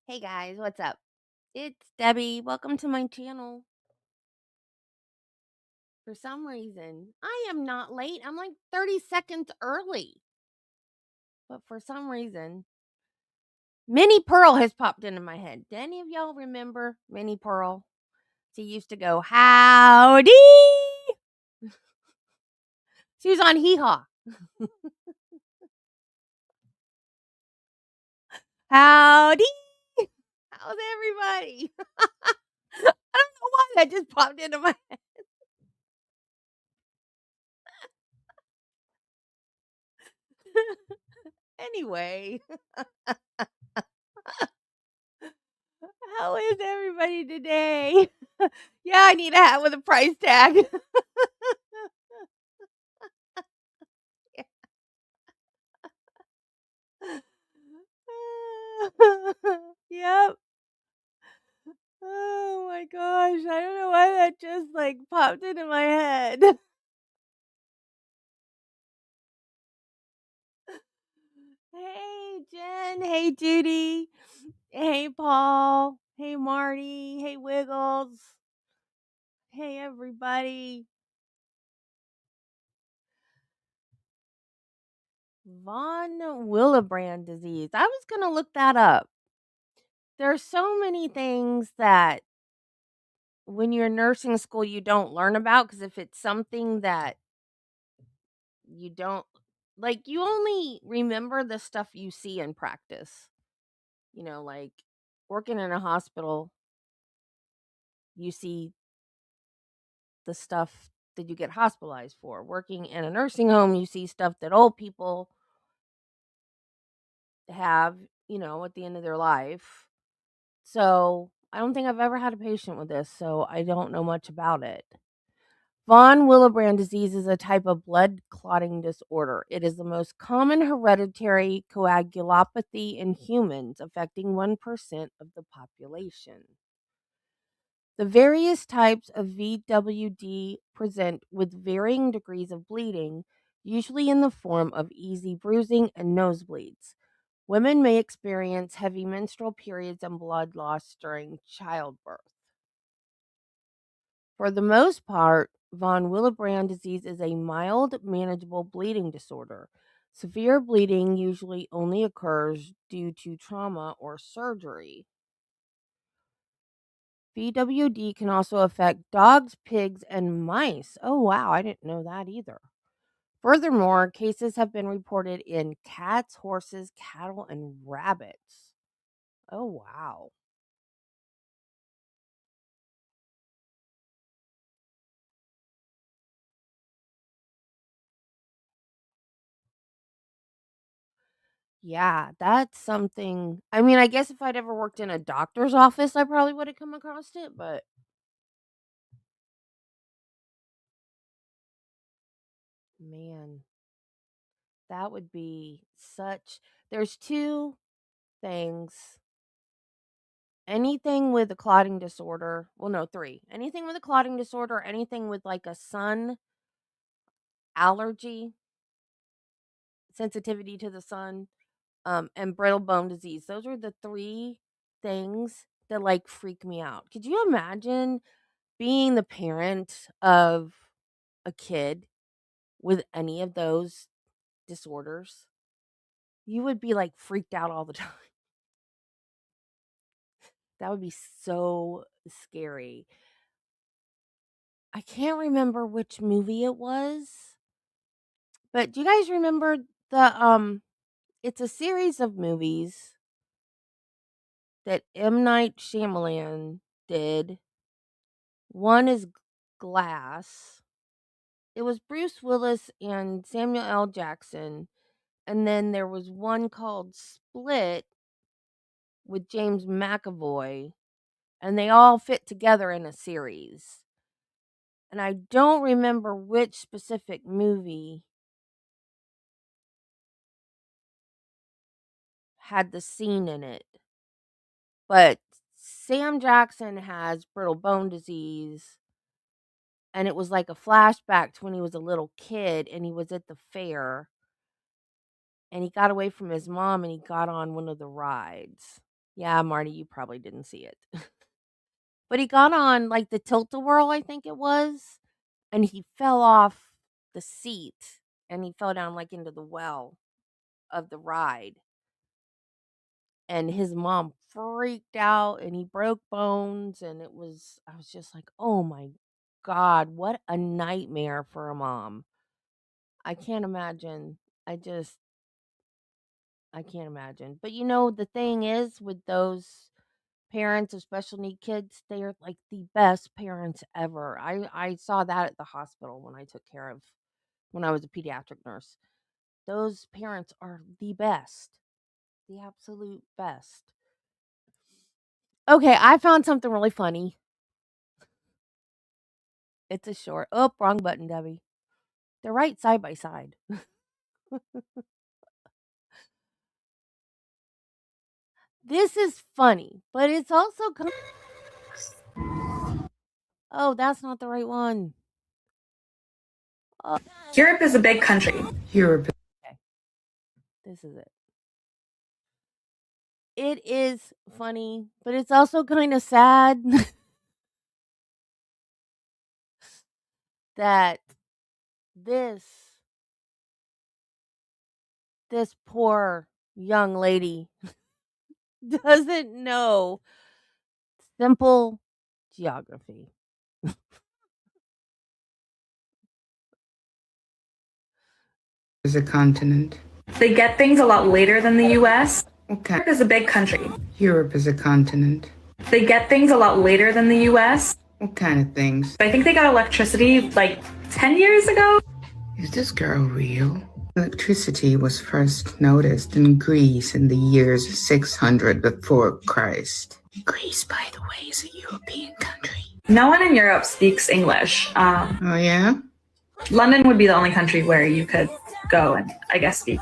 Hey guys, what's up? It's Debbie. Welcome to my channel. For some reason, I am not late. I'm like 30 seconds early. But for some reason, Minnie Pearl has popped into my head. Do any of y'all remember Minnie Pearl? She used to go, "Howdy!" She was on Hee Haw. Howdy! How's everybody? I don't know why that just popped into my head. Anyway, how is everybody today? Yeah, I need a hat with a price tag. Yep. Oh my gosh. I don't know why that just like popped into my head. Hey, Jen. Hey, Judy. Hey, Paul. Hey, Marty. Hey, Wiggles. Hey, everybody. Von Willebrand disease. I was going to look that up. There's so many things that when you're in nursing school you don't learn about, because if it's something that you don't like, you only remember the stuff you see in practice. Like working in a hospital, you see the stuff that you get hospitalized for. Working in a nursing home, you see stuff that old people have, at the end of their life. So I don't think I've ever had a patient with this, so I don't know much about it. Von Willebrand disease is a type of blood clotting disorder. It is the most common hereditary coagulopathy in humans, affecting 1% of the population. The various types of VWD present with varying degrees of bleeding, usually in the form of easy bruising and nosebleeds. Women may experience heavy menstrual periods and blood loss during childbirth. For the most part, von Willebrand disease is a mild, manageable bleeding disorder. Severe bleeding usually only occurs due to trauma or surgery. VWD can also affect dogs, pigs, and mice. Oh, wow, I didn't know that either. Furthermore, cases have been reported in cats, horses, cattle, and rabbits. Oh, wow. Yeah, that's something. I mean, I guess if I'd ever worked in a doctor's office, I probably would have come across it, but man, that would be such. There's two things. Anything with a clotting disorder. Well, no, three. Anything with a clotting disorder, anything with like a sun allergy, sensitivity to the sun, and brittle bone disease. Those are the three things that like freak me out. Could you imagine being the parent of a kid with any of those disorders? You would be like freaked out all the time. That would be so scary. I can't remember which movie it was, but do you guys remember the it's a series of movies that M. Night Shyamalan did. One is Glass. It was Bruce Willis and Samuel L. Jackson. And then there was one called Split with James McAvoy. And they all fit together in a series. And I don't remember which specific movie had the scene in it. But Sam Jackson has brittle bone disease. And it was like a flashback to when he was a little kid and he was at the fair and he got away from his mom and he got on one of the rides. Yeah, Marty, you probably didn't see it. But he got on, like, the tilt-a-whirl, I think it was, and he fell off the seat, and he fell down, like, into the well of the ride, and his mom freaked out, and he broke bones, and I was just like, "Oh my god, what a nightmare for a mom." I can't imagine. I just I can't imagine. But, the thing is with those parents of special need kids, they are, like, the best parents ever. I saw that at the hospital when I was a pediatric nurse. Those parents are the best. The absolute best. Okay, I found something really funny. It's a short. Oh, wrong button, Debbie. They're right side by side. This is funny, but it's also Oh, that's not the right one. Europe is a big country. Europe. Okay. This is it. It is funny, but it's also kind of sad that this this poor young lady doesn't know simple geography. Is a continent. They get things a lot later than the US. Okay. Europe is a big country. Europe is a continent. They get things a lot later than the US. What kind of things? I think they got electricity like 10 years ago. Is this girl real? Electricity was first noticed in Greece in the years 600 before Christ. Greece, by the way, is a European country. No one in Europe speaks English. Oh, yeah? London would be the only country where you could go and, I guess, speak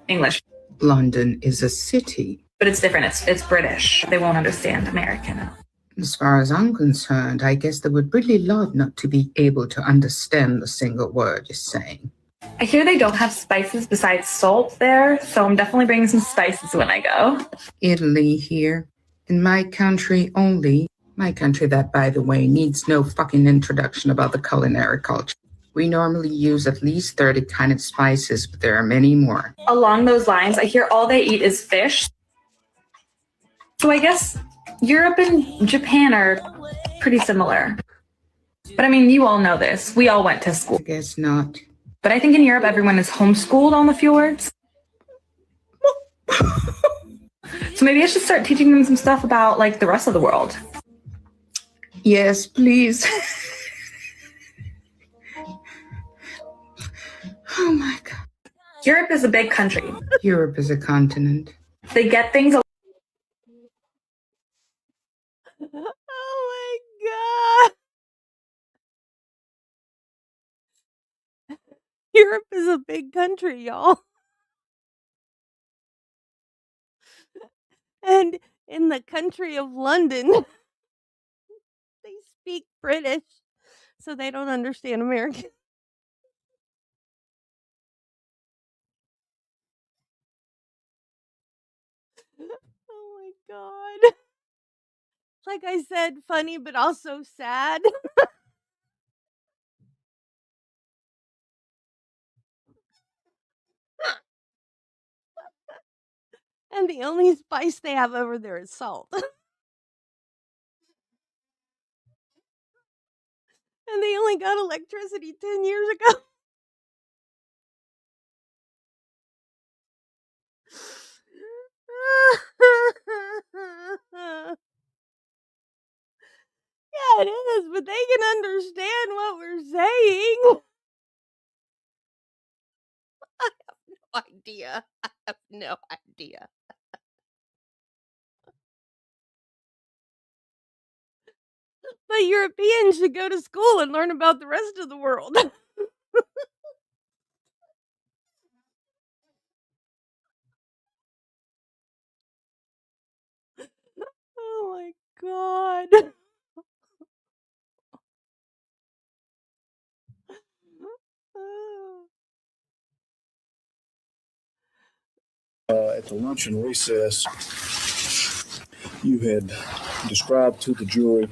English. London is a city. But it's different. It's British. They won't understand American. As far as I'm concerned, I guess they would really love not to be able to understand a single word you're saying. I hear they don't have spices besides salt there, so I'm definitely bringing some spices when I go. Italy here. In my country only. My country that, by the way, needs no fucking introduction about the culinary culture. We normally use at least 30 kind of spices, but there are many more. Along those lines, I hear all they eat is fish. So I guess Europe and Japan are pretty similar. But I mean, you all know this. We all went to school. I guess not. But I think in Europe, everyone is homeschooled on the fjords. So maybe I should start teaching them some stuff about, like, the rest of the world. Yes, please. Oh my God. Europe is a big country. Europe is a continent. They get things. Oh my god. Europe is a big country, y'all. And in the country of London, they speak British, so they don't understand American. Oh my god. Like I said, funny but also sad. And the only spice they have over there is salt. And they only got electricity 10 years ago. Yeah, it is, but they can understand what we're saying. I have no idea. I have no idea. But Europeans should go to school and learn about the rest of the world. Oh my god. At the luncheon recess, you had described to the jury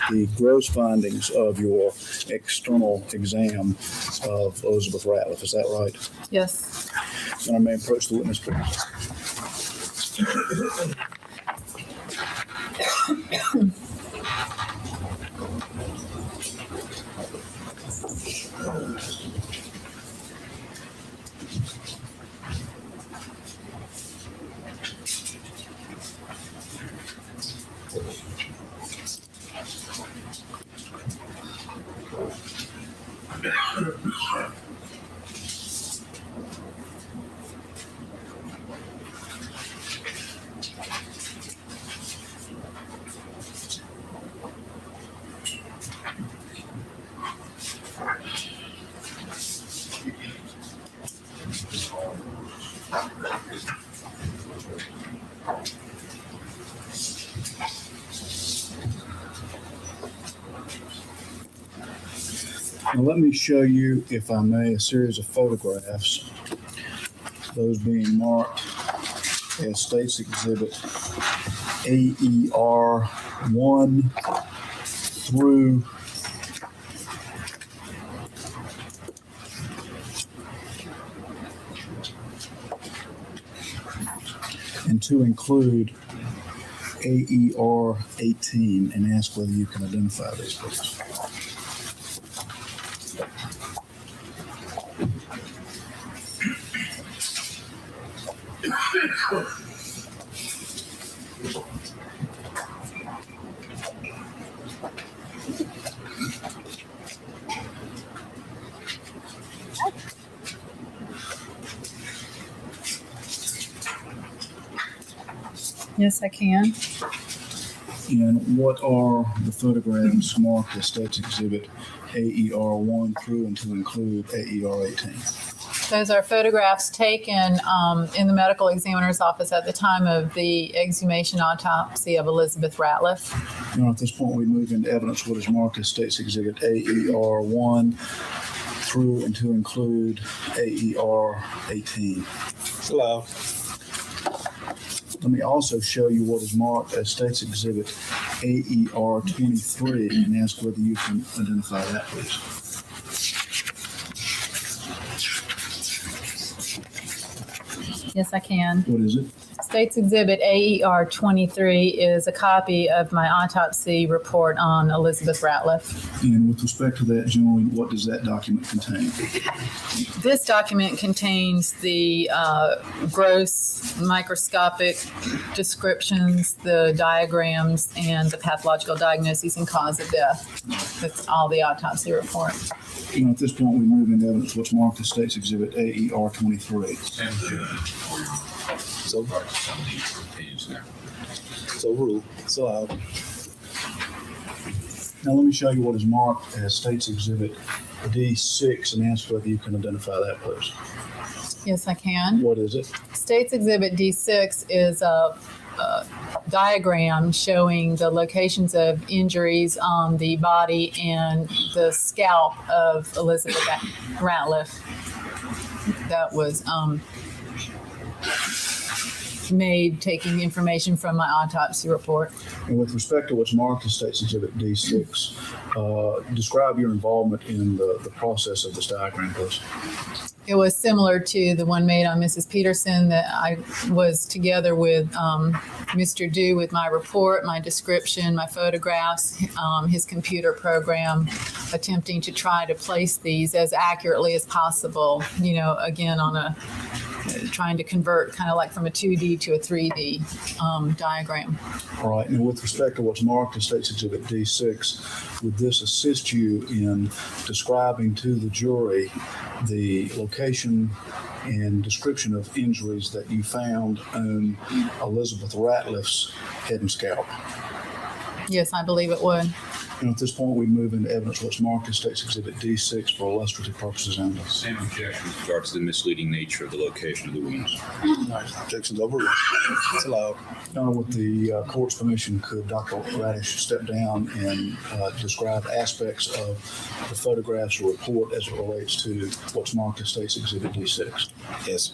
the gross findings of your external exam of Elizabeth Ratliff. Is that right? Yes. And I may approach the witness, please. Now let me show you, if I may, a series of photographs, those being marked as State's Exhibit AER 1 through and to include AER 18, and ask whether you can identify these, please. Yes, I can. And what are the photographs marked as State's Exhibit AER 1 through and to include AER 18? Those are photographs taken in the medical examiner's office at the time of the exhumation autopsy of Elizabeth Ratliff. Now, at this point, we move into evidence what is marked as State's Exhibit AER 1 through and to include AER 18. Hello. Let me also show you what is marked as State's Exhibit AER 23 and ask whether you can identify that, please. Yes, I can. What is it? State's Exhibit AER 23 is a copy of my autopsy report on Elizabeth Ratliff. And with respect to that, generally, what does that document contain? This document contains the gross microscopic descriptions, the diagrams, and the pathological diagnoses and cause of death. That's all the autopsy report. And at this point, we move into evidence what's marked as State's Exhibit AER 23. So rule. So Now let me show you what is marked as State's Exhibit D6 and ask whether you can identify that, please. Yes, I can. What is it? State's Exhibit D6 is a diagram showing the locations of injuries on the body and the scalp of Elizabeth Ratliff that was made taking information from my autopsy report. And with respect to what's marked as State's Exhibit D6, describe your involvement in the process of this diagram, please. It was similar to the one made on Mrs. Peterson that I was together with Mr. Dew with my report, my description, my photographs, his computer program, attempting to try to place these as accurately as possible, you know, again, on a trying to convert kind of like from a 2D to a 3D diagram. All right. And with respect to what's marked as State's Exhibit D6, would this assist you in describing to the jury the location and description of injuries that you found on Elizabeth Ratliff's head and scalp? Yes, I believe it would. And at this point, we move into evidence what's marked as State's Exhibit D6 for illustrative purposes only. Same objection with regards to the misleading nature of the location of the wounds. objections overruled. It's allowed. Now, with the court's permission, could Dr. Radish step down and describe aspects of the photographs or report as it relates to what's marked as State's Exhibit D6? Yes.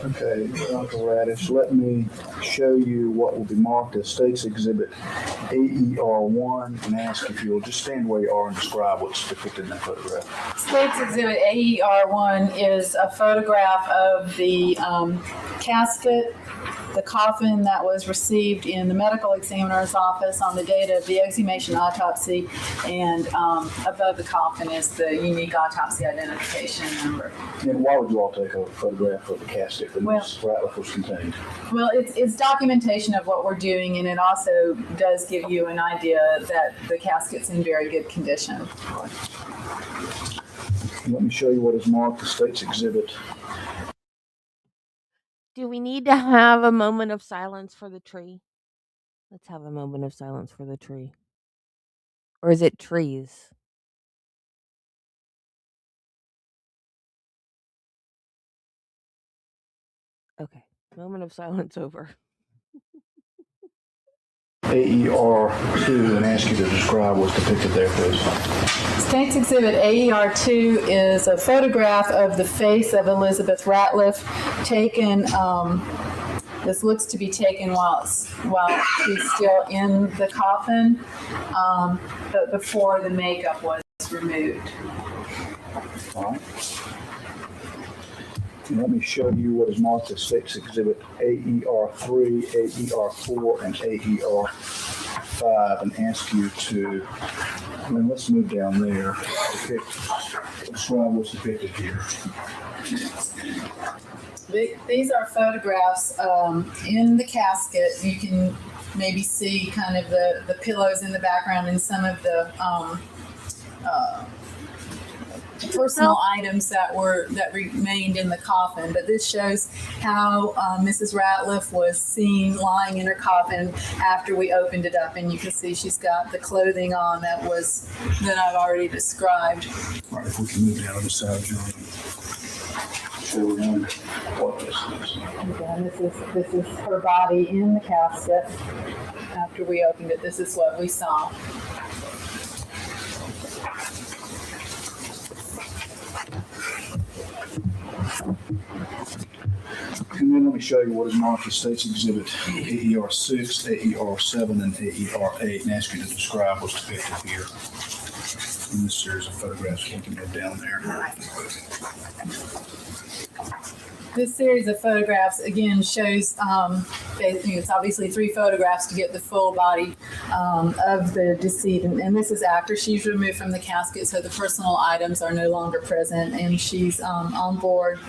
Okay, Dr. Radish, let me show you what will be marked as State's Exhibit AER1 and ask if you'll just stand where you are and describe what's depicted in that photograph. State's Exhibit AER1 is a photograph of the casket, the coffin that was received in the medical examiner's office on the date of the exhumation autopsy, and above the coffin is the unique autopsy identification number. And why would you all take a photograph of the casket that Ms. Ratliff was contained? Well, it's documentation of what we're doing, and it also does give you an idea that the casket's in very good condition. Right. Let me show you what is marked as State's Exhibit. Do we need to have a moment of silence for the tree? Let's have a moment of silence for the tree. Or is it trees? Okay. Moment of silence over. AER2 and ask you to describe what's depicted there, please. State's Exhibit AER2 is a photograph of the face of Elizabeth Ratliff taken, this looks to be taken while she's still in the coffin, but before the makeup was removed. All right. And let me show you what is marked as State's Exhibit AER3, AER4, and AER5 and ask you to, let's move down there, describe what's depicted here. These are photographs in the casket. You can maybe see kind of the pillows in the background and some of the personal items that remained in the coffin. But this shows how Mrs. Ratliff was seen lying in her coffin after we opened it up, and you can see she's got the clothing on that I've already described. All right, if we can move down to the side, John. Show them what this is. Again, this is her body in the casket. After we opened it, this is what we saw. And then let me show you what is marked as State's Exhibit AER6, AER7, and AER8 and ask you to describe what's depicted here in this series of photographs. We can go down there. This series of photographs, again, shows, it's obviously 3 photographs to get the full body of the decedent. And this is after she's removed from the casket, so the personal items are no longer present, and she's on board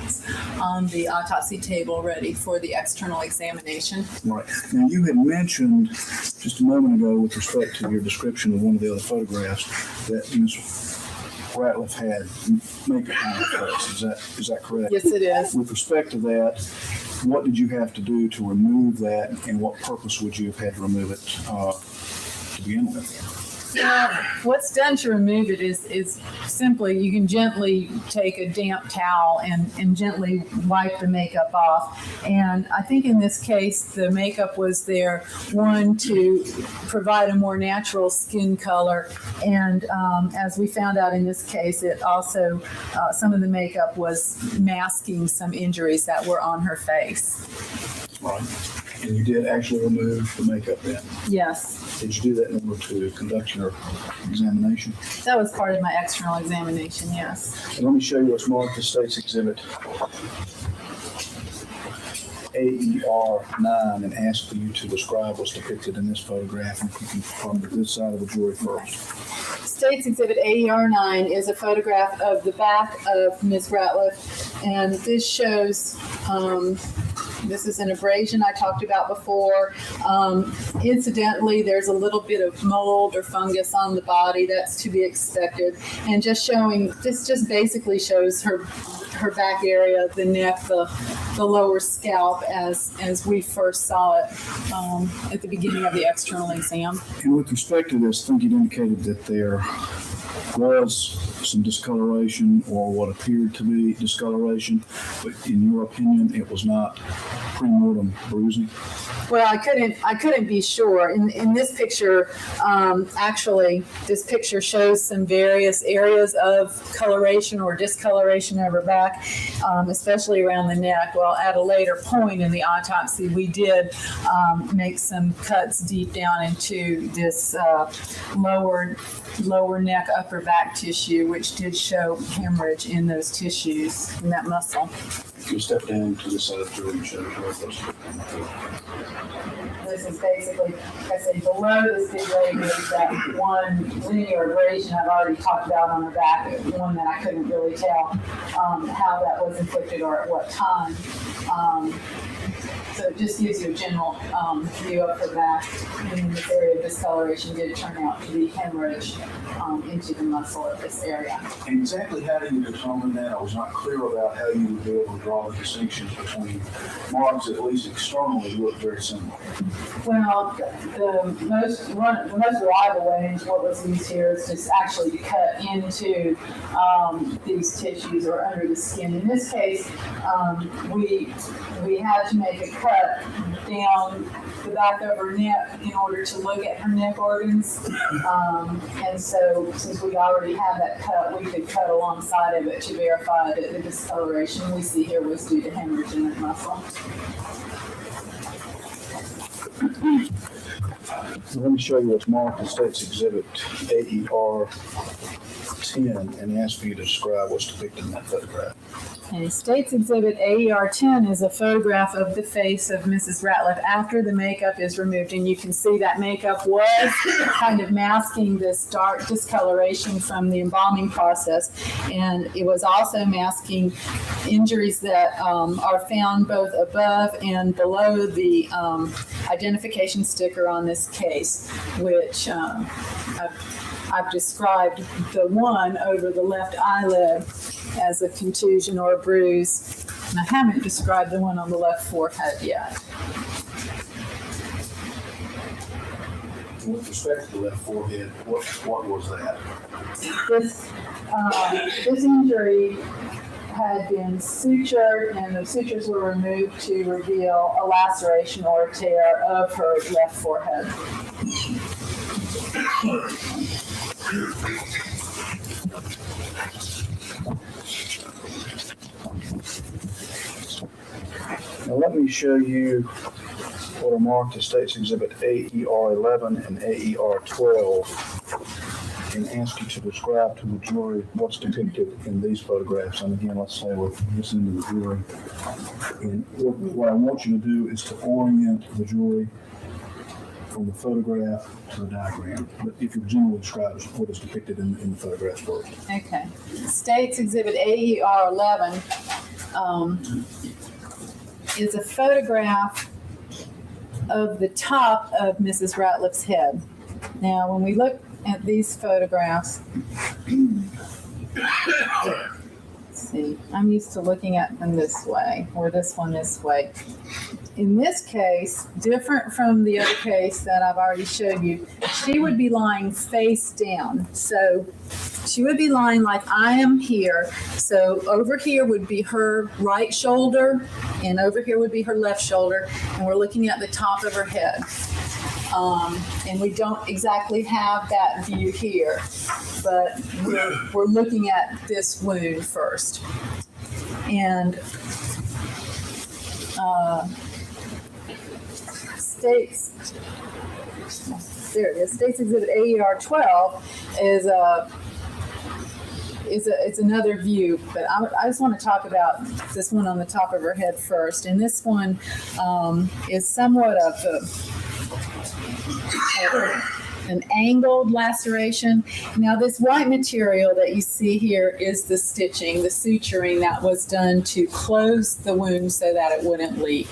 on the autopsy table ready for the external examination. Right. Now, you had mentioned just a moment ago with respect to your description of one of the other photographs that Ms. Ratliff had makeup on her face. Is that correct? Yes, it is. With respect to that, what did you have to do to remove that, and what purpose would you have had to remove it to begin with? What's done to remove it is simply you can gently take a damp towel and gently wipe the makeup off. And I think in this case, the makeup was there, one, to provide a more natural skin color. And as we found out in this case, it also, some of the makeup was masking some injuries that were on her face. Right. And you did actually remove the makeup then? Yes. Did you do that in order to conduct your examination? That was part of my external examination, yes. And let me show you what's marked as State's Exhibit AER9 and ask for you to describe what's depicted in this photograph, and if you can come to this side of the jury first. State's Exhibit AER9 is a photograph of the back of Ms. Ratliff, and this shows this is an abrasion I talked about before. Incidentally, there's a little bit of mold or fungus on the body. That's to be expected. And this just basically shows her back area, the neck, the lower scalp as we first saw it at the beginning of the external exam. And with respect to this, I think you indicated that there was some discoloration or what appeared to be discoloration, but in your opinion, it was not premortem bruising? Well, I couldn't be sure. In this picture, actually, this picture shows some various areas of coloration or discoloration of her back, especially around the neck. Well, at a later point in the autopsy, we did make some cuts deep down into this lower neck, upper back tissue, which did show hemorrhage in those tissues, in that muscle. You step down to the side of the jury and show us what those. This is basically, I say, below this big lady is that one linear abrasion I've already talked about on her back, one that I couldn't really tell how that was inflicted or at what time. So it just gives you a general view of her back. And this area of discoloration did turn out to be hemorrhage into the muscle of this area. And exactly how do you determine that? I was not clear about how you would be able to draw the distinctions between marks that at least externally look very similar. Well, the most reliable way, and what was used here, is just actually to cut into these tissues or under the skin. In this case, we had to make a cut down the back of her neck in order to look at her neck organs. And so, since we already had that cut, we could cut alongside of it to verify that the discoloration we see here was due to hemorrhage in that muscle. Let me show you what's marked in State's Exhibit AER 10 and ask for you to describe what's depicted in that photograph. And State's Exhibit AER 10 is a photograph of the face of Mrs. Ratliff after the makeup is removed. And you can see that makeup was kind of masking this dark discoloration from the embalming process. And it was also masking injuries that are found both above and below the identification sticker on this case, which I've described the one over the left eyelid as a contusion or a bruise, and I haven't described the one on the left forehead yet. With respect to the left forehead, what was that? This injury had been sutured, and the sutures were removed to reveal a laceration or a tear of her left forehead. Now let me show you what are marked as State's Exhibit AER 11 and AER 12 and ask you to describe to the jury what's depicted in these photographs. And again, let's say we're listening to the jury. And what I want you to do is to orient the jury from the photograph to the diagram. But if you generally describe what is depicted in the photographs first. Okay. State's Exhibit AER 11 is a photograph of the top of Mrs. Ratliff's head. Now, when we look at these photographs, let's see, I'm used to looking at them this way, or this one this way. In this case, different from the other case that I've already showed you, she would be lying face down. So she would be lying like I am here. So over here would be her right shoulder, and over here would be her left shoulder, and we're looking at the top of her head. And we don't exactly have that view here, but we're looking at this wound first. And there it is. State's Exhibit AER 12 is it's another view, but I just want to talk about this one on the top of her head first. And this one is somewhat of an angled laceration. Now, this white material that you see here is the stitching, the suturing that was done to close the wound so that it wouldn't leak.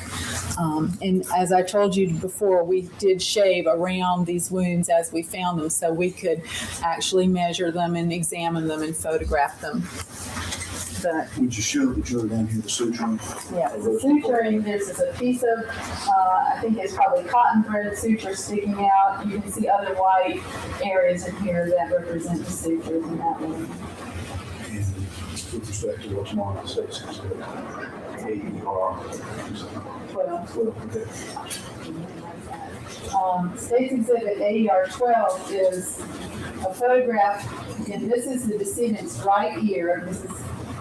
And as I told you before, we did shave around these wounds as we found them so we could actually measure them and examine them and photograph them. But would you show the jury down here the suturing? yeah, the suturing, this is a piece of, I think it's probably cotton thread suture sticking out. You can see other white areas in here that represent the sutures in that one. And with respect to what's marked as State's Exhibit AER 12. 12. Okay. State's Exhibit AER 12 is a photograph, and this is the decedent's right ear. This is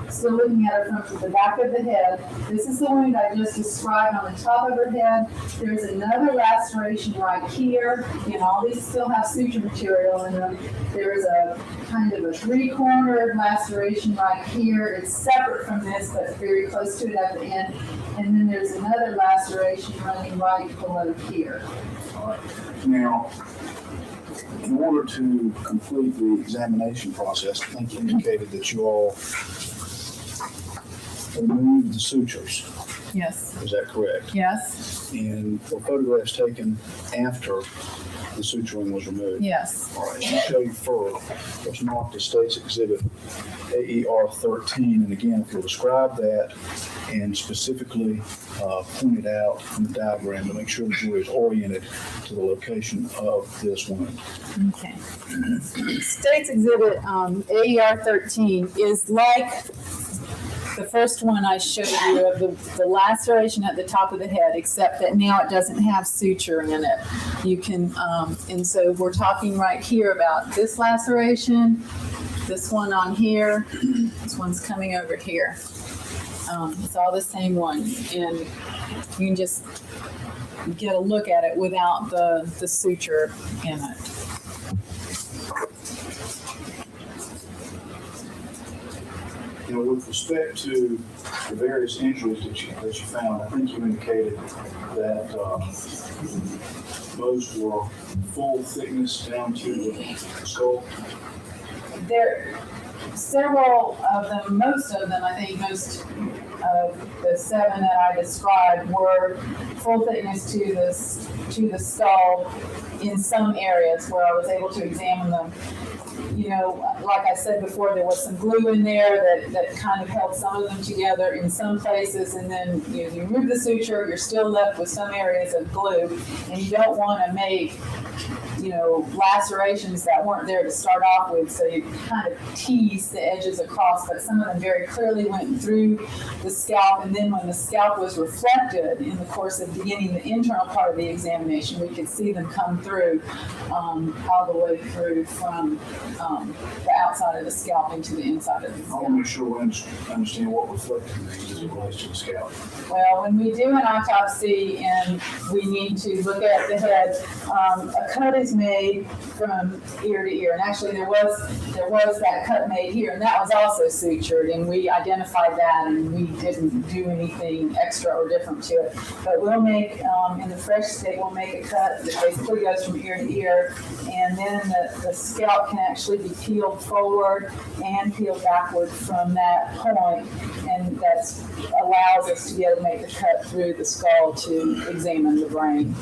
still looking at her from the back of the head. This is the wound I just described on the top of her head. There's another laceration right here, and all these still have suture material in them. There's a kind of a three-cornered laceration right here. It's separate from this, but very close to it at the end. And then there's another laceration running right below here. All right. Now, in order to complete the examination process, I think you indicated that you all removed the sutures. Yes. Is that correct? Yes. And for photographs taken after the suturing was removed? Yes. All right, let me show you further what's marked as State's Exhibit AER 13. And again, if you'll describe that and specifically point it out in the diagram to make sure the jury is oriented to the location of this wound. Okay. State's Exhibit AER 13 is like the first one I showed you of the laceration at the top of the head, except that now it doesn't have suture in it. You can, and so we're talking right here about this laceration, this one on here, this one's coming over here. It's all the same one, and you can just get a look at it without the suture in it. You know, with respect to the various injuries that you found, I think you indicated that most were full thickness down to the skull. There, several of them, most of them, I think most of the 7 that I described were full thickness to the skull in some areas where I was able to examine them. You know, like I said before, there was some glue in there that kind of held some of them together in some places, and then you remove the suture, you're still left with some areas of glue, and you don't want to make, lacerations that weren't there to start off with, so you kind of tease the edges across, but some of them very clearly went through the scalp, and then when the scalp was reflected in the course of beginning the internal part of the examination, we could see them come through all the way through from the outside of the scalp into the inside of the I scalp. want to make sure we understand what reflective means as it relates to the scalp. Well, when we do an autopsy and we need to look at the head, a cut is made from ear to ear. And actually there was that cut made here, and that was also sutured, and we identified that, and we didn't do anything extra or different to it. But we'll make, in the fresh state, we'll make a cut that basically goes from ear to ear, and then the scalp can actually be peeled forward and peeled backward from that point, and that allows us to be able to make the cut through the skull to examine the brain.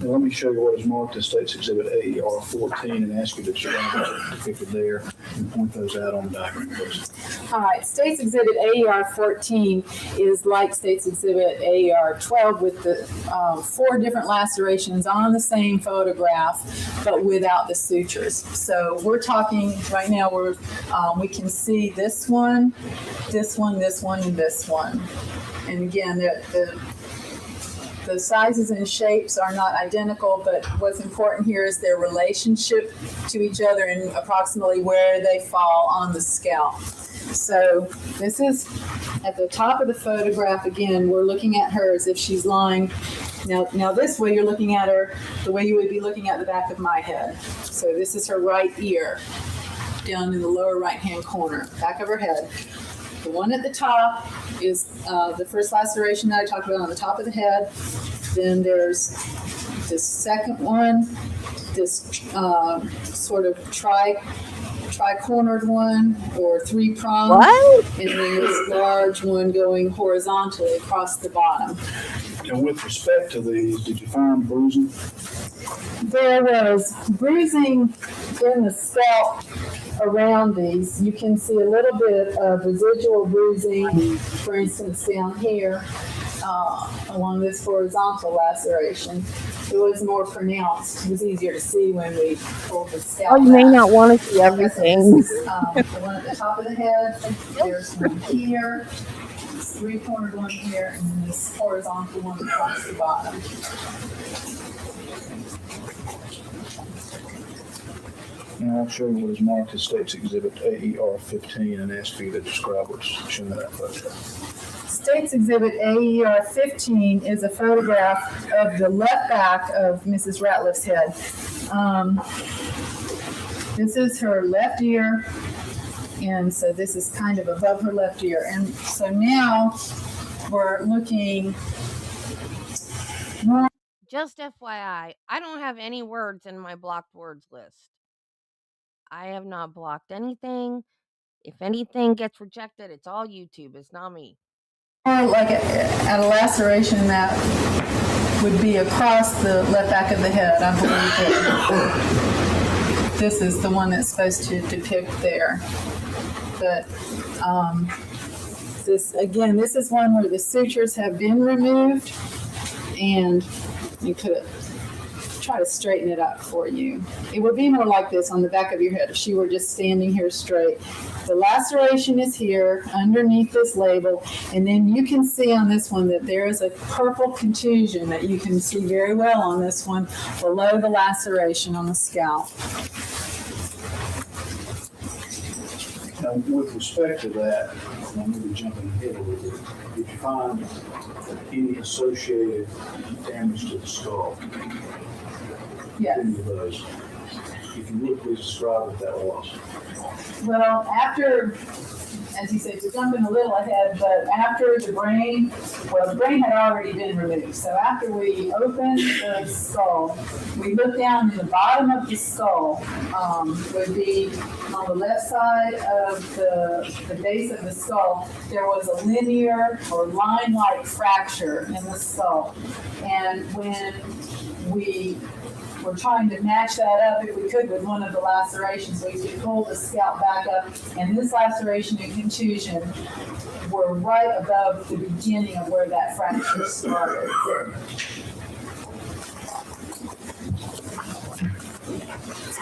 Now, let me show you what is marked as State's Exhibit AER 14 and ask you to surround it depicted there and point those out on the diagram, please. All right, State's Exhibit AER 14 is like State's Exhibit AER 12 with the 4 different lacerations on the same photograph, but without the sutures. So we're talking right now, we can see this one, this one, this one, and this one. And again, the sizes and shapes are not identical, but what's important here is their relationship to each other and approximately where they fall on the scalp. So this is at the top of the photograph. Again, we're looking at her as if she's lying. Now this way you're looking at her the way you would be looking at the back of my head. So this is her right ear down in the lower right-hand corner, back of her head. The one at the top is the first laceration that I talked about on the top of the head. Then there's this second one, this sort of tri-cornered one or 3-pronged. What? And then this large one going horizontally across the bottom. And with respect to these, did you find bruising? There was bruising in the scalp around these. You can see a little bit of residual bruising, for instance, down here. along this horizontal laceration. It was more pronounced. It was easier to see when we pulled the scalp Oh, you may back. not want to see Like I said, everything. this is the one at the top of the head. There's one here, this three-cornered one here, and then this horizontal one across the bottom. Now I'll show you what is marked as State's Exhibit AER 15 and ask for you to describe what's shown in that photograph. State's Exhibit AER 15 is a photograph of the left back of Mrs. Ratliff's head. This is her left ear, and so this is kind of above her left ear. And so now we're looking more. Just FYI, I don't have any words in my blocked words list. I have not blocked anything. If anything gets rejected, it's all YouTube. It's not me. Like a laceration that would be across the left back of the head. I believe that this is the one that's supposed to depict there. But this is one where the sutures have been removed, and you could try to straighten it up for you. It would be more like this on the back of your head if she were just standing here straight. The laceration is here underneath this label, and then you can see on this one that there is a purple contusion that you can see very well on this one below the laceration on the scalp. Now, with respect to that, I'm going to be jumping ahead a little bit. Did you find any associated damage to the skull? Yes. Any of those? If you would, please describe what that was. Well, after, as you said, you're jumping a little ahead, but after the brain had already been removed. So after we opened the skull, we looked down in the bottom of the skull, would be on the left side of the base of the skull, there was a linear or line-like fracture in the skull. And when we were trying to match that up, if we could, with one of the lacerations, we could pull the scalp back up, and this laceration and contusion were right above the beginning of where that fracture started.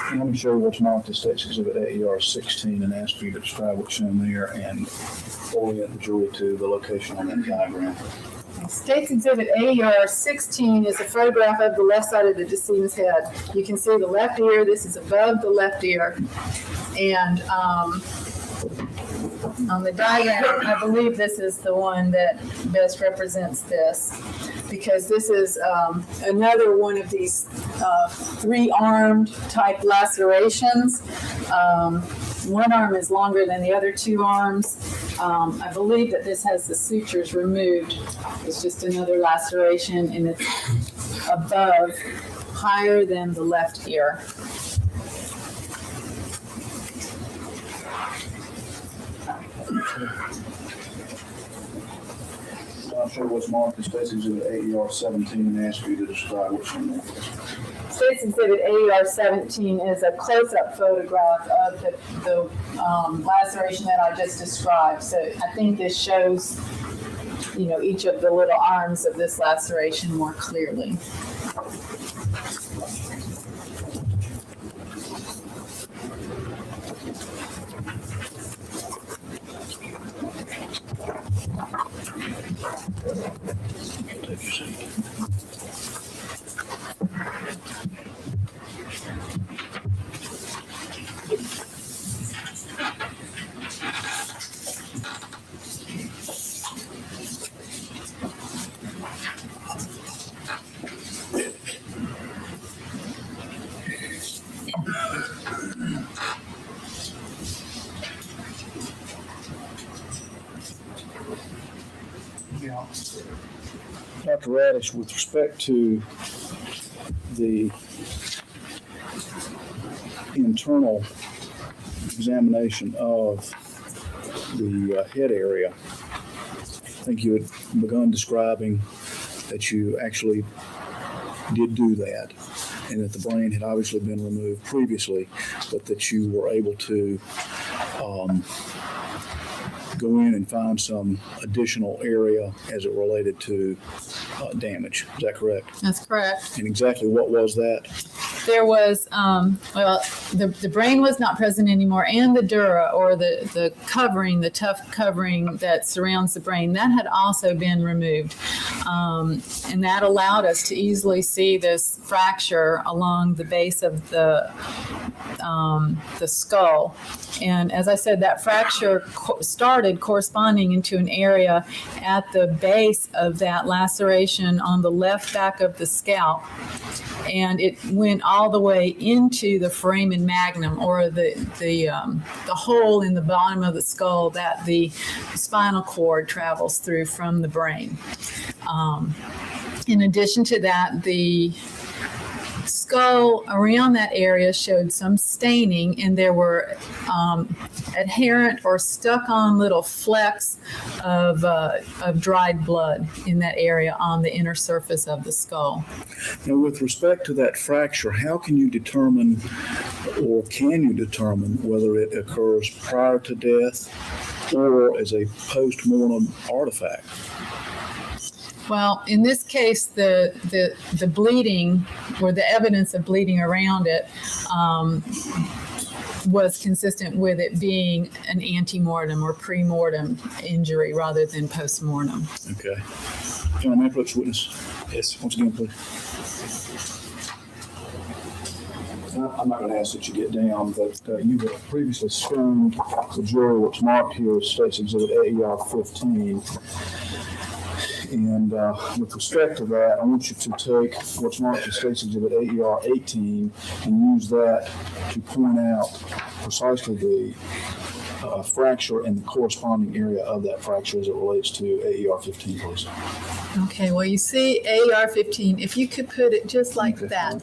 And let me show you what's marked as State's Exhibit AER 16 and ask for you to describe what's shown there and orient the jury to the location on that diagram. State's Exhibit AER 16 is a photograph of the left side of the decedent's head. You can see the left ear. This is above the left ear. And on the diagram, I believe this is the one that best represents this, because this is another one of these three-armed type lacerations. One arm is longer than the other two arms. I believe that this has the sutures removed. It's just another laceration, and it's above, higher than the left ear. I'll show what's marked as State's Exhibit AER 17 and ask you to describe what's shown there. State's Exhibit AER 17 is a close-up photograph of the laceration that I just described. So I think this shows, each of the little arms of this laceration more clearly. Take your seat. Dr. Radish, with respect to the internal examination of the head area, I think you had begun describing that you actually did do that, and that the brain had obviously been removed previously, but that you were able to go in and find some additional area as it related to damage. Is that correct? That's correct. And exactly what was that? There was, the brain was not present anymore, and the dura, or the covering, the tough covering that surrounds the brain, that had also been removed. And that allowed us to easily see this fracture along the base of the skull. And as I said, that fracture started corresponding into an area at the base of that laceration on the left back of the scalp. And it went all the way into the foramen magnum, or the hole in the bottom of the skull that the spinal cord travels through from the brain. In addition to that, the skull around that area showed some staining, and there were adherent or stuck on little flecks of dried blood in that area on the inner surface of the skull. Now, with respect to that fracture, how can you determine, or can you determine, whether it occurs prior to death or as a post-mortem artifact? Well, in this case, the bleeding, or the evidence of bleeding around it, was consistent with it being an antemortem or premortem injury rather than postmortem. Okay. John, may I approach the witness? Yes. Once again, please. I'm not going to ask that you get down, but you had previously screened the jury, what's marked here as State's Exhibit AER 15. And with respect to that, I want you to take what's marked as State's Exhibit AER 18 and use that to point out precisely the fracture and the corresponding area of that fracture as it relates to AER 15, please. Okay, well, you see AER 15, if you could put it just like that.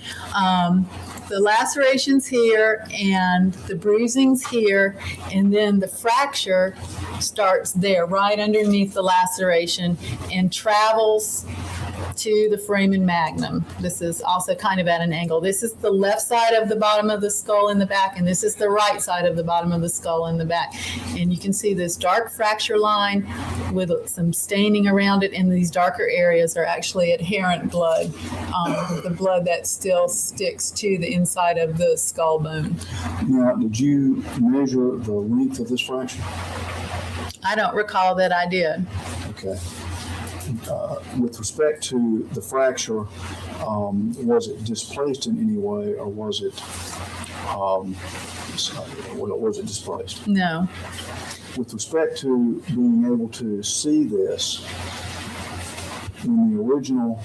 The lacerations here and the bruisings here, and then the fracture starts there, right underneath the laceration, and travels to the foramen magnum. This is also kind of at an angle. This is the left side of the bottom of the skull in the back, and this is the right side of the bottom of the skull in the back. And you can see this dark fracture line with some staining around it, and these darker areas are actually adherent blood, the blood that still sticks to the inside of the skull bone. Now, did you measure the length of this fracture? I don't recall that I did. Okay. With respect to the fracture, was it displaced in any way, or was it displaced? No. With respect to being able to see this, when the original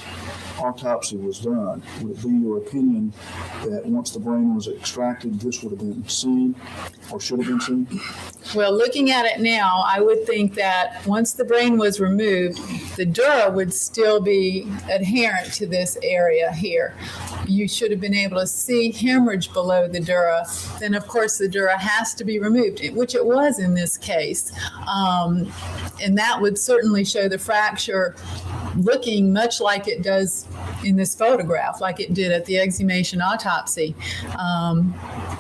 autopsy was done, would it be your opinion that once the brain was extracted, this would have been seen or should have been seen? Well, looking at it now, I would think that once the brain was removed, the dura would still be adherent to this area here. You should have been able to see hemorrhage below the dura. Then, of course, the dura has to be removed, which it was in this case. And that would certainly show the fracture looking much like it does in this photograph, like it did at the exhumation autopsy.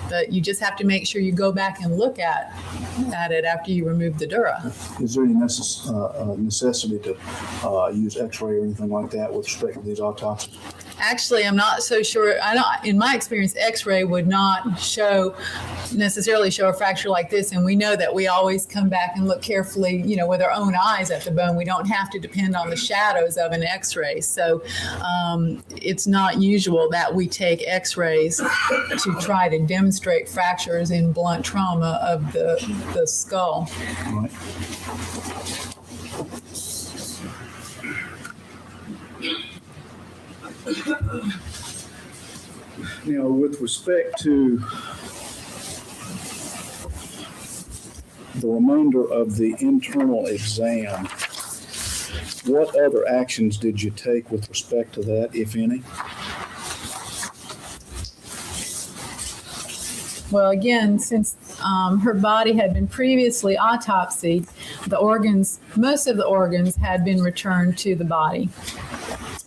But you just have to make sure you go back and look at it after you remove the dura. Is there any necessity to use x-ray or anything like that with respect to these autopsies? Actually, I'm not so sure. In my experience, x-ray would not necessarily show a fracture like this, and we know that we always come back and look carefully, with our own eyes at the bone. We don't have to depend on the shadows of an x-ray. So it's not usual that we take x-rays to try to demonstrate fractures in blunt trauma of the skull. All right. Now, with respect to the remainder of the internal exam, what other actions did you take with respect to that, if any? Well, again, since her body had been previously autopsied, most of the organs had been returned to the body.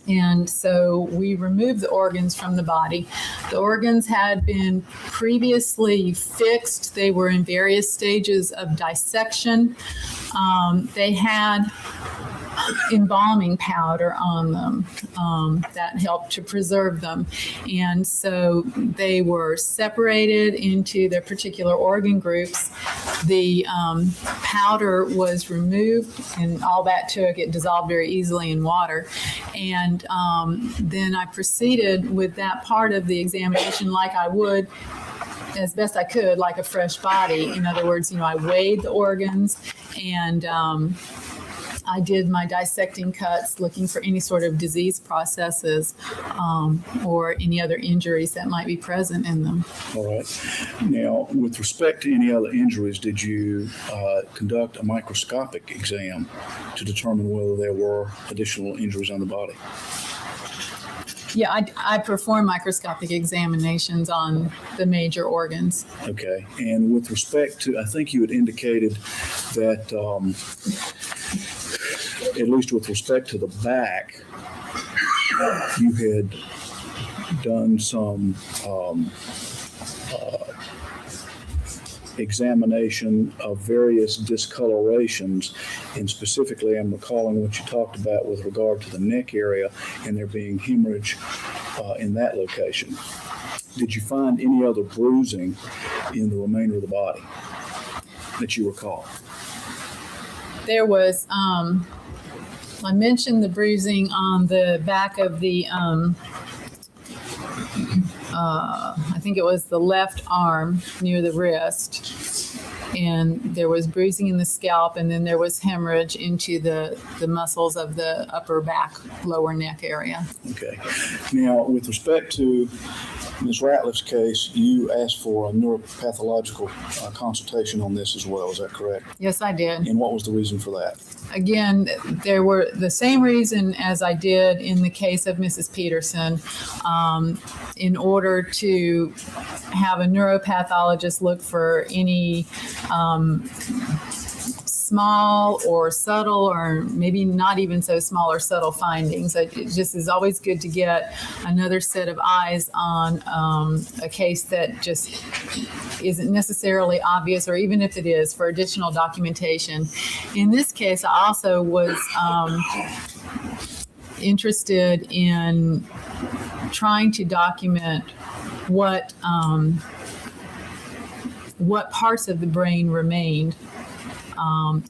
And so we removed the organs from the body. The organs had been previously fixed. They were in various stages of dissection. They had embalming powder on them that helped to preserve them. And so they were separated into their particular organ groups. The powder was removed, and all that it dissolved very easily in water. And then I proceeded with that part of the examination like I would as best I could, like a fresh body. In other words, I weighed the organs, and I did my dissecting cuts looking for any sort of disease processes or any other injuries that might be present in them. All right. Now, with respect to any other injuries, did you conduct a microscopic exam to determine whether there were additional injuries on the body? Yeah, I perform microscopic examinations on the major organs. Okay. And with respect to, I think you had indicated that, at least with respect to the back, you had done some examination of various discolorations, and specifically I'm recalling what you talked about with regard to the neck area and there being hemorrhage in that location. Did you find any other bruising in the remainder of the body that you recall? There was, I mentioned the bruising on the back of the, I think it was the left arm near the wrist, and there was bruising in the scalp, and then there was hemorrhage into the muscles of the upper back, lower neck area. Okay. Now, with respect to Ms. Ratliff's case, you asked for a neuropathological consultation on this as well. Is that correct? Yes, I did. And what was the reason for that? Again, there were the same reason as I did in the case of Mrs. Peterson. In order to have a neuropathologist look for any small or subtle, or maybe not even so small or subtle findings. It just is always good to get another set of eyes on a case that just isn't necessarily obvious, or even if it is, for additional documentation. In this case, I also was interested in trying to document what parts of the brain remained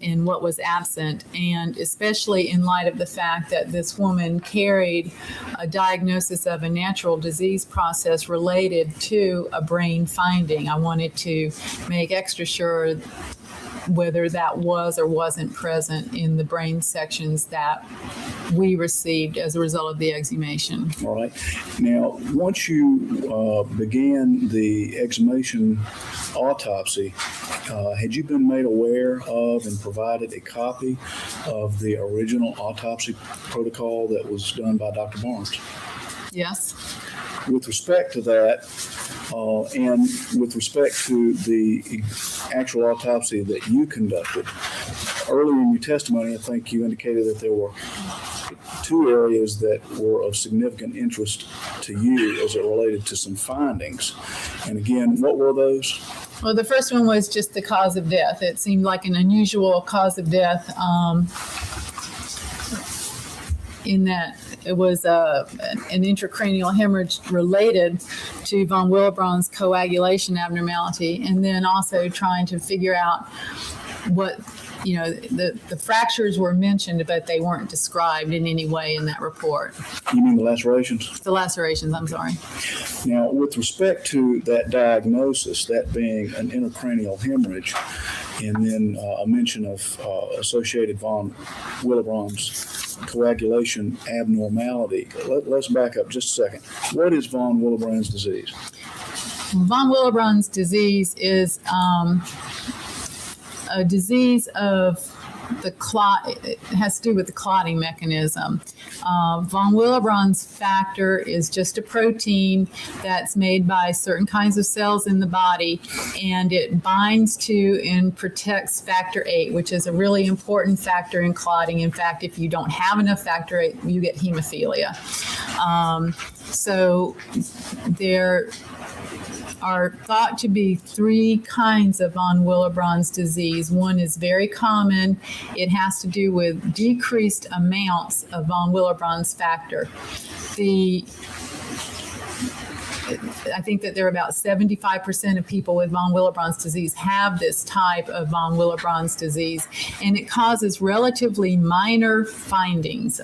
and what was absent, and especially in light of the fact that this woman carried a diagnosis of a natural disease process related to a brain finding. I wanted to make extra sure whether that was or wasn't present in the brain sections that we received as a result of the exhumation. All right. Now, once you began the exhumation autopsy, had you been made aware of and provided a copy of the original autopsy protocol that was done by Dr. Barnes? Yes. With respect to that, and with respect to the actual autopsy that you conducted, earlier in your testimony, I think you indicated that there were two areas that were of significant interest to you as it related to some findings. And again, what were those? Well, the first one was just the cause of death. It seemed like an unusual cause of death in that it was an intracranial hemorrhage related to von Willebrand's coagulation abnormality, and then also trying to figure out what, the fractures were mentioned, but they weren't described in any way in that report. You mean the lacerations? The lacerations, I'm sorry. Now, with respect to that diagnosis, that being an intracranial hemorrhage, and then a mention of associated von Willebrand's coagulation abnormality, let's back up just a second. What is von Willebrand's disease? Von Willebrand's disease is a disease of the clot, it has to do with the clotting mechanism. Von Willebrand's factor is just a protein that's made by certain kinds of cells in the body, and it binds to and protects factor VIII, which is a really important factor in clotting. In fact, if you don't have enough factor VIII, you get hemophilia. So there are thought to be three kinds of von Willebrand's disease. One is very common. It has to do with decreased amounts of von Willebrand's factor. I think that there are about 75% of people with von Willebrand's disease have this type of von Willebrand's disease, and it causes relatively minor findings.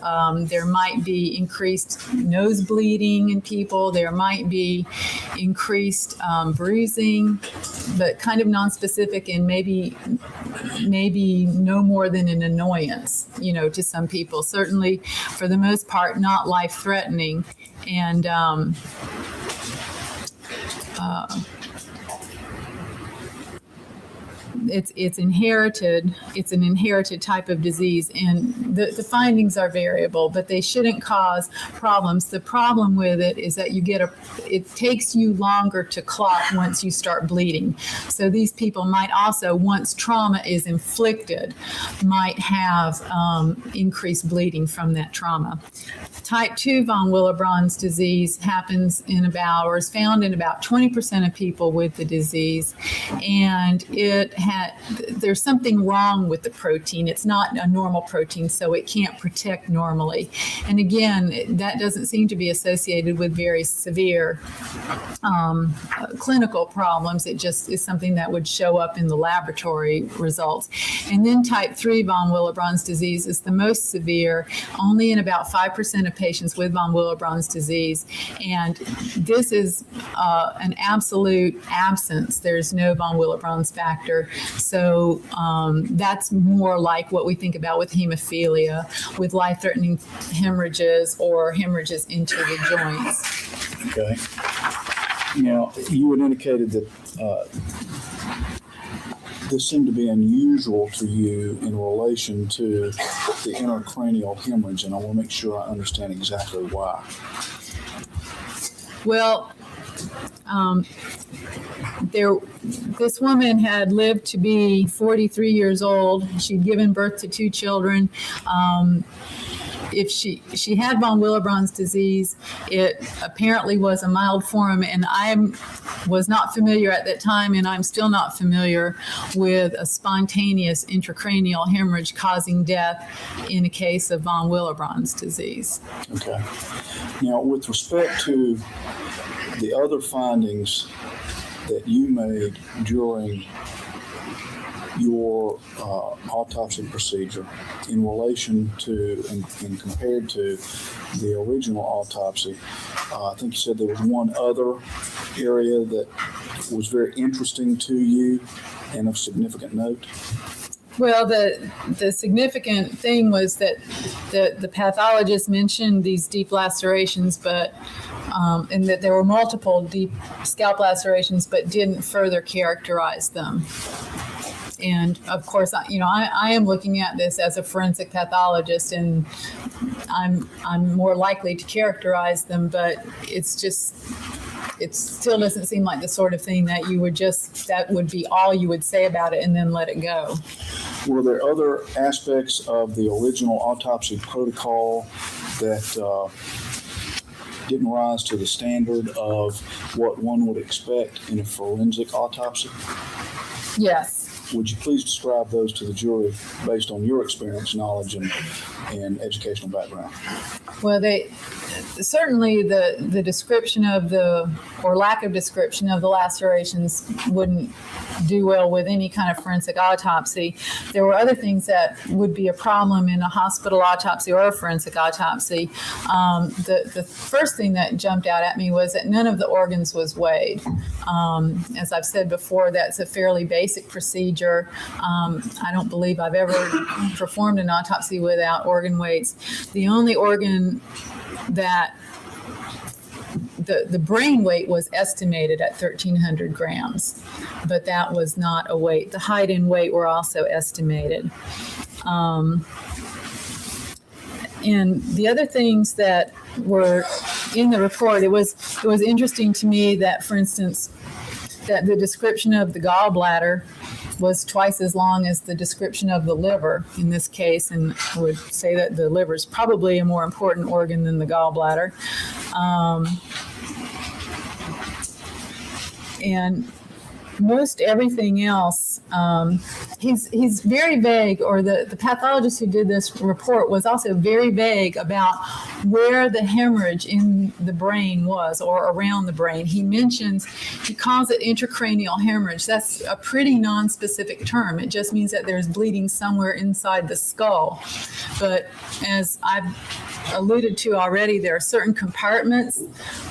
There might be increased nose bleeding in people. There might be increased bruising, but kind of nonspecific and maybe no more than an annoyance, to some people. Certainly, for the most part, not life-threatening. And it's inherited. It's an inherited type of disease, and the findings are variable, but they shouldn't cause problems. The problem with it is that it takes you longer to clot once you start bleeding. So these people might also, once trauma is inflicted, might have increased bleeding from that trauma. Type 2 von Willebrand's disease happens is found in about 20% of people with the disease, and there's something wrong with the protein. It's not a normal protein, so it can't protect normally. And again, that doesn't seem to be associated with very severe clinical problems. It just is something that would show up in the laboratory results. And then type 3 von Willebrand's disease is the most severe, only in about 5% of patients with von Willebrand's disease. And this is an absolute absence. There's no von Willebrand's factor. So that's more like what we think about with hemophilia, with life-threatening hemorrhages or hemorrhages into the joints. Okay. Now, you had indicated that this seemed to be unusual to you in relation to the intracranial hemorrhage, and I want to make sure I understand exactly why. Well, this woman had lived to be 43 years old. She'd given birth to 2 children. If she had von Willebrand's disease, it apparently was a mild form, and I was not familiar at that time, and I'm still not familiar with a spontaneous intracranial hemorrhage causing death in a case of von Willebrand's disease. Okay. Now, with respect to the other findings that you made during your autopsy procedure in relation to and compared to the original autopsy, I think you said there was one other area that was very interesting to you and of significant note. Well, the significant thing was that the pathologist mentioned these deep lacerations, but and that there were multiple deep scalp lacerations, but didn't further characterize them. And of course, I am looking at this as a forensic pathologist, and I'm more likely to characterize them, but it still doesn't seem like the sort of thing that that would be all you would say about it and then let it go. Were there other aspects of the original autopsy protocol that didn't rise to the standard of what one would expect in a forensic autopsy? Yes. Would you please describe those to the jury based on your experience, knowledge, and educational background? Well, certainly the description of or lack of description of the lacerations wouldn't do well with any kind of forensic autopsy. There were other things that would be a problem in a hospital autopsy or a forensic autopsy. The first thing that jumped out at me was that none of the organs was weighed. As I've said before, that's a fairly basic procedure. I don't believe I've ever performed an autopsy without organ weights. The only organ that the brain weight was estimated at 1,300 grams, but that was not a weight. The height and weight were also estimated. And the other things that were in the report, it was interesting to me that, for instance, that the description of the gallbladder was twice as long as the description of the liver in this case, and I would say that the liver is probably a more important organ than the gallbladder. And most everything else, he's very vague, or the pathologist who did this report was also very vague about where the hemorrhage in the brain was or around the brain. He calls it intracranial hemorrhage. That's a pretty non-specific term. It just means that there's bleeding somewhere inside the skull. But as I've alluded to already, there are certain compartments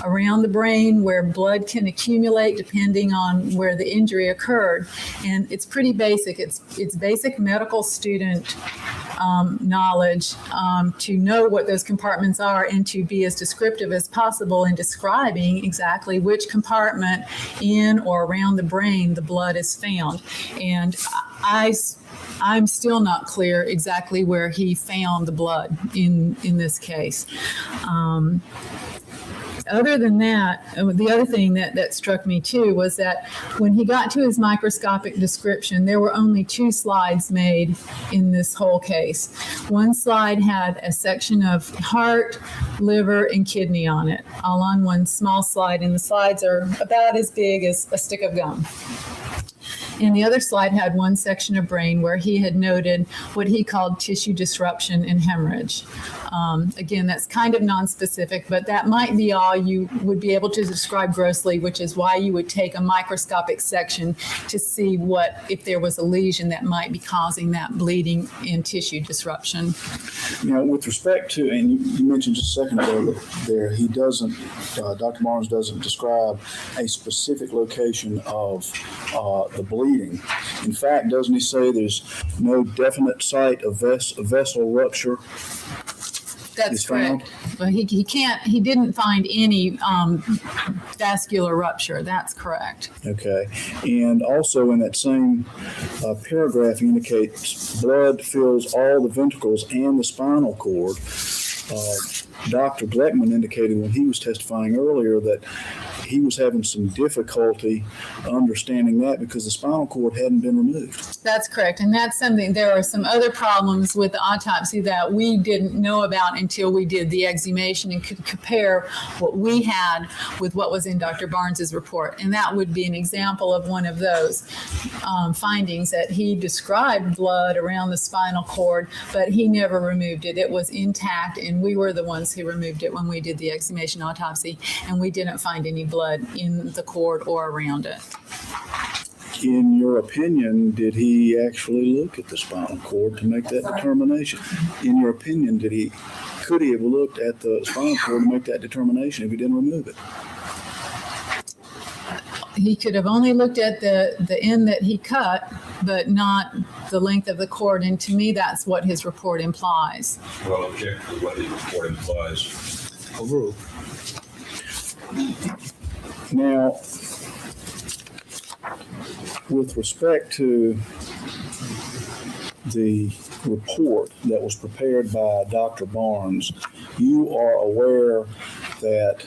around the brain where blood can accumulate depending on where the injury occurred. And it's pretty basic. It's basic medical student knowledge to know what those compartments are and to be as descriptive as possible in describing exactly which compartment in or around the brain the blood is found. And I'm still not clear exactly where he found the blood in this case. Other than that, the other thing that struck me too was that when he got to his microscopic description, there were only 2 slides made in this whole case. One slide had a section of heart, liver, and kidney on it, all on one small slide, and the slides are about as big as a stick of gum. And the other slide had one section of brain where he had noted what he called tissue disruption and hemorrhage. Again, that's kind of nonspecific, but that might be all you would be able to describe grossly, which is why you would take a microscopic section to see if there was a lesion that might be causing that bleeding and tissue disruption. Now, with respect to, and you mentioned just a second ago there, he doesn't, Dr. Barnes doesn't describe a specific location of the bleeding. In fact, doesn't he say there's no definite site of vessel rupture? That's correct. But he didn't find any vascular rupture. That's correct. Okay. And also in that same paragraph, he indicates blood fills all the ventricles and the spinal cord. Dr. Gleckman indicated when he was testifying earlier that he was having some difficulty understanding that because the spinal cord hadn't been removed. That's correct. And that's something, there are some other problems with the autopsy that we didn't know about until we did the exhumation and could compare what we had with what was in Dr. Barnes's report. And that would be an example of one of those findings, that he described blood around the spinal cord, but he never removed it. It was intact, and we were the ones who removed it when we did the exhumation autopsy, and we didn't find any blood in the cord or around it. In your opinion, did he actually look at the spinal cord to make that determination? In your opinion, could he have looked at the spinal cord to make that determination if he didn't remove it? He could have only looked at the end that he cut, but not the length of the cord. And to me, that's what his report implies. Well, object to what his report implies. Overruled. Now, with respect to the report that was prepared by Dr. Barnes, you are aware that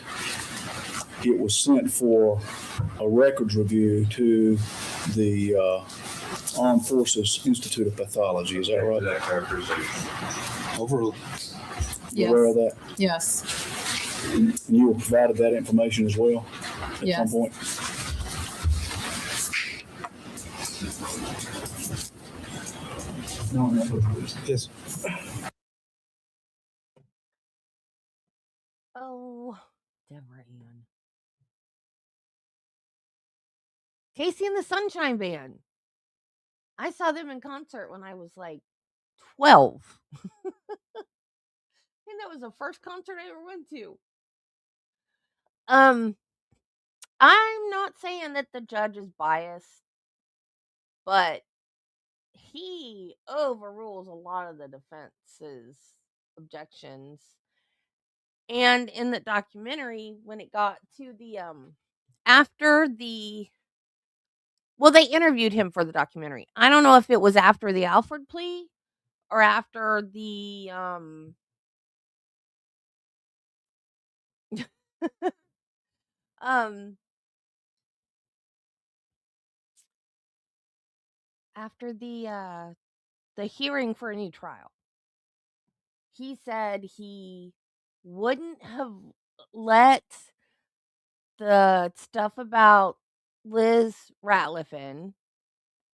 it was sent for a records review to the Armed Forces Institute of Pathology. Is that right? That characterization. Overruled. Yes. Aware of that? Yes. And you were provided that information as well at Yes. some point? Yes. Oh, Deborah Ann. Casey and the Sunshine Band. I saw them in concert when I was like 12. And that was the first concert I ever went to. I'm not saying that the judge is biased, but he overrules a lot of the defense's objections. And in the documentary, when it got to the they interviewed him for the documentary. I don't know if it was after the Alford plea or after the um after the hearing for a new trial, he said he wouldn't have let the stuff about Liz Ratliff in,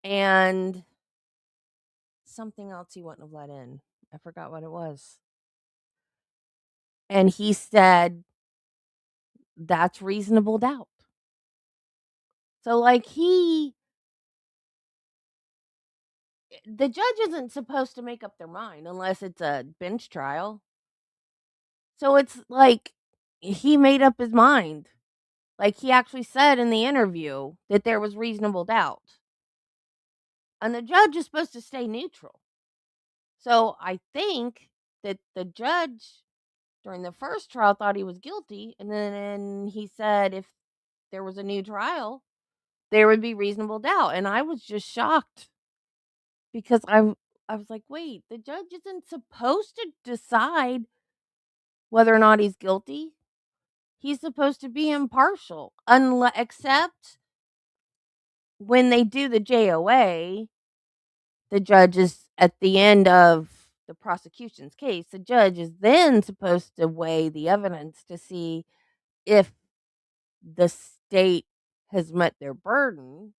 and something else he wouldn't have let in. I forgot what it was. And he said that's reasonable doubt. So like the judge isn't supposed to make up their mind unless it's a bench trial. So it's like he made up his mind. Like he actually said in the interview that there was reasonable doubt. And the judge is supposed to stay neutral. So I think that the judge during the first trial thought he was guilty, and then he said if there was a new trial, there would be reasonable doubt. And I was just shocked because I was like, wait, the judge isn't supposed to decide whether or not he's guilty. He's supposed to be impartial, except when they do the JOA, the judge is at the end of the prosecution's case. The judge is then supposed to weigh the evidence to see if the state has met their burden.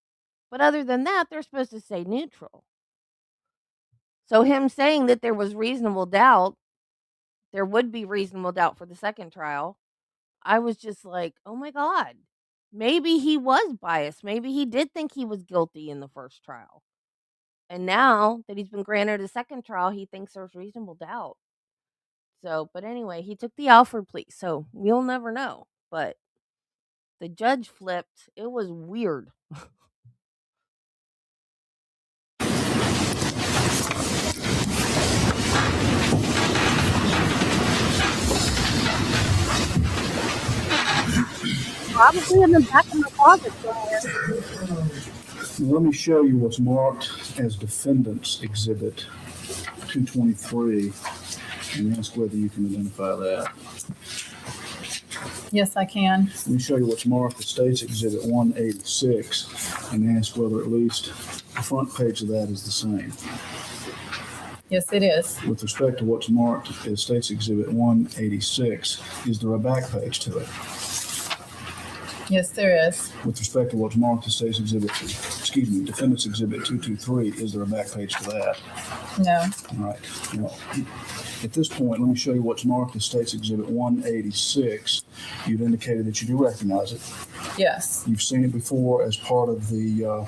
But other than that, they're supposed to stay neutral. So him saying that there was reasonable doubt, there would be reasonable doubt for the second trial. I was just like, oh my God, maybe he was biased. Maybe he did think he was guilty in the first trial. And now that he's been granted a second trial, he thinks there's reasonable doubt. So, but anyway, he took the Alford plea. So we'll never know. But the judge flipped. It was weird. Probably in the back of my closet somewhere. Let me show you what's marked as Defendant's Exhibit 223 and ask whether you can identify that. Yes, I can. Let me show you what's marked as State's Exhibit 186 and ask whether at least the front page of that is the same. Yes, it is. With respect to what's marked as State's Exhibit 186, is there a back page to it? Yes, there is. With respect to what's marked as State's Exhibit, Defendant's Exhibit 223, is there a back page to that? No. All right. Well, at this point, let me show you what's marked as State's Exhibit 186. You've indicated that you do recognize it. Yes. You've seen it before as part of the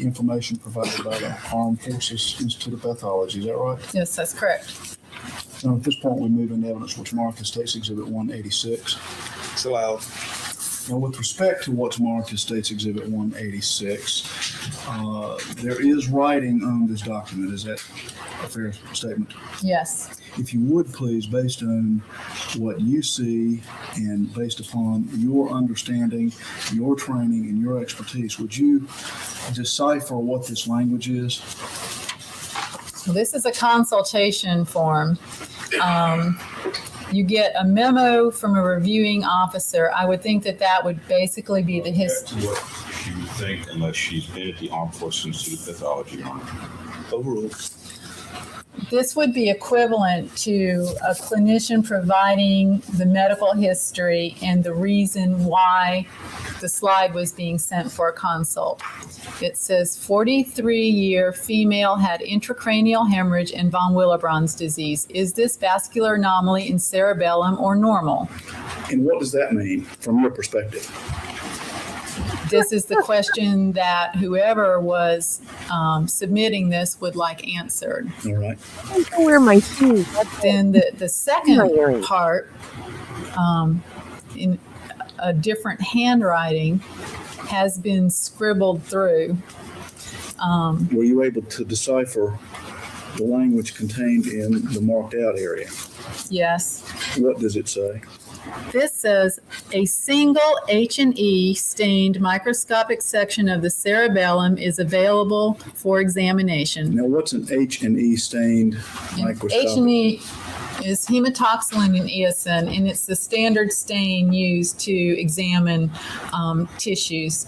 information provided by the Armed Forces Institute of Pathology. Is that right? Yes, that's correct. Now, at this point, we move into evidence which marked as State's Exhibit 186. It's allowed. Now, with respect to what's marked as State's Exhibit 186, there is writing on this document. Is that a fair statement? Yes. If you would, please, based on what you see and based upon your understanding, your training, and your expertise, would you decipher what this language is? Well, this is a consultation form. You get a memo from a reviewing officer. I would think that that would basically be the history. That's what she would think unless she's been at the Armed Forces Institute of Pathology, Your Honor. Overruled. This would be equivalent to a clinician providing the medical history and the reason why the slide was being sent for a consult. It says 43-year female had intracranial hemorrhage and von Willebrand's disease. Is this vascular anomaly in cerebellum or normal? And what does that mean from your perspective? This is the question that whoever was submitting this would like answered. All right. I don't wear my shoes. Then the second part, in a different handwriting, has been scribbled through. Were you able to decipher the language contained in the marked out area? Yes. What does it say? This says a single H&E stained microscopic section of the cerebellum is available for examination. Now, what's an H&E stained microscopic? H&E is hematoxylin and eosin, and it's the standard stain used to examine tissues,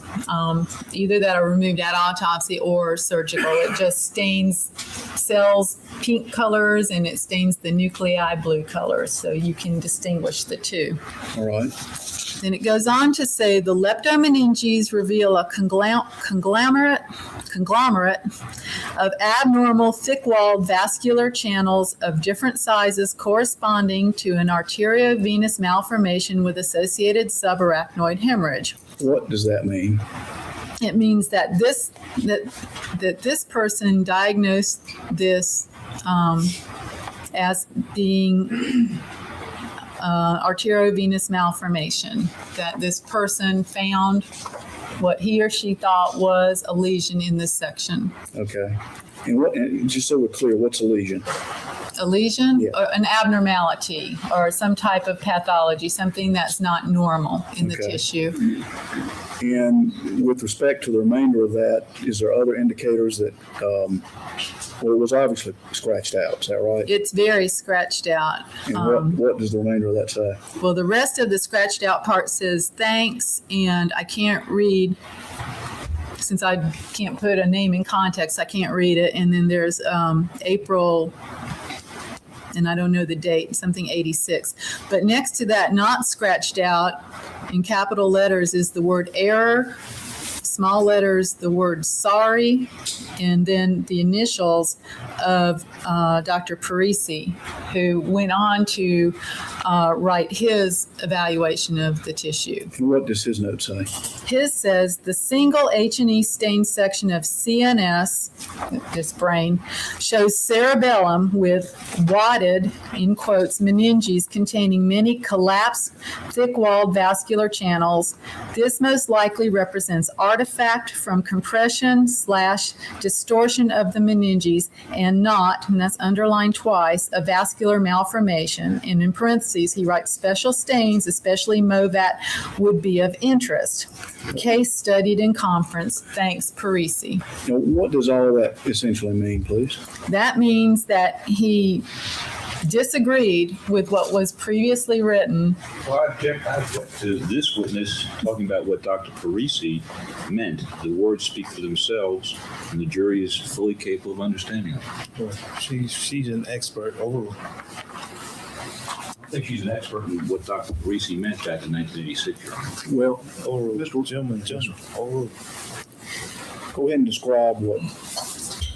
either that are removed at autopsy or surgical. It just stains cells pink colors and it stains the nuclei blue colors, so you can distinguish the two. All right. Then it goes on to say the leptomeninges reveal a conglomerate of abnormal thick-walled vascular channels of different sizes corresponding to an arteriovenous malformation with associated subarachnoid hemorrhage. What does that mean? It means that this person diagnosed this as being arteriovenous malformation, that this person found what he or she thought was a lesion in this section. Okay. And just so we're clear, what's a lesion? A lesion, Yeah. or an abnormality, or some type of pathology, something that's not normal in the Okay. tissue. And with respect to the remainder of that, is there other indicators that, well, it was obviously scratched out, is that right? It's very scratched out. And what does the remainder of that say? Well, the rest of the scratched out part says thanks, and I can't read, since I can't put a name in context, I can't read it. And then there's April, and I don't know the date, something 86. But next to that, not scratched out in capital letters, is the word error, small letters, the word sorry, and then the initials of Dr. Parisi, who went on to write his evaluation of the tissue. And what does his note say? His says the single H&E stained section of CNS, this brain, shows cerebellum with wadded, in quotes, meninges containing many collapsed, thick-walled vascular channels. This most likely represents artifact from compression/distortion of the meninges and not, and that's underlined twice, a vascular malformation. And in parentheses, he writes special stains, especially Movat, would be of interest. Case studied in conference. Thanks, Parisi. Now, what does all of that essentially mean, please? That means that he disagreed with what was previously written. Well, I object to this witness talking about what Dr. Parisi meant. The words speak for themselves, and the jury is fully capable of understanding them. Well, she's an expert overall. I think she's an expert in what Dr. Parisi meant back in 1986, Your Honor. Well, Overall, Mr. gentleman, overall. go ahead and describe what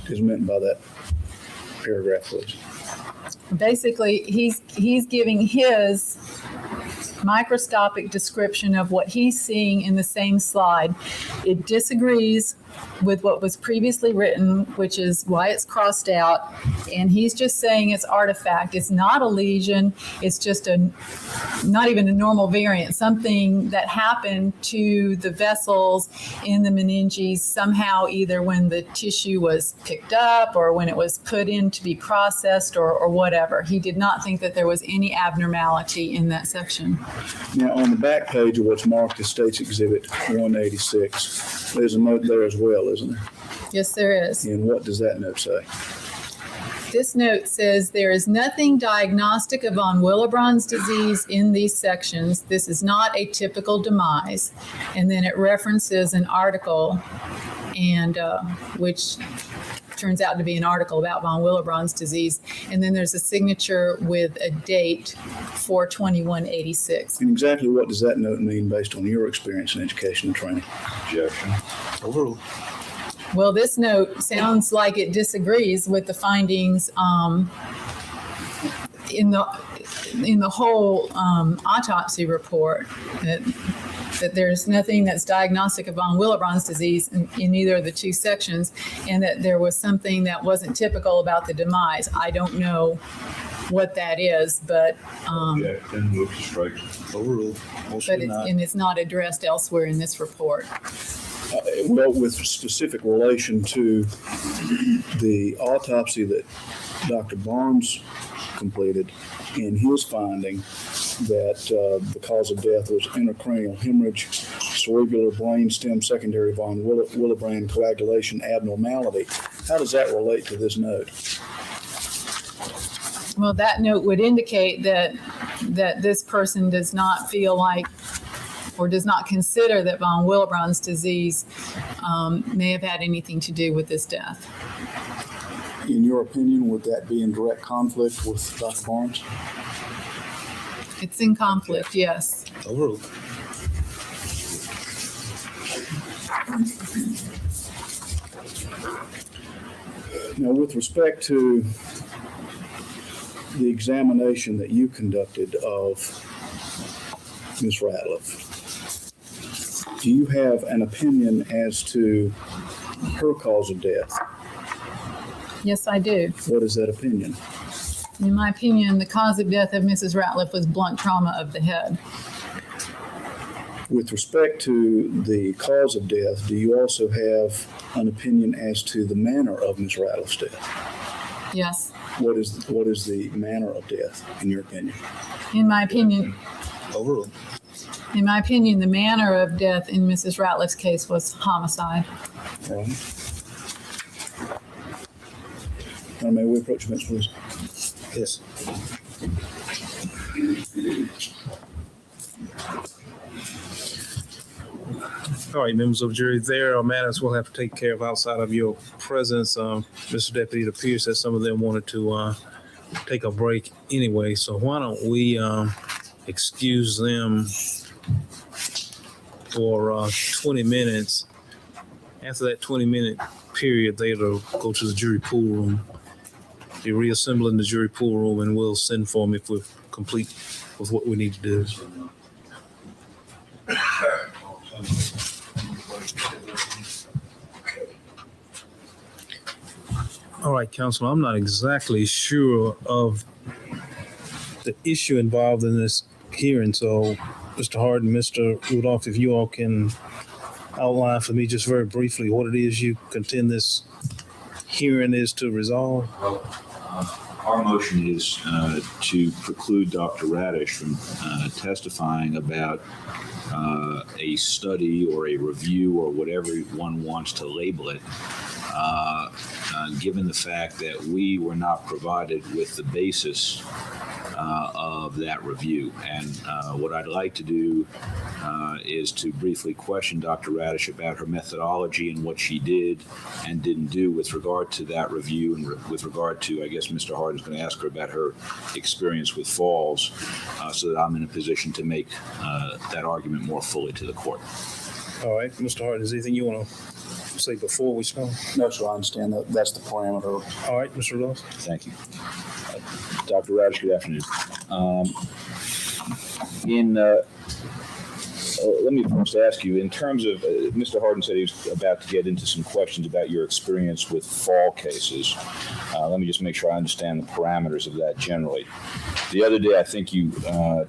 is meant by that paragraph, please. Basically, he's giving his microscopic description of what he's seeing in the same slide. It disagrees with what was previously written, which is why it's crossed out. And he's just saying it's artifact. It's not a lesion. It's just not even a normal variant, something that happened to the vessels in the meninges somehow, either when the tissue was picked up or when it was put in to be processed or whatever. He did not think that there was any abnormality in that section. Now, on the back page of what's marked as State's Exhibit 186, there's a note there as well, isn't there? Yes, there is. And what does that note say? This note says there is nothing diagnostic of von Willebrand's disease in these sections. This is not a typical demise. And then it references an article, and which turns out to be an article about von Willebrand's disease. And then there's a signature with a date, 4/21/86. And exactly what does that note mean based on your experience in education and training? Objection. Overall. Well, this note sounds like it disagrees with the findings in the whole autopsy report, that there's nothing that's diagnostic of von Willebrand's disease in either of the two sections, and that there was something that wasn't typical about the demise. I don't know what that is, but Objection. Move to strike. Overall. but it's not addressed elsewhere in this report. Well, with specific relation to the autopsy that Dr. Barnes completed, in his finding that the cause of death was intracranial hemorrhage, cerebral brainstem secondary von Willebrand coagulation abnormality. How does that relate to this note? Well, that note would indicate that this person does not feel like or does not consider that von Willebrand's disease may have had anything to do with this death. In your opinion, would that be in direct conflict with Dr. Barnes? It's in conflict, yes. Overruled. Now, with respect to the examination that you conducted of Ms. Ratliff, do you have an opinion as to her cause of death? Yes, I do. What is that opinion? In my opinion, the cause of death of Mrs. Ratliff was blunt trauma of the head. With respect to the cause of death, do you also have an opinion as to the manner of Ms. Ratliff's death? Yes. What is the manner of death, in your opinion? In my opinion, Overruled. in my opinion, the manner of death in Mrs. Ratliff's case was homicide. All right. Now, may we approach the bench, please? Yes. All right, members of the jury, there are matters we'll have to take care of outside of your presence. Mr. Deputy, it appears that some of them wanted to take a break anyway, so why don't we excuse them for 20 minutes. After that 20-minute period, they'll go to the jury pool room. They reassemble in the jury pool room, and we'll send for them if we're complete with what we need to do. All right, counsel, I'm not exactly sure of the issue involved in this hearing, so Mr. Hart and Mr. Rudolph, if you all can outline for me just very briefly what it is you contend this hearing is to resolve. Our motion is to preclude Dr. Radish from testifying about a study or a review or whatever one wants to label it, given the fact that we were not provided with the basis of that review. And what I'd like to do is to briefly question Dr. Radish about her methodology and what she did and didn't do with regard to that review, and with regard to, I guess Mr. Hart is going to ask her about her experience with falls, so that I'm in a position to make that argument more fully to the court. All right, Mr. Hart, is there anything you want to say before we start? No, sir, I understand that. That's the parameter. All right, Mr. Rudolph. Thank you. Dr. Radish, good afternoon. Let me first ask you, in terms of, Mr. Harden said he was about to get into some questions about your experience with fall cases. Let me just make sure I understand the parameters of that generally. The other day, I think you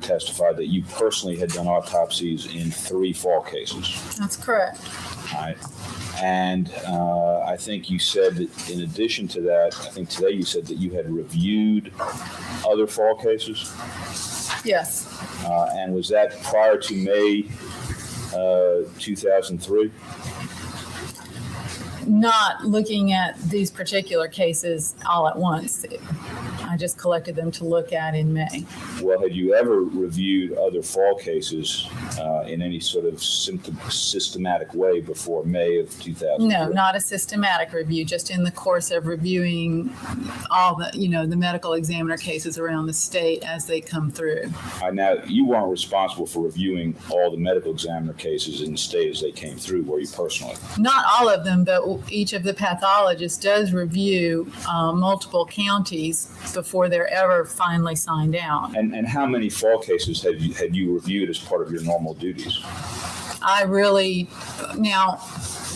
testified that you personally had done autopsies in 3 fall cases. That's correct. All right. And I think you said that in addition to that, I think today you said that you had reviewed other fall cases. Yes. And was that prior to May 2003? Not looking at these particular cases all at once. I just collected them to look at in May. Well, had you ever reviewed other fall cases in any sort of systematic way before May of 2003? No, not a systematic review, just in the course of reviewing all the, the medical examiner cases around the state as they come through. Now, you weren't responsible for reviewing all the medical examiner cases in the state as they came through, were you personally? Not all of them, but each of the pathologists does review multiple counties before they're ever finally signed out. And how many fall cases had you reviewed as part of your normal duties? Now,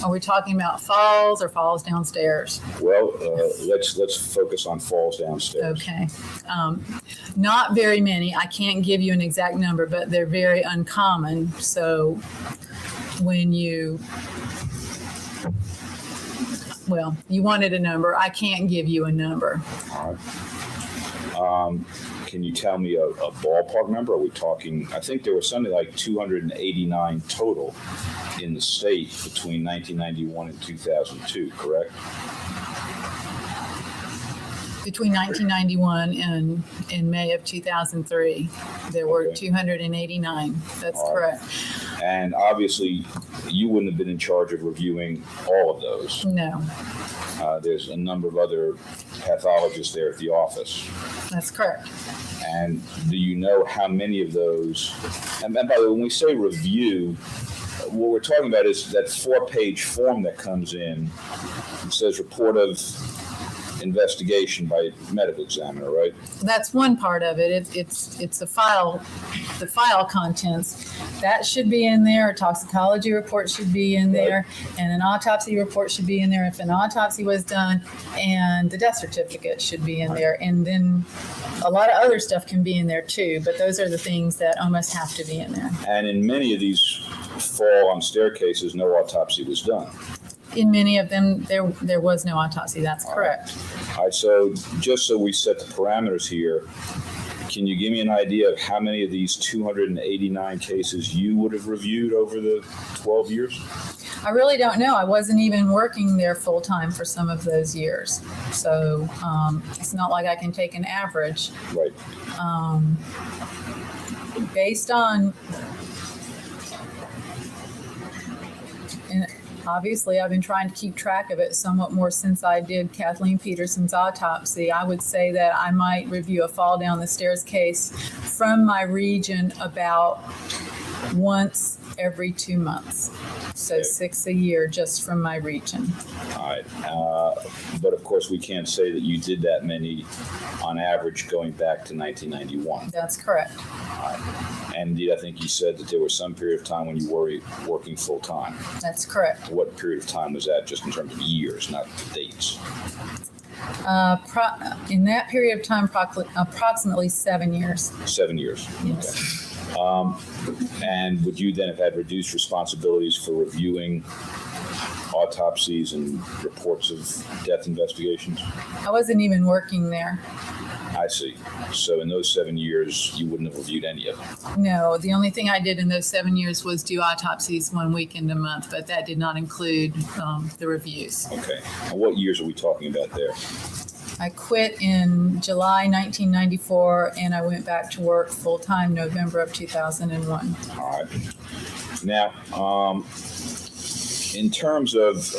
are we talking about falls or falls downstairs? Well, let's focus on falls downstairs. Okay. Not very many. I can't give you an exact number, but they're very uncommon. So when you wanted a number, I can't give you a number. All right. Can you tell me a ballpark number? Are we talking, I think there was something like 289 total in the state between 1991 and 2002, correct? Between 1991 and in May of 2003, there were Okay. 289. That's All right. correct. And obviously, you wouldn't have been in charge of reviewing all of those. No, There's a number of other pathologists there at the office. that's correct. And do you know how many of those, and by the way, when we say review, what we're talking about is that 4-page form that comes in. It says report of investigation by medical examiner, right? That's one part of it. It's a file, the file contents. That should be in there. A toxicology report should be in there. And an autopsy report should be in there if an autopsy was done. And the death certificate should be in there. And then a lot of other stuff can be in there too. But those are the things that almost have to be in there. And in many of these fall on staircases, no autopsy was done. In many of them, there was no autopsy. That's correct. All right, so just so we set the parameters here, can you give me an idea of how many of these 289 cases you would have reviewed over the 12 years? I really don't know. I wasn't even working there full time for some of those years. So it's not like I can take an average. Right. Based on, and obviously I've been trying to keep track of it somewhat more since I did Kathleen Peterson's autopsy. I would say that I might review a fall down the stairs case from my region about once every 2 months. So Okay. 6 a year just from my region. All right. But of course, we can't say that you did that many on average going back to 1991. That's correct. And indeed, I think you said that there was some period of time when you were working full time. That's correct. What period of time was that, just in terms of years, not dates? In that period of time, approximately 7 years. 7 years. Yes. And would you then have had reduced responsibilities for reviewing autopsies and reports of death investigations? I wasn't even working there. I see. So in those 7 years, you wouldn't have reviewed any of them? No, the only thing I did in those 7 years was do autopsies 1 weekend a month, but that did not include the reviews. Okay. And what years are we talking about there? I quit in July 1994, and I went back to work full-time November of 2001. All right. Now, in terms of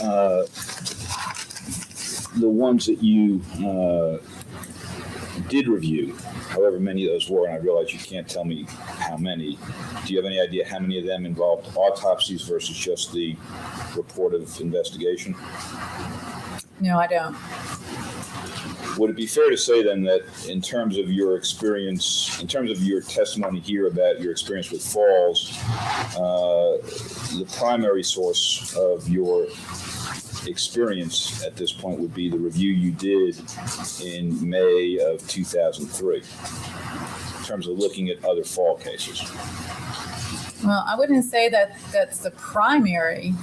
the ones that you did review, however many of those were, and I realize you can't tell me how many, do you have any idea how many of them involved autopsies versus just the report of investigation? No, I don't. Would it be fair to say then that in terms of your experience, in terms of your testimony here about your experience with falls, the primary source of your experience at this point would be the review you did in May of 2003, in terms of looking at other fall cases? Well, I wouldn't say that that's the primary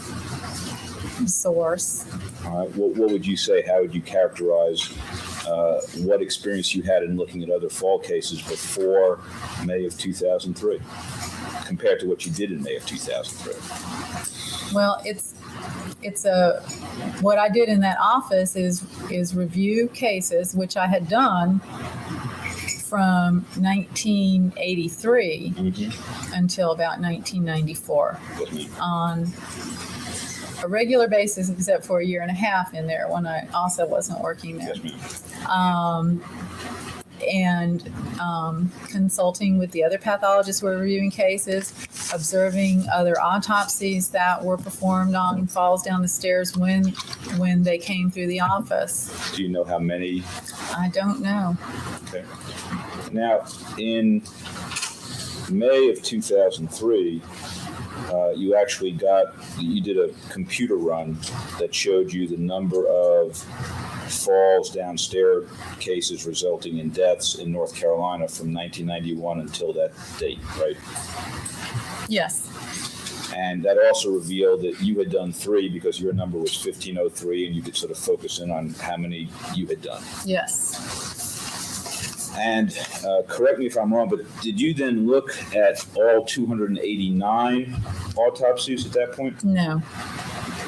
source. All right. What would you say? How would you characterize what experience you had in looking at other fall cases before May of 2003 compared to what you did in May of 2003? Well, what I did in that office is review cases, which I had done from 1983 until about 1994 on a regular basis, except for a year and a half in there when I also wasn't working there. Yes, ma'am. And consulting with the other pathologists who were reviewing cases, observing other autopsies that were performed on falls down the stairs when they came through the office. Do you know how many? I don't know. Okay. Now, in May of 2003, you did a computer run that showed you the number of falls downstairs cases resulting in deaths in North Carolina from 1991 until that date, right? Yes. And that also revealed that you had done 3 because your number was 1503, and you could sort of focus in on how many you had done. Yes. And correct me if I'm wrong, but did you then look at all 289 autopsies at that point? No.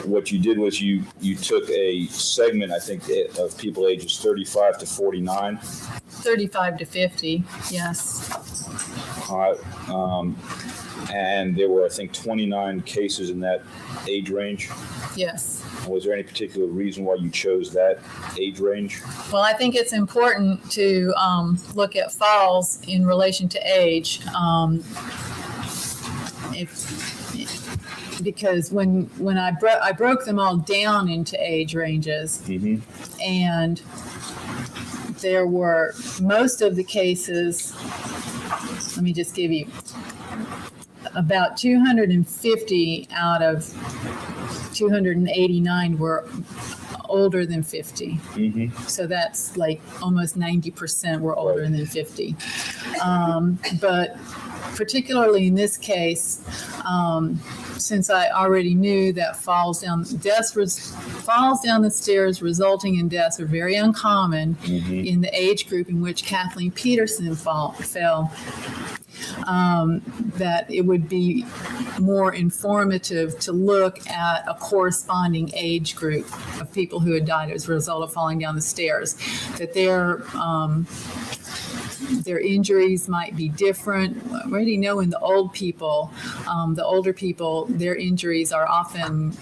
What you did was you took a segment, I think, of people ages 35 to 49. 35 to 50, yes. And there were, I think, 29 cases in that age range. Yes. Was there any particular reason why you chose that age range? Well, I think it's important to look at falls in relation to age. Because when I broke them all down into age ranges, and there were most of the cases. Let me just give you about 250 out of 289 were older than 50. So that's like almost 90% were older than 50. But particularly in this case, since I already knew that falls down the stairs resulting in deaths are very uncommon in the age group in which Kathleen Peterson fell, that it would be more informative to look at a corresponding age group of people who had died as a result of falling down the stairs, that their injuries might be different. I already know in the older people, their injuries are often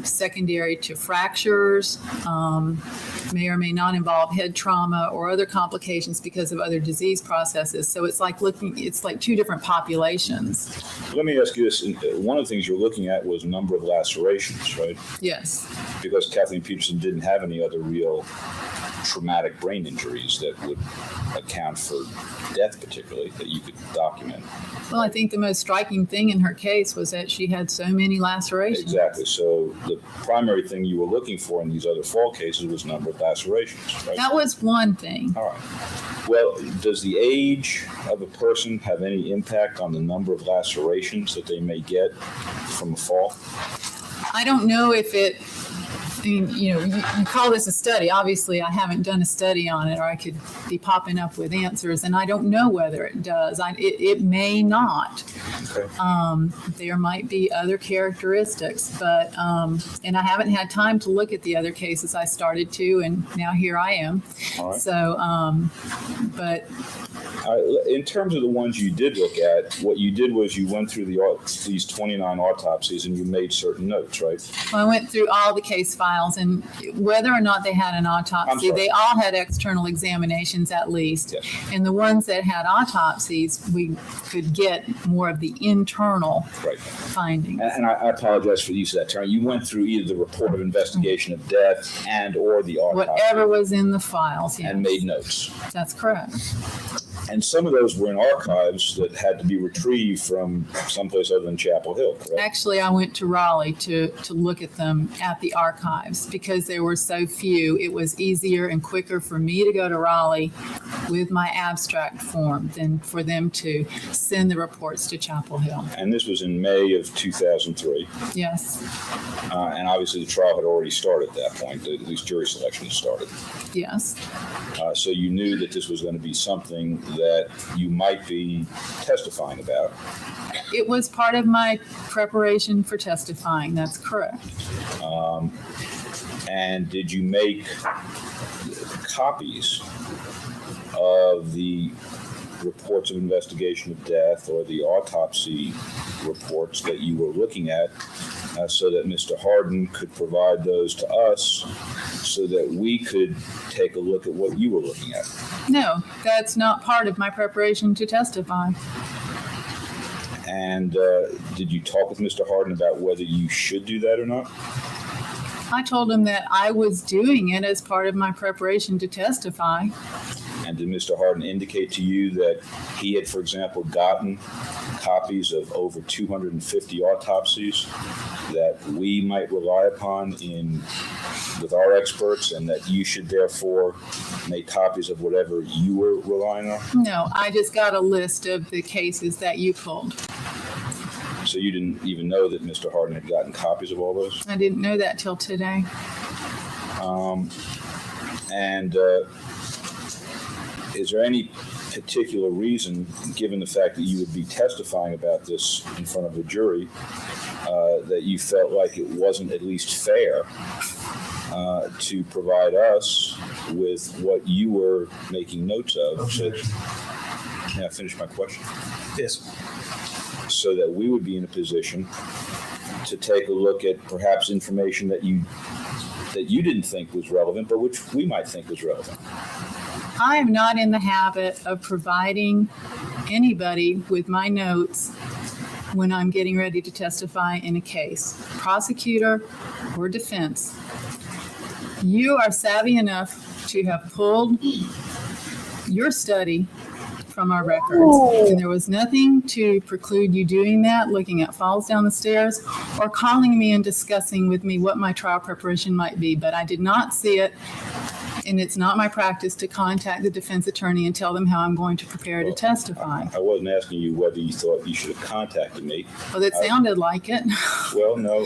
secondary to fractures, may or may not involve head trauma or other complications because of other disease processes. So it's like two different populations. Let me ask you this. One of the things you're looking at was number of lacerations, right? Yes. Because Kathleen Peterson didn't have any other real traumatic brain injuries that would account for death, particularly, that you could document. Well, I think the most striking thing in her case was that she had so many lacerations. Exactly. So the primary thing you were looking for in these other fall cases was number of lacerations, right? That was one thing. All right. Well, does the age of a person have any impact on the number of lacerations that they may get from a fall? I don't know if it, you call this a study. Obviously, I haven't done a study on it, or I could be popping up with answers, and I don't know whether it does. It may not. Okay. There might be other characteristics, but, and I haven't had time to look at the other cases. I started to, and now here I am. All right. So, but... in terms of the ones you did look at, what you did was you went through these 29 autopsies and you made certain notes, right? Well, I went through all the case files, and whether or not they had an autopsy, they all had external examinations at least. Yes. And the ones that had autopsies, we could get more of the internal findings. And I apologize for the use of that term. You went through either the report of investigation of death and or the autopsy. Whatever was in the files, yes. And made notes. That's correct. And some of those were in archives that had to be retrieved from someplace other than Chapel Hill, correct? Actually, I went to Raleigh to look at them at the archives because there were so few. It was easier and quicker for me to go to Raleigh with my abstract form than for them to send the reports to Chapel Hill. And this was in May of 2003. Yes. And obviously the trial had already started at that point. At least jury selection had started. Yes. So you knew that this was going to be something that you might be testifying about. It was part of my preparation for testifying. That's correct. And did you make copies of the reports of investigation of death or the autopsy reports that you were looking at so that Mr. Harden could provide those to us so that we could take a look at what you were looking at? No, that's not part of my preparation to testify. And did you talk with Mr. Harden about whether you should do that or not? I told him that I was doing it as part of my preparation to testify. And did Mr. Harden indicate to you that he had, for example, gotten copies of over 250 autopsies that we might rely upon with our experts, and that you should therefore make copies of whatever you were relying on? No, I just got a list of the cases that you pulled. So you didn't even know that Mr. Harden had gotten copies of all those? I didn't know that till today. And is there any particular reason, given the fact that you would be testifying about this in front of a jury, that you felt like it wasn't at least fair to provide us with what you were making notes of. So, may I finish my question? Yes. So that we would be in a position to take a look at perhaps information that you didn't think was relevant, but which we might think was relevant. I am not in the habit of providing anybody with my notes when I'm getting ready to testify in a case, prosecutor or defense. You are savvy enough to have pulled your study from our records, and there was nothing to preclude you doing that, looking at falls down the stairs, or calling me and discussing with me what my trial preparation might be. But I did not see it, and it's not my practice to contact the defense attorney and tell them how I'm going to prepare to testify. I wasn't asking you whether you thought you should have contacted me. Well, it sounded like it. Well, no.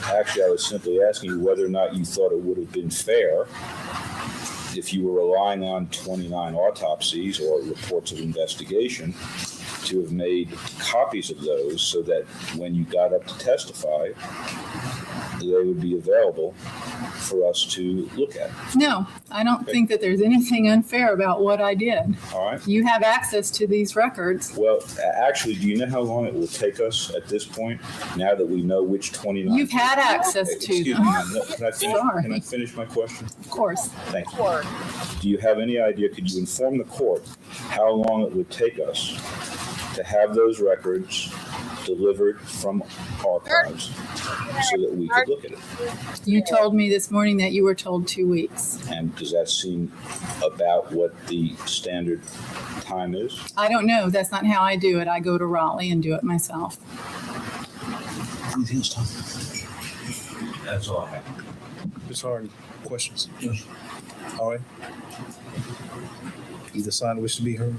Actually, I was simply asking you whether or not you thought it would have been fair if you were relying on 29 autopsies or reports of investigation to have made copies of those so that when you got up to testify, they would be available for us to look at. No, I don't think that there's anything unfair about what I did. All right. You have access to these records. Well, actually, do you know how long it will take us at this point, now that we know which 29? You've had access to Excuse them. me. Can I finish my question? Of course. Thank you. Do you have any idea, could you inform the court how long it would take us to have those records delivered from archives so that we could look at it? You told me this morning that you were told 2 weeks. And does that seem about what the standard time is? I don't know. That's not how I do it. I go to Raleigh and do it myself. Anything else, Tom? That's all I have. Ms. Harden, questions? Yes. All right. Either side wish to be heard?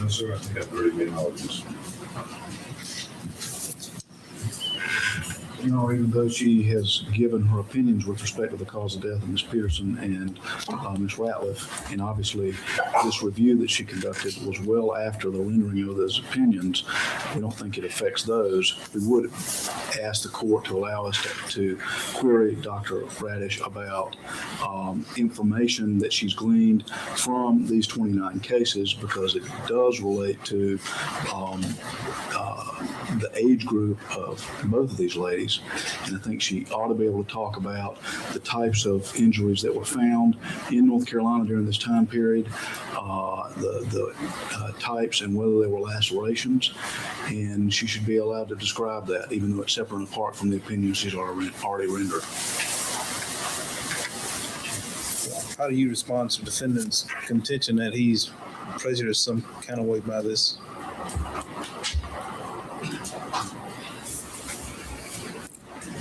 No, sir. I think I've already made all of this. You know, even though she has given her opinions with respect to the cause of death of Ms. Peterson and Ms. Ratliff, and obviously this review that she conducted was well after the rendering of those opinions, we don't think it affects those. We would ask the court to allow us to query Dr. Radish about information that she's gleaned from these 29 cases, because it does relate to the age group of both of these ladies. And I think she ought to be able to talk about the types of injuries that were found in North Carolina during this time period, the types and whether they were lacerations. And she should be allowed to describe that, even though it's separate and apart from the opinions she's already rendered. How do you respond to the defendant's contention that he's prejudiced some kind of way by this?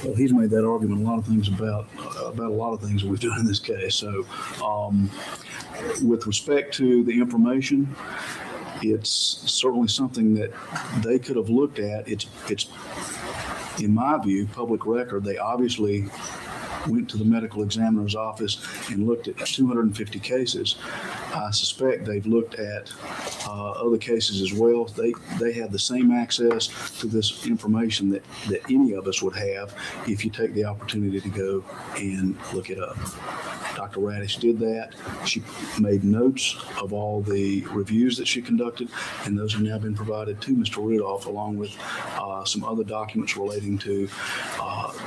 Well, he's made that argument a lot of things about a lot of things that we've done in this case. So, with respect to the information, it's certainly something that they could have looked at. It's in my view, public record. They obviously went to the medical examiner's office and looked at 250 cases. I suspect they've looked at other cases as well. They have the same access to this information that any of us would have if you take the opportunity to go and look it up. Dr. Radish did that. She made notes of all the reviews that she conducted, and those have now been provided to Mr. Rudolph, along with some other documents relating to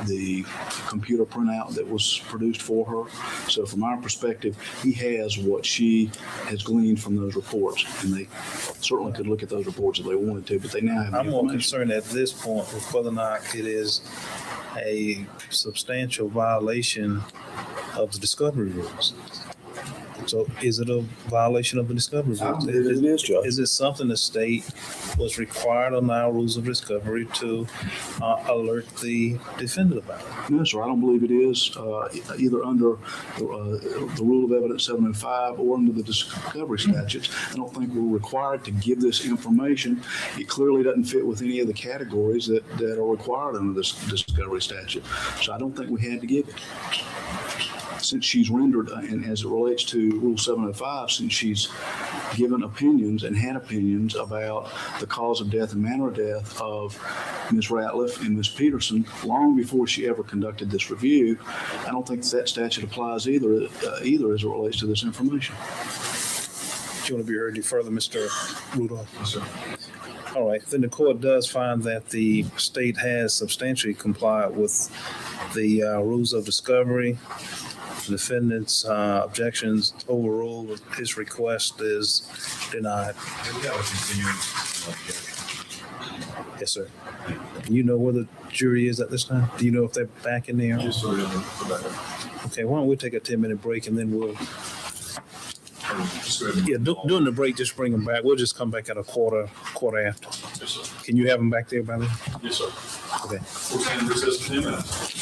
the computer printout that was produced for her. So from our perspective, he has what she has gleaned from those reports, and they certainly could look at those reports if they wanted to, but they now have the I'm more information. concerned at this point with whether or not it is a substantial violation of the discovery rules. So is it a violation of the discovery rules? It is, Judge. Is it something the state was required on our rules of discovery to alert the defendant about? No, sir, I don't believe it is, either under the Rule of Evidence 705 or under the discovery statutes. I don't think we're required to give this information. It clearly doesn't fit with any of the categories that are required under this discovery statute. So I don't think we had to give it. since she's rendered, and as it relates to Rule 705, since she's given opinions and had opinions about the cause of death and manner of death of Ms. Ratliff and Ms. Peterson long before she ever conducted this review, I don't think that statute applies either as it relates to this information. Do you want to be heard any further, Mr. Rudolph? Yes, sir. All right. Then the court does find that the state has substantially complied with the rules of discovery. The defendant's objections overruled. His request is denied. Yes, sir. You know where the jury is at this time? Do you know if they're back in there? Yes, sir. Okay, why don't we take a 10-minute break and then we'll... Yeah, during the break, just bring them back. We'll just come back at a quarter after. Yes, sir. Can you have them back there by then? Yes, sir. Okay. We'll stand in recess for 10 minutes.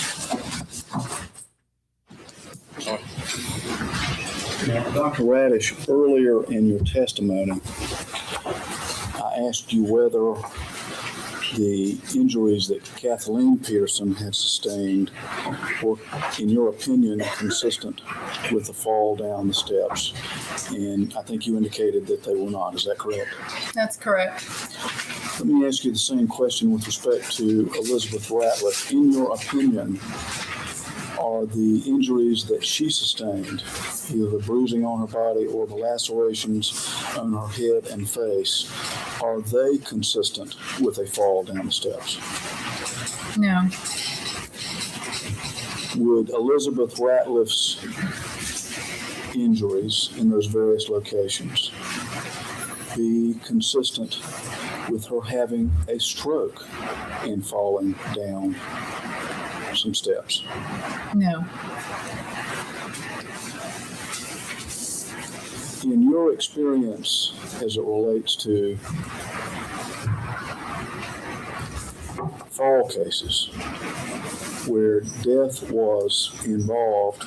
Now, Dr. Radish, earlier in your testimony, I asked you whether the injuries that Kathleen Peterson had sustained were, in your opinion, consistent with the fall down the steps. And I think you indicated that they were not. Is that correct? That's correct. Let me ask you the same question with respect to Elizabeth Ratliff. In your opinion, are the injuries that she sustained, either the bruising on her body or the lacerations on her head and face, are they consistent with a fall down the steps? No. Would Elizabeth Ratliff's injuries in those various locations be consistent with her having a stroke and falling down some steps? No. In your experience as it relates to fall cases where death was involved,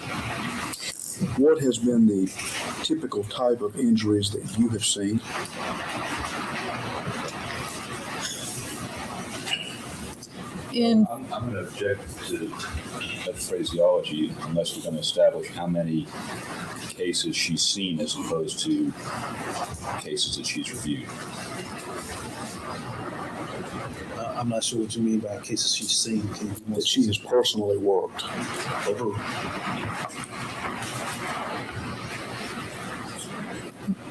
what has been the typical type of injuries that you have seen? I'm going to object to that phraseology unless we're going to establish how many cases she's seen as opposed to cases that she's reviewed. I'm not sure what you mean by cases she's seen. That she has personally worked.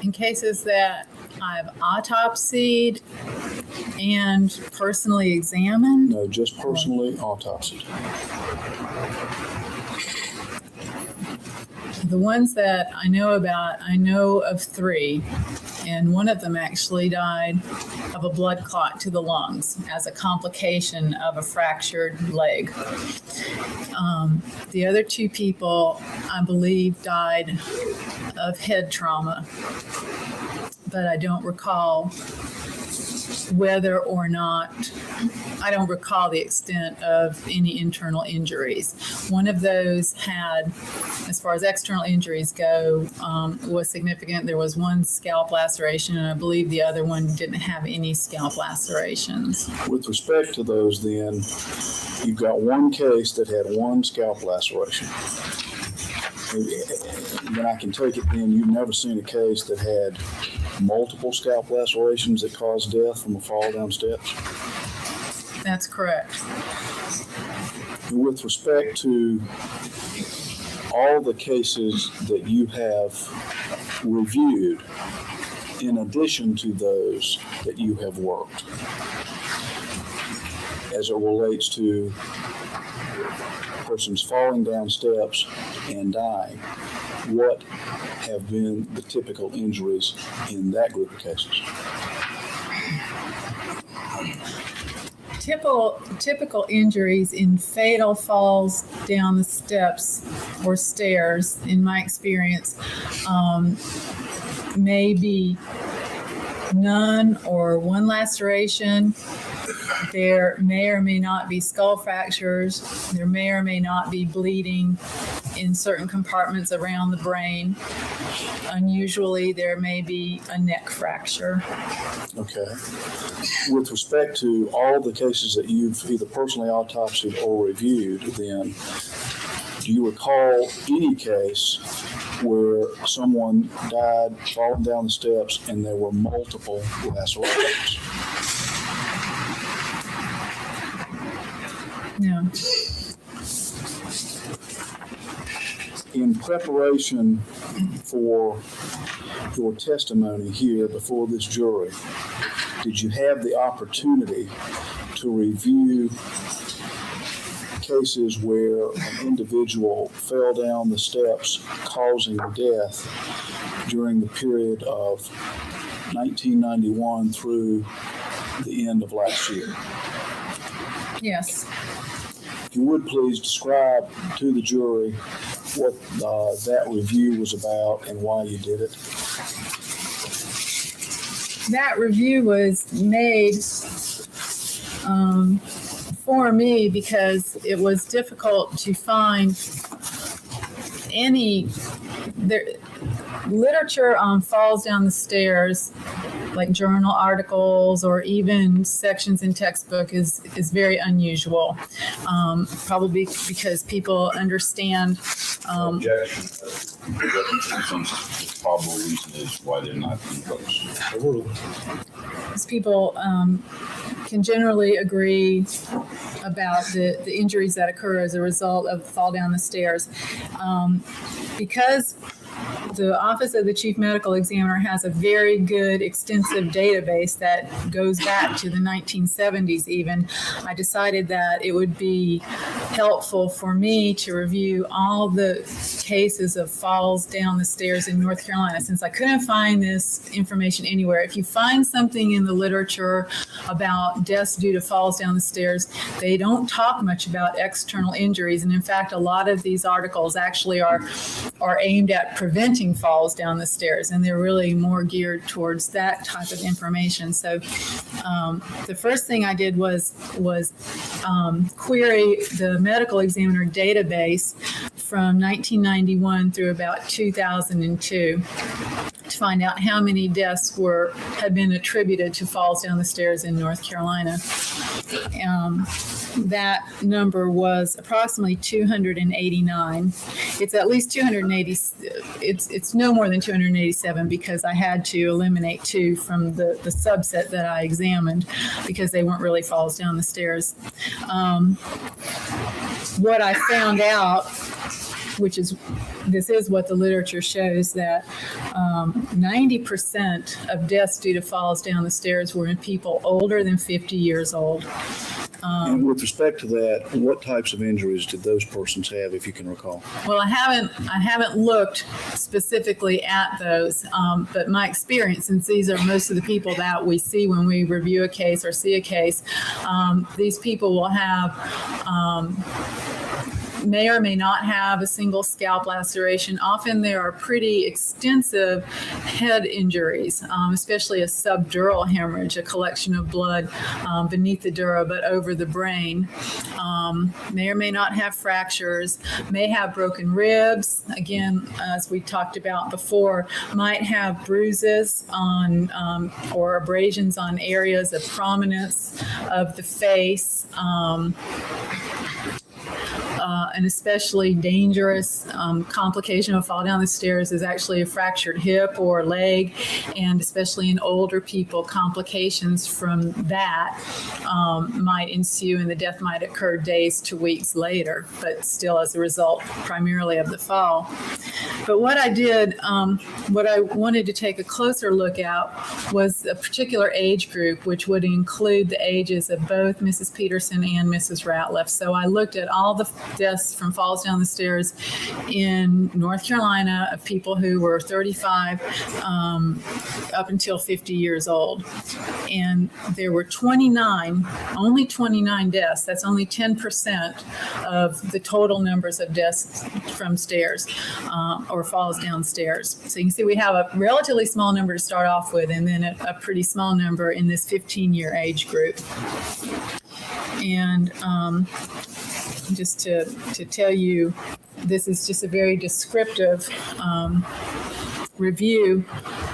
In cases that I've autopsied and personally examined. No, just personally autopsied. The ones that I know about, I know of 3, and one of them actually died of a blood clot to the lungs as a complication of a fractured leg. The other 2 people, I believe, died of head trauma, but I don't recall whether or not, I don't recall the extent of any internal injuries. One of those had, as far as external injuries go, was significant. There was one scalp laceration, and I believe the other one didn't have any scalp lacerations. With respect to those, then, you've got one case that had one scalp laceration. Then I can take it then you've never seen a case that had multiple scalp lacerations that caused death from a fall down steps? That's correct. And with respect to all the cases that you have reviewed, in addition to those that you have worked, as it relates to persons falling down steps and dying, what have been the typical injuries in that group of cases? Typical injuries in fatal falls down the steps or stairs, in my experience, may be none or one laceration. There may or may not be skull fractures. There may or may not be bleeding in certain compartments around the brain. Unusually, there may be a neck fracture. Okay. With respect to all the cases that you've either personally autopsied or reviewed, then, Do you recall any case where someone died falling down the steps and there were multiple lacerations? No. In preparation for your testimony here before this jury, did you have the opportunity to review cases where an individual fell down the steps causing death during the period of 1991 through the end of last year? Yes. If you would please describe to the jury what that review was about and why you did it. That review was made for me because it was difficult to find any literature on falls down the stairs, like journal articles or even sections in textbook is very unusual. Probably because people understand. Objection. The probable reason is why they're not in books. Because people can generally agree about the injuries that occur as a result of fall down the stairs. Because the Office of the Chief Medical Examiner has a very good, extensive database that goes back to the 1970s even. I decided that it would be helpful for me to review all the cases of falls down the stairs in North Carolina, since I couldn't find this information anywhere. If you find something in the literature about deaths due to falls down the stairs, they don't talk much about external injuries. And in fact, a lot of these articles actually are aimed at preventing falls down the stairs, and they're really more geared towards that type of information. So the first thing I did was query the medical examiner database from 1991 through about 2002 to find out how many deaths had been attributed to falls down the stairs in North Carolina. That number was approximately 289. It's at least 280. It's no more than 287 because I had to eliminate 2 from the subset that I examined because they weren't really falls down the stairs. What I found out, this is what the literature shows, that 90% of deaths due to falls down the stairs were in people older than 50 years old. And with respect to that, what types of injuries did those persons have, if you can recall? Well, I haven't looked specifically at those, but my experience, since these are most of the people that we see when we review a case or see a case, these people will have may or may not have a single scalp laceration. Often there are pretty extensive head injuries, especially a subdural hemorrhage, a collection of blood beneath the dura but over the brain. May or may not have fractures, may have broken ribs. Again, as we talked about before, might have bruises on or abrasions on areas of prominence of the face. An especially dangerous complication of fall down the stairs is actually a fractured hip or leg, and especially in older people, complications from that might ensue, and the death might occur days to weeks later, but still as a result primarily of the fall. But what I did, what I wanted to take a closer look at was a particular age group, which would include the ages of both Mrs. Peterson and Mrs. Ratliff. So I looked at all the deaths from falls down the stairs in North Carolina of people who were 35 up until 50 years old. And there were only 29 deaths. That's only 10% of the total numbers of deaths from stairs or falls downstairs. So you can see we have a relatively small number to start off with, and then a pretty small number in this 15-year age group. And just to tell you, this is just a very descriptive review.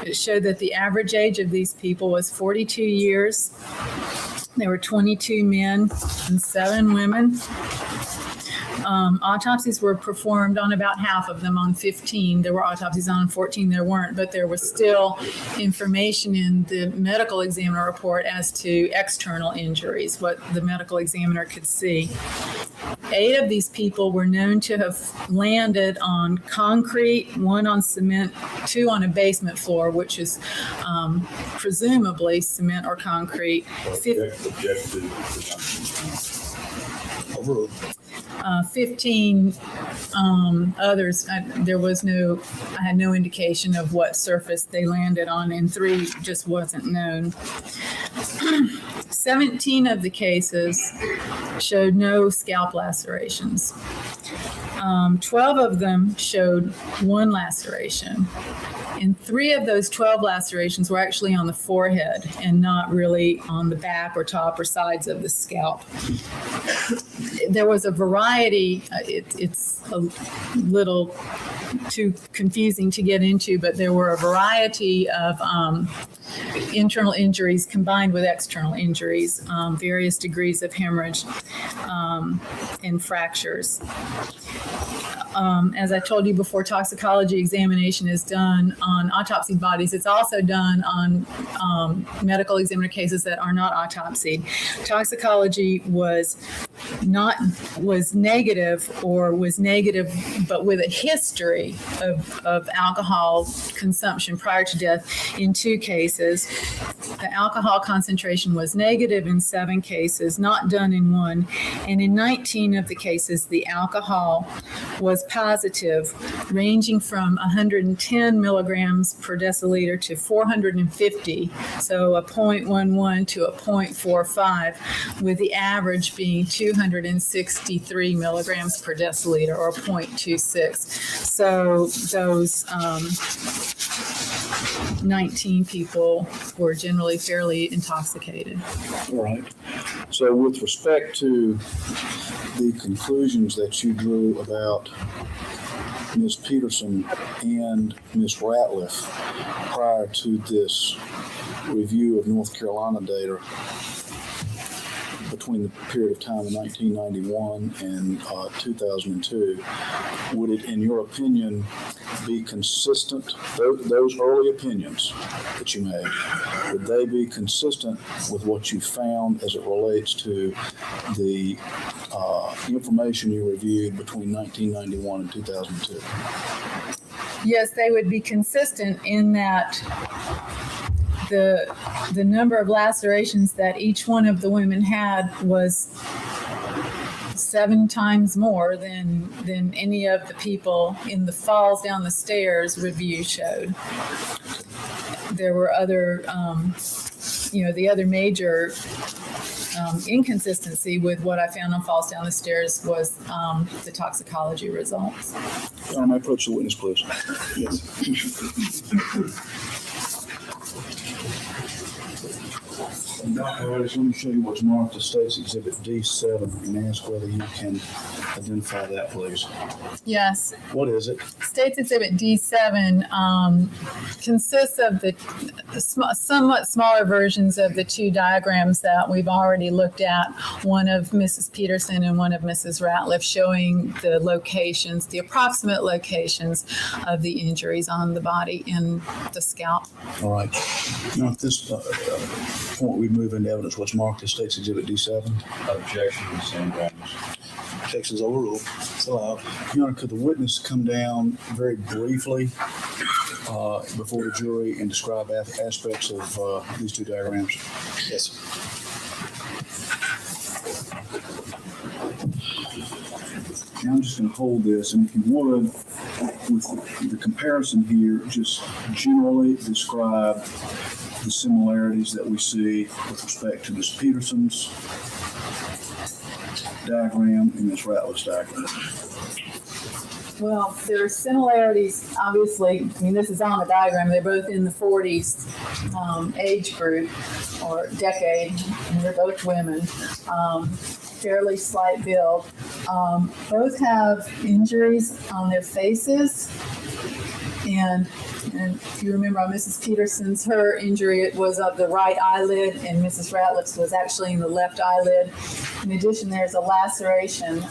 It showed that the average age of these people was 42 years. There were 22 men and 7 women. Autopsies were performed on about half of them. On 15, there were autopsies. On 14, there weren't, but there was still information in the medical examiner report as to external injuries, what the medical examiner could see. 8 of these people were known to have landed on concrete, 1 on cement, 2 on a basement floor, which is presumably cement or concrete. Overruled. 15 others, I had no indication of what surface they landed on, and 3 just wasn't known. 17 of the cases showed no scalp lacerations. 12 of them showed 1 laceration. And 3 of those 12 lacerations were actually on the forehead and not really on the back or top or sides of the scalp. There was a variety, it's a little too confusing to get into, but there were a variety of internal injuries combined with external injuries, various degrees of hemorrhage and fractures. As I told you before, toxicology examination is done on autopsy bodies. It's also done on medical examiner cases that are not autopsied. Toxicology was negative, but with a history of alcohol consumption prior to death in 2 cases. The alcohol concentration was negative in 7 cases, not done in 1. And in 19 of the cases, the alcohol was positive, ranging from 110 milligrams per deciliter to 450, so a 0.11 to a 0.45, with the average being 263 milligrams per deciliter, or 0.26. So those 19 people were generally fairly intoxicated. All right. So with respect to the conclusions that you drew about Ms. Peterson and Ms. Ratliff prior to this review of North Carolina data between the period of time of 1991 and 2002, would it, in your opinion, be consistent, those early opinions that you made, would they be consistent with what you found as it relates to the information you reviewed between 1991 and 2002? Yes, they would be consistent in that the number of lacerations that each one of the women had was 7 times more than any of the people in the falls down the stairs review showed. There were other, the other major inconsistency with what I found on falls down the stairs was the toxicology results. May I approach the witness, please? Yes. Dr. Reddish, let me show you what's marked as State's Exhibit D7 and ask whether you can identify that, please. Yes. What is it? State's Exhibit D7 consists of the somewhat smaller versions of the 2 diagrams that we've already looked at, one of Mrs. Peterson and one of Mrs. Ratliff, showing the locations, the approximate locations of the injuries on the body and the scalp. All right. Now, at this point, we move into evidence. What's marked as State's Exhibit D7? Objection, same grounds. Objection is overruled. It's allowed. Your Honor, could the witness come down very briefly before the jury and describe aspects of these 2 diagrams? Yes. Now I'm just going to hold this, and if you would, with the comparison here, just generally describe the similarities that we see with respect to Ms. Peterson's diagram and Ms. Ratliff's diagram. Well, there are similarities, obviously. I mean, this is on the diagram. They're both in the 40s age group or decade, and they're both women. Fairly slight build. Both have injuries on their faces. And if you remember on Mrs. Peterson's, her injury was of the right eyelid, and Mrs. Ratliff's was actually in the left eyelid. In addition, there's a laceration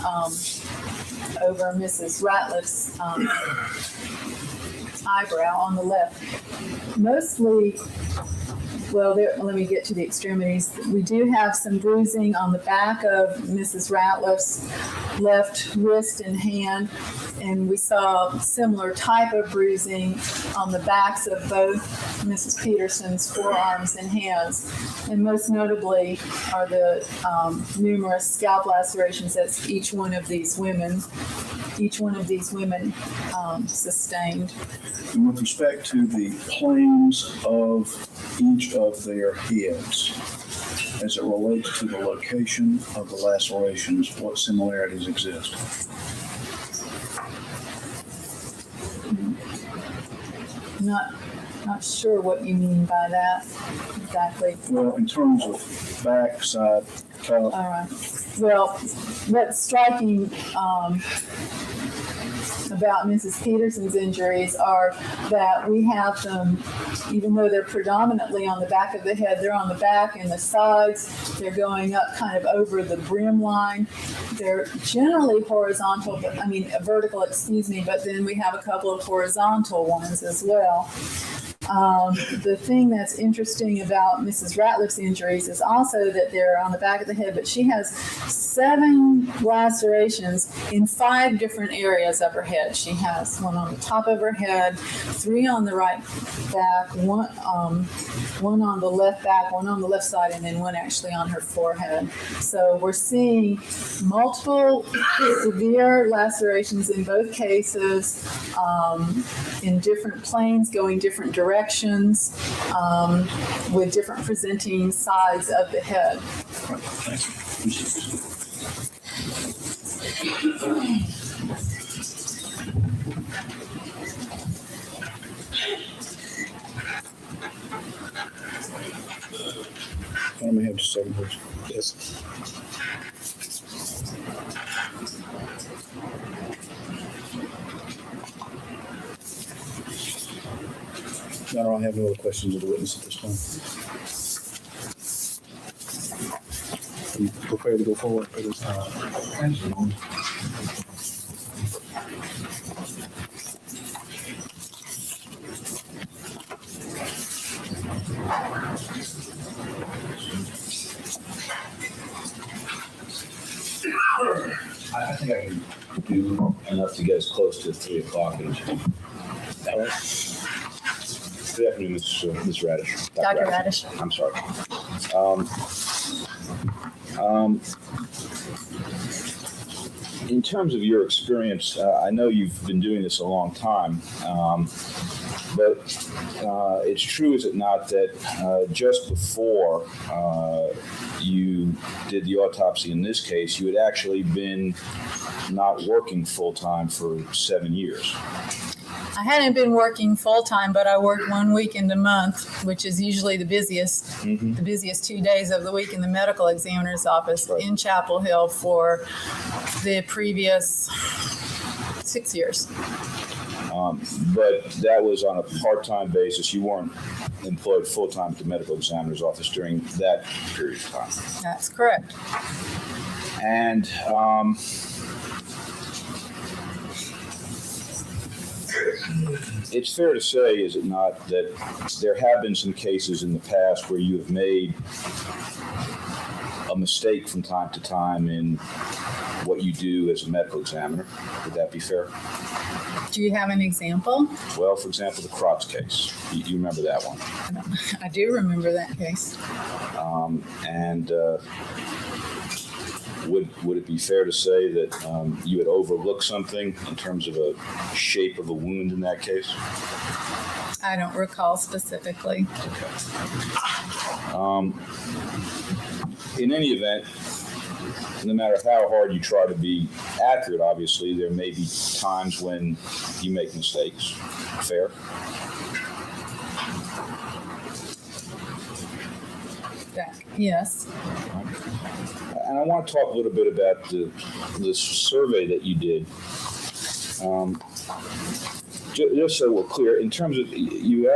over Mrs. Ratliff's eyebrow on the left. Mostly, well, let me get to the extremities. We do have some bruising on the back of Mrs. Ratliff's left wrist and hand, and we saw similar type of bruising on the backs of both Mrs. Peterson's forearms and hands. And most notably are the numerous scalp lacerations that each one of these women sustained. And with respect to the planes of each of their heads, as it relates to the location of the lacerations, what similarities exist? Not sure what you mean by that exactly. Well, in terms of backside, All right. Well, what's striking about Mrs. Peterson's injuries are that we have them, even though they're predominantly on the back of the head, they're on the back and the sides. They're going up kind of over the brim line. They're generally horizontal, vertical, but then we have a couple of horizontal ones as well. The thing that's interesting about Mrs. Ratliff's injuries is also that they're on the back of the head, but she has 7 lacerations in 5 different areas of her head. She has one on the top of her head, 3 on the right back, one on the left back, one on the left side, and then one actually on her forehead. So we're seeing multiple severe lacerations in both cases, in different planes, going different directions, with different presenting sides of the head. thank you. Let me have just a second, please. Yes. I don't have no other questions of the witness at this time. Are you prepared to go forward for this? I think I can do enough to get us close to 3 o'clock. All right. Good afternoon, Ms. Radish. Dr. Radish. I'm sorry. In terms of your experience, I know you've been doing this a long time, but it's true, is it not, that just before you did the autopsy in this case, you had actually been not working full-time for 7 years? I hadn't been working full-time, but I worked 1 weekend a month, which is usually the busiest 2 days of the week in the medical examiner's office in Chapel Hill for the previous 6 years. But that was on a part-time basis. You weren't employed full-time at the medical examiner's office during that period of time. That's correct. And it's fair to say, is it not, that there have been some cases in the past where you have made a mistake from time to time in what you do as a medical examiner? Would that be fair? Do you have an example? Well, for example, the Kratz case. You remember that one? I do remember that case. Would it be fair to say that you had overlooked something in terms of a shape of a wound in that case? I don't recall specifically. Okay. In any event, no matter how hard you try to be accurate, obviously, there may be times when you make mistakes. Fair? Yes. And I want to talk a little bit about the survey that you did. Just so we're clear, in terms of, you were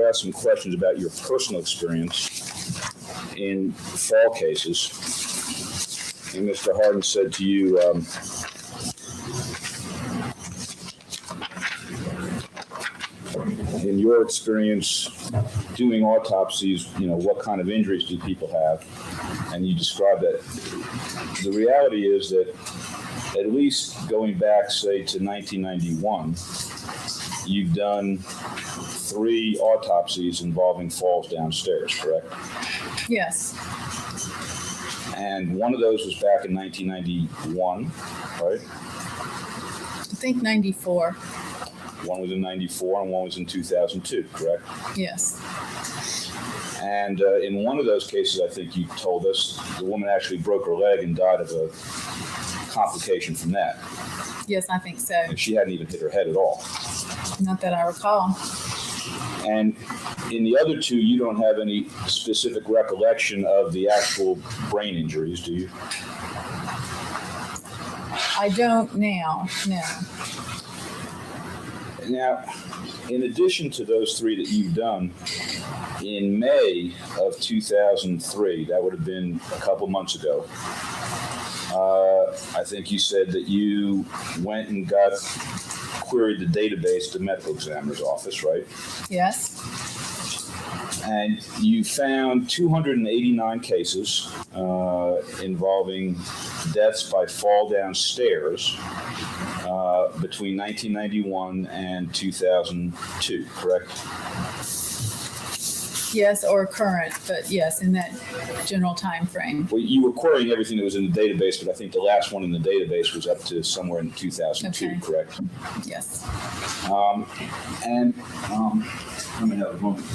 asked some questions about your personal experience in fall cases. And Mr. Harden said to you, in your experience doing autopsies, what kind of injuries do people have? And you described that. The reality is that at least going back, say, to 1991, you've done 3 autopsies involving falls downstairs, correct? Yes. And one of those was back in 1991, right? I think 94. One was in 94 and one was in 2002, correct? Yes. And in one of those cases, I think you told us, the woman actually broke her leg and died of a complication from that. Yes, I think so. And she hadn't even hit her head at all. Not that I recall. And in the other 2, you don't have any specific recollection of the actual brain injuries, do you? I don't now, no. Now, in addition to those 3 that you've done, in May of 2003, that would have been a couple months ago, I think you said that you went and queried the database at the medical examiner's office, right? Yes. And you found 289 cases involving deaths by fall downstairs between 1991 and 2002, correct? Yes, or current, but yes, in that general time frame. Well, you were querying everything that was in the database, but I think the last one in the database was up to somewhere in 2002, Okay. correct? Yes. Let me have a moment.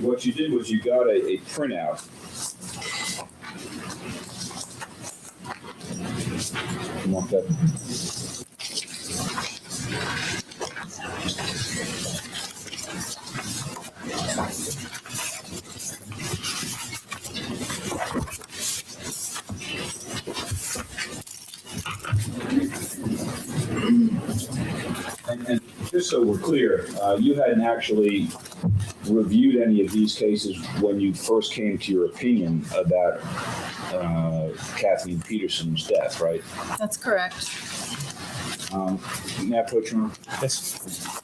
What you did was you got a printout. You want that? And just so we're clear, you hadn't actually reviewed any of these cases when you first came to your opinion about Kathleen Peterson's death, right? That's correct. Matt Courtroom? Yes.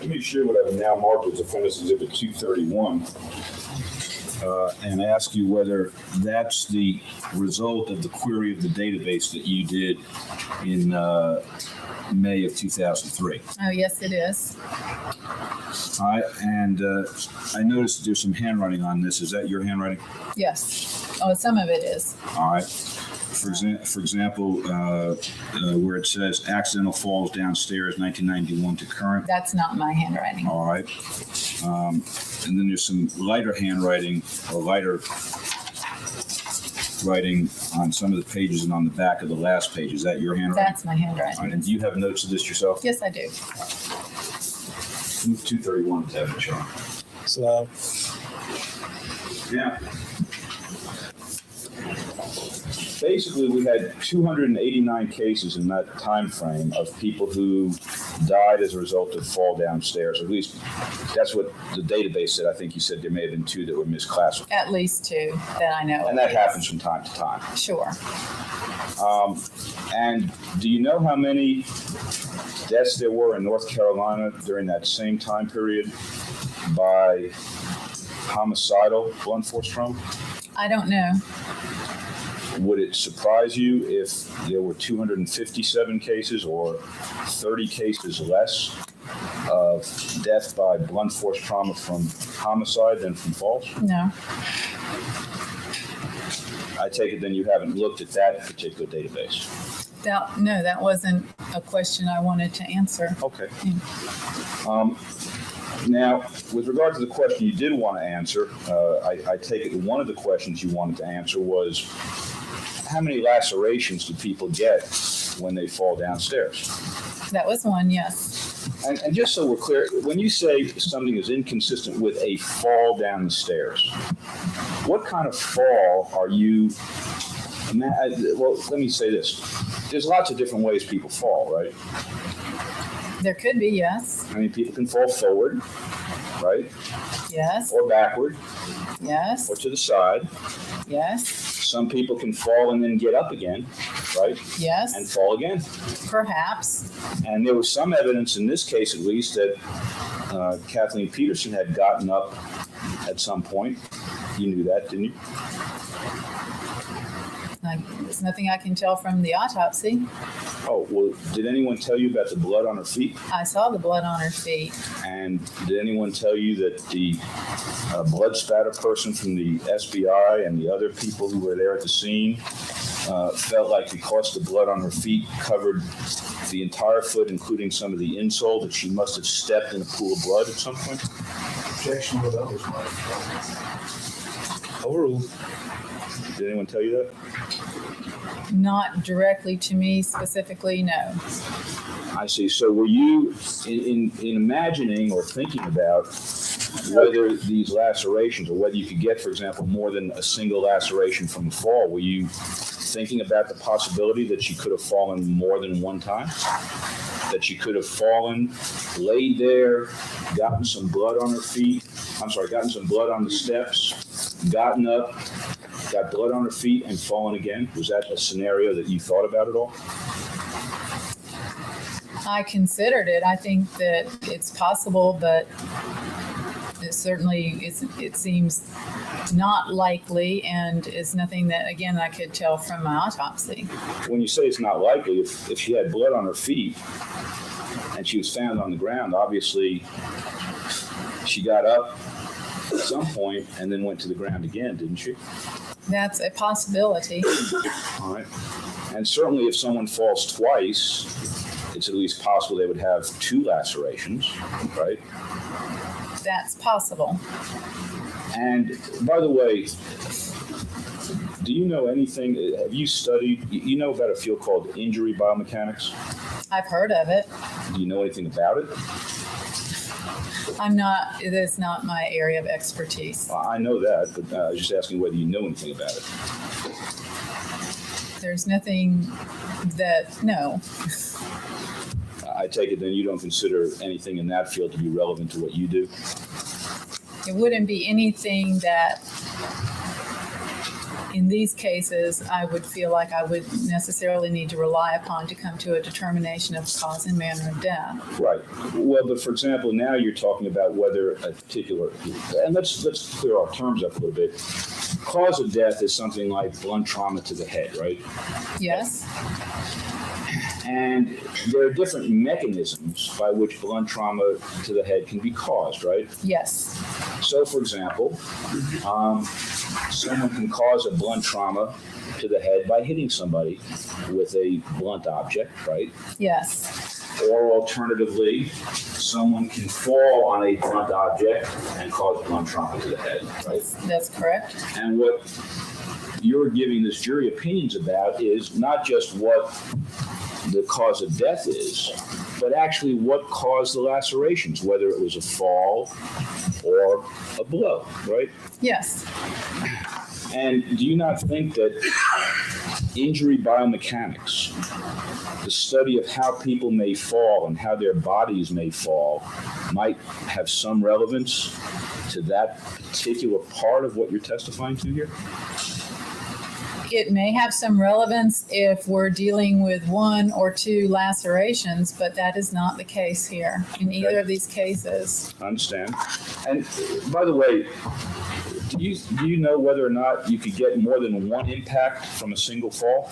Let me share what I've now marked as Offense Exhibit 231 and ask you whether that's the result of the query of the database that you did in May of 2003. Oh, yes, it is. All right, and I noticed there's some handwriting on this. Is that your handwriting? Yes. Oh, some of it is. All right. For example, where it says accidental falls downstairs, 1991 to current. That's not my handwriting. All right. And then there's some lighter handwriting or lighter writing on some of the pages and on the back of the last page. Is that your handwriting? That's my handwriting. All right, and do you have notes of this yourself? Yes, I do. Move 231 to have it shown. So, Yeah. Basically, we had 289 cases in that time frame of people who died as a result of fall downstairs. At least that's what the database said. I think you said there may have been 2 that were misclassified. At least 2 that I know. And that happens from time to time. Sure. And do you know how many deaths there were in North Carolina during that same time period by homicidal blunt force trauma? I don't know. Would it surprise you if there were 257 cases or 30 cases less of death by blunt force trauma from homicide than from falls? No. I take it then you haven't looked at that particular database. No, that wasn't a question I wanted to answer. Okay. Now, with regard to the question you did want to answer, I take it one of the questions you wanted to answer was how many lacerations do people get when they fall downstairs. That was one, yes. And just so we're clear, when you say something is inconsistent with a fall down the stairs, what kind of fall are you? Well, let me say this. There's lots of different ways people fall, right? There could be, yes. I mean, people can fall forward, right? Yes. Or backward, Yes. or to the side. Yes. Some people can fall and then get up again, right? Yes. And fall again. Perhaps. And there was some evidence in this case, at least, that Kathleen Peterson had gotten up at some point. You knew that, didn't you? There's nothing I can tell from the autopsy. Oh, well, did anyone tell you about the blood on her feet? I saw the blood on her feet. And did anyone tell you that the blood spatter person from the SBI and the other people who were there at the scene felt like because the blood on her feet covered the entire foot, including some of the insole, that she must have stepped in a pool of blood at some point? Objection with others, Mike. Overruled. Did anyone tell you that? Not directly to me specifically, no. I see. So were you, in imagining or thinking about whether these lacerations, or whether you could get, for example, more than a single laceration from a fall, were you thinking about the possibility that she could have fallen more than one time? That she could have fallen, laid there, gotten some blood on her feet, gotten some blood on the steps, gotten up, got blood on her feet, and fallen again? Was that a scenario that you thought about at all? I considered it. I think that it's possible, but it certainly it seems not likely, and is nothing that, again, I could tell from my autopsy. When you say it's not likely, if she had blood on her feet and she was found on the ground, obviously she got up at some point and then went to the ground again, didn't she? That's a possibility. All right. And certainly if someone falls twice, it's at least possible they would have two lacerations, right? That's possible. And by the way, do you know anything, have you studied, you know about a field called injury biomechanics? I've heard of it. Do you know anything about it? It is not my area of expertise. I know that, but I was just asking whether you know anything about it. There's nothing no. I take it then you don't consider anything in that field to be relevant to what you do? It wouldn't be anything that, in these cases, I would feel like I would necessarily need to rely upon to come to a determination of cause and manner of death. Right. Well, but for example, now you're talking about whether a particular, and let's clear our terms up a little bit. Cause of death is something like blunt trauma to the head, right? Yes. And there are different mechanisms by which blunt trauma to the head can be caused, right? Yes. So, for example, someone can cause a blunt trauma to the head by hitting somebody with a blunt object, right? Yes. Or alternatively, someone can fall on a blunt object and cause blunt trauma to the head, right? That's correct. And what you're giving this jury opinions about is not just what the cause of death is, but actually what caused the lacerations, whether it was a fall or a blow, right? Yes. And do you not think that injury biomechanics, the study of how people may fall and how their bodies may fall, might have some relevance to that particular part of what you're testifying to here? It may have some relevance if we're dealing with one or two lacerations, but that is not the case here in either of these cases. I understand. And by the way, do you know whether or not you could get more than one impact from a single fall?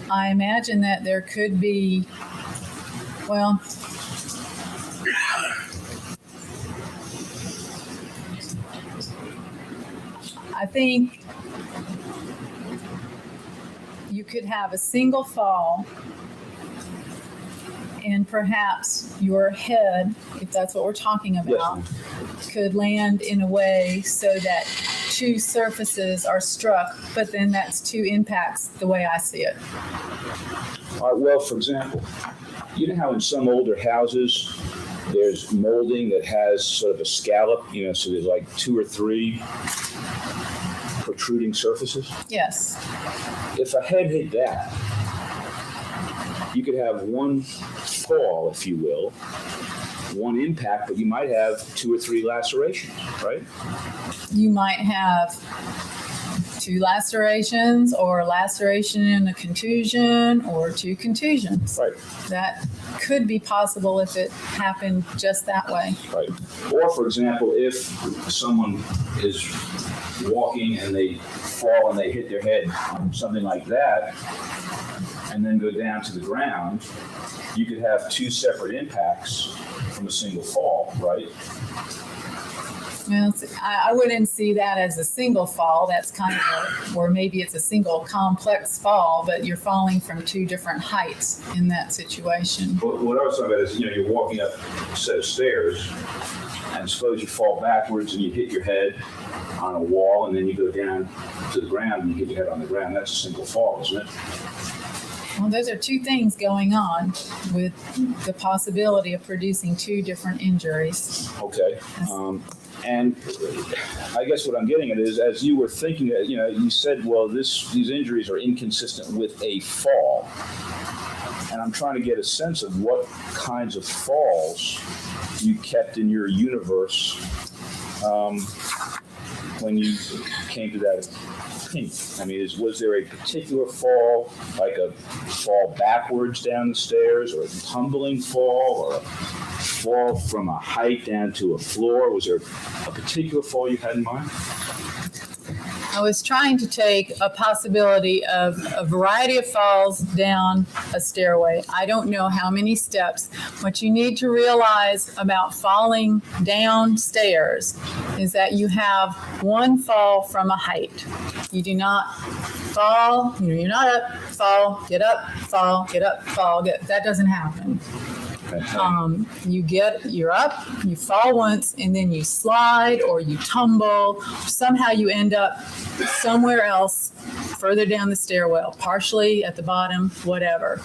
I imagine that there could be, well, I think you could have a single fall and perhaps your head, if that's what we're talking about, could land in a way so that two surfaces are struck, but then that's two impacts the way I see it. Well, for example, you know how in some older houses there's molding that has sort of a scallop, so there's like 2 or 3 protruding surfaces? Yes. If a head hit that, you could have one fall, if you will, one impact, but you might have 2 or 3 lacerations, right? You might have 2 lacerations, or a laceration and a contusion, or 2 contusions. Right. That could be possible if it happened just that way. Right. Or, for example, if someone is walking and they fall and they hit their head on something like that, and then go down to the ground, you could have 2 separate impacts from a single fall, right? Well, I wouldn't see that as a single fall. That's kind of, or maybe it's a single complex fall, but you're falling from 2 different heights in that situation. What I was talking about is, you're walking up a set of stairs, and suppose you fall backwards and you hit your head on a wall, and then you go down to the ground and you hit your head on the ground. That's a single fall, isn't it? Well, those are 2 things going on with the possibility of producing 2 different injuries. Okay. And I guess what I'm getting at is, as you were thinking, you said, well, these injuries are inconsistent with a fall. And I'm trying to get a sense of what kinds of falls you kept in your universe when you came to that opinion. I mean, was there a particular fall, like a fall backwards down the stairs, or a tumbling fall, or a fall from a height down to a floor? Was there a particular fall you had in mind? I was trying to take a possibility of a variety of falls down a stairway. I don't know how many steps. What you need to realize about falling downstairs is that you have one fall from a height. You do not fall, you're not up, fall, get up, fall, get up, fall, that doesn't happen. You're up, you fall once, and then you slide or you tumble. Somehow you end up somewhere else further down the stairwell, partially at the bottom, whatever.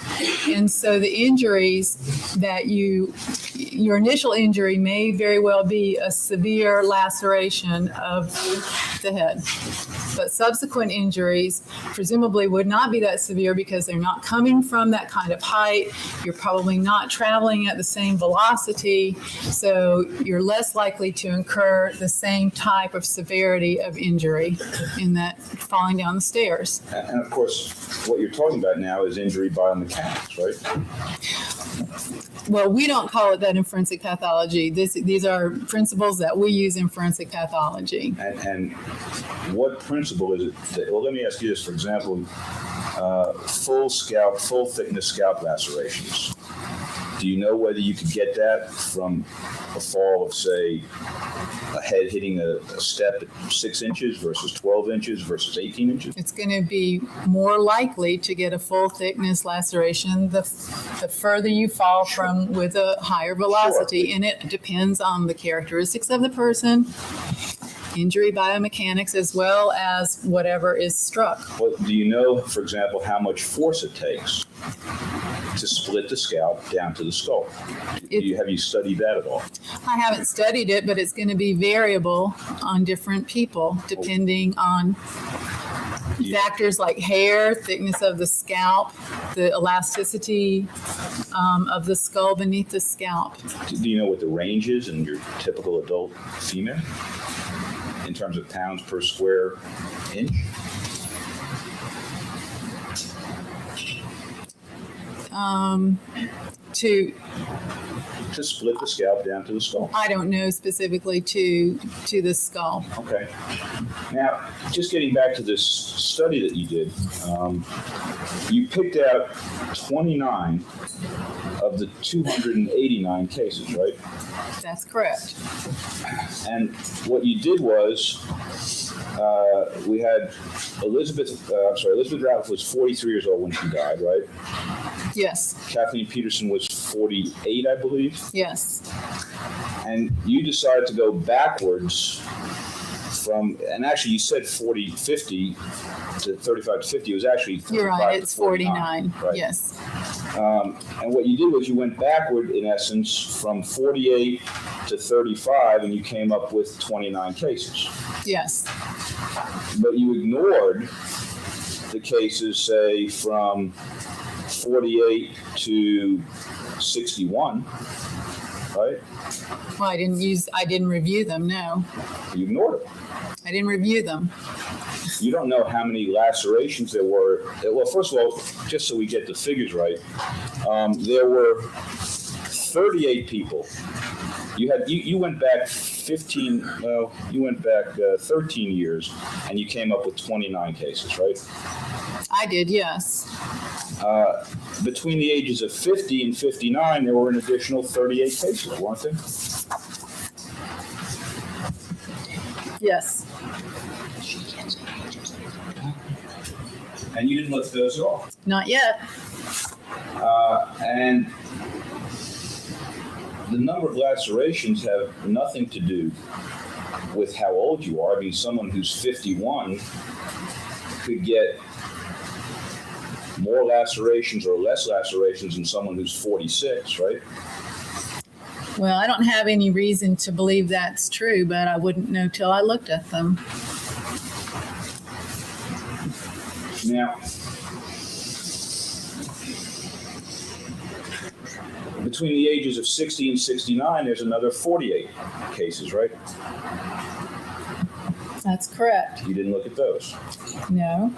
And so the injuries that your initial injury may very well be a severe laceration of the head. But subsequent injuries presumably would not be that severe because they're not coming from that kind of height. You're probably not traveling at the same velocity, so you're less likely to incur the same type of severity of injury in that falling down the stairs. And of course, what you're talking about now is injury biomechanics, right? Well, we don't call it that in forensic pathology. These are principles that we use in forensic pathology. And what principle is it? Well, let me ask you this. For example, full thickness scalp lacerations. Do you know whether you could get that from a fall of, say, a head hitting a step at 6 inches versus 12 inches versus 18 inches? It's going to be more likely to get a full thickness laceration the further you fall from with a higher velocity. Sure. And it depends on the characteristics of the person, injury biomechanics, as well as whatever is struck. Well, do you know, for example, how much force it takes to split the scalp down to the skull? Have you studied that at all? I haven't studied it, but it's going to be variable on different people depending on factors like hair, thickness of the scalp, the elasticity of the skull beneath the scalp. Do you know what the range is in your typical adult female in terms of pounds per square inch? To split the scalp down to the skull. I don't know specifically to the skull. Okay. Now, just getting back to this study that you did, you picked out 29 of the 289 cases, right? That's correct. And what you did was We had Elizabeth Ratliff was 43 years old when she died, right? Yes. Kathleen Peterson was 48, I believe. Yes. And you decided to go backwards from, and actually you said 50 to 35 to 50. It was actually 35 You're right. to It's 49. Right? Yes. And what you did was you went backward, in essence, from 48 to 35, and you came up with 29 cases. Yes. But you ignored the cases, say, from 48 to 61, right? Well, I didn't review them, no. You ignored them. I didn't review them. You don't know how many lacerations there were. Well, first of all, just so we get the figures right, there were 38 people. You went back 13 years, and you came up with 29 cases, right? I did, yes. Between the ages of 50 and 59, there were an additional 38 cases, weren't there? Yes. And you didn't look at those at all. Not yet. And the number of lacerations have nothing to do with how old you are. I mean, someone who's 51 could get more lacerations or less lacerations than someone who's 46, right? Well, I don't have any reason to believe that's true, but I wouldn't know till I looked at them. Now, between the ages of 60 and 69, there's another 48 cases, right? That's correct. You didn't look at those. No.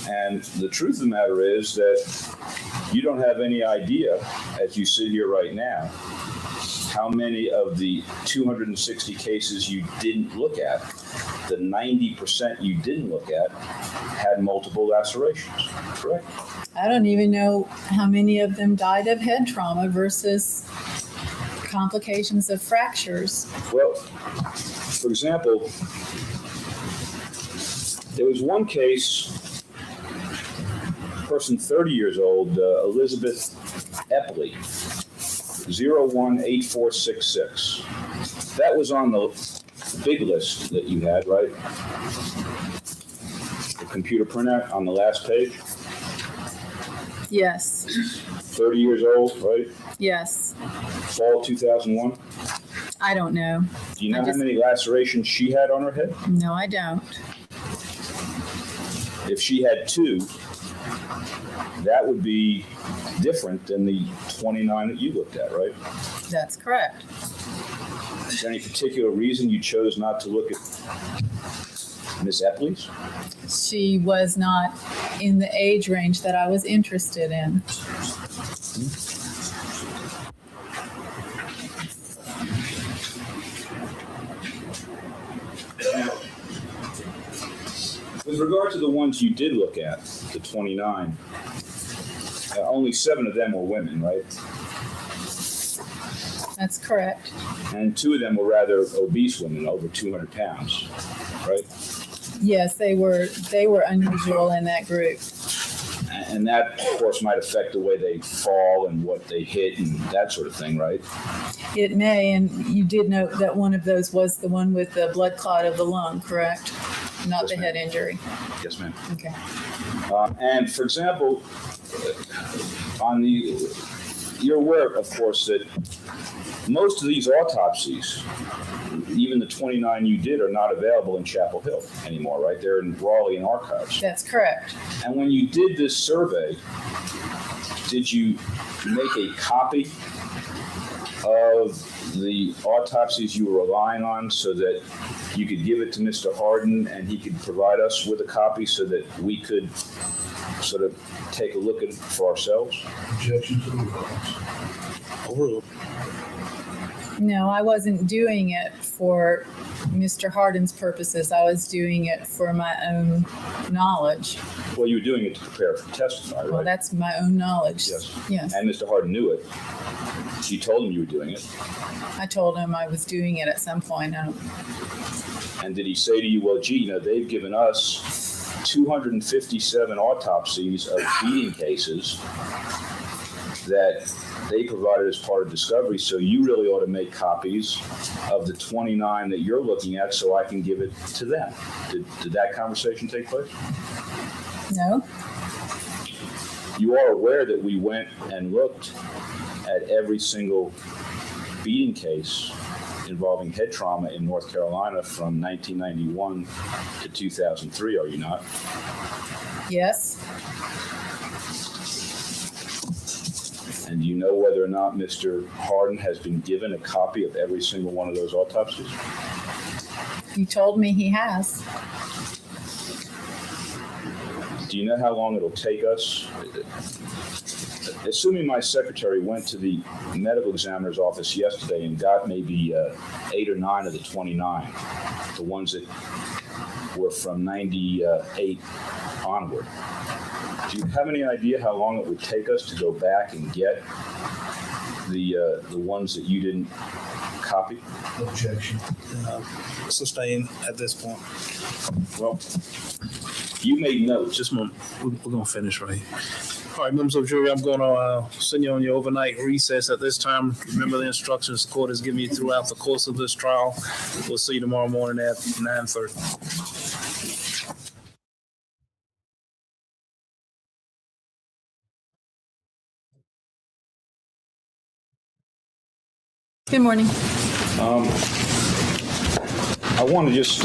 And the truth of the matter is that you don't have any idea, as you sit here right now, how many of the 260 cases you didn't look at, the 90% you didn't look at, had multiple lacerations, correct? I don't even know how many of them died of head trauma versus complications of fractures. Well, for example, there was one case, person 30 years old, Elizabeth Epley, 018466. That was on the big list that you had, right? The computer printout on the last page. Yes. 30 years old, right? Yes. Fall 2001. I don't know. Do you know how many lacerations she had on her head? No, I don't. If she had 2, that would be different than the 29 that you looked at, right? That's correct. Is there any particular reason you chose not to look at Miss Epley's? She was not in the age range that I was interested in. With regard to the ones you did look at, the 29, only 7 of them were women, right? That's correct. And 2 of them were rather obese women, over 200 pounds, right? Yes, they were unusual in that group. And that, of course, might affect the way they fall and what they hit and that sort of thing, right? It may, and you did note that one of those was the one with the blood clot of the lung, correct? Not Yes, the ma'am. head injury. Yes, ma'am. Okay. And for example, you're aware, of course, that most of these autopsies, even the 29 you did, are not available in Chapel Hill anymore, right? They're in Raleigh and archives. That's correct. And when you did this survey, did you make a copy of the autopsies you were relying on so that you could give it to Mr. Harden and he could provide us with a copy so that we could sort of take a look at it for ourselves? Objection to the evidence. Overruled. No, I wasn't doing it for Mr. Hardin's purposes. I was doing it for my own knowledge. Well, you were doing it to prepare for testify, right? Well, that's my own knowledge. Yes. Yes. And Mr. Hardin knew it. You told him you were doing it. I told him I was doing it at some point. And did he say to you, well, gee, they've given us 257 autopsies of beating cases that they provided as part of discovery, so you really ought to make copies of the 29 that you're looking at so I can give it to them. Did that conversation take place? No. You are aware that we went and looked at every single beating case involving head trauma in North Carolina from 1991 to 2003, are you not? Yes. And do you know whether or not Mr. Hardin has been given a copy of every single one of those autopsies? You told me he has. Do you know how long it'll take us? Assuming my secretary went to the medical examiner's office yesterday and got maybe 8 or 9 of the 29, the ones that were from 98 onward. Do you have any idea how long it would take us to go back and get the ones that you didn't copy? Objection. Sustain at this point. Well, you made notes. Just a moment. We're going to finish right here. All right, members of the jury, I'm going to send you on your overnight recess at this time. Remember the instructions the court has given you throughout the course of this trial. We'll see you tomorrow morning at 9:30. Good morning. I want to just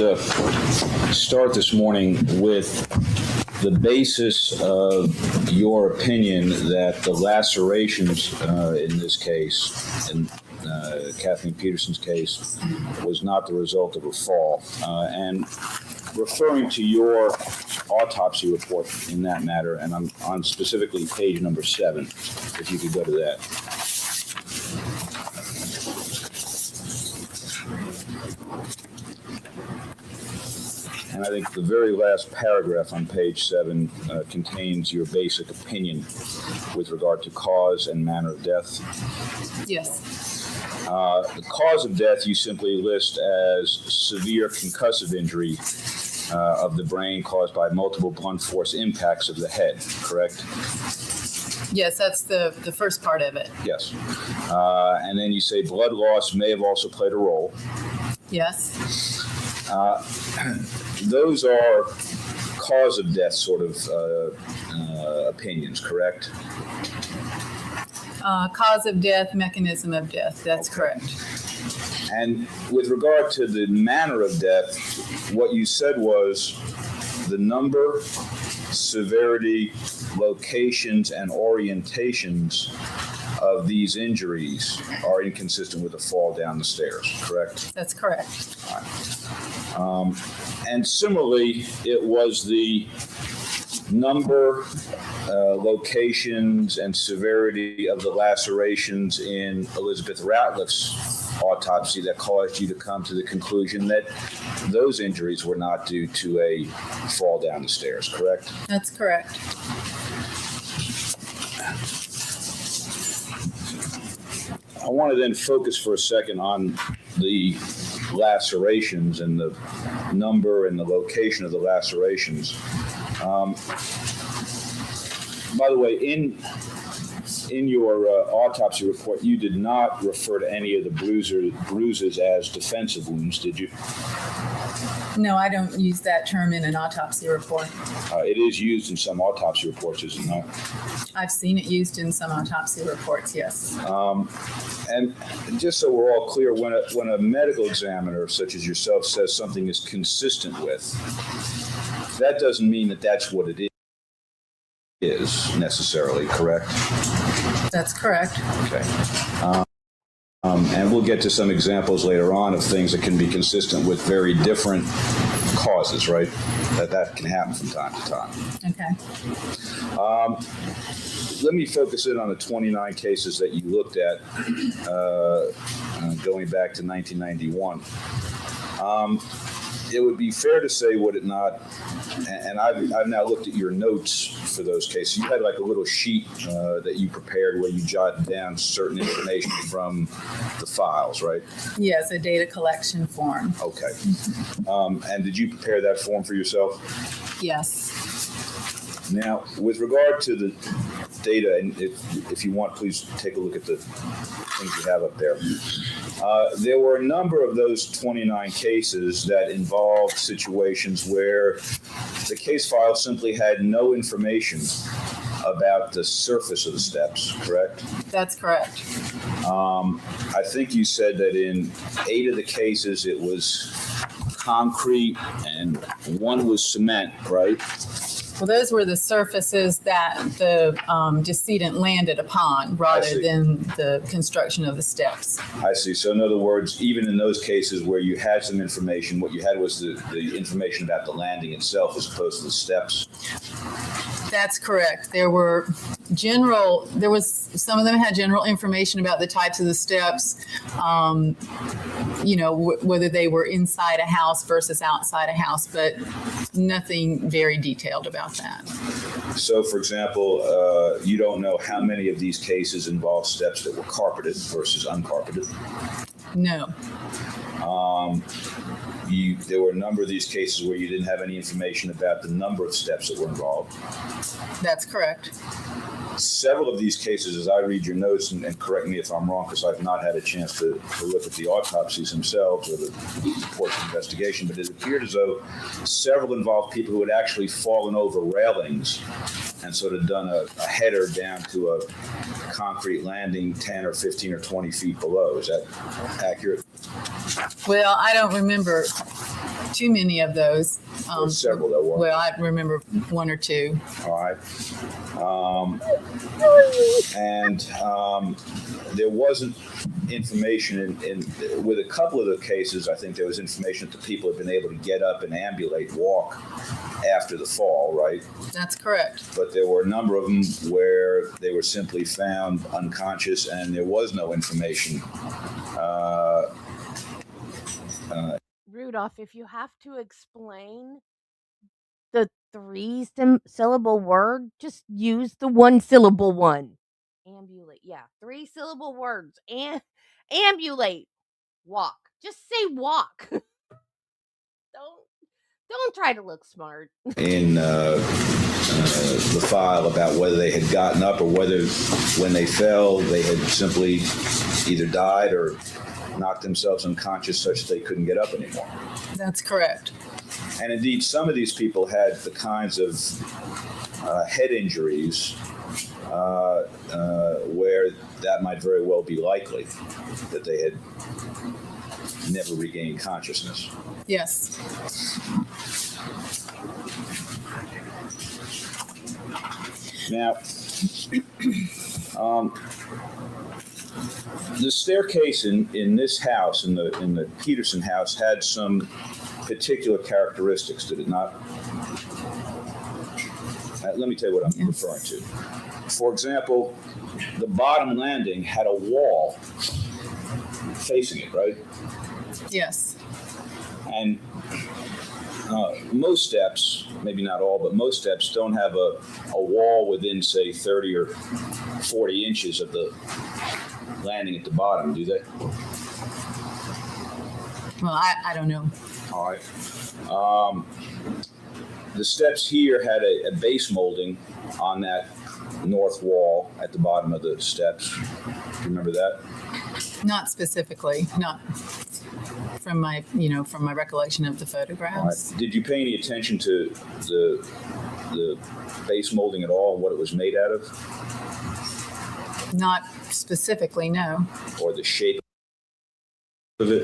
start this morning with the basis of your opinion that the lacerations in this case, in Kathleen Peterson's case, was not the result of a fall. And referring to your autopsy report in that matter, and I'm on specifically page number 7, if you could go to that. And I think the very last paragraph on page 7 contains your basic opinion with regard to cause and manner of death. Yes. The cause of death you simply list as severe concussive injury of the brain caused by multiple blunt force impacts of the head, correct? Yes, that's the first part of it. Yes. And then you say blood loss may have also played a role. Yes. Those are cause of death sort of opinions, correct? Cause of death, mechanism of death. That's correct. And with regard to the manner of death, what you said was the number, severity, locations, and orientations of these injuries are inconsistent with a fall down the stairs, correct? That's correct. And similarly, it was the number, locations, and severity of the lacerations in Elizabeth Ratliff's autopsy that caused you to come to the conclusion that those injuries were not due to a fall down the stairs, correct? That's correct. I want to then focus for a second on the lacerations and the number and the location of the lacerations. By the way, in your autopsy report, you did not refer to any of the bruises as defensive wounds, did you? No, I don't use that term in an autopsy report. It is used in some autopsy reports, is it not? I've seen it used in some autopsy reports, yes. And just so we're all clear, when a medical examiner such as yourself says something is consistent with, that doesn't mean that that's what it is necessarily, correct? That's correct. Okay. And we'll get to some examples later on of things that can be consistent with very different causes, right? That can happen from time to time. Okay. Let me focus in on the 29 cases that you looked at going back to 1991. It would be fair to say, would it not, and I've now looked at your notes for those cases. You had like a little sheet that you prepared where you jotted down certain information from the files, right? Yes, a data collection form. Okay. And did you prepare that form for yourself? Yes. Now, with regard to the data, and if you want, please take a look at the things you have up there. There were a number of those 29 cases that involved situations where the case file simply had no information about the surface of the steps, correct? That's correct. I think you said that in 8 of the cases it was concrete and 1 was cement, right? Well, those were the surfaces that the decedent landed upon rather than the construction of the steps. I see. So in other words, even in those cases where you had some information, what you had was the information about the landing itself as opposed to the steps? That's correct. Some of them had general information about the types of the steps, whether they were inside a house versus outside a house, but nothing very detailed about that. So, for example, you don't know how many of these cases involve steps that were carpeted versus uncarpeted? No. There were a number of these cases where you didn't have any information about the number of steps that were involved. That's correct. Several of these cases, as I read your notes, and correct me if I'm wrong, because I've not had a chance to look at the autopsies themselves or the reports of investigation, but it appeared as though several involved people who had actually fallen over railings and sort of done a header down to a concrete landing 10 or 15 or 20 feet below. Is that accurate? Well, I don't remember too many of those. Several that were. Well, I remember 1 or 2. All right. There wasn't information with a couple of the cases. I think there was information that the people had been able to get up and ambulate, walk after the fall, right? That's correct. But there were a number of them where they were simply found unconscious and there was no information. Rudolph, if you have to explain the 3-syllable word, just use the 1-syllable one. Ambulate. Yeah, 3-syllable words. Ambulate. Walk. Just say walk. Don't try to look smart. In the file about whether they had gotten up or whether when they fell they had simply either died or knocked themselves unconscious such that they couldn't get up anymore. That's correct. And indeed, some of these people had the kinds of head injuries where that might very well be likely that they had never regained consciousness. Yes. Now, the staircase in this house, in the Peterson house, had some particular characteristics, did it not? Let me tell you what I'm referring to. For example, the bottom landing had a wall facing it, right? Yes. And most steps, maybe not all, but most steps don't have a wall within, say, 30 or 40 inches of the landing at the bottom, do they? Well, I don't know. All right. The steps here had a base molding on that north wall at the bottom of the steps. Do you remember that? Not specifically, not from my recollection of the photographs. Right. Did you pay any attention to the base molding at all and what it was made out of? Not specifically, no. Or the shape of it?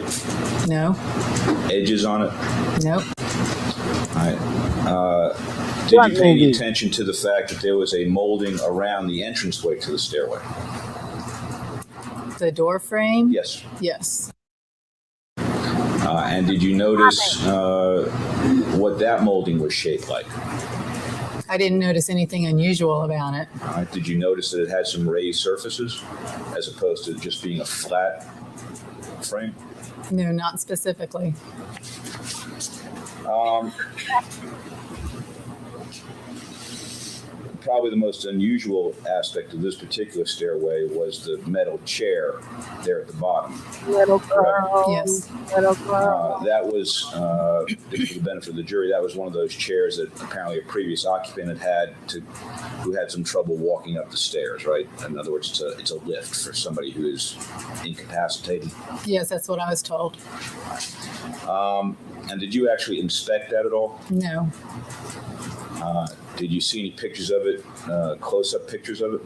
No. Edges on it? Nope. All right. Did you pay any attention to the fact that there was a molding around the entranceway to the stairway? The door frame? Yes. Yes. And did you notice what that molding was shaped like? I didn't notice anything unusual about it. All right. Did you notice that it had some raised surfaces as opposed to just being a flat frame? No, not specifically. Probably the most unusual aspect of this particular stairway was the metal chair there at the bottom. Little girl. Yes. Little girl. That was, for the benefit of the jury, that was one of those chairs that apparently a previous occupant who had some trouble walking up the stairs, right? In other words, it's a lift for somebody who is incapacitated. Yes, that's what I was told. And did you actually inspect that at all? No. Did you see any pictures of it, close-up pictures of it?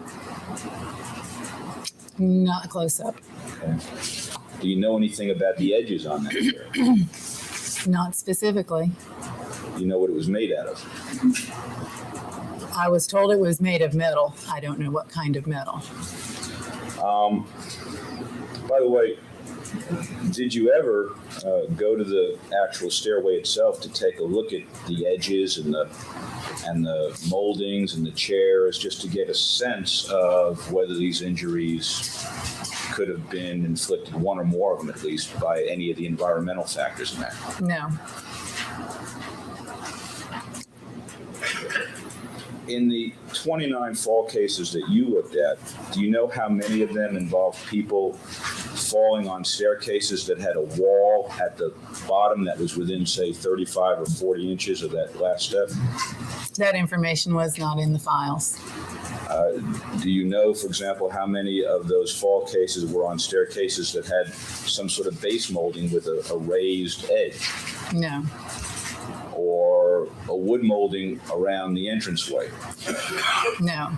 Not close up. Okay. Do you know anything about the edges on that chair? Not specifically. Do you know what it was made out of? I was told it was made of metal. I don't know what kind of metal. By the way, did you ever go to the actual stairway itself to take a look at the edges and the moldings and the chairs, just to get a sense of whether these injuries could have been inflicted, one or more of them at least, by any of the environmental factors in there? No. In the 29 fall cases that you looked at, do you know how many of them involved people falling on staircases that had a wall at the bottom that was within, say, 35 or 40 inches of that last step? That information was not in the files. Do you know, for example, how many of those fall cases were on staircases that had some sort of base molding with a raised edge? No. Or a wood molding around the entranceway? No.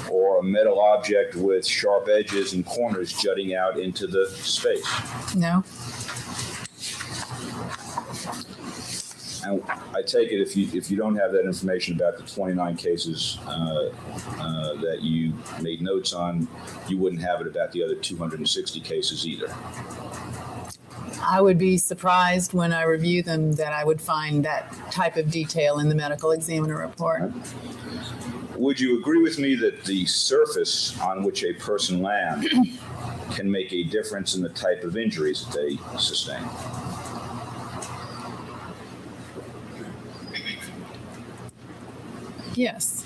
Or a metal object with sharp edges and corners jutting out into the space? No. And I take it if you don't have that information about the 29 cases that you made notes on, you wouldn't have it about the other 260 cases either. I would be surprised when I review them that I would find that type of detail in the medical examiner report. Would you agree with me that the surface on which a person lands can make a difference in the type of injuries that they sustain? Yes.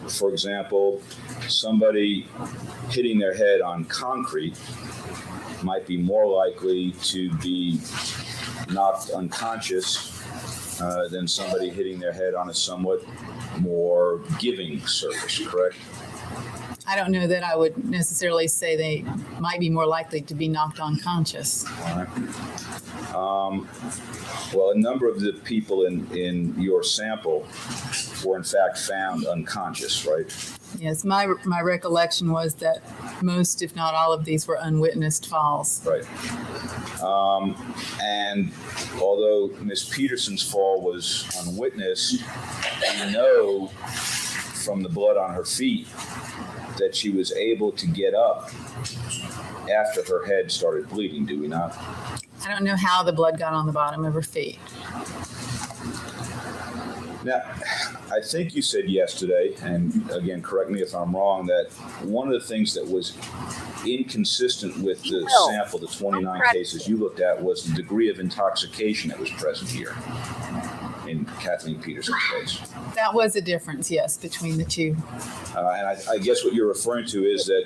For example, somebody hitting their head on concrete might be more likely to be knocked unconscious than somebody hitting their head on a somewhat more giving surface, correct? I don't know that I would necessarily say they might be more likely to be knocked unconscious. All right. Well, a number of the people in your sample were in fact found unconscious, right? Yes, my recollection was that most, if not all of these, were unwitnessed falls. Right. And although Ms. Peterson's fall was unwitnessed, we know from the blood on her feet that she was able to get up after her head started bleeding, do we not? I don't know how the blood got on the bottom of her feet. Now, I think you said yesterday, and again, correct me if I'm wrong, that one of the things that was inconsistent with the sample, the 29 cases you looked at, was the degree of intoxication that was present here in Kathleen Peterson's case. That was a difference, yes, between the two. And I guess what you're referring to is that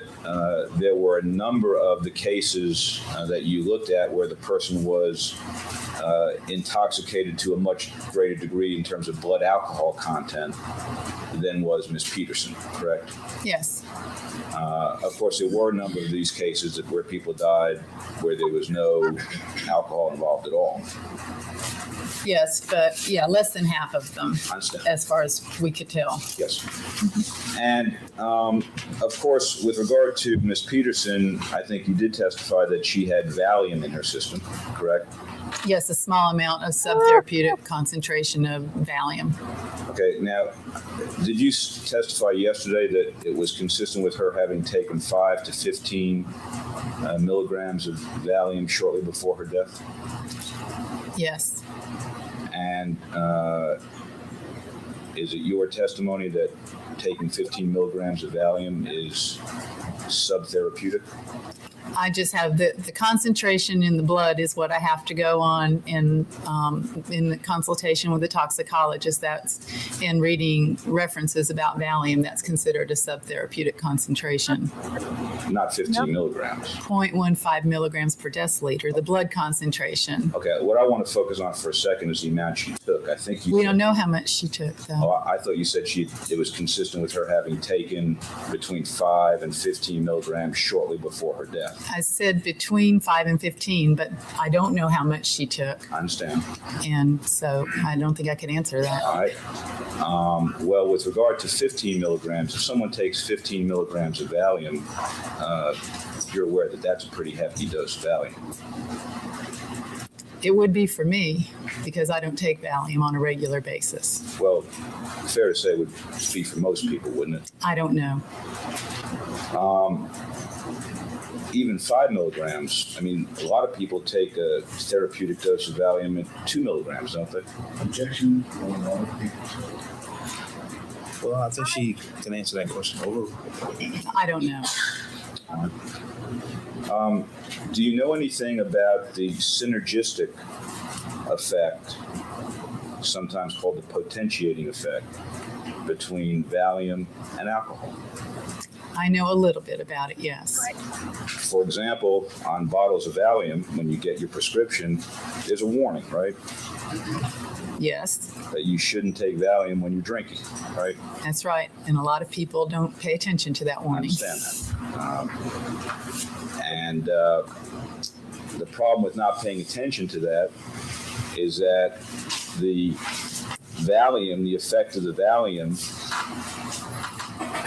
there were a number of the cases that you looked at where the person was intoxicated to a much greater degree in terms of blood alcohol content than was Ms. Peterson, correct? Yes. Of course, there were a number of these cases where people died where there was no alcohol involved at all. Yes, but yeah, less than half of them, Understand. as far as we could tell. Yes. And of course, with regard to Ms. Peterson, I think you did testify that she had Valium in her system, correct? Yes, a small amount of subtherapeutic concentration of Valium. Okay, now, did you testify yesterday that it was consistent with her having taken 5 to 15 milligrams of Valium shortly before her death? Yes. And is it your testimony that taking 15 milligrams of Valium is subtherapeutic? I just have the concentration in the blood is what I have to go on in the consultation with the toxicologist. That's in reading references about Valium. That's considered a subtherapeutic concentration. Not 15 milligrams. 0.15 milligrams per deciliter, the blood concentration. Okay, what I want to focus on for a second is the amount she took. I think you. We don't know how much she took, though. Oh, I thought you said it was consistent with her having taken between 5 and 15 milligrams shortly before her death. I said between 5 and 15, but I don't know how much she took. I understand. And so I don't think I can answer that. All right. Well, with regard to 15 milligrams, if someone takes 15 milligrams of Valium, you're aware that that's a pretty hefty dose of Valium. It would be for me because I don't take Valium on a regular basis. Well, fair to say it would be for most people, wouldn't it? I don't know. Even 5 milligrams, I mean, a lot of people take a therapeutic dose of Valium at 2 milligrams, don't they? Objection. Well, I think she can answer that question. Over. I don't know. Do you know anything about the synergistic effect, sometimes called the potentiating effect, between Valium and alcohol? I know a little bit about it, yes. For example, on bottles of Valium, when you get your prescription, there's a warning, right? Yes, That you shouldn't take Valium when you're drinking, right? that's right. And a lot of people don't pay attention to that I warning. understand that. The problem with not paying attention to that is that the Valium, the effect of the Valium,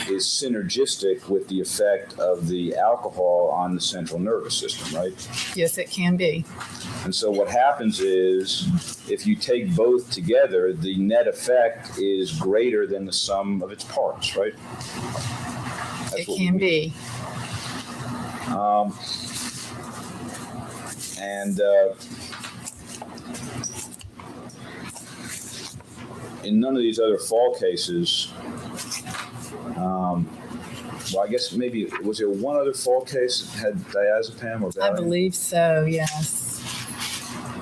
is synergistic with the effect of the alcohol on the central nervous system, right? Yes, it can be. And so what happens is, if you take both together, the net effect is greater than the sum of its parts, right? It can be. In none of these other fall cases, well, I guess maybe, was there one other fall case that had diazepam or Valium? I believe so, yes.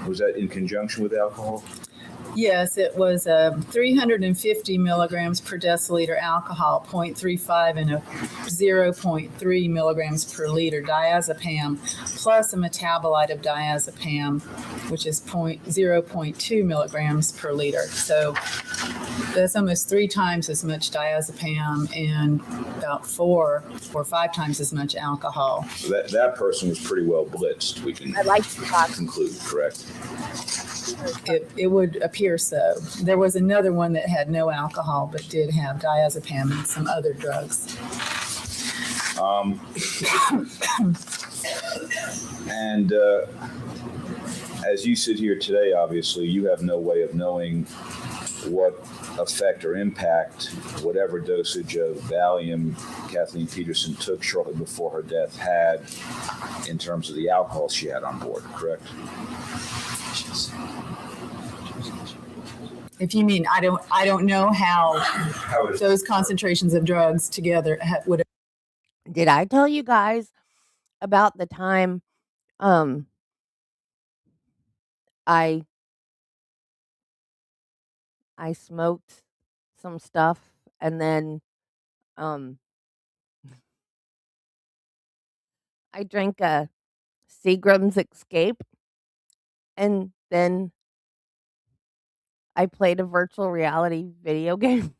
Was that in conjunction with alcohol? Yes, it was 350 milligrams per deciliter alcohol, 0.35, and a 0.3 milligrams per liter diazepam, plus a metabolite of diazepam, which is 0.2 milligrams per liter. So that's almost 3 times as much diazepam and about 4 or 5 times as much alcohol. So that person was pretty well blitzed, we can conclude, correct? It would appear so. There was another one that had no alcohol but did have diazepam and some other drugs. As you sit here today, obviously, you have no way of knowing what effect or impact whatever dosage of Valium Kathleen Peterson took shortly before her death had in terms of the alcohol she had on board, correct? If you mean, I don't know how those concentrations of drugs together would. Did I tell you guys about the time I smoked some stuff and then I drank a Seagram's Escape and then I played a virtual reality video game.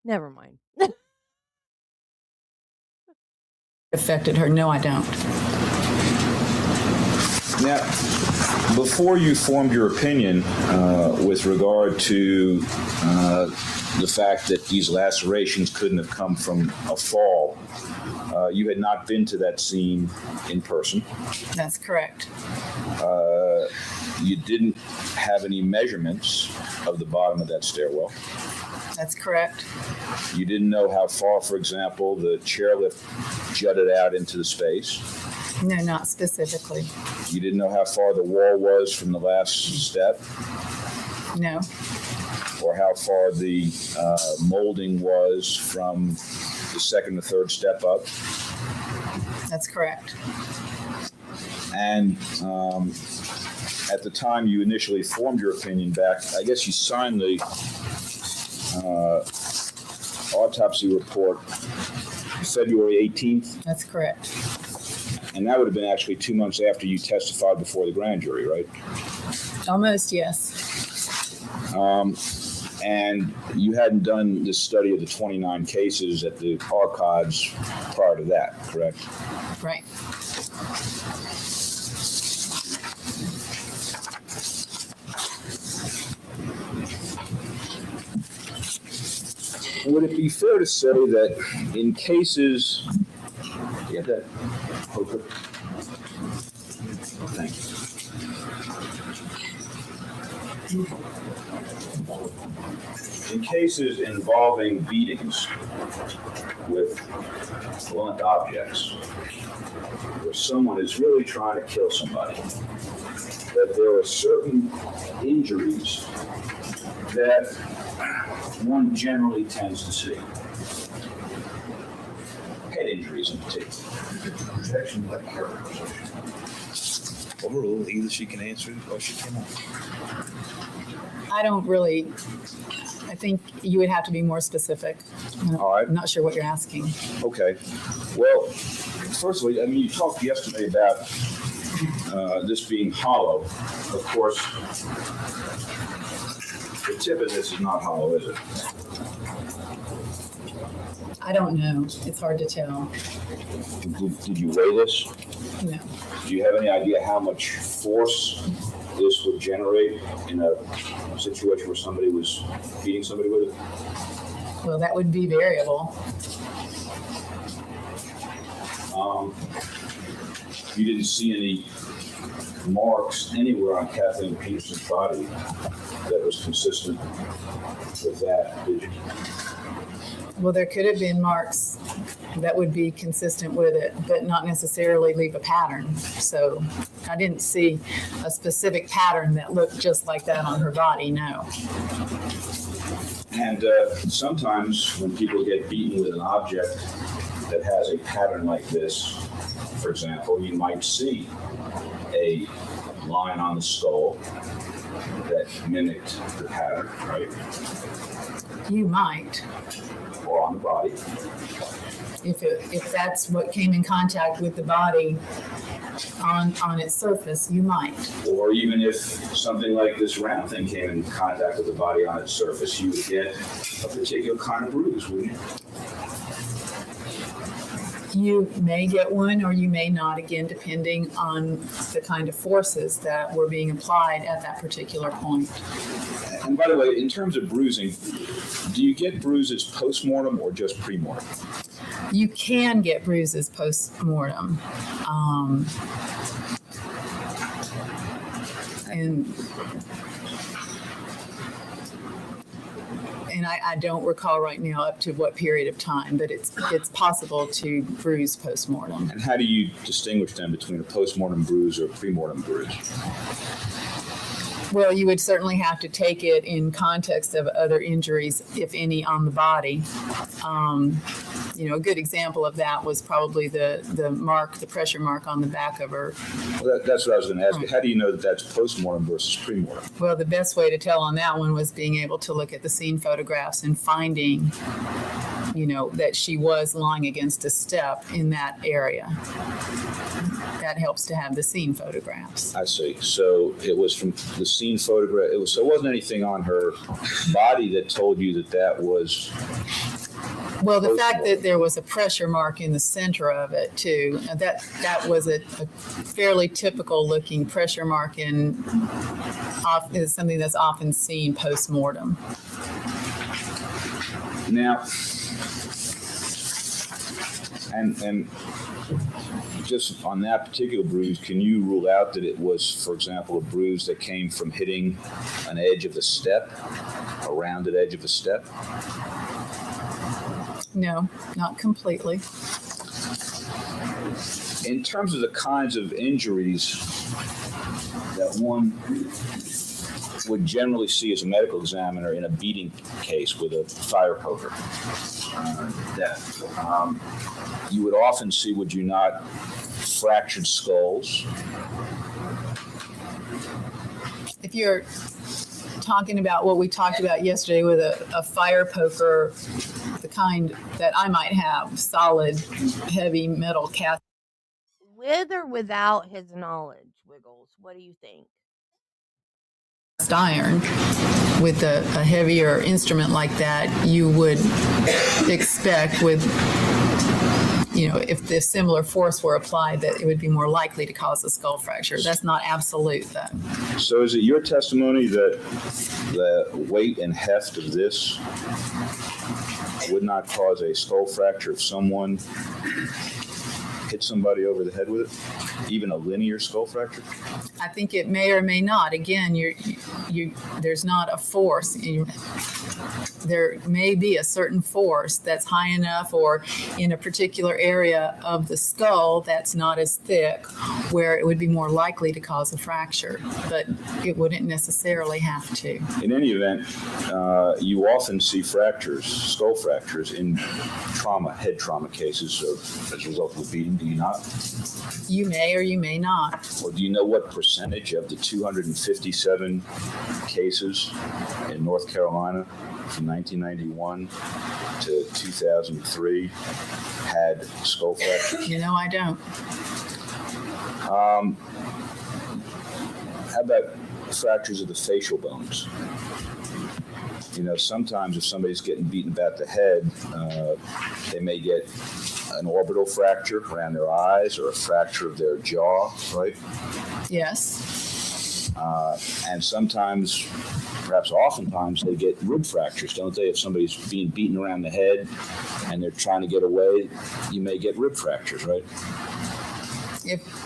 Never mind. Affected her. No, I don't. Now, before you formed your opinion with regard to the fact that these lacerations couldn't have come from a fall, You had not been to that scene in person. That's correct. You didn't have any measurements of the bottom of that stairwell. That's correct. You didn't know how far, for example, the chairlift jutted out into the space. No, not specifically. You didn't know how far the wall was from the last step, No, or how far the molding was from the second or third step up. that's correct. And at the time you initially formed your opinion back, I guess you signed the autopsy report February 18th, That's correct. and that would have been actually 2 months after you testified before the grand jury, right? Almost, yes. And you hadn't done this study of the 29 cases at the archives prior to that, correct? Right. Would it be fair to say that in cases, you get that? Okay. Thank you. In cases involving beatings with blunt objects, where someone is really trying to kill somebody, that there are certain injuries that one generally tends to see. Head injuries in particular. Projection like hair. Overruled, either she can answer it or she cannot. I don't really, I think you would have to be more specific. All right. I'm not sure what you're asking. Okay. Well, first of all, I mean, you talked yesterday about this being hollow. Of course, the tip of this is not hollow, is it? I don't know. It's hard to tell. Did you weigh this? No. Do you have any idea how much force this would generate in a situation where somebody was beating somebody with it? Well, that would be variable. You didn't see any marks anywhere on Kathleen Peterson's body that was consistent with that, did you? Well, there could have been marks that would be consistent with it, but not necessarily leave a pattern. So I didn't see a specific pattern that looked just like that on her body, no. And sometimes when people get beaten with an object that has a pattern like this, for example, you might see a line on the skull that mimicked the pattern, right? You might. Or on the body. If that's what came in contact with the body on its surface, you might. Or even if something like this round thing came in contact with the body on its surface, you would get a particular kind of bruise, wouldn't you? You may get one or you may not, again, depending on the kind of forces that were being applied at that particular point. And by the way, in terms of bruising, do you get bruises post-mortem or just pre-mortem? You can get bruises post-mortem. And I don't recall right now up to what period of time, but it's possible to bruise post-mortem. And how do you distinguish them between a post-mortem bruise or a pre-mortem bruise? Well, you would certainly have to take it in context of other injuries, if any, on the body. A good example of that was probably the mark, the pressure mark on the back of her. Well, that's what I was going to ask you. How do you know that that's post-mortem versus pre-mortem? Well, the best way to tell on that one was being able to look at the scene photographs and finding, that she was lying against a step in that area. That helps to have the scene photographs. I see. So it was from the scene photograph. So it wasn't anything on her body that told you that was. Well, the fact that there was a pressure mark in the center of it too, that was a fairly typical looking pressure mark is something that's often seen post-mortem. And just on that particular bruise, can you rule out that it was, for example, a bruise that came from hitting an edge of the step, a rounded edge of a step? No, not completely. In terms of the kinds of injuries that one would generally see as a medical examiner in a beating case with a fire poker, you would often see, would you not, fractured skulls? If you're talking about what we talked about yesterday with a fire poker, the kind that I might have, solid, heavy metal cast. With or without his knowledge, Wiggles, what do you think? Iron with a heavier instrument like that, you would expect with, if the similar force were applied, that it would be more likely to cause a skull fracture. That's not absolute, though. So is it your testimony that the weight and heft of this would not cause a skull fracture if someone hit somebody over the head with it, even a linear skull fracture? I think it may or may not. Again, there's not a force. There may be a certain force that's high enough or in a particular area of the skull that's not as thick where it would be more likely to cause a fracture, but it wouldn't necessarily have to. In any event, you often see fractures, skull fractures, in head trauma cases as a result of beating. Do you not? You may or you may not. Or do you know what percentage of the 257 cases in North Carolina from 1991 to 2003 had skull fractures? I don't. How about fractures of the facial bones? Sometimes if somebody's getting beaten about the head, they may get an orbital fracture around their eyes or a fracture of their jaw, right? Yes. And sometimes, perhaps oftentimes, they get rib fractures, don't they? If somebody's being beaten around the head and they're trying to get away, you may get rib fractures, right?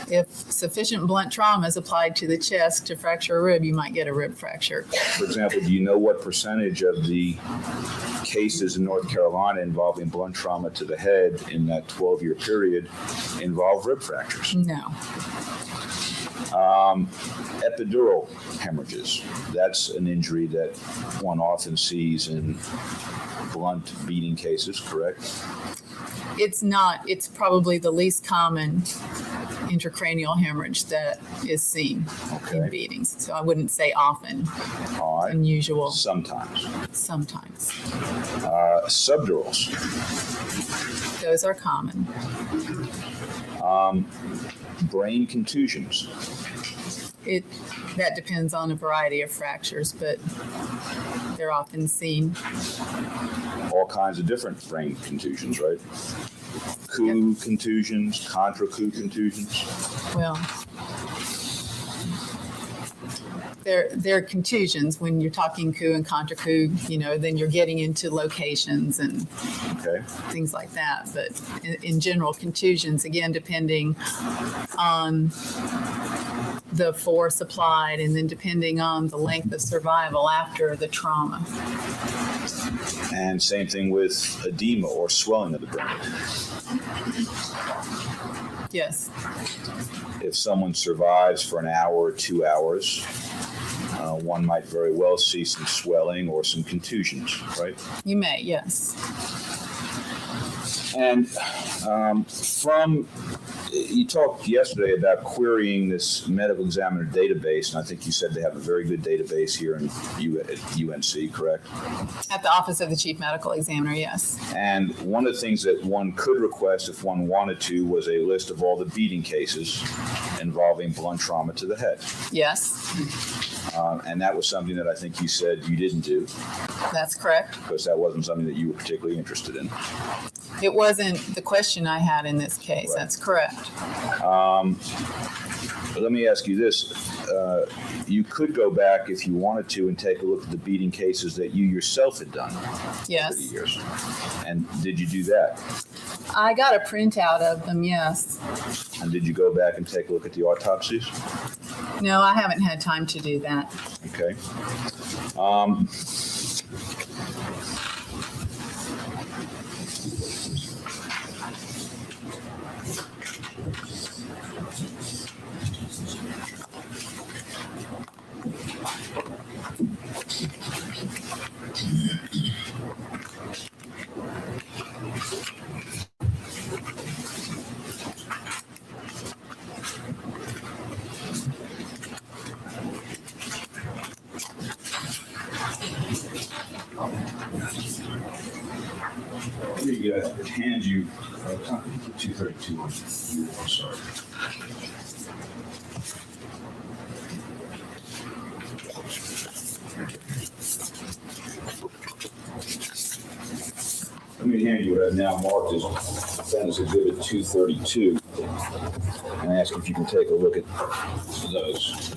If sufficient blunt trauma is applied to the chest to fracture a rib, you might get a rib fracture. For example, do you know what percentage of the cases in North Carolina involving blunt trauma to the head in that 12-year period involve rib fractures? No. Epidural hemorrhages. That's an injury that one often sees in blunt beating cases, correct? It's not. It's probably the least common intracranial hemorrhage that is seen in beatings. So I wouldn't say often. All right. Unusual. Sometimes. Subdurals. Those are common. Brain contusions. That depends on a variety of fractures, but they're often seen. All kinds of different brain contusions, right? Coup contusions, contra coup contusions. Well, they're contusions. When you're talking coup and contra coup, then you're getting into locations and things like that. But in general, contusions, again, depending on the force applied and then depending on the length of survival after the trauma. And same thing with edema or swelling of the brain. Yes. If someone survives for an hour or 2 hours, one might very well see some swelling or some contusions, right? You may, yes. And you talked yesterday about querying this medical examiner database, and I think you said they have a very good database here at UNC, correct? At the Office of the Chief Medical Examiner, yes. And one of the things that one could request if one wanted to was a list of all the beating cases involving blunt trauma to the head. Yes. And that was something that I think you said you didn't do. That's correct. Because that wasn't something that you were particularly interested in. It wasn't the question I had in this case. Right. That's correct. Let me ask you this. You could go back if you wanted to and take a look at the beating cases that you yourself had done. Yes. Over the years. And did you do that? I got a printout of them, yes. And did you go back and take a look at the autopsies? No, I haven't had time to do that. Okay. Let me hand you 232 on you. I'm sorry. Let me hand you what I've now marked as Defense Exhibit 232 and ask if you can take a look at those.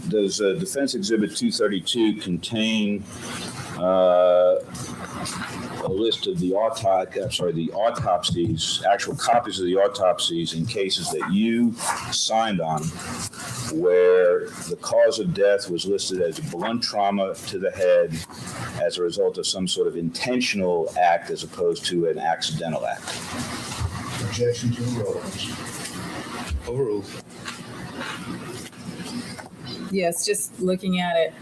Does Defense Exhibit 232 contain a list of the autopsies, actual copies of the autopsies in cases that you signed on, where the cause of death was listed as blunt trauma to the head as a result of some sort of intentional act as opposed to an accidental act? Objection to overruled. Overruled. Yes, just looking at it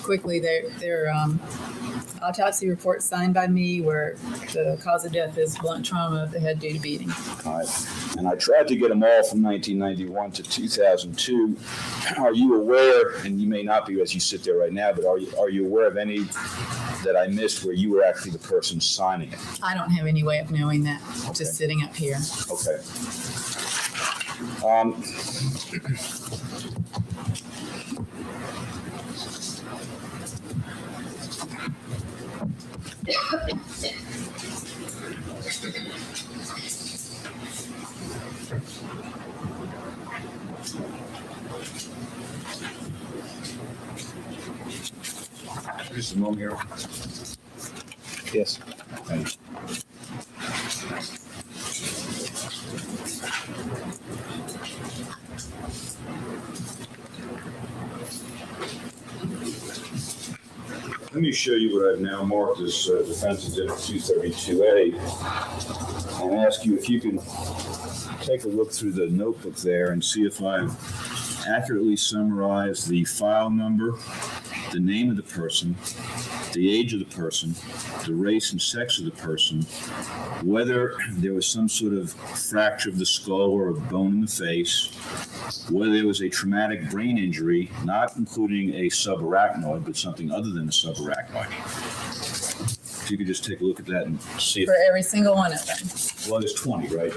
quickly, their autopsy report signed by me where the cause of death is blunt trauma of the head due to beating. All right. And I tried to get them all from 1991 to 2002. Are you aware, and you may not be as you sit there right now, but are you aware of any that I missed where you were actually the person signing it? I don't have any way of knowing that, Okay. just sitting up here. Okay. Just a moment here. Yes. Thank you. Let me show you what I've now marked as Defense Exhibit 232A and ask you if you can take a look through the notebook there and see if I've accurately summarized the file number, the name of the person, the age of the person, the race and sex of the person, whether there was some sort of fracture of the skull or a bone in the face, whether there was a traumatic brain injury, not including a subarachnoid, but something other than a subarachnoid. If you could just take a look at that and see if... For every single one of them. Well, there's 20, right?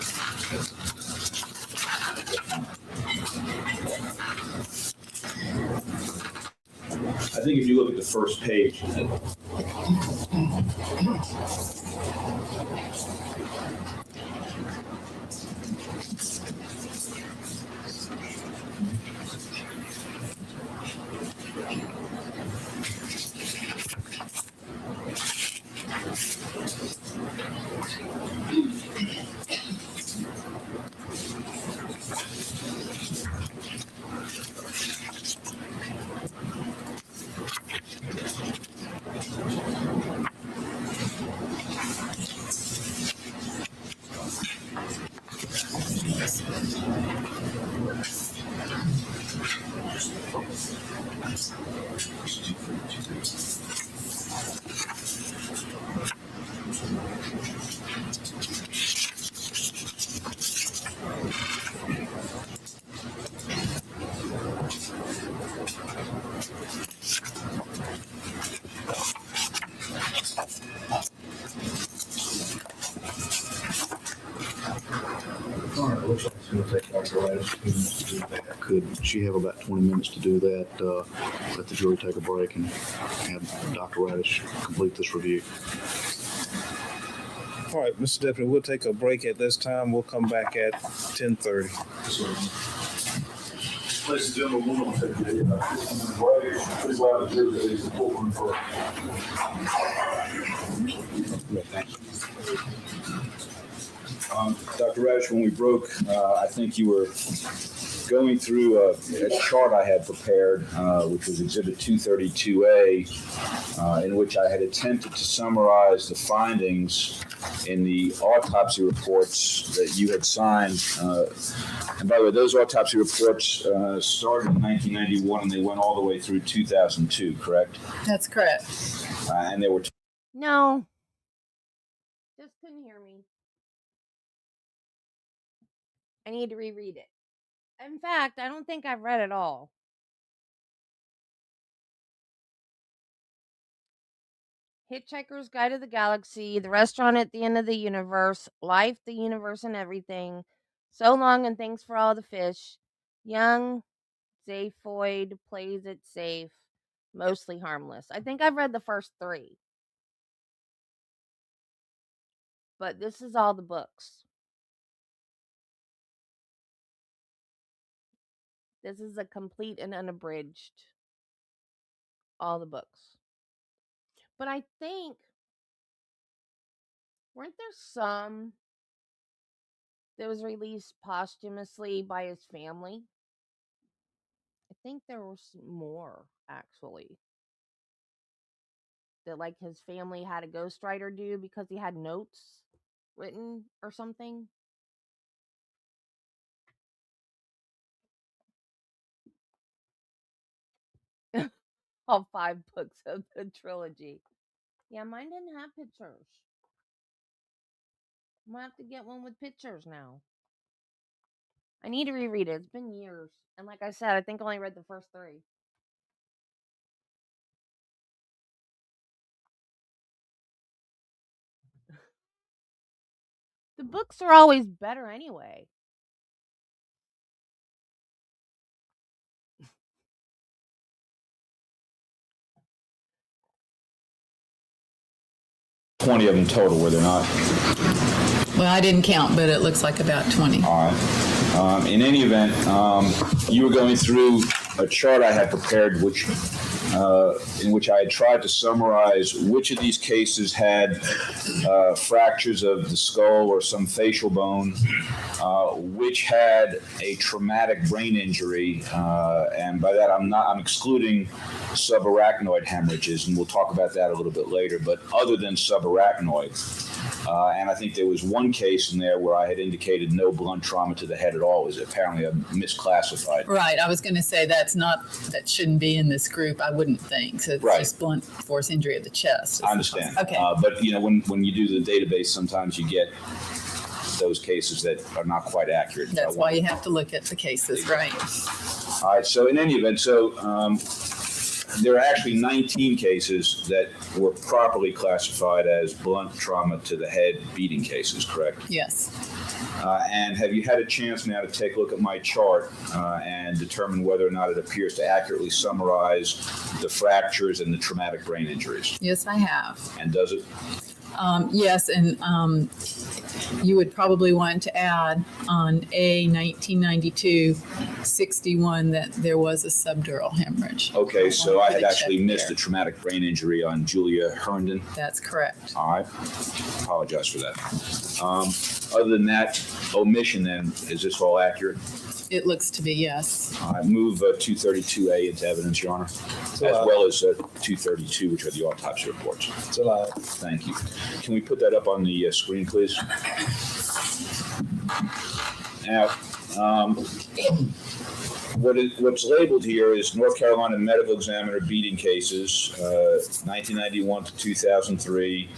I think if you look at the first page, Radish 2 minutes to do that. Could she have about 20 minutes to do that? Let the jury take a break and have Dr. Radish complete this review. All right, Mr. Deputy, we'll take a break at this time. We'll come back at 10:30. Ladies and gentlemen, we're going to take a break. Please allow the jury to leave the courtroom for. Dr. Radish, when we broke, I think you were going through a chart I had prepared, which was Exhibit 232A, in which I had attempted to summarize the findings in the autopsy reports that you had signed. And by the way, those autopsy reports started in 1991 and they went all the way through 2002, correct? That's correct. And there were No. Just couldn't hear me. I need to reread it. In fact, I don't think I've read it all. Hitchhiker's Guide to the Galaxy, The Restaurant at the End of the Universe, Life, the Universe, and Everything, So Long and Thanks for All the Fish, Young Zaphoid Plays It Safe, Mostly Harmless. I think I've read the first 3. But this is all the books. This is a complete and unabridged. All the books. But I think, weren't there some that was released posthumously by his family? I think there was more, actually. That, like, his family had a ghostwriter do because he had notes written or something. All 5 books of the trilogy. Yeah, mine didn't have pictures. I'm gonna have to get one with pictures now. I need to reread it. It's been years. And like I said, I think I only read the first 3. The books are always better anyway. $20 of them total, were there not? Well, I didn't count, but it looks like about 20. All right. In any event, you were going through a chart I had prepared, in which I had tried to summarize which of these cases had fractures of the skull or some facial bone, which had a traumatic brain injury, and by that I'm excluding subarachnoid hemorrhages, and we'll talk about that a little bit later. But other than subarachnoid, and I think there was one case in there where I had indicated no blunt trauma to the head at all. It was apparently misclassified. Right. I was going to say that shouldn't be in this group. I wouldn't think. So it's Right. just blunt force injury of the chest. I understand. Okay. But when you do the database, sometimes you get those cases that are not quite accurate. That's why you have to look at the cases, right? All right. So in any event, there are actually 19 cases that were properly classified as blunt trauma to the head beating cases, correct? Yes. And have you had a chance now to take a look at my chart and determine whether or not it appears to accurately summarize the fractures and the traumatic brain injuries? Yes, I have. And does it? Yes, and you would probably want to add on A 1992-61 that there was a subdural hemorrhage. Okay, so I had actually check missed there. the traumatic brain injury on Julia Herndon. That's correct. All right, apologize for that. Other than that omission, then, is this all accurate? It looks to be, yes. I move 232A into evidence, Your Honor, as well as 232, which are the autopsy reports. It's allowed. Thank you. Can we put that up on the screen, please? Now, what's labeled here is North Carolina Medical Examiner beating cases, 1991 to 2003,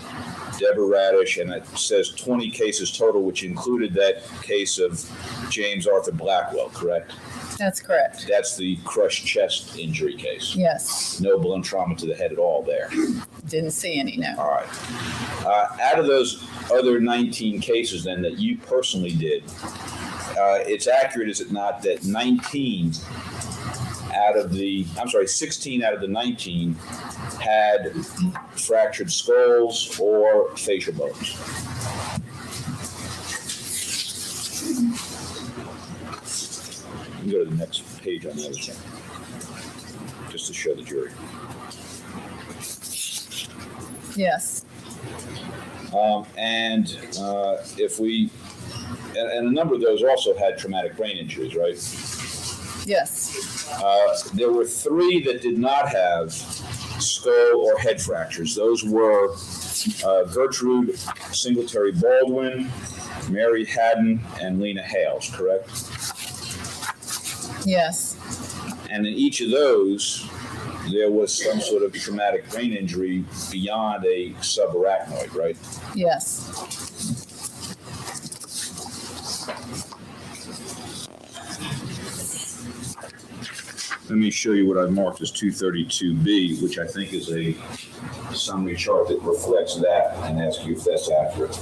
Deborah Radish, and it says 20 cases total, which included that case of James Arthur Blackwell, correct? That's correct. That's the crushed chest injury case. Yes. No blunt trauma to the head at all there. Didn't see any, no. All right. Out of those other 19 cases then that you personally did, it's accurate, is it not, that 16 out of the 19 had fractured skulls or facial bones. You can go to the next page on the other thing, just to show the jury. Yes. If we, and a number of those also had traumatic brain injuries, right? Yes. There were 3 that did not have skull or head fractures. Those were Gertrude Singletary Baldwin, Mary Haddon, and Lena Hales, correct? Yes. And in each of those, there was some sort of traumatic brain injury beyond a subarachnoid, right? Yes. Let me show you what I've marked as 232B, which I think is a summary chart that reflects that, and ask you if that's accurate.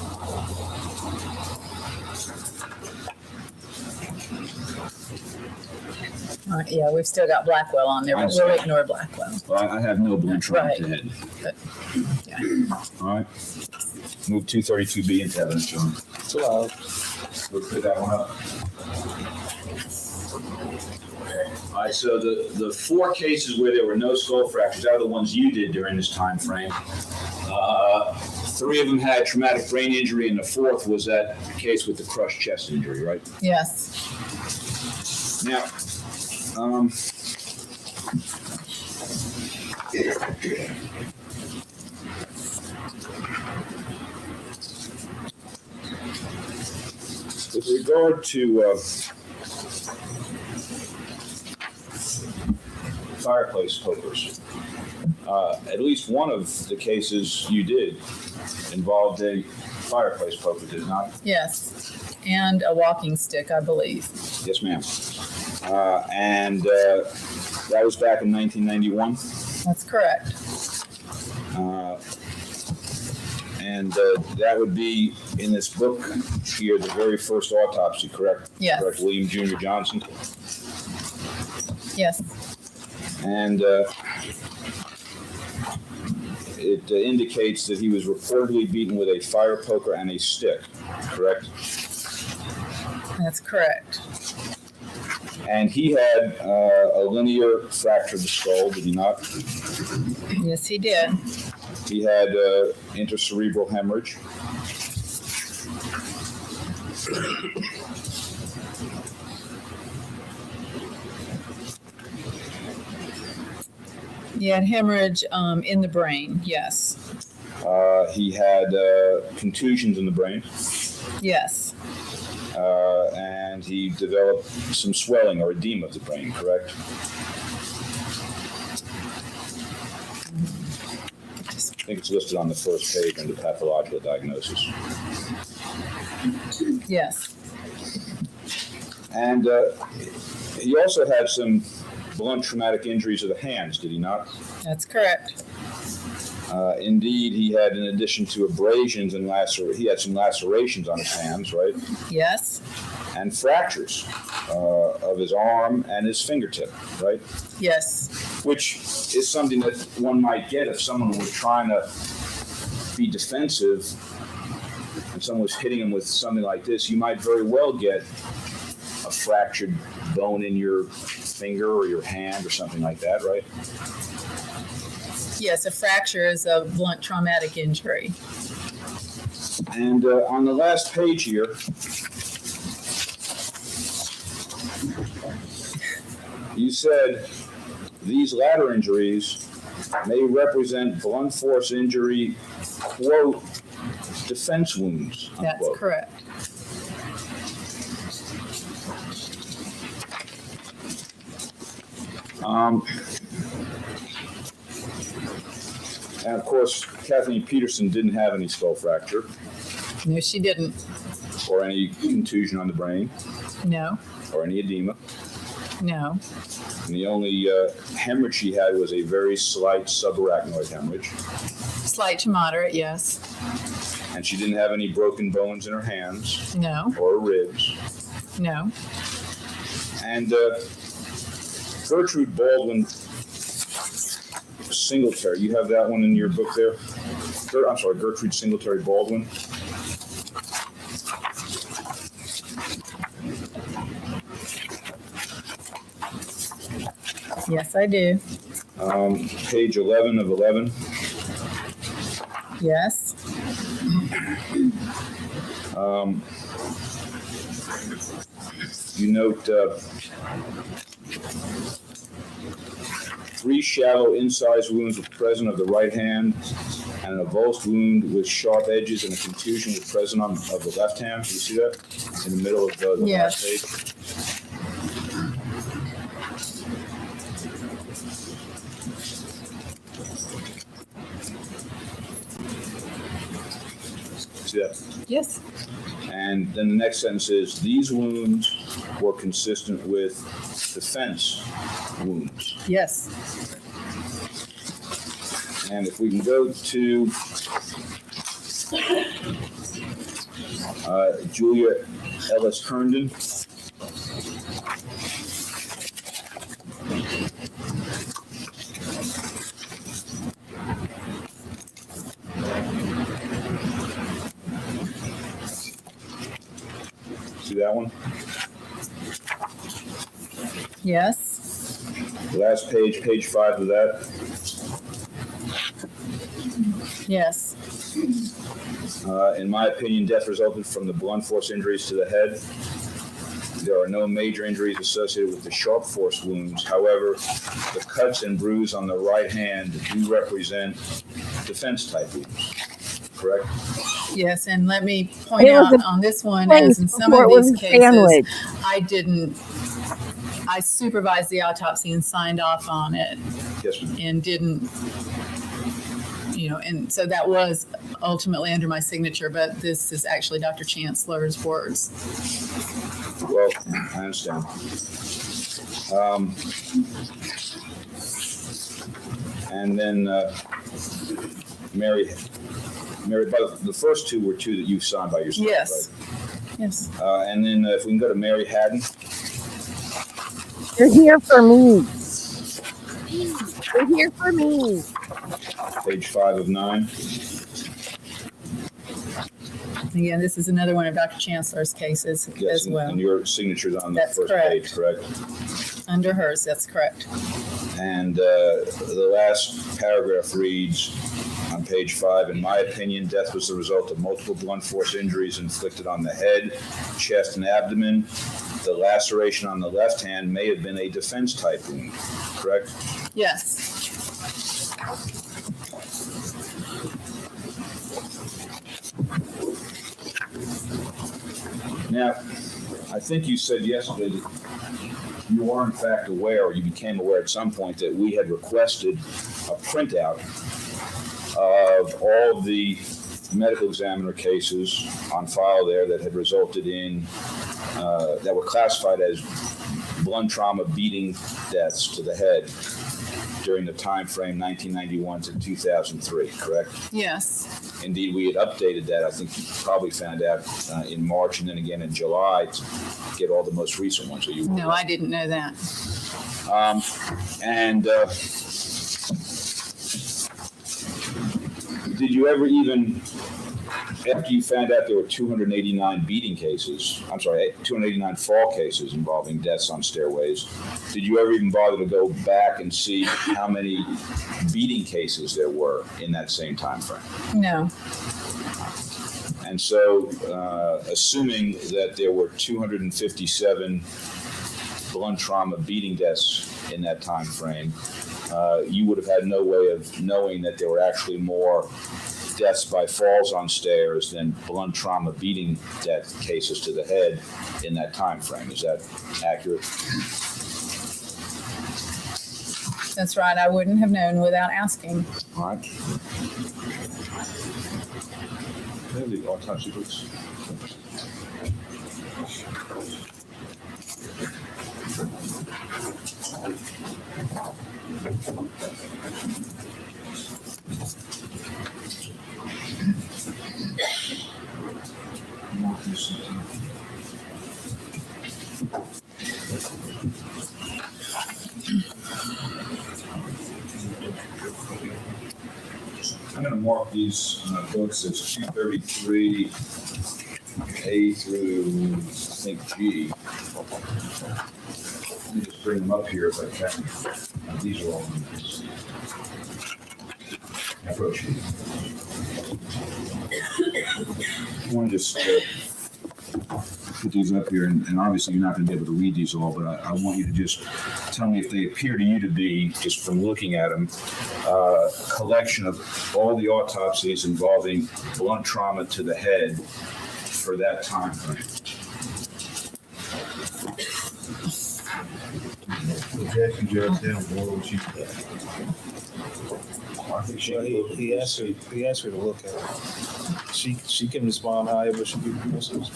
Yeah, we've still got Blackwell on there, but we'll ignore Blackwell. Well, I have no blue trunk Right. ahead. But, yeah. All right. Move 232B into evidence, John. Hello. We'll pick that one up. All right, so the 4 cases where there were no skull fractures are the ones you did during this time frame. 3 of them had traumatic brain injury, and the 4th was that case with the crushed chest injury, right? Yes. Now, with regard to fireplace pokers, at least one of the cases you did involved a fireplace poker, did it not? Yes. And a walking stick, I believe. Yes, ma'am. That was back in 1991. That's correct. That would be in this book here, the very first autopsy, correct? Yes. Correct, William Jr. Johnson. Yes. And it indicates that he was reportedly beaten with a fire poker and a stick, correct? That's correct. And he had a linear fracture of the skull, did he not? Yes, he did. He had intracerebral hemorrhage. He had hemorrhage in the brain. Yes. He had contusions in the brain. Yes. And he developed some swelling or edema of the brain, correct? I think it's listed on the first page under pathological diagnosis. Yes. And he also had some blunt traumatic injuries of the hands, did he not? That's correct. Indeed, he had, in addition to abrasions and he had some lacerations on his hands, right? Yes. And fractures of his arm and his fingertip, right? Yes. Which is something that one might get if someone was trying to be defensive and someone was hitting him with something like this. You might very well get a fractured bone in your finger or your hand or something like that, right? Yes, a fracture is a blunt traumatic injury. And on the last page here, you said these latter injuries may represent blunt force injury, quote, defense wounds, unquote. That's correct. And of course, Kathleen Peterson didn't have any skull fracture No, she didn't. or any contusion on the brain No. or any edema. No. And the only hemorrhage she had was a very slight subarachnoid hemorrhage. Slight to moderate, yes. And she didn't have any broken bones in her hands No. or ribs. No. And Gertrude Baldwin Singletary, you have that one in your book there? I'm sorry, Gertrude Singletary Baldwin. Yes, I do. Page 11 of 11. Yes. You note 3 shallow incised wounds were present of the right hand, and an avulsed wound with sharp edges and a contusion was present of the left hand. Do you see that in the middle of the last page? See that? Yes. And then the next sentence is, these wounds were consistent with defense wounds. Yes. And if we can go to Julia Ellis Herndon. See that one? Yes. The last page, page 5 of that. Yes. In my opinion, death resulted from the blunt force injuries to the head. There are no major injuries associated with the sharp force wounds. However, the cuts and bruise on the right hand do represent defense type wounds. Correct? Yes, and let me point out on this one, as in some of these cases, I supervised the autopsy and signed off on it. Yes, ma'am. And didn't, and so that was ultimately under my signature, but this is actually Dr. Chancellor's words. Well, I understand. And then Mary, but the first two were two that you signed by yourself, Yes. right? Yes. And then if we can go to Mary Haddon. You're here for me. You're here for me. Page 5 of 9. Again, this is another one of Dr. Chancellor's cases Yes, as well. and your signature's on the That's first correct. page, correct? Under hers, that's correct. And the last paragraph reads on page 5, in my opinion, death was the result of multiple blunt force injuries inflicted on the head, chest, and abdomen. The laceration on the left hand may have been a defense type wound, correct? Yes. Now, I think you said yesterday that you are in fact aware, or you became aware at some point, that we had requested a printout of all of the medical examiner cases on file there that had resulted in, that were classified as blunt trauma beating deaths to the head during the time frame 1991 to 2003, correct? Yes. Indeed, we had updated that. I think you probably found out in March and then again in July to get all the most recent ones. So you No, I didn't know that. Did you ever even, after you found out there were 289 beating cases, 289 fall cases involving deaths on stairways, did you ever even bother to go back and see how many beating cases there were in that same time frame? No. And so, assuming that there were 257 blunt trauma beating deaths in that time frame, you would have had no way of knowing that there were actually more deaths by falls on stairs than blunt trauma beating death cases to the head in that time frame. Is that accurate? That's right. I wouldn't have known without asking. All right. I have the autopsy books. I'm going to mark these books as 233 A through, I think, G. Let me just bring them up here if I can. These are all in this approach sheet. I want to just put these up here, and obviously you're not going to be able to read these all, but I want you to just tell me if they appear to you to be, just from looking at them, a collection of all the autopsies involving blunt trauma to the head for that time frame. Jackson Georgetown Board Chief. I think He asked her to look at it. She can respond however she wishes.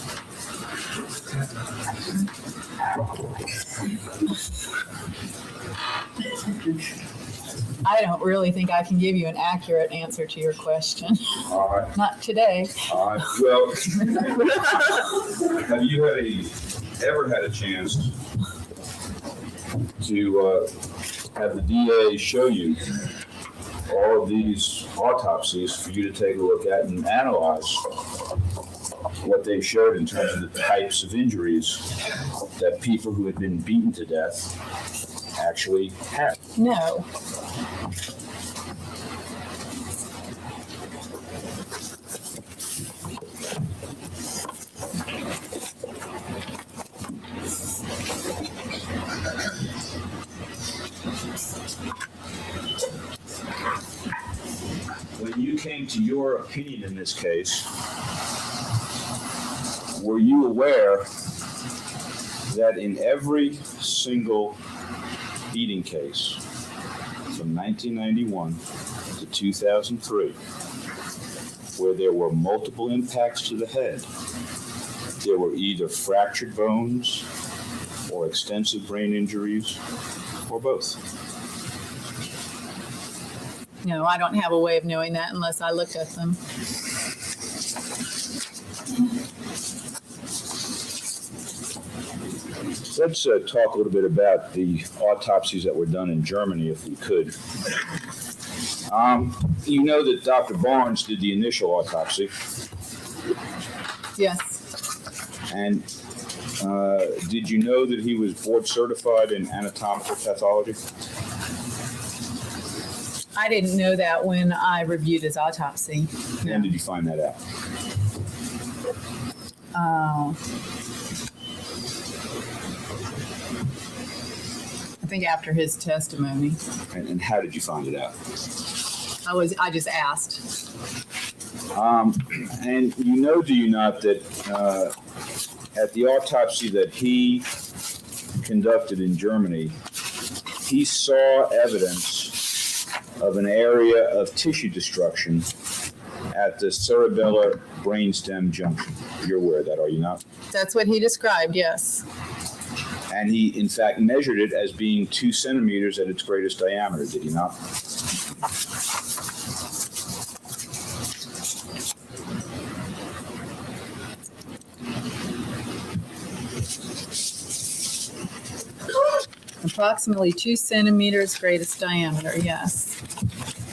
I don't really think I can give you an accurate answer to your question. All right. Not today. Well, have you ever had a chance to have the DA show you all of these autopsies for you to take a look at and analyze what they showed in terms of the types of injuries that people who had been beaten to death actually had? No. When you came to your opinion in this case, were you aware that in every single beating case from 1991 to 2003, where there were multiple impacts to the head, there were either fractured bones or extensive brain injuries or both? No, I don't have a way of knowing that unless I look at them. Let's talk a little bit about the autopsies that were done in Germany, if we could. You know that Dr. Barnes did the initial autopsy. Yes. And did you know that he was board certified in anatomical pathology? I didn't know that when I reviewed his autopsy. When did you find that out? I think after his testimony. And how did you find it out? I just asked. And you know, do you not, that at the autopsy that he conducted in Germany, he saw evidence of an area of tissue destruction at the cerebellar brainstem junction. You're aware of that, are you not? That's what he described, yes. And he, in fact, measured it as being 2 centimeters at its greatest diameter, did he not? Approximately 2 centimeters greatest diameter, yes.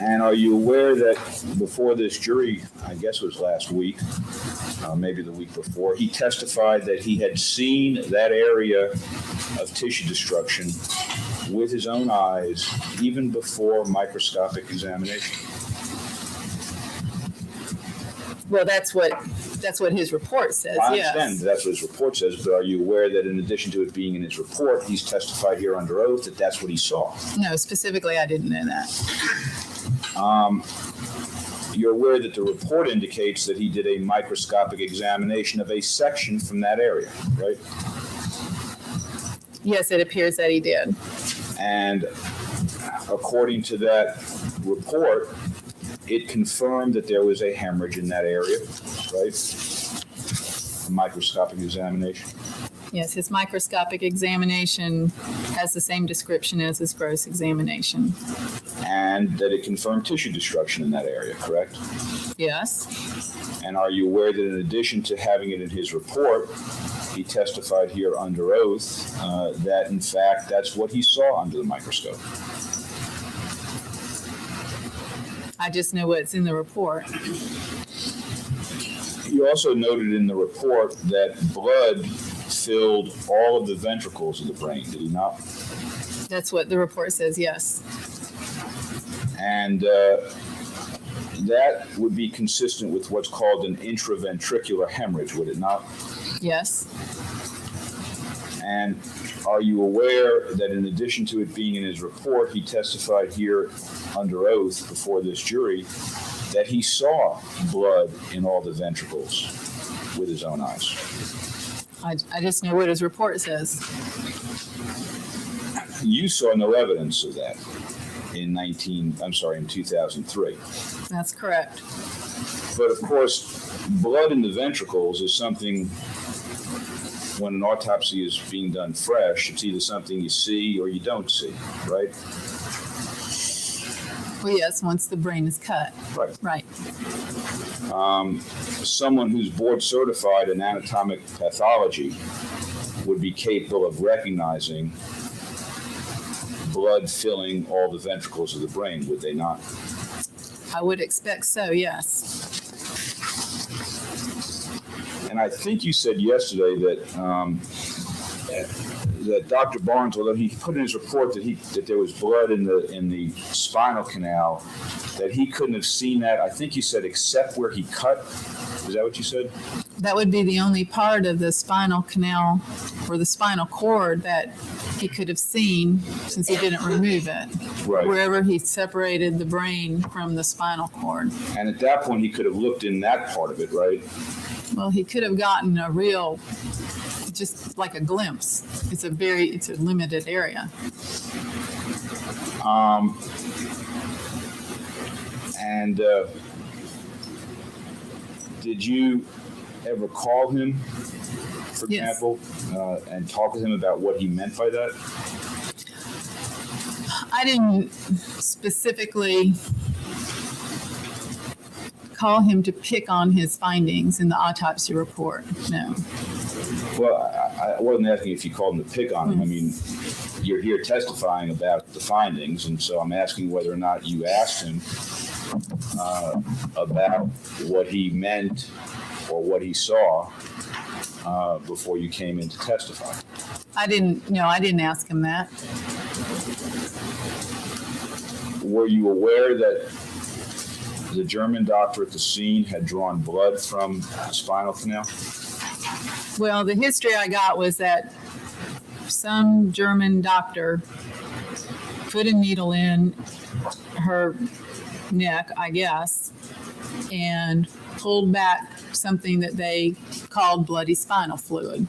And are you aware that before this jury, I guess it was last week, maybe the week before, he testified that he had seen that area of tissue destruction with his own eyes, even before microscopic examination? Well, that's what his report says, I yes. understand that's what his report says, but are you aware that in addition to it being in his report, he's testified here under oath that that's what he saw? No, specifically, I didn't know that. You're aware that the report indicates that he did a microscopic examination of a section from that area, right? Yes, it appears that he did. And according to that report, it confirmed that there was a hemorrhage in that area, right? A microscopic examination. Yes, his microscopic examination has the same description as his gross examination. And that it confirmed tissue destruction in that area, correct? Yes. And are you aware that in addition to having it in his report, he testified here under oath that in fact that's what he saw under the microscope? I just know what's in the report. You also noted in the report that blood filled all of the ventricles of the brain, did he not? That's what the report says, yes. And that would be consistent with what's called an intraventricular hemorrhage, would it not? Yes. And are you aware that in addition to it being in his report, he testified here under oath before this jury that he saw blood in all the ventricles with his own eyes? I just know what his report says. You saw no evidence of that in 2003. That's correct. But of course, blood in the ventricles is something, when an autopsy is being done fresh, it's either something you see or you don't see, right? Well, yes, once the brain is cut. Right. Right. Someone who's board certified in anatomic pathology would be capable of recognizing blood filling all the ventricles of the brain, would they not? I would expect so, yes. And I think you said yesterday that that Dr. Barnes, although he put in his report that there was blood in the spinal canal, that he couldn't have seen that. I think you said except where he cut. Is that what you said? That would be the only part of the spinal canal or the spinal cord that he could have seen, since he didn't remove it. Right. Wherever he separated the brain from the spinal cord. And at that point, he could have looked in that part of it, right? Well, he could have gotten a real, just like a glimpse. It's a limited area. Did you ever call him, for Yes. example, and talk with him about what he meant by that? I didn't specifically call him to pick on his findings in the autopsy report, no. Well, I wasn't asking if you called him to pick on him. I mean, you're here testifying about the findings, and so I'm asking whether or not you asked him about what he meant or what he saw before you came in to testify. I didn't ask him that. Were you aware that the German doctor at the scene had drawn blood from the spinal canal? Well, the history I got was that some German doctor put a needle in her neck, I guess, and pulled back something that they called bloody spinal fluid.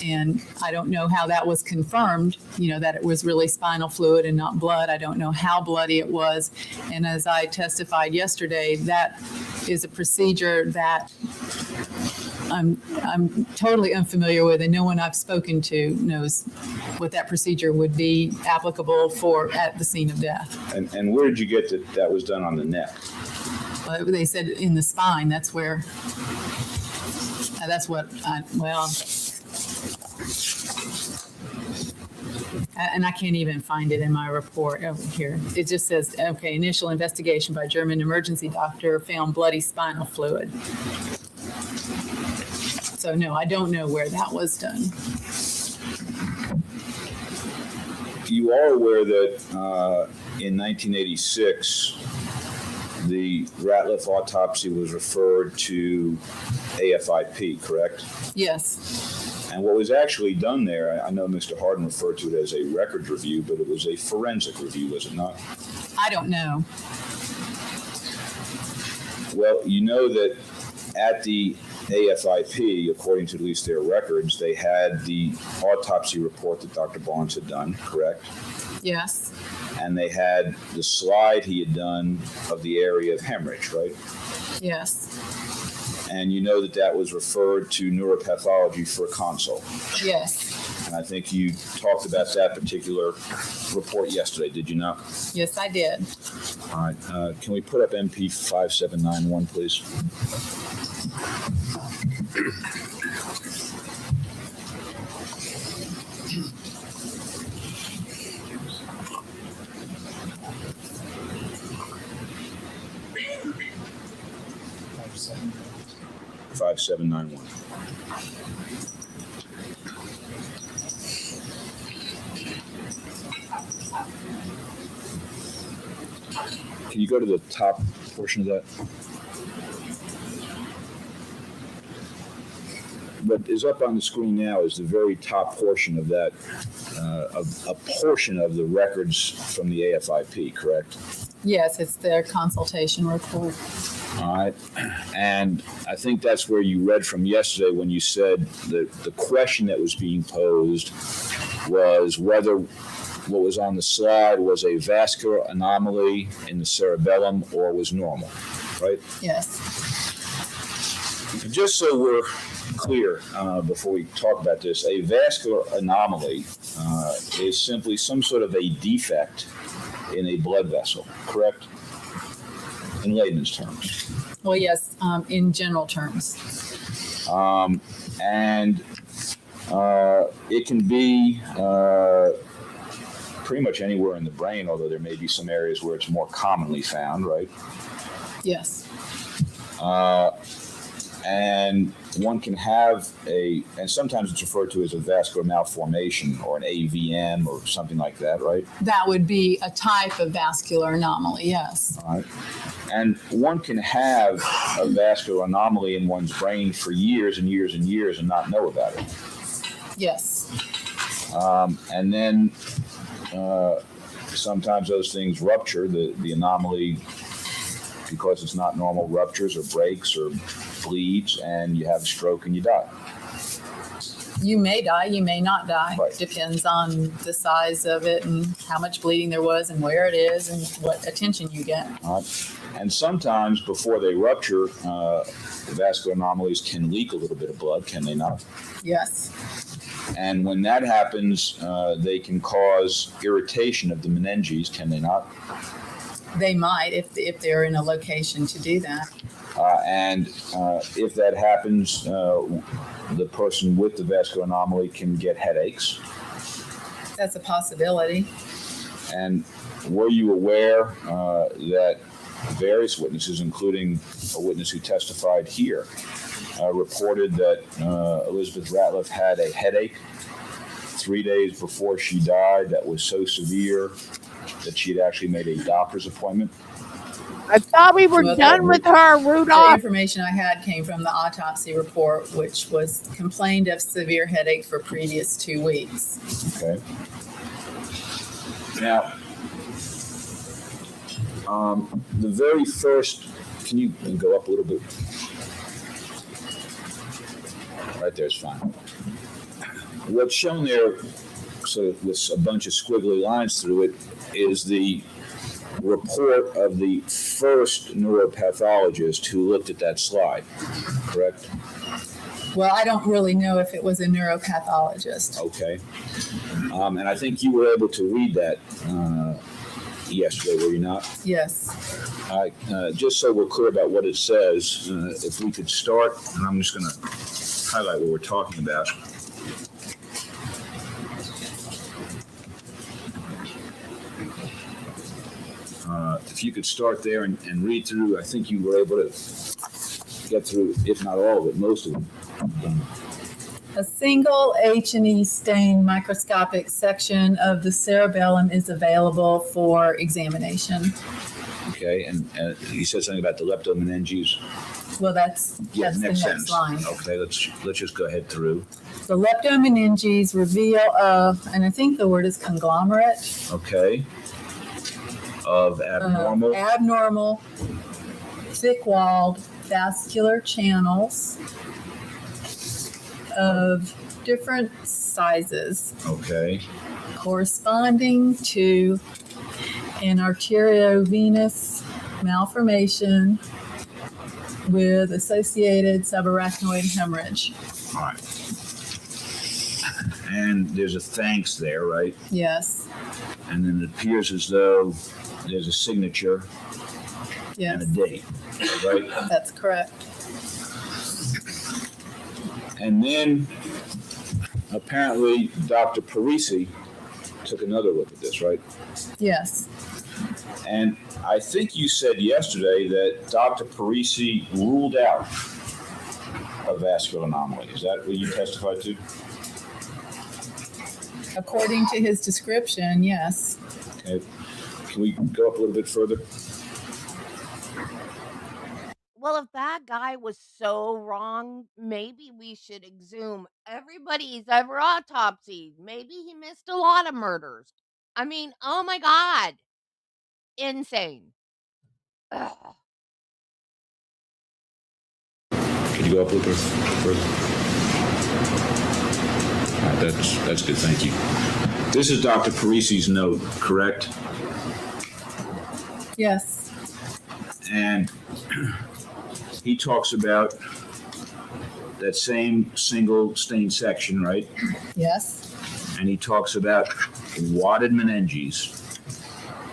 And I don't know how that was confirmed, that it was really spinal fluid and not blood. I don't know how bloody it was. And as I testified yesterday, that is a procedure that I'm totally unfamiliar with, and no one I've spoken to knows what that procedure would be applicable for at the scene of death. And where did you get that was done on the neck? Well, they said in the spine. That's what and I can't even find it in my report over here. It just says, okay, initial investigation by German emergency doctor found bloody spinal fluid. So no, I don't know where that was done. You are aware that in 1986, the Ratliff autopsy was referred to AFIP, correct? Yes. And what was actually done there, I know Mr. Harden referred to it as a records review, but it was a forensic review, was it not? I don't know. Well, you know that at the AFIP, according to at least their records, they had the autopsy report that Dr. Barnes had done, correct? Yes. And they had the slide he had done of the area of hemorrhage, right? Yes. And you know that was referred to neuropathology for a consult. Yes. And I think you talked about that particular report yesterday, did you not? Yes, I did. All right. Can we put up MP 5791, please? 5791. Can you go to the top portion of that? What is up on the screen now is the very top portion of that, a portion of the records from the AFIP, correct? Yes, it's their consultation report. All right. And I think that's where you read from yesterday when you said that the question that was being posed was whether what was on the slide was a vascular anomaly in the cerebellum or was normal, right? Yes. Just so we're clear before we talk about this, a vascular anomaly is simply some sort of a defect in a blood vessel, correct? In layman's terms. Well, yes, in general terms. And it can be pretty much anywhere in the brain, although there may be some areas where it's more commonly found, right? Yes. And one can have and sometimes it's referred to as a vascular malformation or an AVM or something like that, right? That would be a type of vascular anomaly, yes. All right. And one can have a vascular anomaly in one's brain for years and years and years and not know about it. Yes. And then sometimes those things rupture, the anomaly, because it's not normal, ruptures or breaks or bleeds, and you have a stroke and you die. You may die, you may not die. Right. Depends on the size of it and how much bleeding there was and where it is and what attention you get. And sometimes before they rupture, the vascular anomalies can leak a little bit of blood, can they not? Yes. And when that happens, they can cause irritation of the meninges, can they not? They might if they're in a location to do that. And if that happens, the person with the vascular anomaly can get headaches. That's a possibility. And were you aware that various witnesses, including a witness who testified here, reported that Elizabeth Ratliff had a headache 3 days before she died that was so severe that she had actually made a doctor's appointment? I thought we were done with her, The Rudolph. information I had came from the autopsy report, which was complained of severe headache for previous 2 weeks. Okay. Now, the very first, can you go up a little bit? Right there is fine. What's shown there, so with a bunch of squiggly lines through it, is the report of the first neuropathologist who looked at that slide, correct? Well, I don't really know if it was a neuropathologist. Okay. And I think you were able to read that yesterday, were you not? Yes. Just so we're clear about what it says, if we could start, and I'm just going to highlight what we're talking about. If you could start there and read through, I think you were able to get through, if not all of it, most of them. A single H&E stained microscopic section of the cerebellum is available for examination. Okay, and you said something about the leptomeninges. Well, that's the next sentence. line. Okay, let's just go ahead through. The leptomeninges reveal and I think the word is conglomerate. Okay. Of abnormal. Abnormal, thick-walled vascular channels of different sizes. Okay. Corresponding to an arteriovenous malformation with associated subarachnoid hemorrhage. All right. And there's a thanks there, right? Yes. And then it appears as though there's a signature Yes. and a date, right? That's correct. And then apparently Dr. Parisi took another look at this, right? Yes. And I think you said yesterday that Dr. Parisi ruled out a vascular anomaly. Is that what you testified to? According to his description, yes. Okay. Can we go up a little bit further? Well, if that guy was so wrong, maybe we should exhume everybody's ever autopsied. Maybe he missed a lot of murders. I mean, oh my God. Insane. Ugh. Could you go up a little bit further? All right, that's good. Thank you. This is Dr. Parisi's note, correct? Yes. And he talks about that same single stain section, right? Yes. And he talks about wadded meninges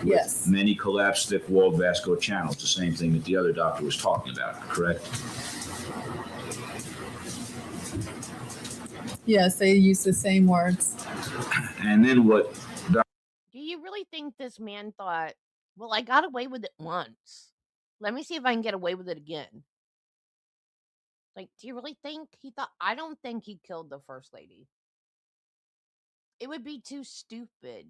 with Yes. many collapsed thick-walled vascular channels, the same thing that the other doctor was talking about, correct? Yes, they use the same words. And then what Do you really think this man thought, well, I got away with it once. Let me see if I can get away with it again? Like, do you really think he thought? I don't think he killed the first lady. It would be too stupid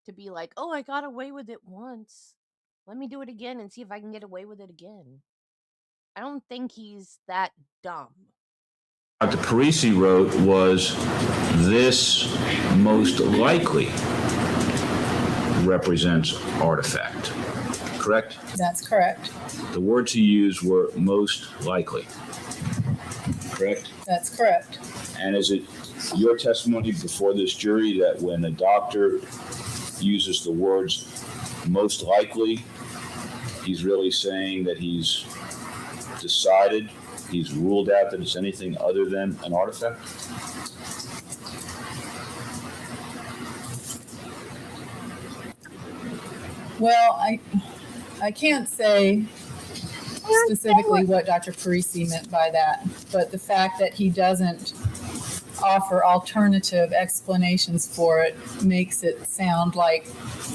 to be like, oh, I got away with it once. Let me do it again and see if I can get away with it again. I don't think he's that dumb. Dr. Parisi wrote was, this most likely represents artifact, correct? That's correct. The words he used were most likely, correct? That's correct. And is it your testimony before this jury that when a doctor uses the words most likely, he's really saying that he's decided, he's ruled out that it's anything other than an artifact? Well, I can't say specifically what Dr. Parisi meant by that, but the fact that he doesn't offer alternative explanations for it makes it sound like,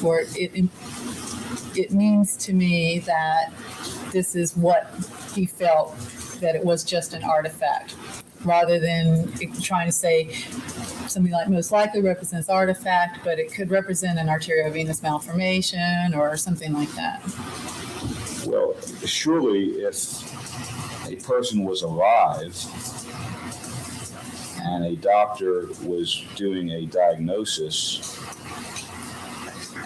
or it means to me that this is what he felt, that it was just an artifact, rather than trying to say something like most likely represents artifact, but it could represent an arteriovenous malformation or something like that. Well, surely if a person was alive and a doctor was doing a diagnosis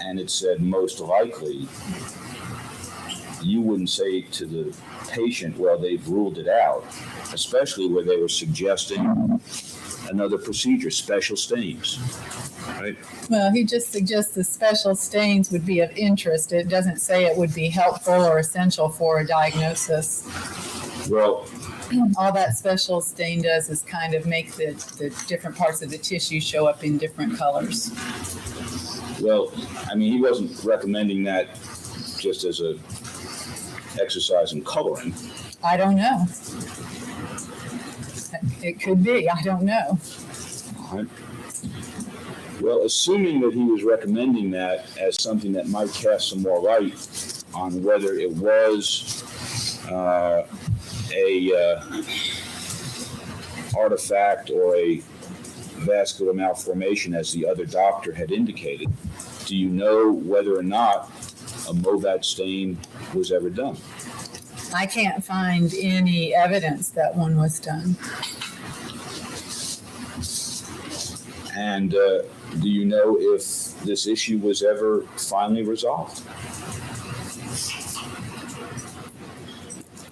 and it said most likely, you wouldn't say to the patient, well, they've ruled it out, especially where they were suggesting another procedure, special stains, right? Well, he just suggests the special stains would be of interest. It doesn't say it would be helpful or essential for a diagnosis. Well, all that special stain does is kind of make the different parts of the tissue show up in different colors. Well, I mean, he wasn't recommending that just as a exercise in coloring. I don't know. It could be. I don't know. All right. Well, assuming that he was recommending that as something that might cast some more light on whether it was a artifact or a vascular malformation, as the other doctor had indicated, do you know whether or not a MOVAD stain was ever done? I can't find any evidence that one was done. And do you know if this issue was ever finally resolved?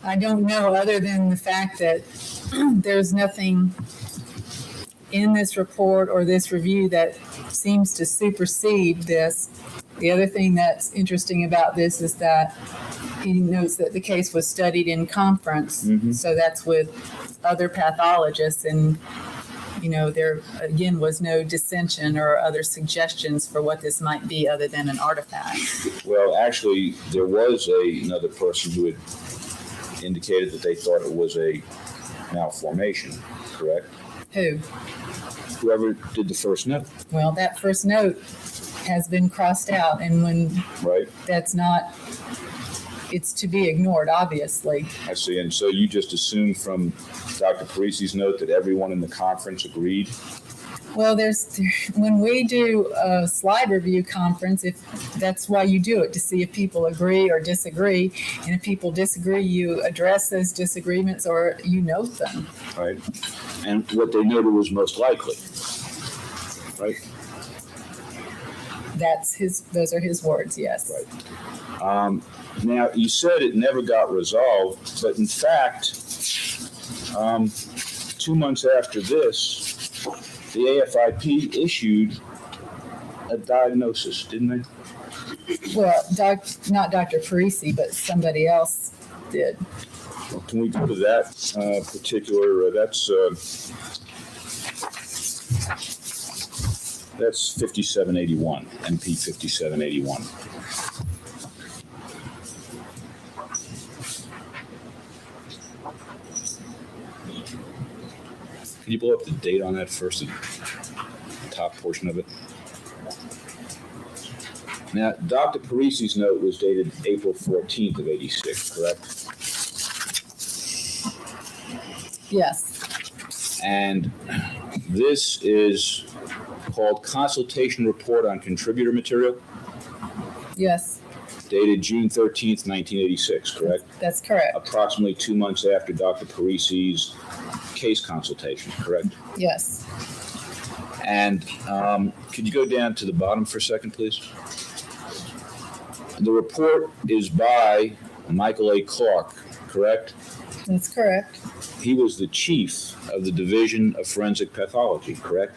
I don't know, other than the fact that there's nothing in this report or this review that seems to supersede this. The other thing that's interesting about this is that he notes that the case was studied in conference. Mm-hmm. So that's with other pathologists, and there again was no dissension or other suggestions for what this might be other than an artifact. Well, actually, there was another person who had indicated that they thought it was a malformation, correct? Who? Whoever did the first note. Well, that first note has been crossed out, and when right, that's not it's to be ignored, obviously. I see. And so you just assumed from Dr. Parisi's note that everyone in the conference agreed? Well, when we do a slide review conference, if that's why you do it, to see if people agree or disagree. And if people disagree, you address those disagreements or you note them. Right. And what they noted was most likely. Right. Those are his words, yes. Right. Now, you said it never got resolved, but in fact, 2 months after this, the AFIP issued a diagnosis, didn't they? Well, not Dr. Parisi, but somebody else did. Well, can we go to that particular, that's 5781, MP 5781. Can you blow up the date on that first, the top portion of it? Now, Dr. Parisi's note was dated April 14th of 86, correct? Yes. And this is called Consultation Report on Contributor Material, Yes, dated June 13th, 1986, correct? that's correct. Approximately 2 months after Dr. Parisi's case consultation, correct? Yes. And could you go down to the bottom for a second, please? The report is by Michael A. Clark, correct? That's correct. He was the chief of the Division of Forensic Pathology, correct?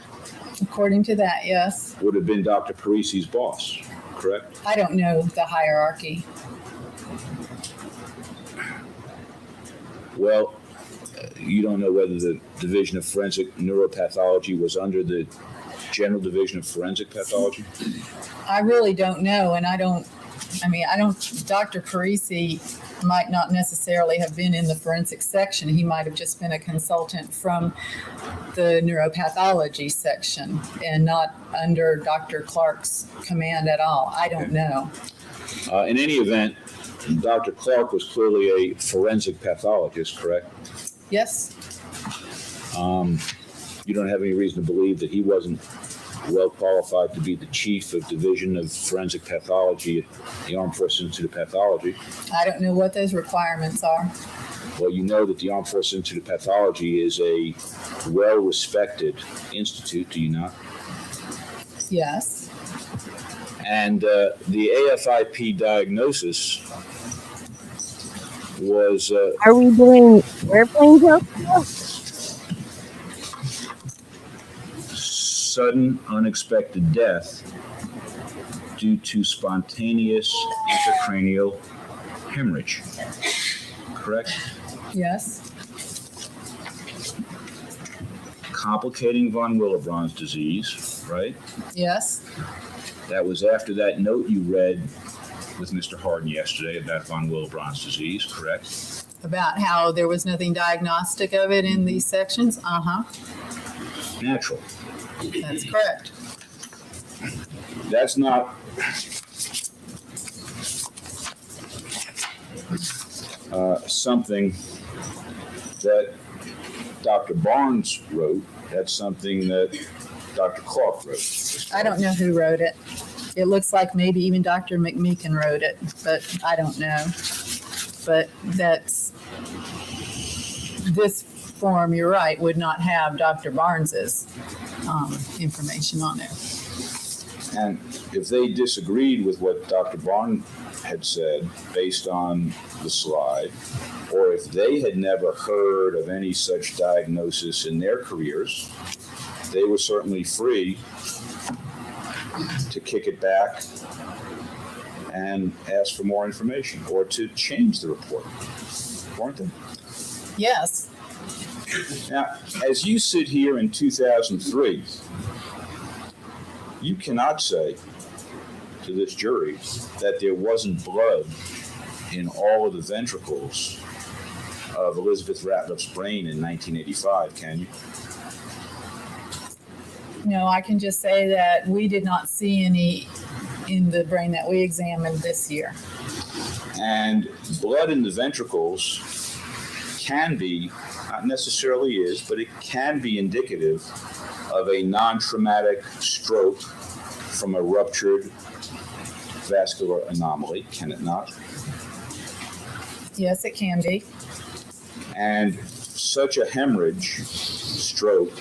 According to that, yes. Would have been Dr. Parisi's boss, correct? I don't know the hierarchy. Well, you don't know whether the Division of Forensic Neuropathology was under the General Division of Forensic Pathology? I really don't know, and Dr. Parisi might not necessarily have been in the forensic section. He might have just been a consultant from the neuropathology section and not under Dr. Clark's command at all. I don't know. In any event, Dr. Clark was clearly a forensic pathologist, correct? Yes. You don't have any reason to believe that he wasn't well qualified to be the chief of Division of Forensic Pathology at the Armed Forces Institute of Pathology. I don't know what those requirements are. Well, you know that the Armed Forces Institute of Pathology is a well-respected institute, do you not? Yes. And the AFIP diagnosis was... Are we doing airplane jokes? Sudden, unexpected death due to spontaneous intracranial hemorrhage. Correct? Yes. Complicating von Willebrand's disease, right? Yes. That was after that note you read with Mr. Harden yesterday about von Willebrand's disease, correct? About how there was nothing diagnostic of it in these sections? Uh-huh. Natural. That's correct. That's not something that Dr. Barnes wrote. That's something that Dr. Clark wrote. I don't know who wrote it. It looks like maybe even Dr. McMeekin wrote it, but I don't know. But this form, you're right, would not have Dr. Barnes's information on there. And if they disagreed with what Dr. Barnes had said based on the slide, or if they had never heard of any such diagnosis in their careers, they were certainly free to kick it back and ask for more information or to change the report, weren't they? Yes. Now, as you sit here in 2003, you cannot say to this jury that there wasn't blood in all of the ventricles of Elizabeth Ratliff's brain in 1985, can you? No, I can just say that we did not see any in the brain that we examined this year. And blood in the ventricles can be, not necessarily is, but it can be indicative of a non-traumatic stroke from a ruptured vascular anomaly, can it not? Yes, it can be. And such a hemorrhage, stroke,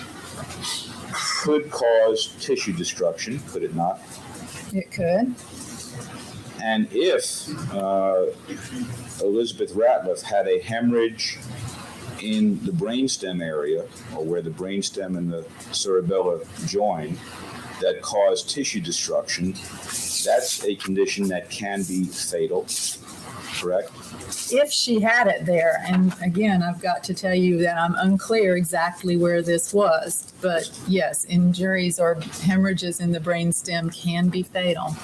could cause tissue destruction, could it not? It could. And if Elizabeth Ratliff had a hemorrhage in the brainstem area, or where the brainstem and the cerebella join, that caused tissue destruction, that's a condition that can be fatal, correct? If she had it there, and again, I've got to tell you that I'm unclear exactly where this was, but yes, injuries or hemorrhages in the brainstem can be fatal.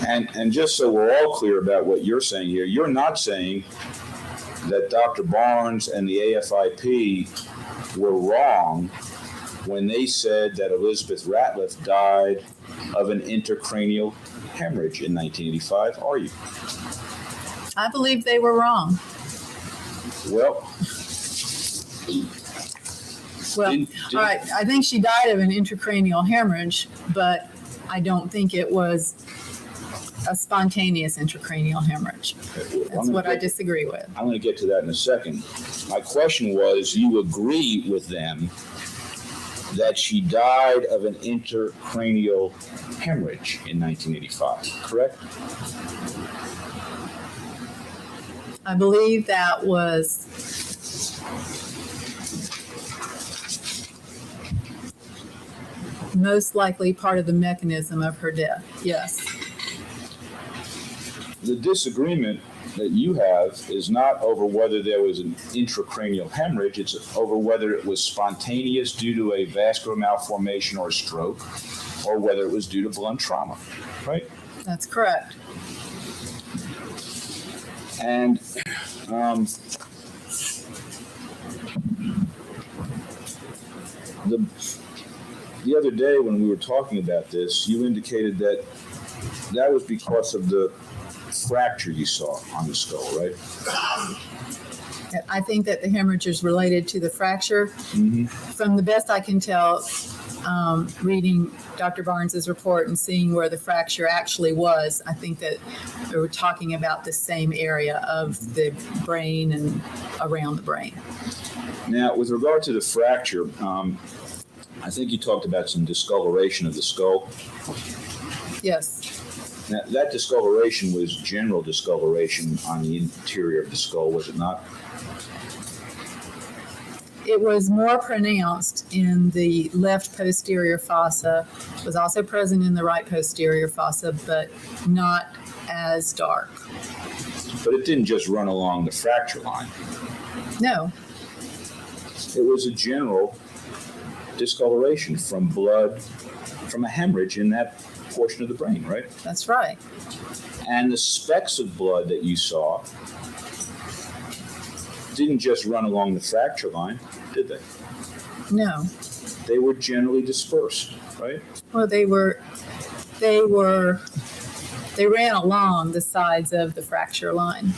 And just so we're all clear about what you're saying here, you're not saying that Dr. Barnes and the AFIP were wrong when they said that Elizabeth Ratliff died of an intracranial hemorrhage in 1985, are you? I believe they were wrong. Well, All right, I think she died of an intracranial hemorrhage, but I don't think it was a spontaneous intracranial hemorrhage. That's what I disagree with. I'm going to get to that in a second. My question was, you agree with them that she died of an intracranial hemorrhage in 1985, correct? I believe that was most likely part of the mechanism of her death, yes. The disagreement that you have is not over whether there was an intracranial hemorrhage, it's over whether it was spontaneous due to a vascular malformation or a stroke, or whether it was due to blunt trauma, right? That's correct. And the other day when we were talking about this, you indicated that that was because of the fracture you saw on the skull, right? I think that the hemorrhage is related to the fracture. Mm-hmm. From the best I can tell, reading Dr. Barnes's report and seeing where the fracture actually was, I think that we were talking about the same area of the brain and around the brain. Now, with regard to the fracture, I think you talked about some discoloration of the skull. Yes. Now, that discoloration was general discoloration on the interior of the skull, was it not? It was more pronounced in the left posterior fossa, was also present in the right posterior fossa, but not as dark. But it didn't just run along the fracture line. No. It was a general discoloration from blood, from a hemorrhage in that portion of the brain, right? That's right. And the specks of blood that you saw didn't just run along the fracture line, did they? No. They were generally dispersed, right? Well, they ran along the sides of the fracture line.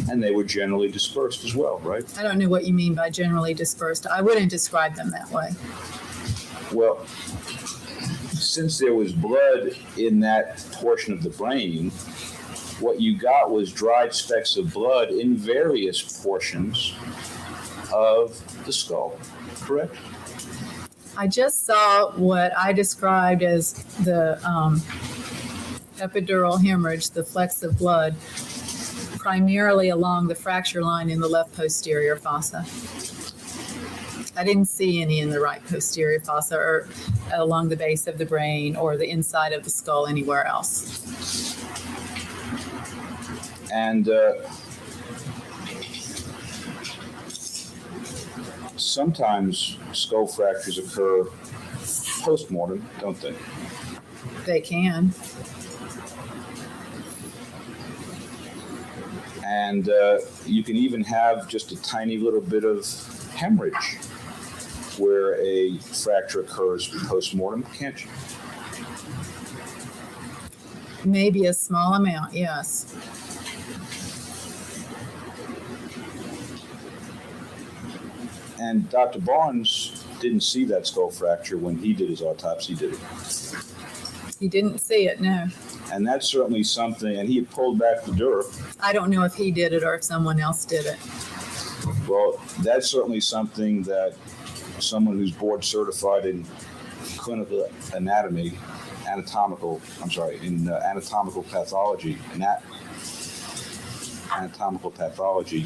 And they were generally dispersed as well, right? I don't know what you mean by generally dispersed. I wouldn't describe them that way. Well, since there was blood in that portion of the brain, what you got was dried specks of blood in various portions of the skull, correct? I just saw what I described as the epidural hemorrhage, the flecks of blood, primarily along the fracture line in the left posterior fossa. I didn't see any in the right posterior fossa or along the base of the brain or the inside of the skull anywhere else. And sometimes skull fractures occur post-mortem, don't they? They can. And you can even have just a tiny little bit of hemorrhage where a fracture occurs post-mortem, can't you? Maybe a small amount, yes. And Dr. Barnes didn't see that skull fracture when he did his autopsy, did he? He didn't see it, no. And that's certainly something, and he had pulled back the dura. I don't know if he did it or if someone else did it. Well, that's certainly something that someone who's board certified in clinical anatomy, anatomical pathology, anatomical pathology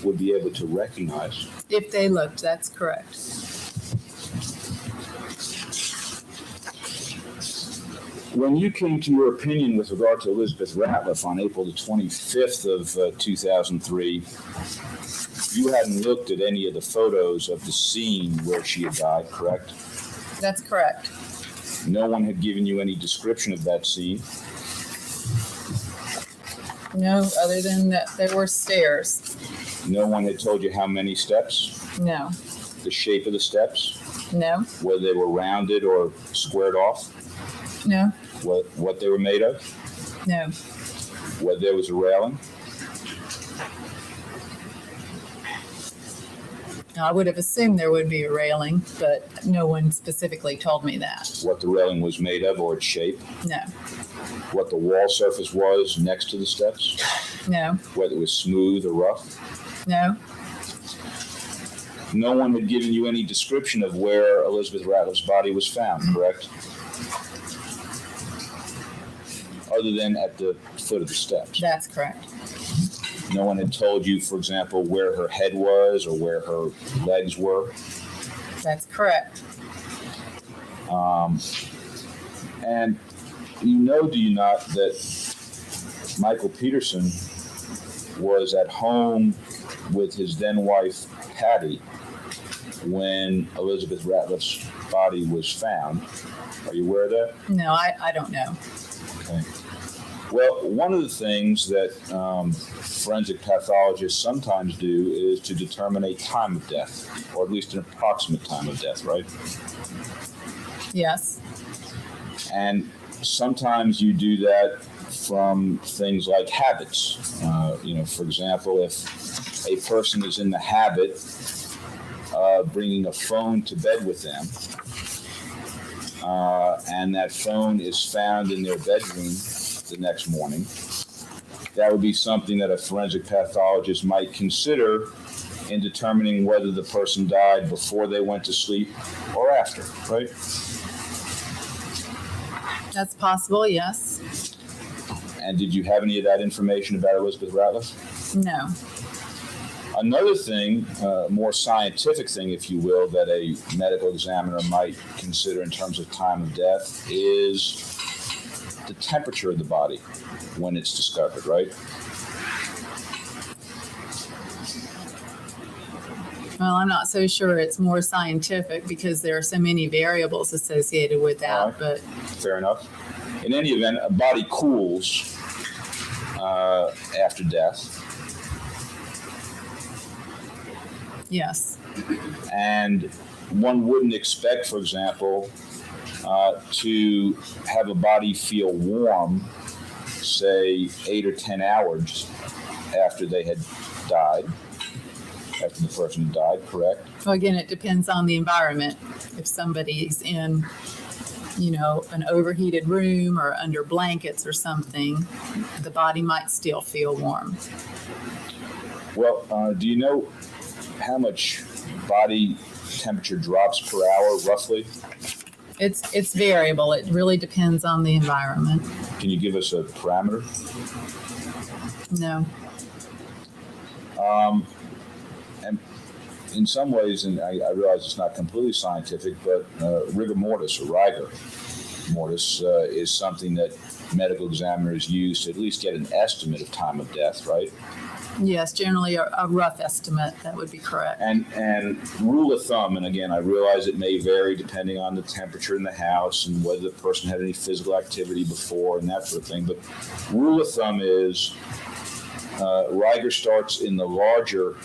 would be able to recognize. If they looked, that's correct. When you came to your opinion with regard to Elizabeth Ratliff on April the 25th of 2003, you hadn't looked at any of the photos of the scene where she had died, correct? That's correct. No one had given you any description of that scene? No, other than that there were stairs. No one had told you how many steps? No, The shape of the steps? no, Whether they were rounded or squared off? no, What they were made of? no. Whether there was a railing? I would have assumed there would be a railing, but no one specifically told me that. What the railing was made of or its shape? No, What the wall surface was next to the steps? no, Whether it was smooth or rough? no, No one had given you any description of where Elizabeth Ratliff's body was found, correct? Other than at the foot of the steps. that's correct. No one had told you, for example, where her head was or where her legs were. That's correct. And you know, do you not, that Michael Peterson was at home with his then wife, Patty, when Elizabeth Ratliff's body was found? Are you aware of that? No, I don't know. Okay. Well, one of the things that forensic pathologists sometimes do is to determine a time of death, or at least an approximate time of death, right? Yes, And sometimes you do that from things like habits. For example, if a person is in the habit of bringing a phone to bed with them, and that phone is found in their bedroom the next morning, that would be something that a forensic pathologist might consider in determining whether the person died before they went to sleep or after, right? that's possible, yes. And did you have any of that information about Elizabeth Ratliff? No, Another thing, more scientific thing, if you will, that a medical examiner might consider in terms of time of death is the temperature of the body when it's discovered, right? well, I'm not so sure it's more scientific because there are so many variables associated with that, All right. but Fair enough. In any event, a body cools after death, yes, and one wouldn't expect, for example, to have a body feel warm, say 8 or 10 hours after they had died, after the person had died, correct? well, again, it depends on the environment. If somebody's in, an overheated room or under blankets or something, the body might still feel warm. Well, do you know how much body temperature drops per hour, roughly? It's variable. It really depends on the environment. Can you give us a parameter? No, And in some ways, and I realize it's not completely scientific, but rigor mortis or rigor mortis is something that medical examiners use to at least get an estimate of time of death, right? yes, generally a rough estimate, that would be correct. And rule of thumb, and again, I realize it may vary depending on the temperature in the house and whether the person had any physical activity before and that sort of thing, but rule of thumb is rigor starts in the larger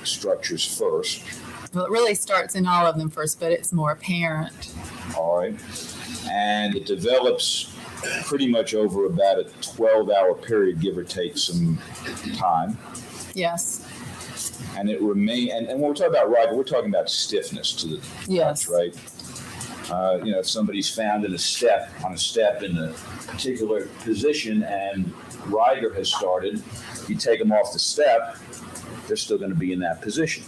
structures first. Well, it really starts in all of them first, but it's more apparent. All right. And it develops pretty much over about a 12-hour period, give or take some time. Yes. And it remain. And when we're talking about Riker, we're talking about stiffness to the Yes. touch, right? If somebody's found on a step in a particular position and Riker has started, you take them off the step, they're still going to be in that position.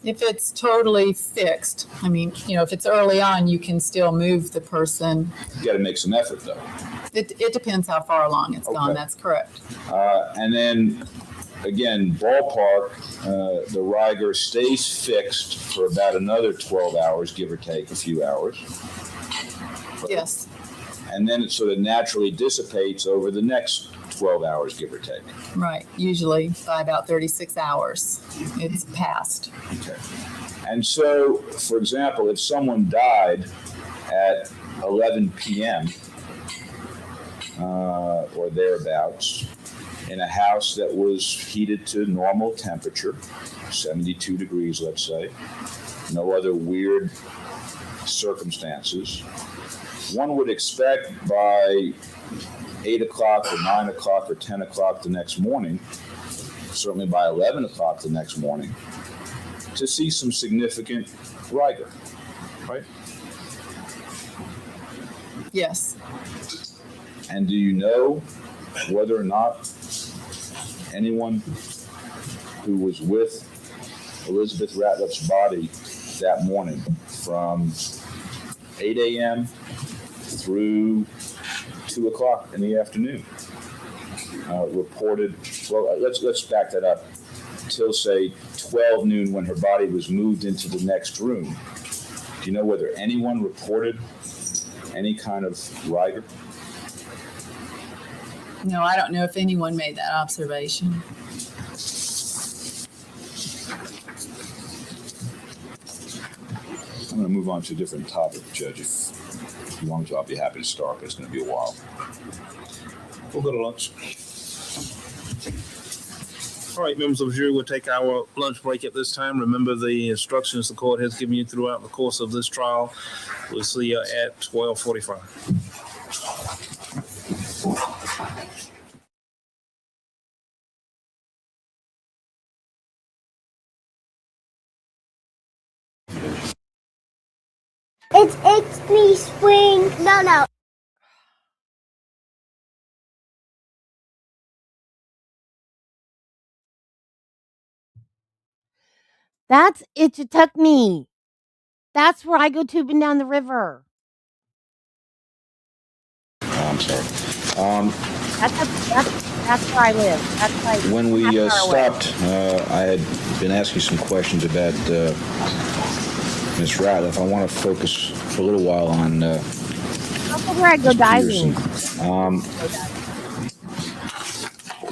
If it's totally fixed, I mean, if it's early on, you can still move the person. You got to make some effort, though. It depends how far along it's gone. That's correct. And then, again, ballpark, the Riker stays fixed for about another 12 hours, give or take a few hours. Yes. And then it sort of naturally dissipates over the next 12 hours, give or take. Right. Usually by about 36 hours, it's passed. Okay. And so, for example, if someone died at 11 p.m. Or thereabouts in a house that was heated to normal temperature, 72 degrees, let's say, no other weird circumstances, one would expect by 8 o'clock or 9 o'clock or 10 o'clock the next morning, certainly by 11 o'clock the next morning, to see some significant Riker, right? Yes. And do you know whether or not anyone who was with Elizabeth Ratliff's body that morning from 8 a.m. through 2 o'clock in the afternoon reported, well, let's back that up, till say 12 noon when her body was moved into the next room. Do you know whether anyone reported any kind of Riker? No, I don't know if anyone made that observation. I'm going to move on to a different topic, Judge. If you want to, I'll be happy to start, but it's going to be a while. We'll go to lunch. All right, members of the jury, we'll take our lunch break at this time. Remember the instructions the court has given you throughout the course of this trial. We'll see you at 12:45. It's XP Spring. No. That's Itchitucknee. That's where I go tubing down the river. I'm sorry. That's where I live. That's like When we half an hour away. stopped, I had been asking some questions about Miss Ratliff. I want to focus for a little while on That's where I go diving.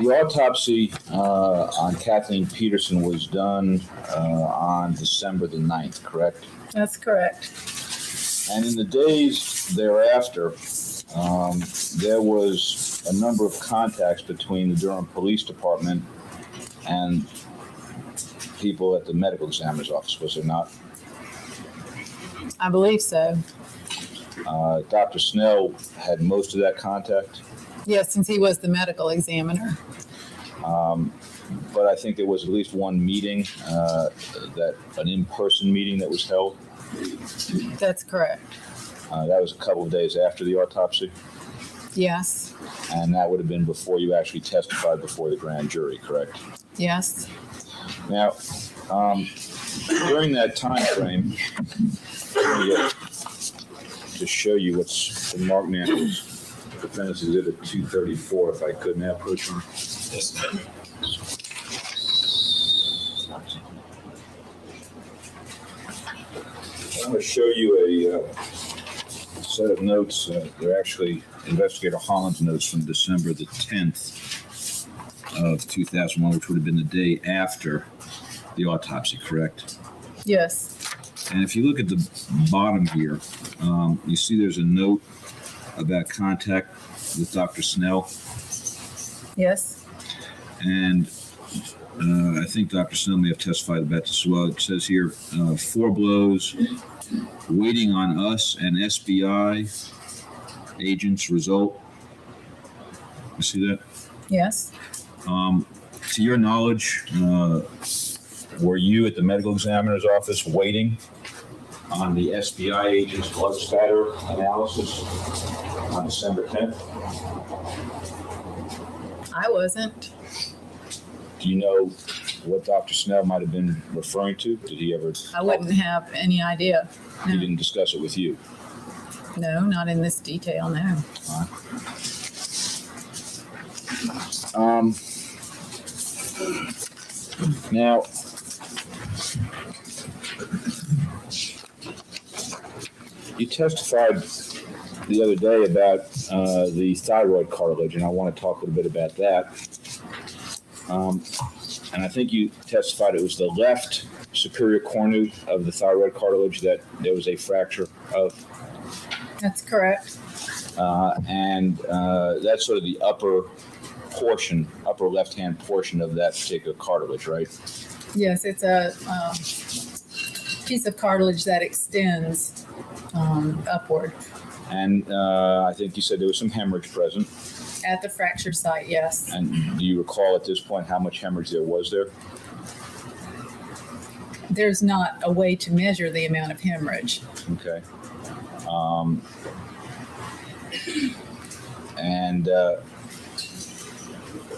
The autopsy on Kathleen Peterson was done on December the 9th, correct? That's correct. And in the days thereafter, there was a number of contacts between the Durham Police Department and people at the medical examiner's office, was there not? I believe so. Dr. Snell had most of that contact. Yes, since he was the medical examiner. But I think there was at least one meeting, an in-person meeting that was held. That's correct. That was a couple of days after the autopsy. Yes. And that would have been before you actually testified before the grand jury, correct? Yes. Now, during that time frame, to show you what's been marked now, Defendant's Exhibit 234, if I could now push on. Yes. I'm going to show you a set of notes. They're actually Investigator Holland's notes from December the 10th of 2001, which would have been the day after the autopsy, correct? Yes. And if you look at the bottom here, you see there's a note about contact with Dr. Snell. Yes. And I think Dr. Snell may have testified about this as well. It says here, 4 blows, waiting on us and SBI, agent's result. You see that? Yes. To your knowledge, were you at the medical examiner's office waiting on the SBI agent's blood spatter analysis on December 10th? I wasn't. Do you know what Dr. Snell might have been referring to? Did he ever? I wouldn't have any idea. He No. didn't discuss it with you. No, not in this detail, no. Now, you testified the other day about the thyroid cartilage, and I want to talk a little bit about that. And I think you testified it was the left superior cornu of the thyroid cartilage that there was a fracture of. That's correct. And that's sort of the upper left-hand portion of that particular cartilage, right? Yes, it's a piece of cartilage that extends upward. And I think you said there was some hemorrhage present. At the fracture site, yes. And do you recall at this point how much hemorrhage there was there? There's not a way to measure the amount of hemorrhage. Okay. And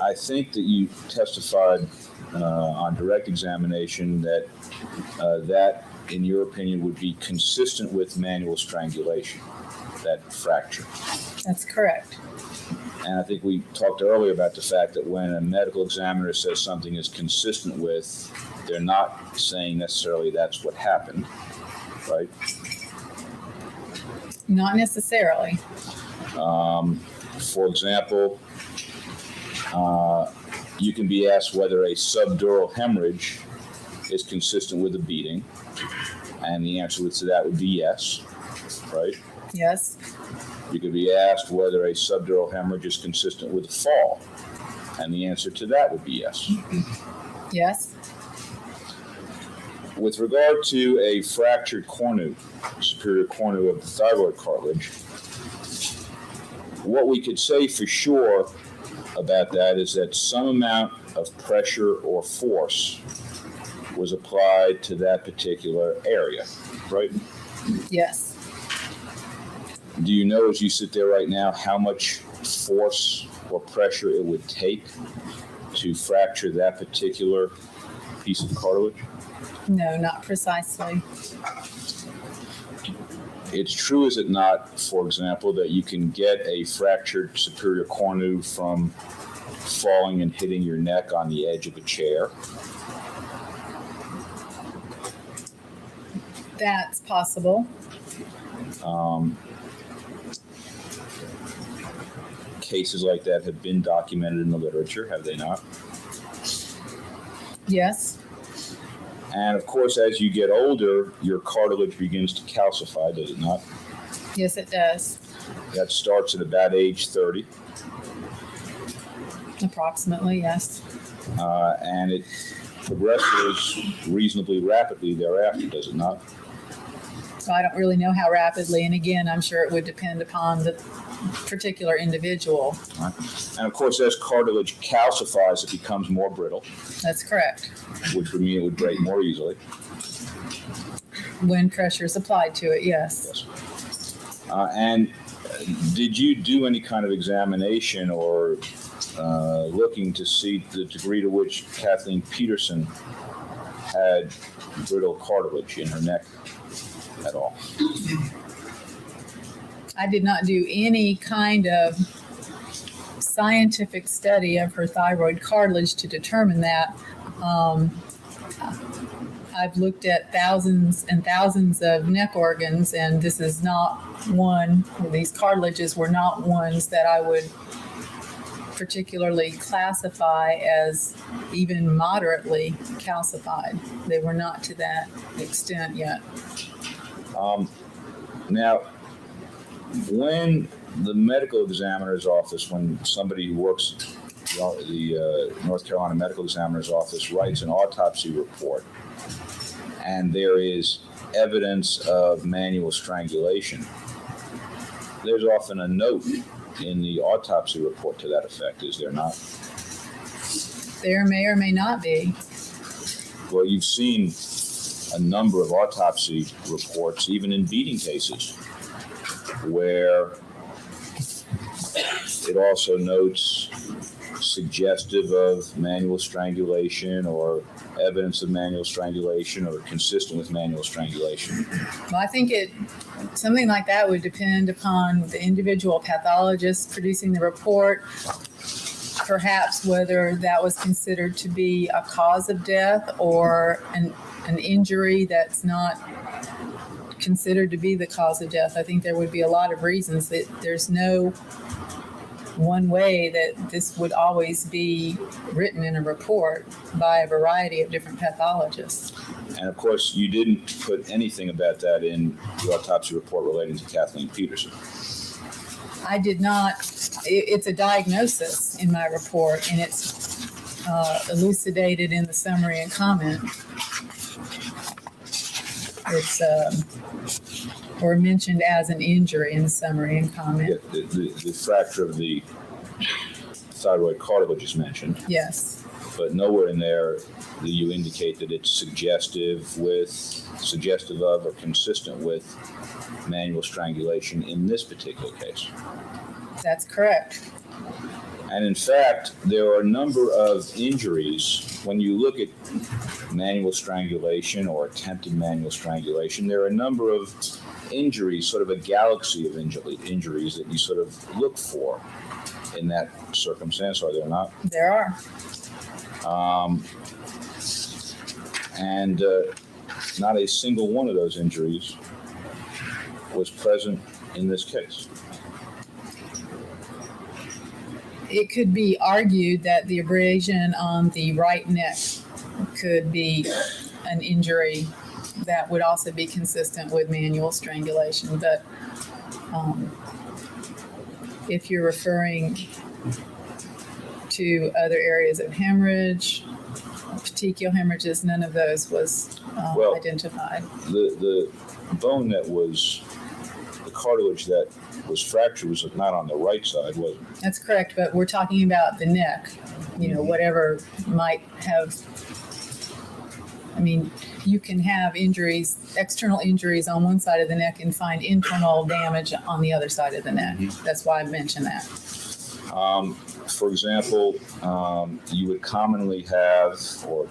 I think that you testified on direct examination that that, in your opinion, would be consistent with manual strangulation, that fracture. That's correct. And I think we talked earlier about the fact that when a medical examiner says something is consistent with, they're not saying necessarily that's what happened, right? Not necessarily. For example, you can be asked whether a subdural hemorrhage is consistent with a beating, and the answer to that would be yes, right? Yes. You could be asked whether a subdural hemorrhage is consistent with a fall, and the answer to that would be yes. Yes. With regard to a fractured cornu, superior cornu of the thyroid cartilage, what we could say for sure about that is that some amount of pressure or force was applied to that particular area, right? Yes. Do you know, as you sit there right now, how much force or pressure it would take to fracture that particular piece of cartilage? No, not precisely. It's true, is it not, for example, that you can get a fractured superior cornu from falling and hitting your neck on the edge of a chair? That's possible. Cases like that have been documented in the literature, have they not? Yes. And of course, as you get older, your cartilage begins to calcify, does it not? Yes, it does. That starts at about age 30. Approximately, yes. And it progresses reasonably rapidly thereafter, does it not? So I don't really know how rapidly, and again, I'm sure it would depend upon the particular individual. Right. And of course, as cartilage calcifies, it becomes more brittle, That's correct. which would mean it would break more easily. When pressure is applied to it, yes. Yes. And did you do any kind of examination or looking to see the degree to which Kathleen Peterson had brittle cartilage in her neck at all? I did not do any kind of scientific study of her thyroid cartilage to determine that. I've looked at thousands and thousands of neck organs, and this is not one, these cartilages were not ones that I would particularly classify as even moderately calcified. They were not to that extent yet. Now, when the medical examiner's office, when somebody who works the North Carolina Medical Examiner's Office writes an autopsy report, and there is evidence of manual strangulation, there's often a note in the autopsy report to that effect, is there not? There may or may not be. Well, you've seen a number of autopsy reports, even in beating cases, where it also notes suggestive of manual strangulation or evidence of manual strangulation or consistent with manual strangulation. Well, I think something like that would depend upon the individual pathologist producing the report, perhaps whether that was considered to be a cause of death or an injury that's not considered to be the cause of death. I think there would be a lot of reasons that there's no one way that this would always be written in a report by a variety of different pathologists. And of course, you didn't put anything about that in the autopsy report relating to Kathleen Peterson. I did not. It's a diagnosis in my report, and it's elucidated in the summary and comment. It's or mentioned as an injury in the summary and comment. Yeah, the fracture of the thyroid cartilage is mentioned. Yes. But nowhere in there do you indicate that it's suggestive of or consistent with manual strangulation in this particular case. That's correct. And in fact, there are a number of injuries. When you look at manual strangulation or attempted manual strangulation, there are a number of injuries, sort of a galaxy of injuries that you sort of look for in that circumstance, are there not? There are. And not a single one of those injuries was present in this case. It could be argued that the abrasion on the right neck could be an injury that would also be consistent with manual strangulation. But if you're referring to other areas of hemorrhage, petechial hemorrhages, none of those was identified. The bone that was, the cartilage that was fractured was not on the right side, was it? That's correct, but we're talking about the neck, whatever might have. I mean, you can have injuries, external injuries on one side of the neck and find internal damage on the other side of the neck. Mm-hmm. That's why I mentioned that. For example, you would commonly have, or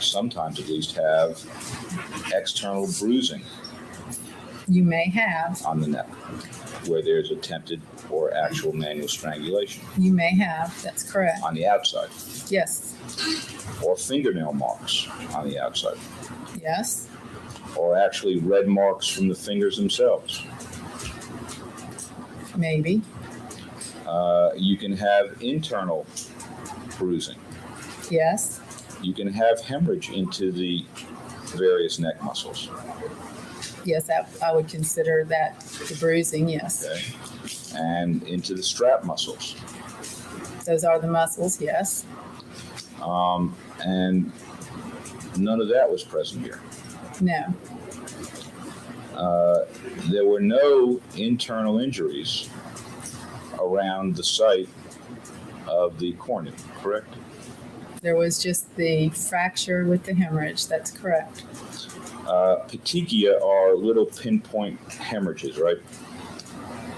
sometimes at least have, external bruising. You may have. On the neck, where there's attempted or actual manual strangulation. You may have, that's correct. On the outside. Yes. Or fingernail marks on the outside. Yes. Or actually red marks from the fingers themselves. Maybe. You can have internal bruising. Yes. You can have hemorrhage into the various neck muscles. Yes, I would consider that the bruising, yes. Okay. And into the strap muscles. Those are the muscles, yes. And none of that was present here. No. There were no internal injuries around the site of the cornea, correct? There was just the fracture with the hemorrhage, that's correct. Petechia are little pinpoint hemorrhages, right?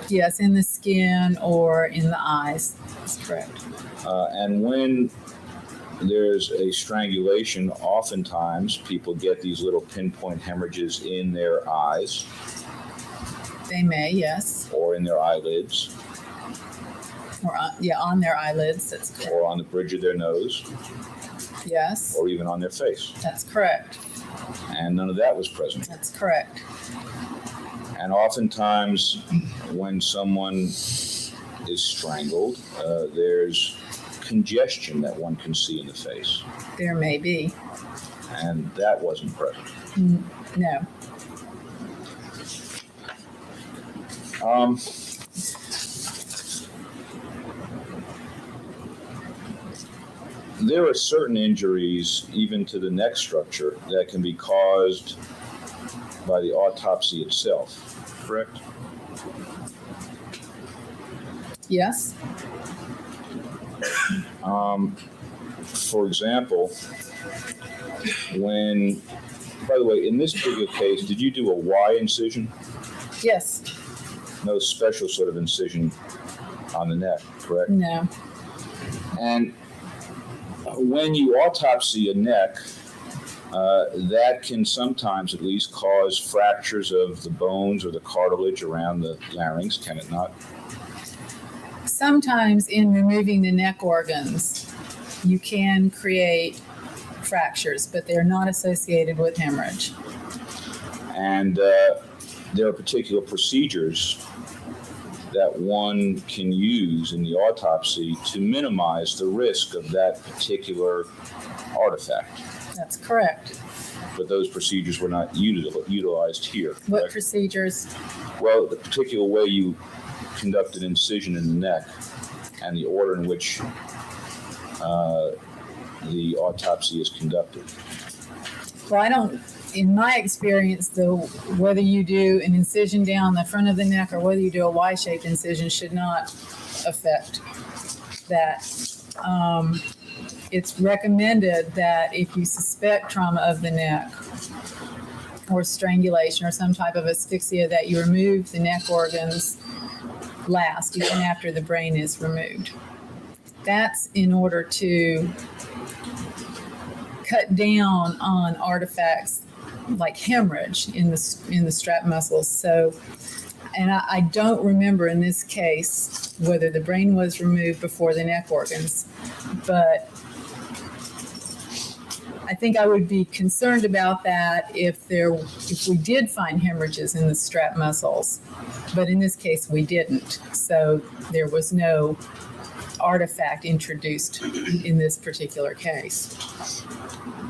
Yes, in the skin or in the eyes, that's correct. And when there's a strangulation, oftentimes people get these little pinpoint hemorrhages in their eyes. They may, yes. Or in their eyelids. Or on their eyelids, that's correct. Or on the bridge of their nose. Yes. Or even on their face. That's correct. And none of that was present. That's correct. And oftentimes when someone is strangled, there's congestion that one can see in the face. There may be. And that wasn't present. No. There are certain injuries, even to the neck structure, that can be caused by the autopsy itself, correct? Yes. For example, by the way, in this particular case, did you do a Y incision? Yes. No special sort of incision on the neck, correct? No. And when you autopsy a neck, that can sometimes at least cause fractures of the bones or the cartilage around the larynx, can it not? Sometimes in removing the neck organs, you can create fractures, but they're not associated with hemorrhage. And there are particular procedures that one can use in the autopsy to minimize the risk of that particular artifact. That's correct. But those procedures were not utilized here. What correct? procedures? Well, the particular way you conduct an incision in the neck and the order in which the autopsy is conducted. Well, in my experience, though, whether you do an incision down the front of the neck or whether you do a Y-shaped incision should not affect that. It's recommended that if you suspect trauma of the neck or strangulation or some type of asphyxia, that you remove the neck organs last, even after the brain is removed. That's in order to cut down on artifacts like hemorrhage in the strap muscles. So, and I don't remember in this case whether the brain was removed before the neck organs, but I think I would be concerned about that if we did find hemorrhages in the strap muscles, but in this case we didn't. So there was no artifact introduced in this particular case.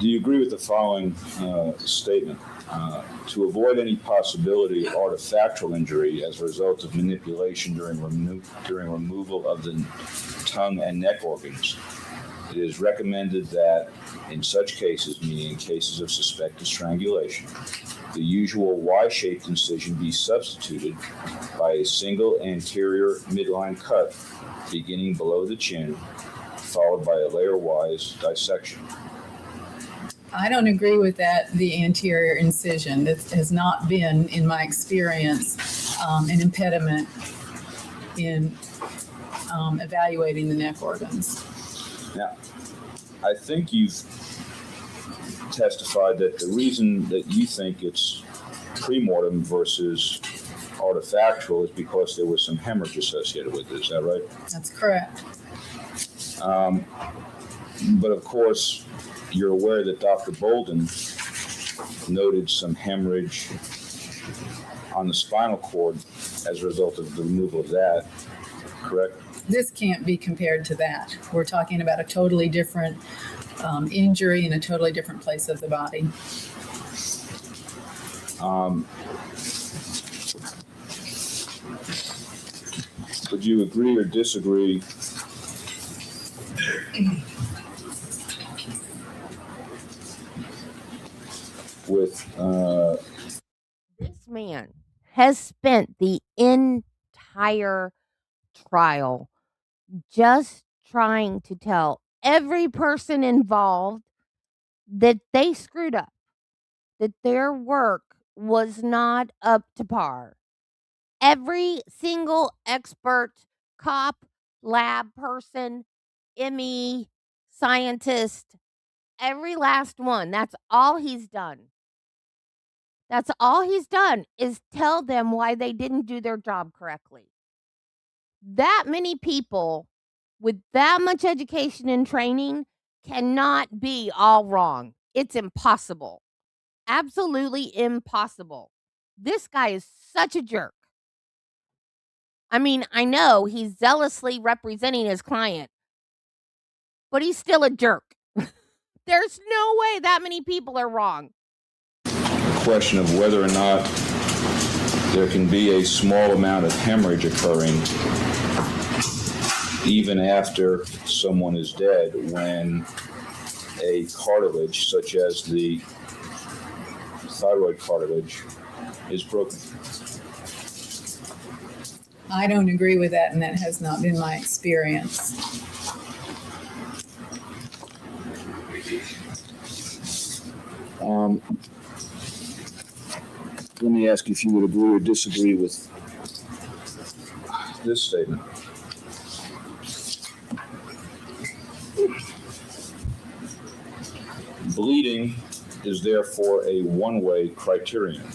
Do you agree with the following statement? To avoid any possibility of artifactual injury as a result of manipulation during removal of the tongue and neck organs, it is recommended that in such cases, meaning in cases of suspected strangulation, the usual Y-shaped incision be substituted by a single anterior midline cut beginning below the chin, followed by a layer-wise dissection. I don't agree with that, the anterior incision. That has not been, in my experience, an impediment in evaluating the neck organs. Now, I think you've testified that the reason that you think it's premortem versus artifactual is because there was some hemorrhage associated with it. Is that right? That's correct. But of course, you're aware that Dr. Bolden noted some hemorrhage on the spinal cord as a result of the removal of that, correct? This can't be compared to that. We're talking about a totally different injury in a totally different place of the body. Would you agree or disagree with This man has spent the entire trial just trying to tell every person involved that they screwed up, that their work was not up to par. Every single expert, cop, lab person, ME, scientist, every last one, that's all he's done. That's all he's done is tell them why they didn't do their job correctly. That many people with that much education and training cannot be all wrong. It's impossible. Absolutely impossible. This guy is such a jerk. I mean, I know he's zealously representing his client, but he's still a jerk. There's no way that many people are wrong. the question of whether or not there can be a small amount of hemorrhage occurring even after someone is dead when a cartilage, such as the thyroid cartilage, is broken? I don't agree with that, and that has not been my experience. Let me ask if you would agree or disagree with this statement. Bleeding is therefore a one-way criterion.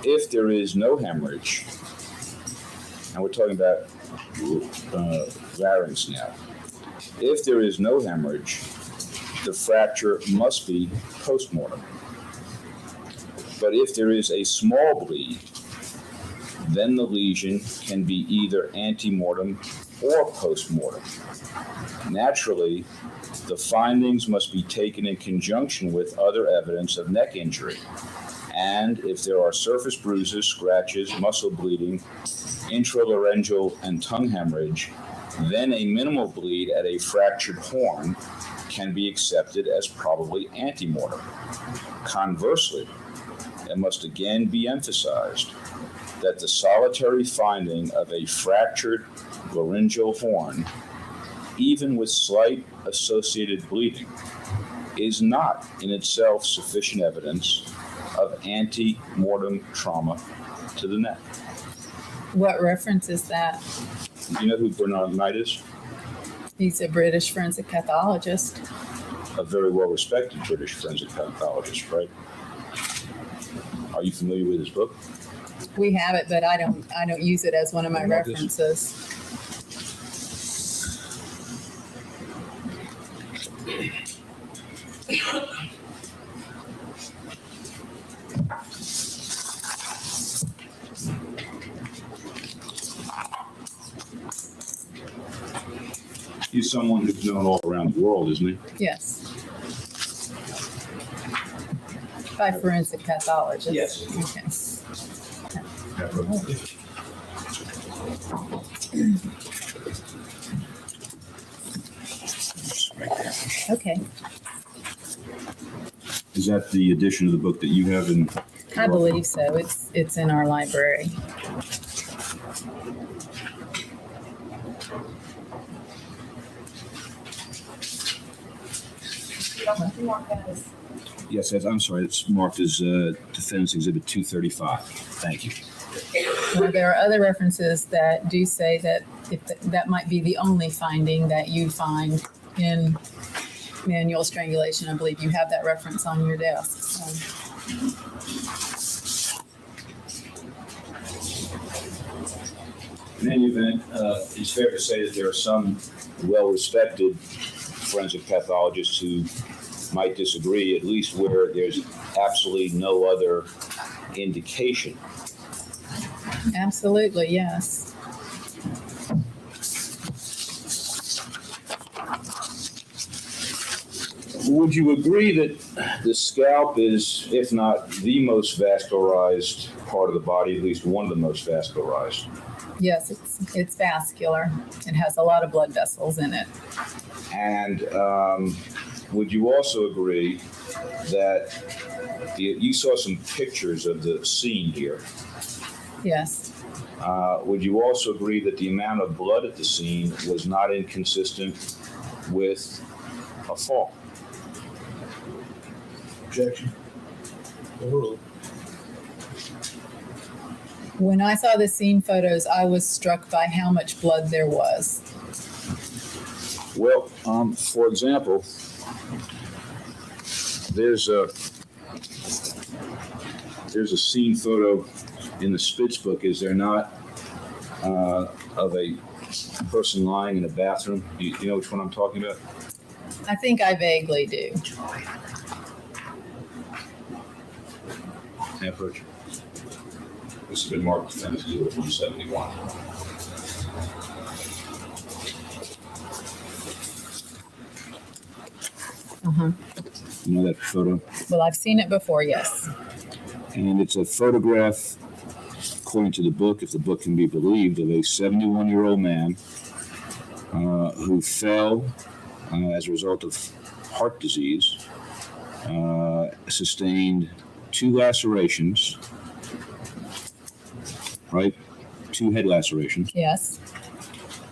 If there is no hemorrhage, and we're talking about larynx now, if there is no hemorrhage, the fracture must be postmortem. But if there is a small bleed, then the lesion can be either antemortem or postmortem. Naturally, the findings must be taken in conjunction with other evidence of neck injury. And if there are surface bruises, scratches, muscle bleeding, intralaryngeal and tongue hemorrhage, then a minimal bleed at a fractured horn can be accepted as probably antemortem. Conversely, it must again be emphasized that the solitary finding of a fractured laryngeal horn, even with slight associated bleeding, is not in itself sufficient evidence of ante-mortem trauma to the neck. What reference is that? Do you know who Bernard Knight is? He's a British forensic pathologist. A very well-respected British forensic pathologist, right? Are you familiar with his book? We have it, but I don't use it as one of my references. He's someone who's known all around the world, isn't he? Yes. By forensic pathologist. Yes. Okay. Okay. Is that the edition of the book that you have in? I believe so. It's in our library. Yes, I'm sorry. It's marked as Defense Exhibit 235. Thank you. Well, there are other references that do say that that might be the only finding that you find in manual strangulation. I believe you have that reference on your desk. So. In any event, it's fair to say that there are some well-respected forensic pathologists who might disagree, at least where there's absolutely no other indication. Absolutely, yes. Would you agree that the scalp is, if not the most vascularized part of the body, at least one of the most vascularized? Yes, it's vascular. It has a lot of blood vessels in it. And would you also agree that you saw some pictures of the scene here? Yes. Would you also agree that the amount of blood at the scene was not inconsistent with a fall? Objection. When I saw the scene photos, I was struck by how much blood there was. Well, for example, there's a scene photo in the Spitz book, is there not, of a person lying in a bathroom? You know which one I'm talking about? I think I vaguely do. Can I approach? This has been marked Defense Exhibit 171. You know that photo? Well, I've seen it before, yes. And it's a photograph, according to the book, if the book can be believed, of a 71-year-old man who fell as a result of heart disease, sustained 2 lacerations, right? 2 head lacerations. Yes.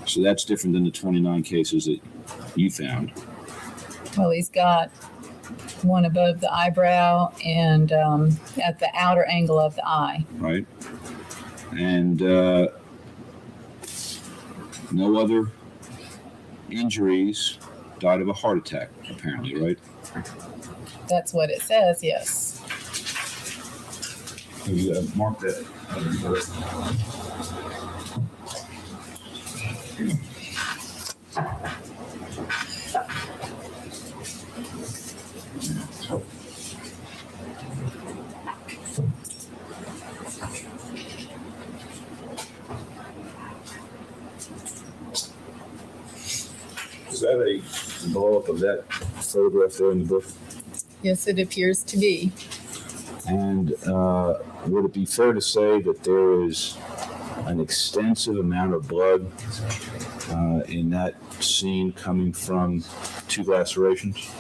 So that's different than the 29 cases that you found. Well, he's got one above the eyebrow and at the outer angle of the eye. Right. And no other injuries, died of a heart attack, apparently, right? That's what it says, yes. You mark that. Is that a blow up of that photograph there in the book? Yes, it appears to be. And would it be fair to say that there is an extensive amount of blood in that scene coming from 2 lacerations?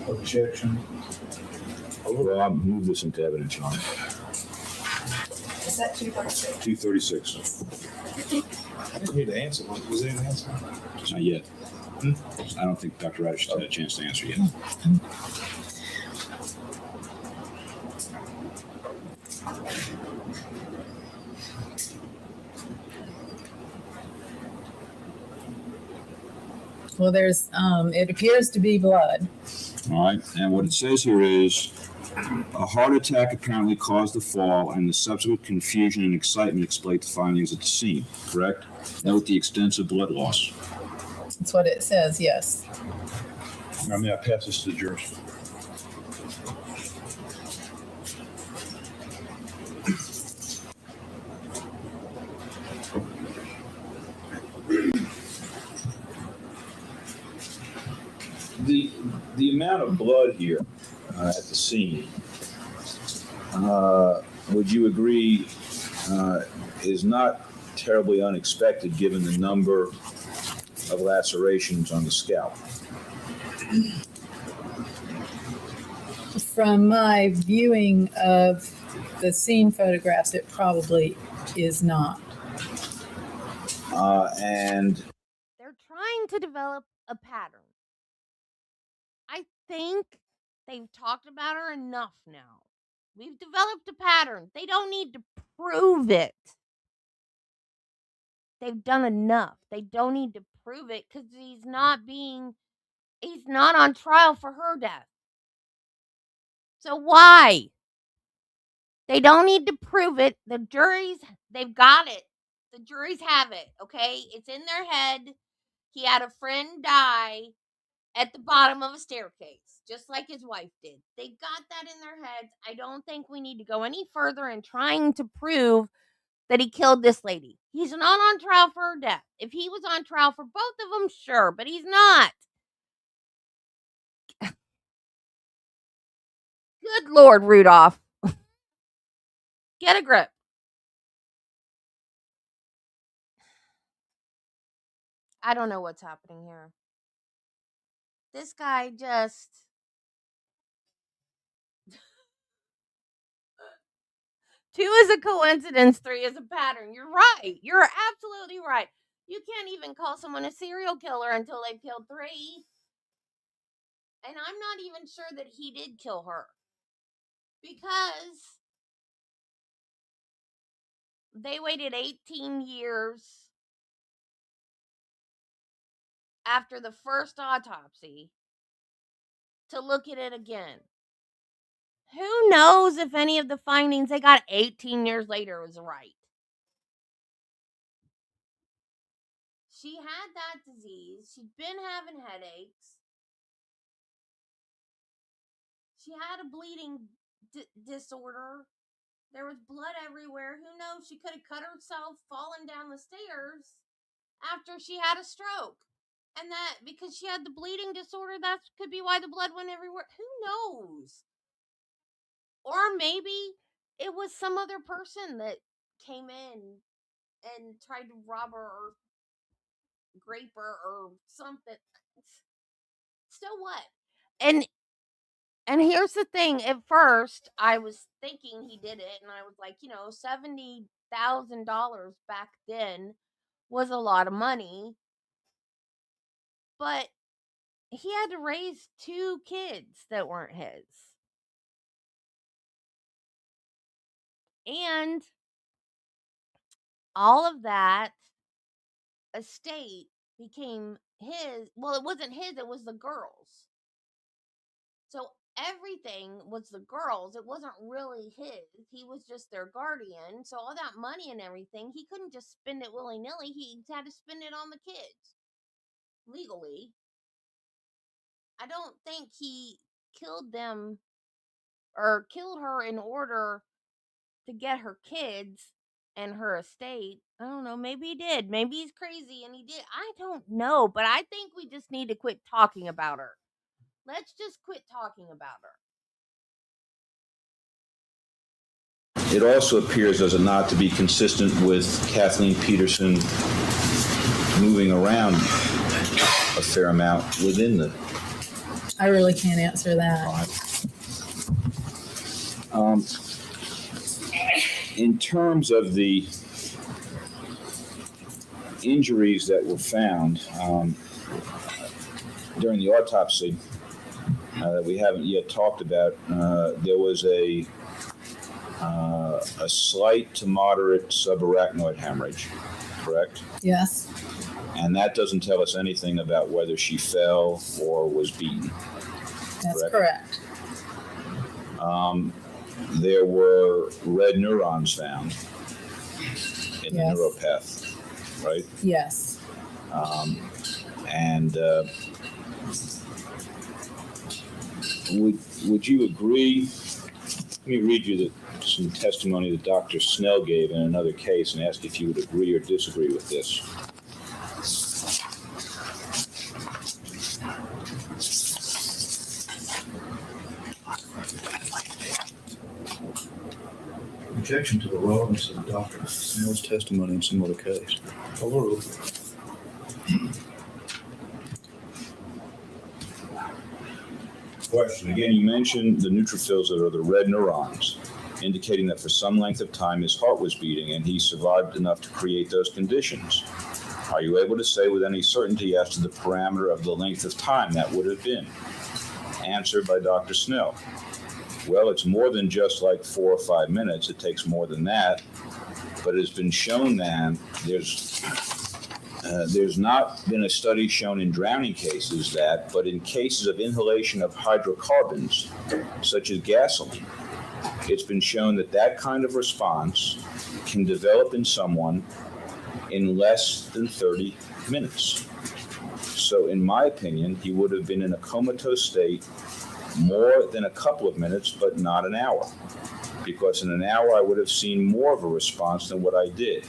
Objection. Well, I'll move this into evidence, Your Honor. Is that 236? 236. I didn't hear the answer. Was there an answer? Not yet. I don't think Dr. Radish has had a chance to answer yet. Well, there's, it appears to be blood. All right. And what it says here is a heart attack apparently caused the fall, and the subsequent confusion and excitement explained the findings at the scene, correct? Note the extensive blood loss. That's what it says, yes. I mean, I pass this to the jurors. The amount of blood here at the scene, would you agree, is not terribly unexpected given the number of lacerations on the scalp? From my viewing of the scene photographs, it probably is not. And They're trying to develop a pattern. I think they've talked about her enough now. We've developed a pattern. They don't need to prove it. They've done enough. They don't need to prove it because he's not on trial for her death. So why? They don't need to prove it. The juries, they've got it. The juries have it, okay? It's in their head. He had a friend die at the bottom of a staircase, just like his wife did. They got that in their heads. I don't think we need to go any further in trying to prove that he killed this lady. He's not on trial for her death. If he was on trial for both of them, sure, but he's not. Good Lord, Rudolph. Get a grip. I don't know what's happening here. This guy just... 2 is a coincidence, 3 is a pattern. You're right. You're absolutely right. You can't even call someone a serial killer until they've killed 3. And I'm not even sure that he did kill her. Because they waited 18 years after the first autopsy to look at it again. Who knows if any of the findings they got 18 years later was right? She had that disease. She'd been having headaches. She had a bleeding disorder. There was blood everywhere. Who knows? She could have cut herself falling down the stairs after she had a stroke. And that, because she had the bleeding disorder, that could be why the blood went everywhere. Who knows? Or maybe it was some other person that came in and tried to rob her or grape her or something. So what? And And here's the thing. At first, I was thinking he did it, and I was like, $70,000 back then was a lot of money. But he had to raise 2 kids that weren't his. And all of that estate became his. Well, it wasn't his, it was the girls. So everything was the girls. It wasn't really his. He was just their guardian. So all that money and everything, he couldn't just spend it willy-nilly. He had to spend it on the kids legally. I don't think he killed them or killed her in order to get her kids and her estate. I don't know. Maybe he did. Maybe he's crazy and he did. I don't know. But I think we just need to quit talking about her. Let's just quit talking about her. It also appears, does it not, to be consistent with Kathleen Peterson moving around a fair amount within the. I really can't answer that. In terms of the injuries that were found during the autopsy that we haven't yet talked about, there was a slight to moderate subarachnoid hemorrhage, correct? Yes. And that doesn't tell us anything about whether she fell or was beaten. That's correct. There were red neurons found in the Yes. neuropath, right? Yes. And would you agree? Let me read you some testimony that Dr. Snell gave in another case and ask if you would agree or disagree with this. Objection to the relevance of Dr. Snell's testimony in some other case. Overruled. Question. Again, you mentioned the neutrophils that are the red neurons, indicating that for some length of time his heart was beating and he survived enough to create those conditions. Are you able to say with any certainty as to the parameter of the length of time that would have been? Answered by Dr. Snell. Well, it's more than just like 4 or 5 minutes. It takes more than that. But it has been shown that there's not been a study shown in drowning cases that, but in cases of inhalation of hydrocarbons, such as gasoline, it's been shown that that kind of response can develop in someone in less than 30 minutes. So in my opinion, he would have been in a comatose state more than a couple of minutes, but not an hour. Because in an hour, I would have seen more of a response than what I did.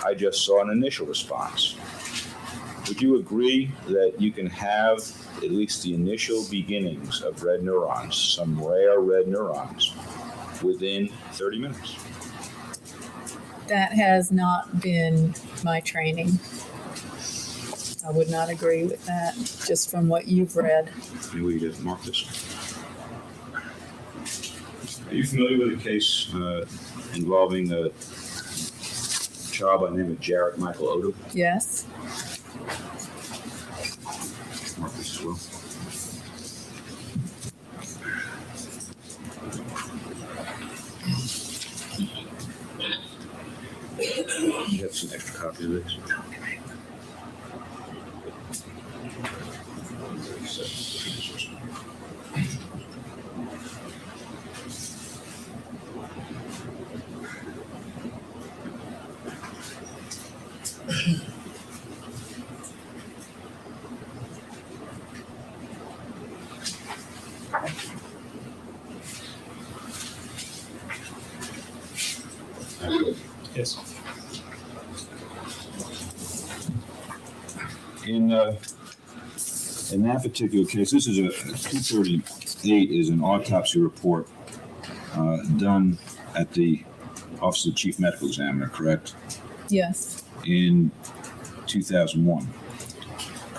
I just saw an initial response. Would you agree that you can have at least the initial beginnings of red neurons, some rare red neurons, within 30 minutes? That has not been my training. I would not agree with that, just from what you've read. Maybe we could mark this. Are you familiar with a case involving a child by the name of Jarrett Michael Odom? Yes. Mark this as well. You have some extra copy of this? Yes. In that particular case, this is a 238 is an autopsy report done at the Office of the Chief Medical Examiner, correct? Yes. In 2001.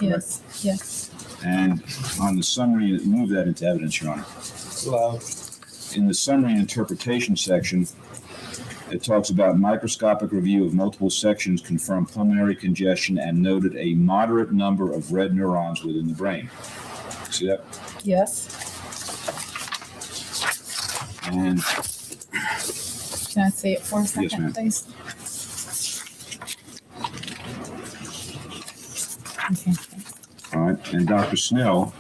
Yes. Yes. And on the summary, move that into evidence, Your Honor. In the summary and interpretation section, it talks about microscopic review of multiple sections confirmed pulmonary congestion and noted a moderate number of red neurons within the brain. See that? Yes. And Can I see it for a second, ma'am. please? Okay. all right, and Dr. Snell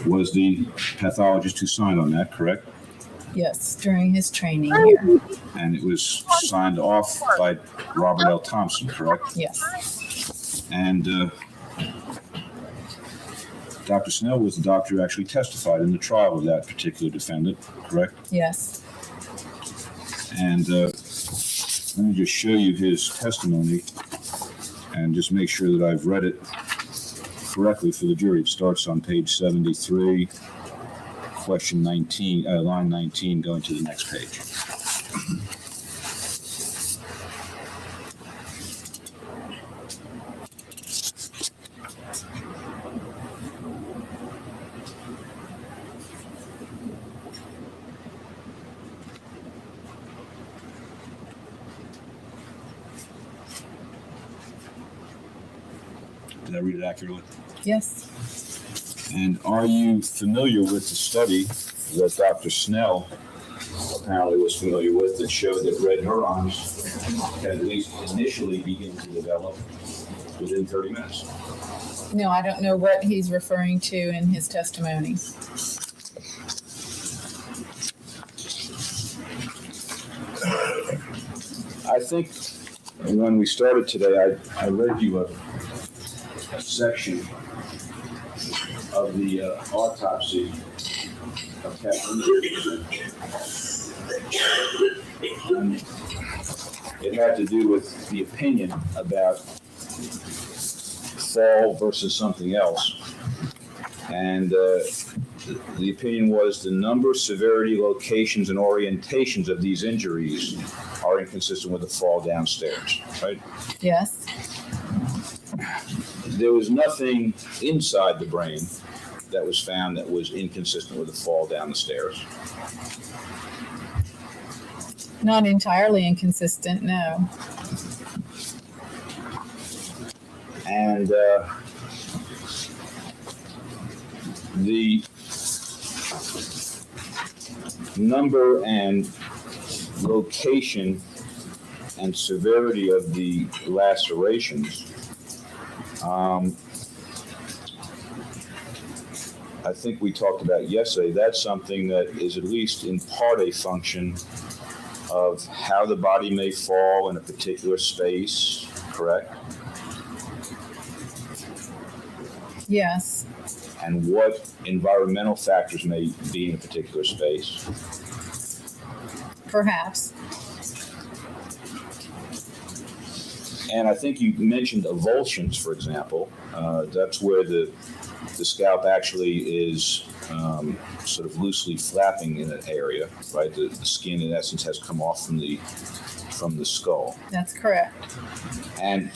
was the pathologist who signed on that, correct? Yes, during his training here. And it was signed off by Robert L. Thompson, correct? Yes. And Dr. Snell was the doctor who actually testified in the trial of that particular defendant, correct? Yes. And let me just show you his testimony and just make sure that I've read it correctly for the jury. It starts on page 73, question 19, line 19, going to the next page. Did I read it accurately? Yes. And are you familiar with the study that Dr. Snell apparently was familiar with that showed that red neurons can at least initially begin to develop within 30 minutes? No, I don't know what he's referring to in his testimony. I think when we started today, I read you a section of the autopsy of Kathleen Peterson. And it had to do with the opinion about fall versus something else. And the opinion was the number, severity, locations, and orientations of these injuries are inconsistent with the fall downstairs, right? Yes. There was nothing inside the brain that was found that was inconsistent with the fall down the stairs. Not entirely inconsistent, no. And the number and location and severity of the lacerations, I think we talked about yesterday, that's something that is at least in part a function of how the body may fall in a particular space, correct? Yes. And what environmental factors may be in a particular space. Perhaps. And I think you mentioned avulsions, for example. That's where the scalp actually is sort of loosely flapping in an area, right? The skin, in essence, has come off from the skull. That's correct. And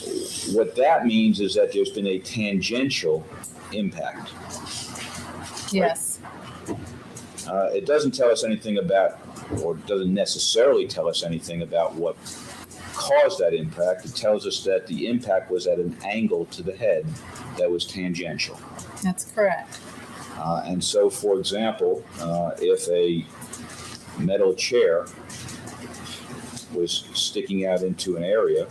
what that means is that there's been a tangential impact. Yes. It doesn't tell us anything about, or doesn't necessarily tell us anything about what caused that impact. It tells us that the impact was at an angle to the head that was tangential. That's correct. And so, for example, if a metal chair was sticking out into an area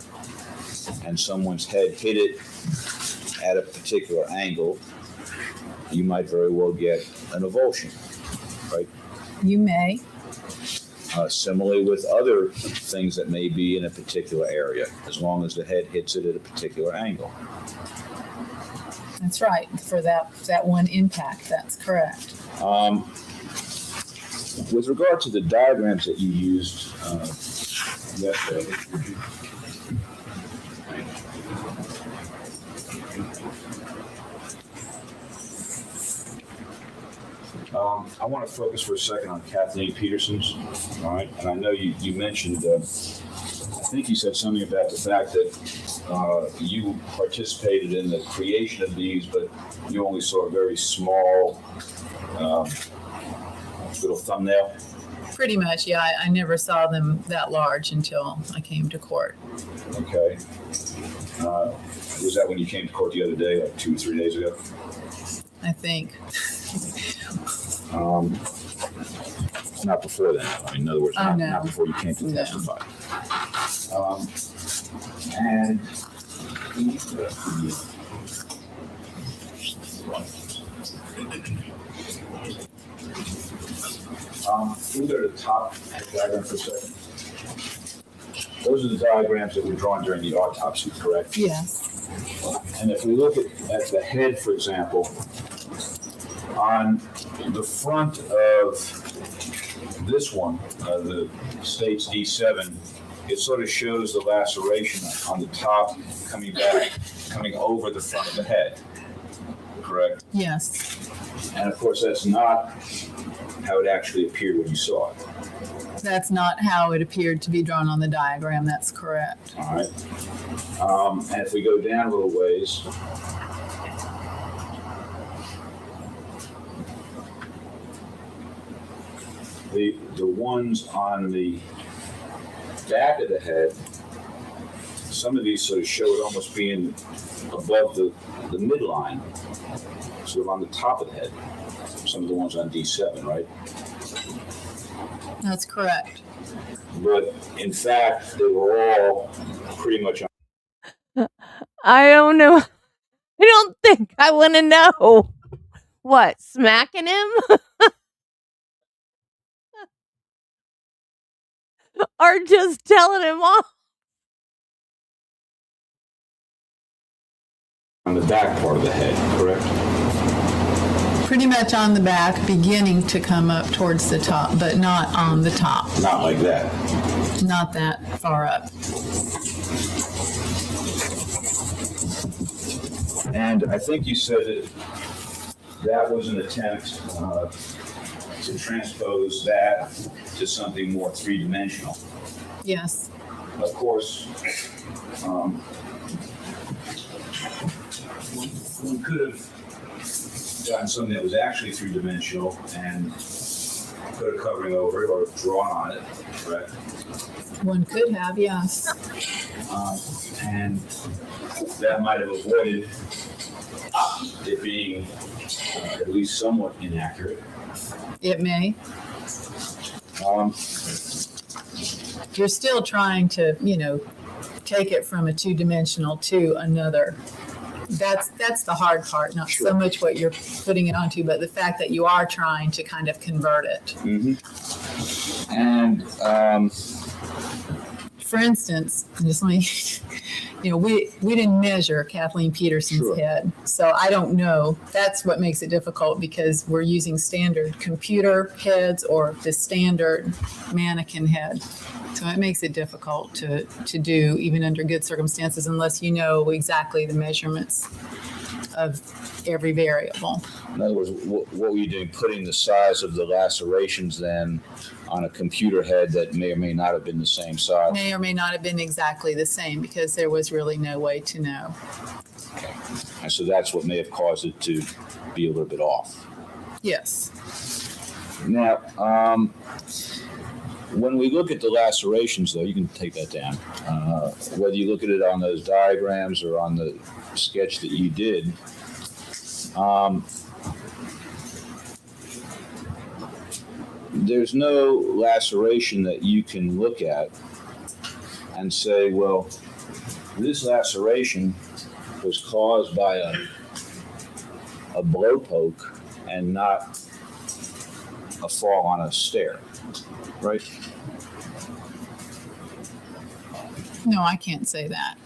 and someone's head hit it at a particular angle, you might very well get an avulsion, right? You may. Similarly with other things that may be in a particular area, as long as the head hits it at a particular angle. That's right. For that one impact, that's correct. With regard to the diagrams that you used yesterday, I want to focus for a second on Kathleen Peterson's, all right? And I know you mentioned, I think you said something about the fact that you participated in the creation of these, but you only saw a very small little thumbnail? Pretty much, yeah. I never saw them that large until I came to court. Okay. Was that when you came to court the other day, like 2 or 3 days ago? I think. Not before then. I mean, in other words, not, no. not before you came to No. testify. And can we go to the top diagram for a second? Those are the diagrams that were drawn during the autopsy, correct? Yes. And if we look at the head, for example, on the front of this one, the state's D7, it sort of shows the laceration on the top coming back, coming over the front of the head, correct? Yes. And of course, that's not how it actually appeared when you saw it. That's not how it appeared to be drawn on the diagram. That's correct. All right. And if we go down a little ways, the ones on the back of the head, some of these sort of show it almost being above the midline, sort of on the top of the head. Some of the ones on D7, right? That's correct. But in fact, they were all pretty much on. I don't know. I don't think I want to know. What, smacking him? Or just telling him off? On the back part of the head, correct? Pretty much on the back, beginning to come up towards the top, but not on the top. Not like that. Not that far up. And I think you said that that was an attempt to transpose that to something more three-dimensional. Yes. Of course, one could have gotten something that was actually three-dimensional and put a covering over it or drawn on it, correct? One could have, yes. And that might have avoided it being at least somewhat inaccurate. It may. You're still trying to, take it from a two-dimensional to another. That's the hard part, not so much what you're putting it onto, but the fact that you are trying to kind of convert it. Mm-hmm. And for instance, just let me, we didn't measure Kathleen Peterson's head, so I don't know. That's what makes it difficult because we're using standard computer heads or the standard mannequin head. So it makes it difficult to do even under good circumstances unless you know exactly the measurements of every variable. in other words, what were you doing? Putting the size of the lacerations then on a computer head that may or may not have been the same size? May or may not have been exactly the same because there was really no way to know. Okay. And so that's what may have caused it to be a little bit off. Yes. Now, when we look at the lacerations, though, you can take that down. Whether you look at it on those diagrams or on the sketch that you did, there's no laceration that you can look at and say, well, this laceration was caused by a blow poke and not a fall on a stair, right? No, I can't say that.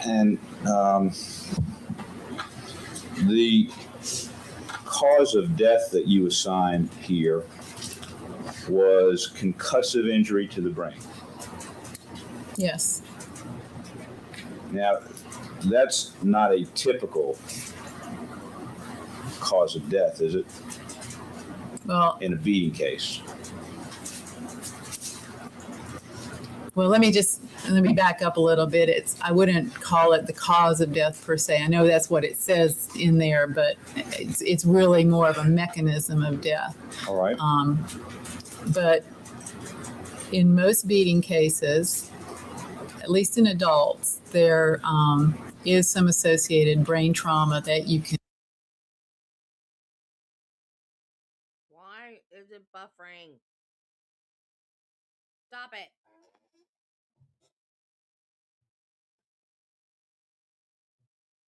And the cause of death that you assigned here was concussive injury to the brain. Yes. Now, that's not a typical cause of death, is it? Well, in a beating case. Well, let me back up a little bit. I wouldn't call it the cause of death per se. I know that's what it says in there, but it's really more of a mechanism of death. All right. But in most beating cases, at least in adults, there is some associated brain trauma that you can. Why is it buffering? Stop it.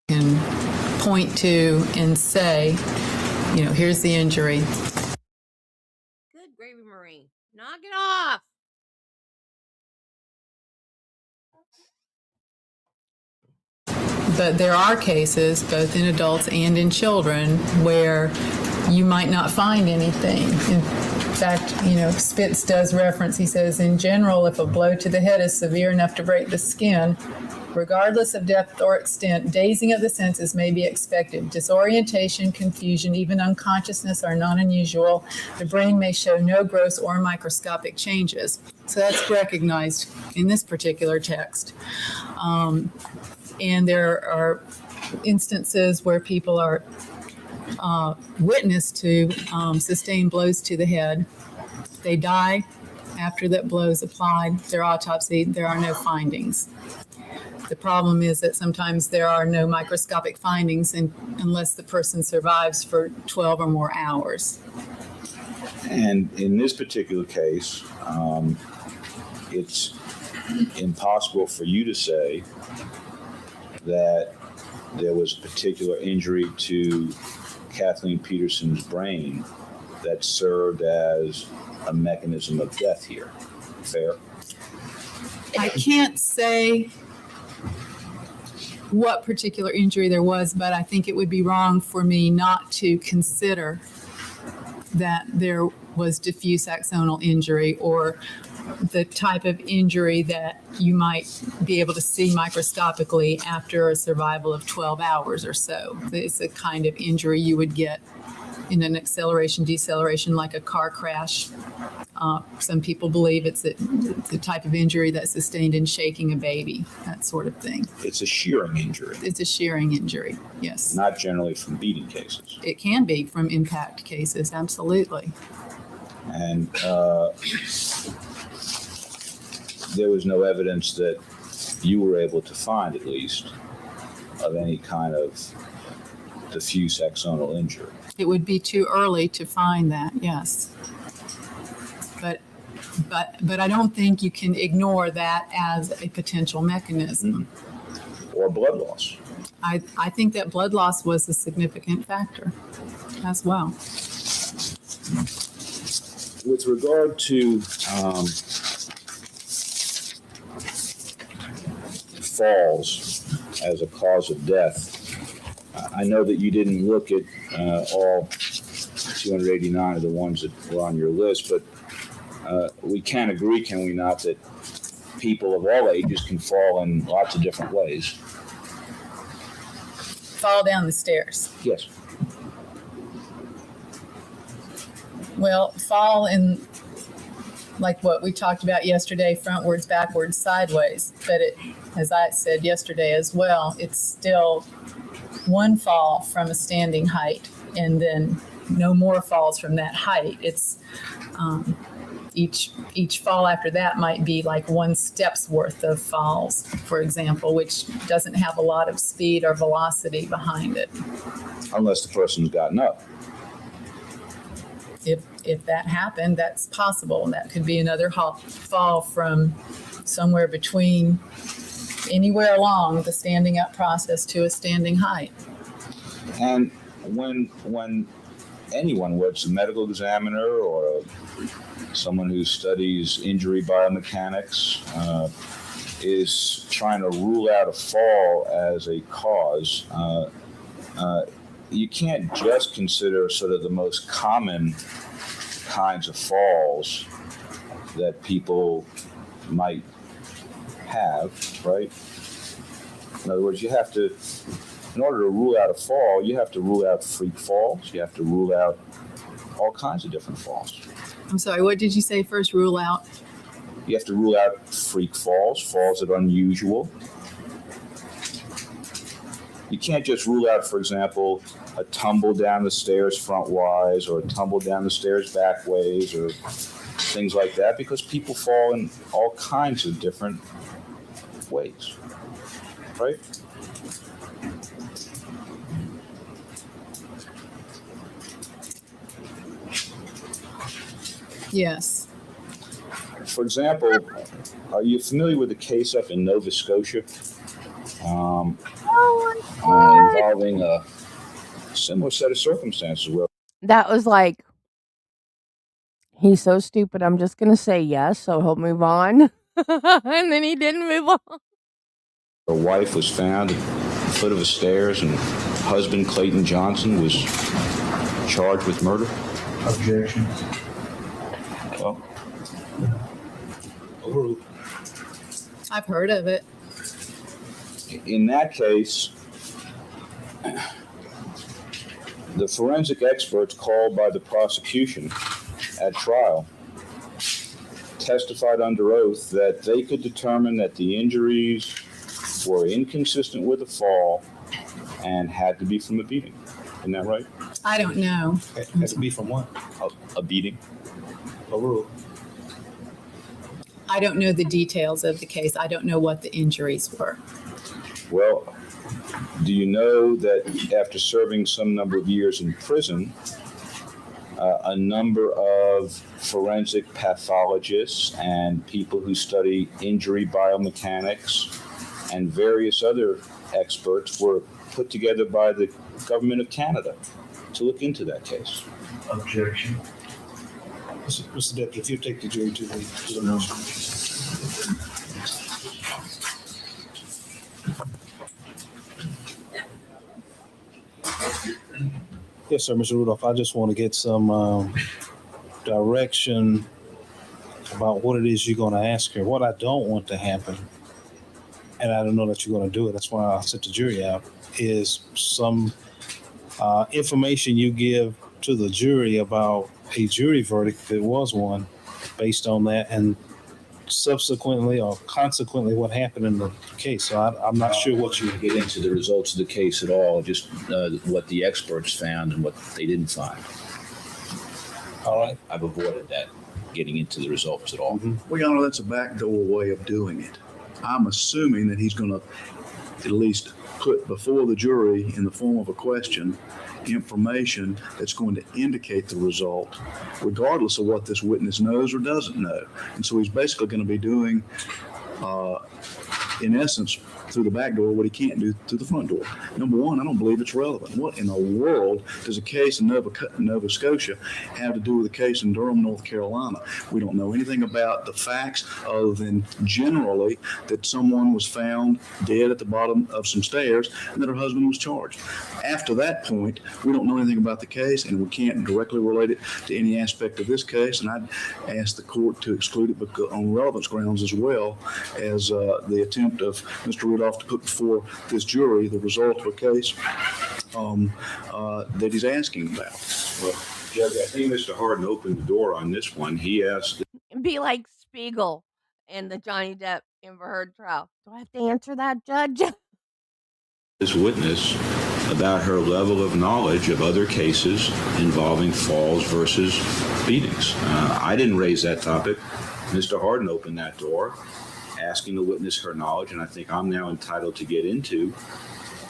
Can point to and say, here's the injury. Good gravy, Marie. Knock it off. But there are cases, both in adults and in children, where you might not find anything. In fact, Spitz does reference, he says, in general, if a blow to the head is severe enough to break the skin, regardless of depth or extent, dazing of the senses may be expected. Disorientation, confusion, even unconsciousness are not unusual. The brain may show no gross or microscopic changes. So that's recognized in this particular text. And there are instances where people are witness to sustained blows to the head. They die after that blow is applied. They're autopsied. There are no findings. The problem is that sometimes there are no microscopic findings unless the person survives for 12 or more hours. And in this particular case, it's impossible for you to say that there was a particular injury to Kathleen Peterson's brain that served as a mechanism of death here. Fair? I can't say what particular injury there was, but I think it would be wrong for me not to consider that there was diffuse axonal injury or the type of injury that you might be able to see microscopically after a survival of 12 hours or so. It's a kind of injury you would get in an acceleration, deceleration, like a car crash. Some people believe it's a type of injury that's sustained in shaking a baby, that sort of thing. It's a shearing injury. It's a shearing injury, yes. Not generally from beating cases. It can be from impact cases, absolutely. And there was no evidence that you were able to find, at least, of any kind of diffuse axonal injury. It would be too early to find that, yes. But I don't think you can ignore that as a potential mechanism. Mm-hmm. Or blood loss. I think that blood loss was a significant factor as well. With regard to falls as a cause of death, I know that you didn't look at all 289 of the ones that were on your list, but we can agree, can we not, that people of all ages can fall in lots of different ways? Fall down the stairs. Yes. Well, fall in, like what we talked about yesterday, frontwards, backwards, sideways. But as I said yesterday as well, it's still one fall from a standing height and then no more falls from that height. It's each fall after that might be like one step's worth of falls, for example, which doesn't have a lot of speed or velocity behind it. Unless the person's gotten up. If that happened, that's possible. That could be another fall from somewhere between anywhere along the standing up process to a standing height. And when anyone, whether it's a medical examiner or someone who studies injury biomechanics, is trying to rule out a fall as a cause, you can't just consider sort of the most common kinds of falls that people might have, right? In other words, you have to, in order to rule out a fall, you have to rule out freak falls. You have to rule out all kinds of different falls. I'm sorry, what did you say first? Rule out? You have to rule out freak falls, falls that are unusual. You can't just rule out, for example, a tumble down the stairs frontwise or a tumble down the stairs backways or things like that, because people fall in all kinds of different ways, right? Yes. For example, are you familiar with the case up in Nova Scotia involving a similar set of circumstances where That was like, he's so stupid, I'm just gonna say yes, so he'll move on. And then he didn't move on. a wife was found at the foot of the stairs and husband Clayton Johnson was charged with murder? Objection. Well, I've heard of it. in that case, the forensic experts called by the prosecution at trial testified under oath that they could determine that the injuries were inconsistent with a fall and had to be from a beating. Isn't that right? I don't know. It has to be from what? A beating. Overruled. I don't know the details of the case. I don't know what the injuries were. Well, do you know that after serving some number of years in prison, a number of forensic pathologists and people who study injury biomechanics and various other experts were put together by the government of Canada to look into that case? Objection. Mr. Deputy, if you take the jury to the motion. Yes, sir, Mr. Rudolph. I just want to get some direction about what it is you're going to ask her. What I don't want to happen, and I don't know that you're going to do it, that's why I sent the jury out, is some information you give to the jury about a jury verdict, if it was one, based on that, and subsequently or consequently what happened in the case. So I'm not sure what you get into the results of the case at all, just what the experts found and what they didn't find. All right. I've avoided that, getting into the results at all. Mm-hmm. Well, Your Honor, that's a backdoor way of doing it. I'm assuming that he's going to at least put before the jury in the form of a question information that's going to indicate the result, regardless of what this witness knows or doesn't know. And so he's basically going to be doing, in essence, through the back door what he can't do through the front door. Number one, I don't believe it's relevant. What in the world does a case in Nova Scotia have to do with a case in Durham, North Carolina? We don't know anything about the facts other than generally that someone was found dead at the bottom of some stairs and that her husband was charged. After that point, we don't know anything about the case and we can't directly relate it to any aspect of this case. And I'd ask the court to exclude it on relevance grounds as well as the attempt of Mr. Rudolph to put before this jury the result of a case that he's asking about. Well, Judge, I think Mr. Harden opened the door on this one. He asked. Be like Spiegel in the Johnny Depp Amber Heard trial. Do I have to answer that, Judge? This witness about her level of knowledge of other cases involving falls versus beatings. I didn't raise that topic. Mr. Harden opened that door, asking the witness her knowledge, and I think I'm now entitled to get into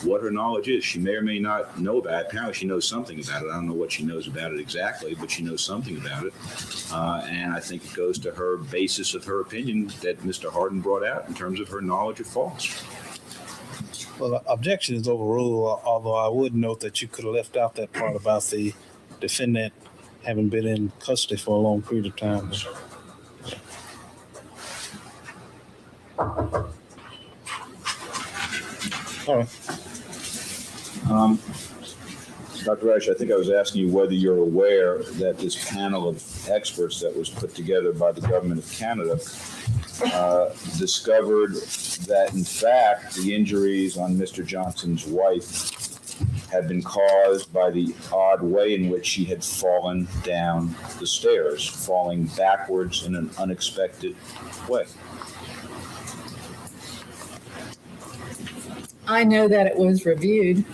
what her knowledge is. She may or may not know about it. Apparently she knows something about it. I don't know what she knows about it exactly, but she knows something about it. And I think it goes to her basis of her opinion that Mr. Harden brought out in terms of her knowledge of falls. Well, the objection is overruled, although I would note that you could have left out that part about the defendant having been in custody for a long period of time. All right. Dr. Reich, I think I was asking you whether you're aware that this panel of experts that was put together by the government of Canada discovered that, in fact, the injuries on Mr. Johnson's wife had been caused by the odd way in which she had fallen down the stairs, falling backwards in an unexpected way. I know that it was reviewed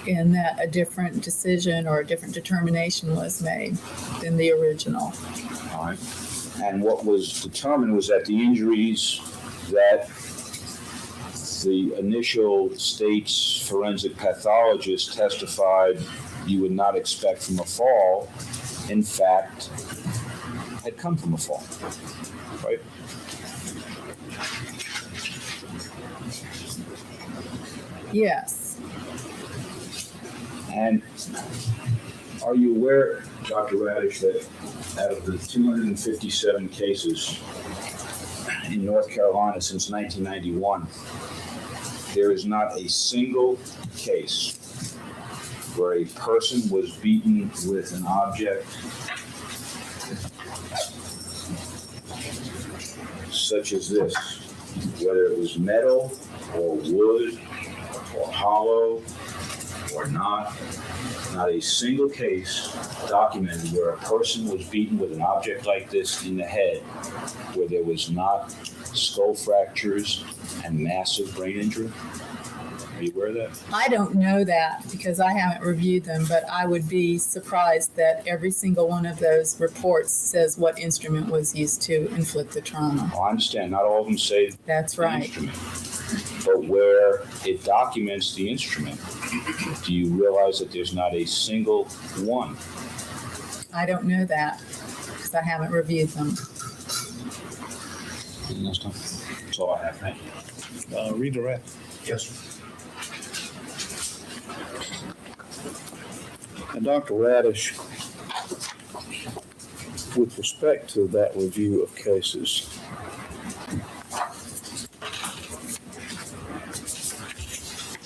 and that a different decision or a different determination was made than the original. All right. And what was determined was that the injuries that the initial state's forensic pathologist testified you would not expect from a fall, in fact, had come from a fall, right? Yes. And are you aware, Dr. Radish, that out of the 257 cases in North Carolina since 1991, there is not a single case where a person was beaten with an object such as this, whether it was metal or wood or hollow or not a single case documented where a person was beaten with an object like this in the head where there was not skull fractures and massive brain injury. Are you aware of that? I don't know that because I haven't reviewed them, but I would be surprised that every single one of those reports says what instrument was used to inflict the trauma. Oh, I understand. Not all of them say that's the right. Instrument. But where it documents the instrument, do you realize that there's not a single one? I don't know that because I haven't reviewed them. That's all I have. Thank you. Redirect. Yes, sir. And Dr. Radish, with respect to that review of cases,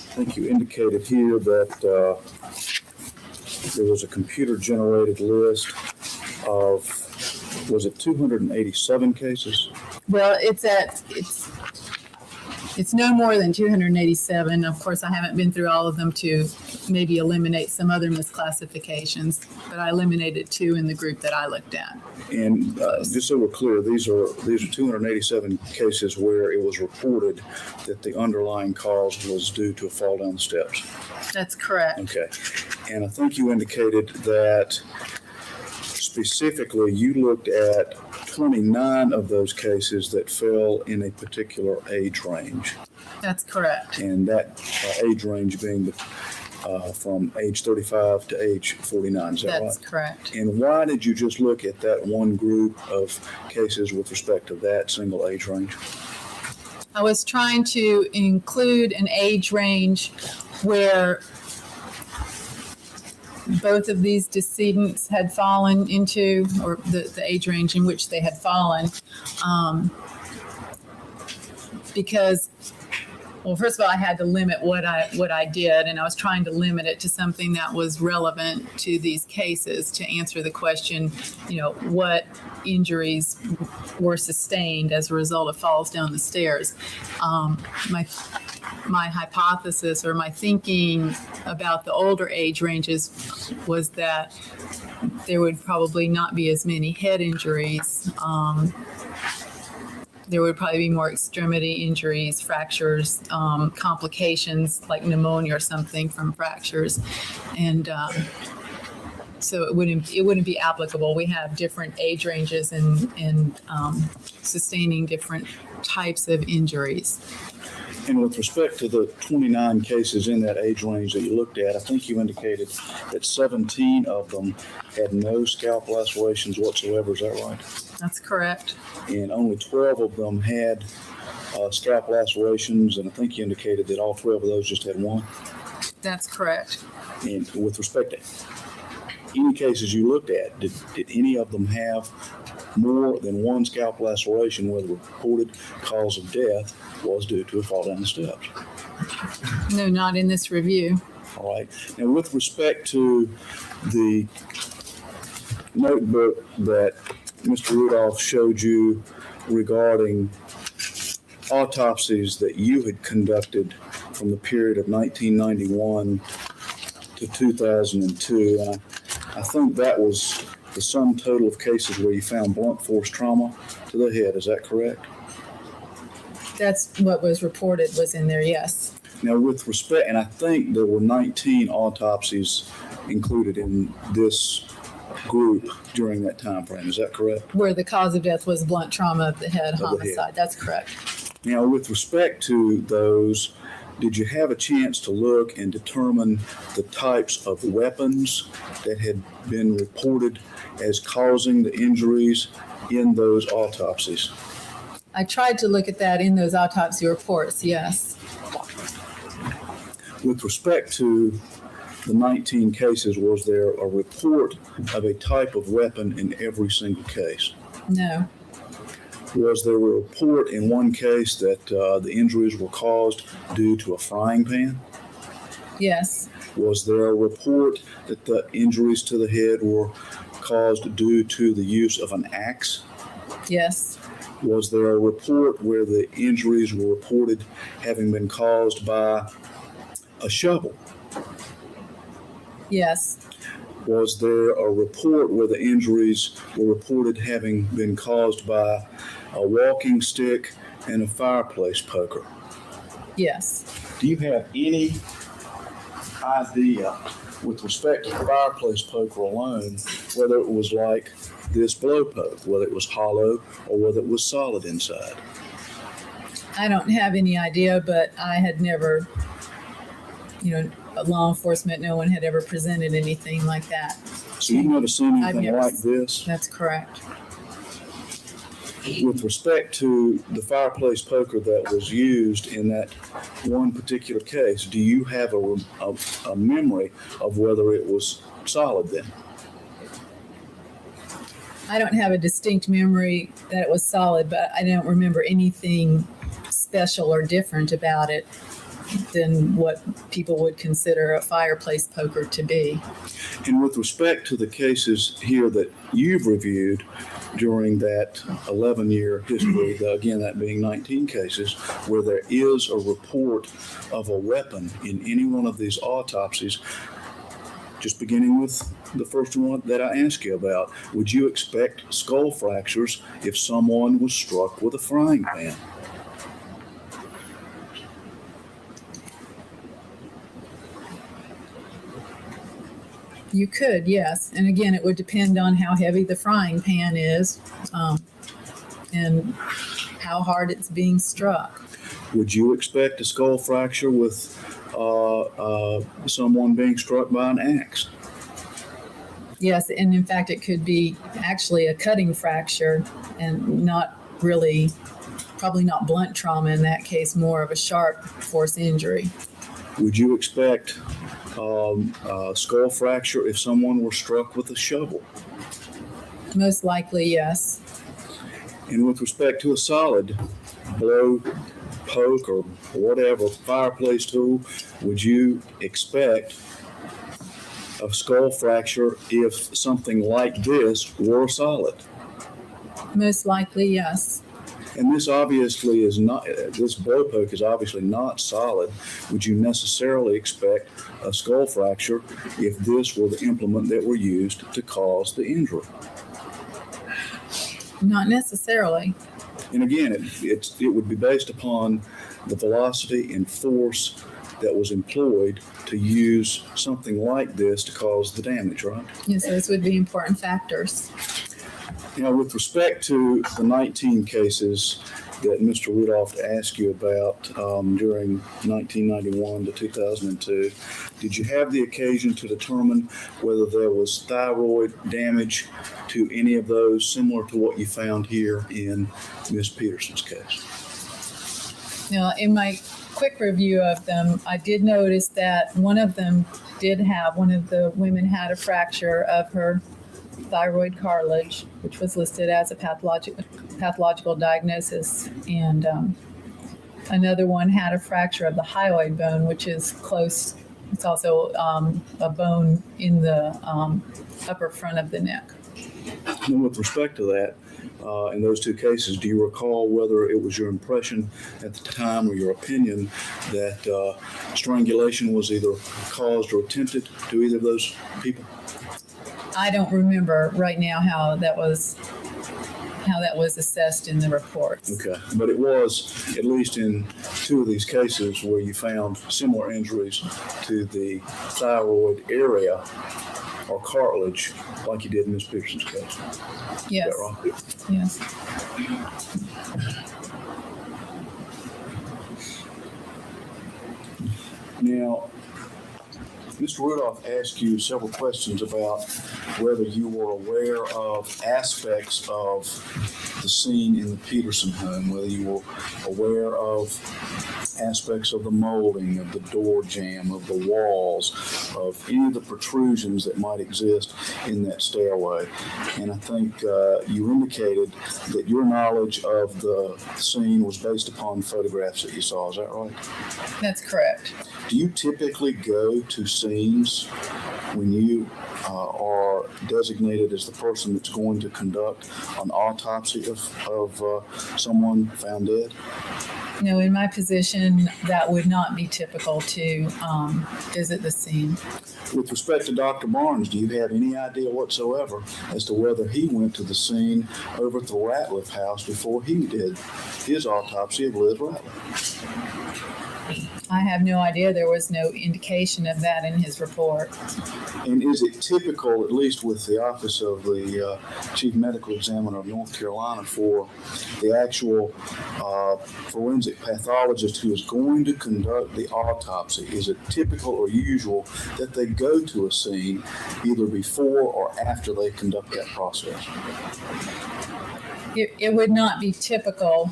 I think you indicated here that there was a computer-generated list of, was it 287 cases? Well, it's no more than 287. Of course, I haven't been through all of them to maybe eliminate some other misclassifications, but I eliminated 2 in the group that I looked at. And just so we're clear, these are 287 cases where it was reported that the underlying cause was due to a fall down the steps. That's correct. Okay. And I think you indicated that specifically you looked at 29 of those cases that fell in a particular age range. That's correct. And that age range being from age 35 to age 49, is that right? That's correct. And why did you just look at that one group of cases with respect to that single age range? I was trying to include an age range where both of these decedents had fallen into, or the age range in which they had fallen, because, well, first of all, I had to limit what I did, and I was trying to limit it to something that was relevant to these cases to answer the question, what injuries were sustained as a result of falls down the stairs. My hypothesis or my thinking about the older age ranges was that there would probably not be as many head injuries. There would probably be more extremity injuries, fractures, complications like pneumonia or something from fractures. And so it wouldn't be applicable. We have different age ranges and sustaining different types of injuries. And with respect to the 29 cases in that age range that you looked at, I think you indicated that 17 of them had no scalp lacerations whatsoever. Is that right? That's correct. And only 12 of them had scalp lacerations, and I think you indicated that all 12 of those just had one. That's correct. And with respect to any cases you looked at, did any of them have more than one scalp laceration where the reported cause of death was due to a fall down the steps? No, not in this review. All right. Now, with respect to the notebook that Mr. Rudolph showed you regarding autopsies that you had conducted from the period of 1991 to 2002. I think that was the sum total of cases where you found blunt force trauma to the head. Is that correct? That's what was reported was in there, yes. Now, with respect, and I think there were 19 autopsies included in this group during that time frame. Is that correct? Where the cause of death was blunt trauma of the head, homicide. That's correct. Now, with respect to those, did you have a chance to look and determine the types of weapons that had been reported as causing the injuries in those autopsies? I tried to look at that in those autopsy reports, yes. With respect to the 19 cases, was there a report of a type of weapon in every single case? No. Was there a report in one case that the injuries were caused due to a frying pan? Yes. Was there a report that the injuries to the head were caused due to the use of an axe? Yes. Was there a report where the injuries were reported having been caused by a shovel? Yes. Was there a report where the injuries were reported having been caused by a walking stick and a fireplace poker? Yes. Do you have any idea, with respect to the fireplace poker alone, whether it was like this blow poke, whether it was hollow or whether it was solid inside? I don't have any idea, but I had never, law enforcement, no one had ever presented anything like that. So you've never seen anything like this? That's correct. With respect to the fireplace poker that was used in that one particular case, do you have a memory of whether it was solid then? I don't have a distinct memory that it was solid, but I don't remember anything special or different about it than what people would consider a fireplace poker to be. And with respect to the cases here that you've reviewed during that 11-year history, again, that being 19 cases, where there is a report of a weapon in any one of these autopsies, just beginning with the first one that I asked you about, would you expect skull fractures if someone was struck with a frying pan? You could, yes. And again, it would depend on how heavy the frying pan is and how hard it's being struck. Would you expect a skull fracture with someone being struck by an axe? Yes, and in fact, it could be actually a cutting fracture and not really, probably not blunt trauma in that case, more of a sharp force injury. Would you expect a skull fracture if someone were struck with a shovel? Most likely, yes. And with respect to a solid blow, poke, or whatever fireplace tool, would you expect a skull fracture if something like this were solid? Most likely, yes. And this obviously is not, this blow poke is obviously not solid. Would you necessarily expect a skull fracture if this were the implement that were used to cause the injury? Not necessarily. And again, it would be based upon the velocity and force that was employed to use something like this to cause the damage, right? Yes, those would be important factors. Now, with respect to the 19 cases that Mr. Rudolph asked you about during 1991 to 2002, did you have the occasion to determine whether there was thyroid damage to any of those, similar to what you found here in Ms. Peterson's case? Now, in my quick review of them, I did notice that one of the women had a fracture of her thyroid cartilage, which was listed as a pathological diagnosis, and another one had a fracture of the hyoid bone, which is close. It's also a bone in the upper front of the neck. And with respect to that, in those two cases, do you recall whether it was your impression at the time or your opinion that strangulation was either caused or attempted to either of those people? I don't remember right now how that was assessed in the reports. Okay, but it was, at least in two of these cases, where you found similar injuries to the thyroid area or cartilage, like you did in Ms. Peterson's case. Yes. Is that right? Yes. Now, Mr. Rudolph asked you several questions about whether you were aware of aspects of the scene in the Peterson home, whether you were aware of aspects of the molding, of the door jamb, of the walls, of any of the protrusions that might exist in that stairway. And I think you indicated that your knowledge of the scene was based upon photographs that you saw. Is that right? That's correct. Do you typically go to scenes when you are designated as the person that's going to conduct an autopsy of someone found dead? No, in my position, that would not be typical to visit the scene. With respect to Dr. Barnes, do you have any idea whatsoever as to whether he went to the scene over at the Ratliff house before he did his autopsy of Liz Ratliff? I have no idea. There was no indication of that in his report. And is it typical, at least with the office of the Chief Medical Examiner of North Carolina, for the actual forensic pathologist who is going to conduct the autopsy, is it typical or usual that they go to a scene either before or after they conduct that process? It would not be typical,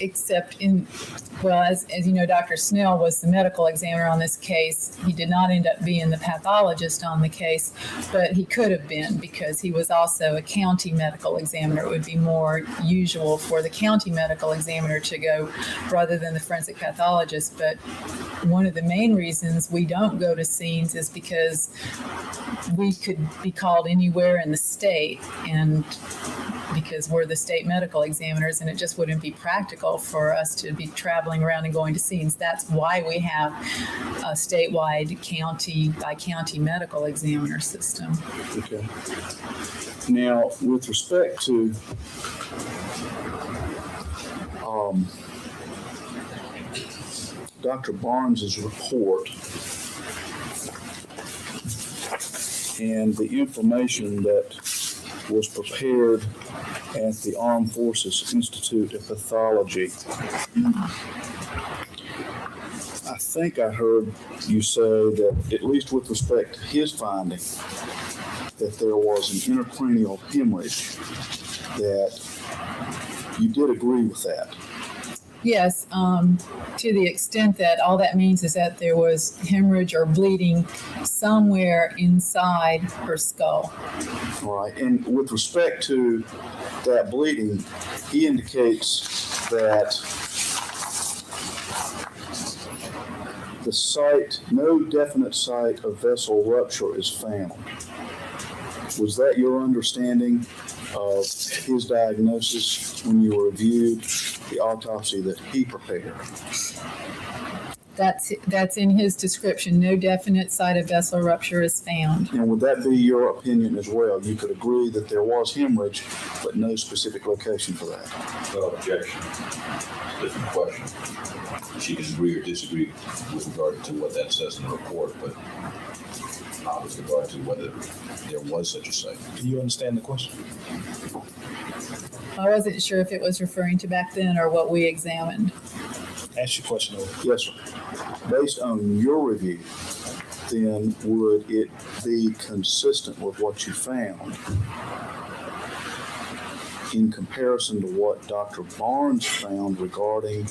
except as you know, Dr. Snell was the medical examiner on this case. He did not end up being the pathologist on the case, but he could have been because he was also a county medical examiner. It would be more usual for the county medical examiner to go rather than the forensic pathologist. But one of the main reasons we don't go to scenes is because we could be called anywhere in the state, and because we're the state medical examiners, and it just wouldn't be practical for us to be traveling around and going to scenes. That's why we have a statewide county by county medical examiner system. Okay. Now, with respect to Dr. Barnes's report and the information that was prepared at the Armed Forces Institute of Pathology, I think I heard you say that, at least with respect to his finding, that there was an intracranial hemorrhage, that you did agree with that. Yes, to the extent that all that means is that there was hemorrhage or bleeding somewhere inside her skull. All right, and with respect to that bleeding, he indicates that the site, no definite site of vessel rupture is found. Was that your understanding of his diagnosis when you reviewed the autopsy that he prepared? That's in his description. No definite site of vessel rupture is found. And would that be your opinion as well? You could agree that there was hemorrhage, but no specific location for that. Well, objection. Different question. She can agree or disagree with regard to what that says in the report, but not with regard to whether there was such a site. Do you understand the question? I wasn't sure if it was referring to back then or what we examined. Ask your question over. Yes, sir. Based on your review, then would it be consistent with what you found in comparison to what Dr. Barnes found regarding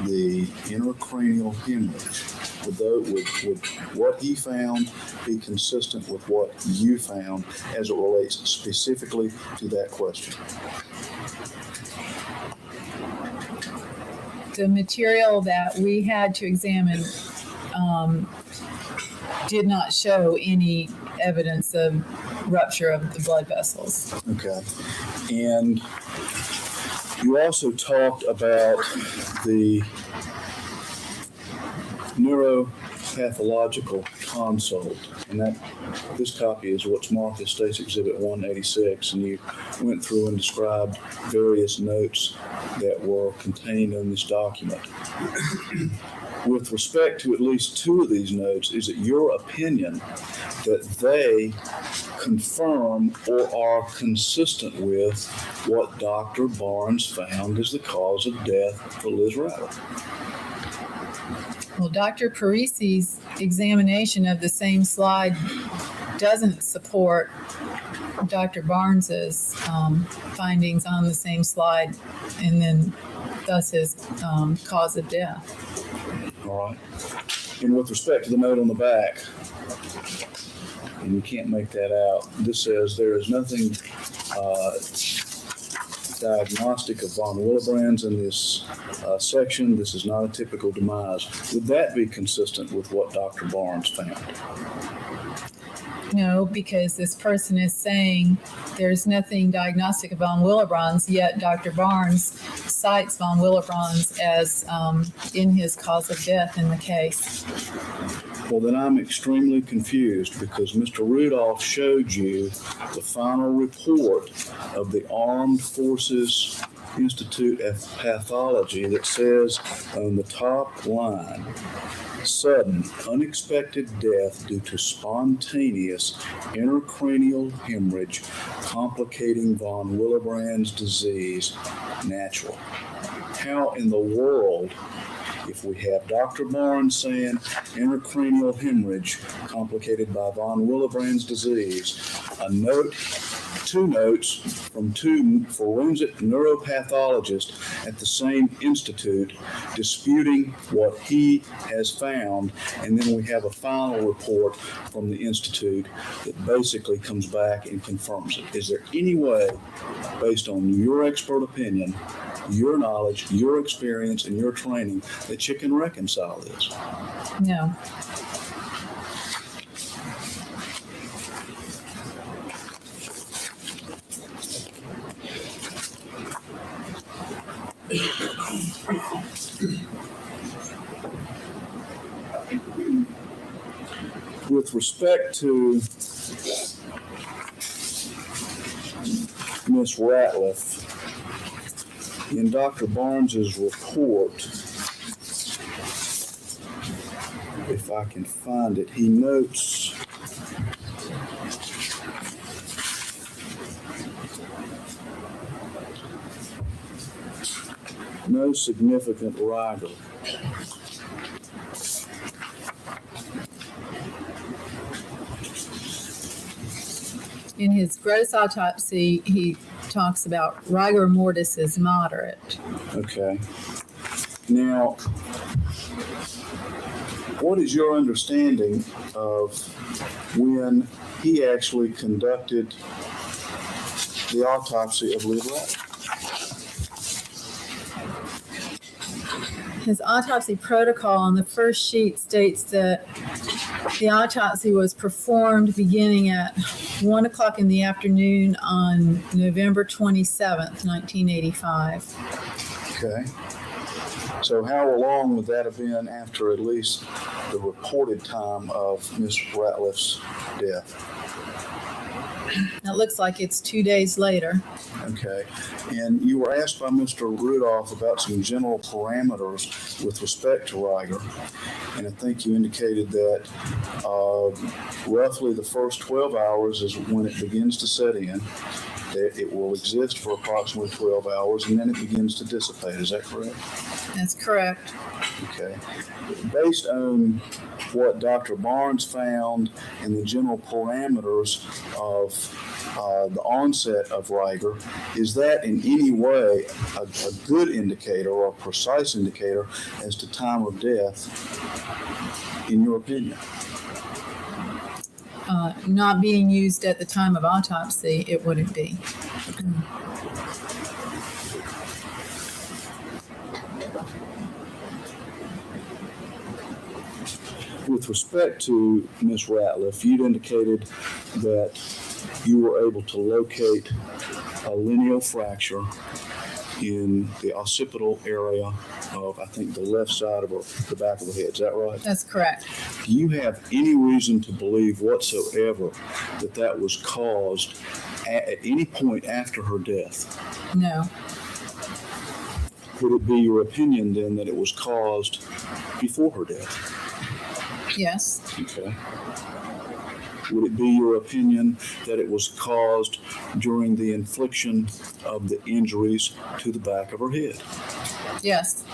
the intracranial hemorrhage? Would what he found be consistent with what you found as it relates specifically to that question? The material that we had to examine did not show any evidence of rupture of the blood vessels. Okay. And you also talked about the neuropathological consult, and that this copy is what's marked as State's Exhibit 186, and you went through and described various notes that were contained in this document. With respect to at least two of these notes, is it your opinion that they confirm or are consistent with what Dr. Barnes found as the cause of death for Liz Rattler? Well, Dr. Parisi's examination of the same slide doesn't support Dr. Barnes's findings on the same slide, and then thus his cause of death. All right. And with respect to the note on the back, and you can't make that out, this says there is nothing diagnostic of von Willebrand's in this section. This is not a typical demise. Would that be consistent with what Dr. Barnes found? No, because this person is saying there's nothing diagnostic of von Willebrand's, yet Dr. Barnes cites von Willebrand's as in his cause of death in the case. Well, then I'm extremely confused, because Mr. Rudolph showed you the final report of the Armed Forces Institute of Pathology that says on the top line, sudden, unexpected death due to spontaneous intracranial hemorrhage complicating von Willebrand's disease, natural. How in the world, if we have Dr. Barnes saying intracranial hemorrhage complicated by von Willebrand's disease, two notes from two forensic neuropathologists at the same institute disputing what he has found, and then we have a final report from the institute that basically comes back and confirms it. Is there any way, based on your expert opinion, your knowledge, your experience, and your training, that you can reconcile this? No. With respect to Miss Ratliff, in Dr. Barnes's report, if I can find it, he notes no significant rigor. In his gross autopsy, he talks about rigor mortis as moderate. Okay. Now, what is your understanding of when he actually conducted the autopsy of Liz Rattler? His autopsy protocol on the first sheet states that the autopsy was performed beginning at 1 o'clock in the afternoon on November 27th, 1985. Okay. So how long would that have been after at least the reported time of Miss Ratliff's death? It looks like it's 2 days later. Okay. And you were asked by Mr. Rudolph about some general parameters with respect to rigor. And I think you indicated that roughly the first 12 hours is when it begins to set in. That it will exist for approximately 12 hours, and then it begins to dissipate. Is that correct? That's correct. Okay. Based on what Dr. Barnes found and the general parameters of the onset of rigor, is that in any way a good indicator or a precise indicator as to time of death, in your opinion? Not being used at the time of autopsy, it wouldn't be. Okay. With respect to Ms. Ratliff, you'd indicated that you were able to locate a lineal fracture in the occipital area of, I think, the left side of the back of the head. Is that right? That's correct. Do you have any reason to believe whatsoever that that was caused at any point after her death? No. Would it be your opinion then that it was caused before her death? Yes. Okay. Would it be your opinion that it was caused during the infliction of the injuries to the back of her head? Yes.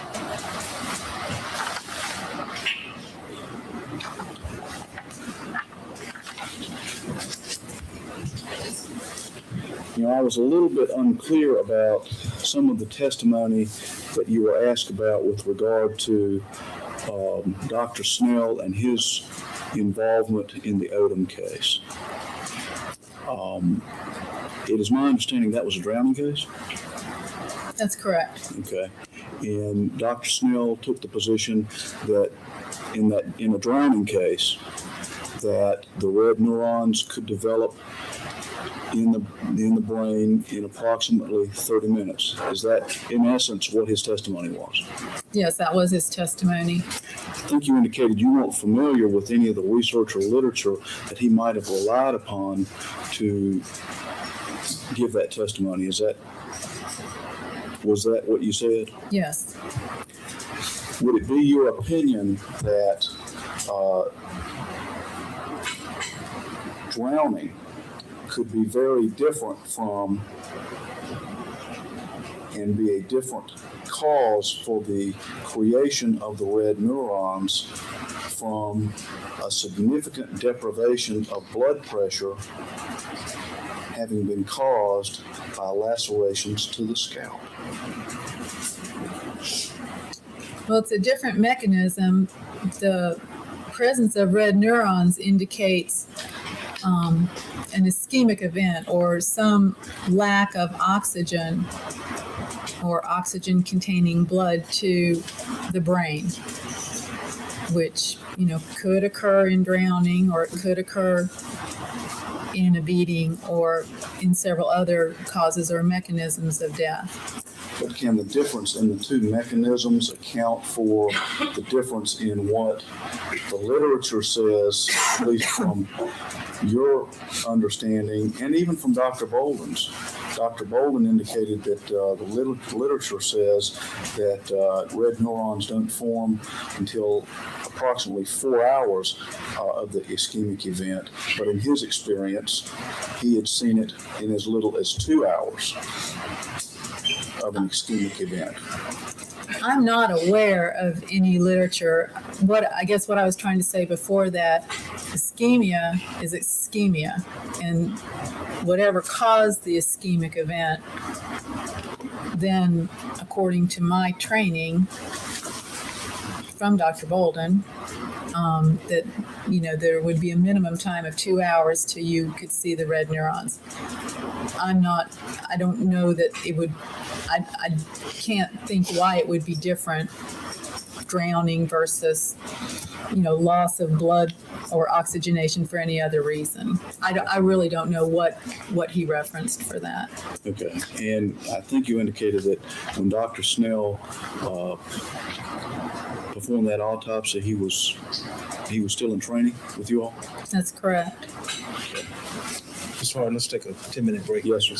You know, I was a little bit unclear about some of the testimony that you were asked about with regard to Dr. Snell and his involvement in the Odom case. It is my understanding that was a drowning case? That's correct. Okay. And Dr. Snell took the position that in a drowning case, that the red neurons could develop in the brain in approximately 30 minutes. Is that, in essence, what his testimony was? Yes, that was his testimony. I think you indicated you weren't familiar with any of the research or literature that he might have relied upon to give that testimony. Was that what you said? Yes. Would it be your opinion that drowning could be very different from and be a different cause for the creation of the red neurons from a significant deprivation of blood pressure having been caused by lacerations to the scalp? Well, it's a different mechanism. The presence of red neurons indicates an ischemic event or some lack of oxygen or oxygen-containing blood to the brain, which, could occur in drowning, or it could occur in a beating, or in several other causes or mechanisms of death. But can the difference in the two mechanisms account for the difference in what the literature says, at least from your understanding, and even from Dr. Bolden's? Dr. Bolden indicated that the literature says that red neurons don't form until approximately 4 hours of the ischemic event. But in his experience, he had seen it in as little as 2 hours of an ischemic event. I'm not aware of any literature. What I was trying to say before that, ischemia is ischemia, and whatever caused the ischemic event, then according to my training from Dr. Bolden, that there would be a minimum time of 2 hours till you could see the red neurons. I don't know that it would, I can't think why it would be different, drowning versus, loss of blood or oxygenation for any other reason. I really don't know what he referenced for that. Okay, and I think you indicated that when Dr. Snell performed that autopsy, he was still in training with you all? That's correct. Okay. Mr. Hart, let's take a 10-minute break. Yes, sir.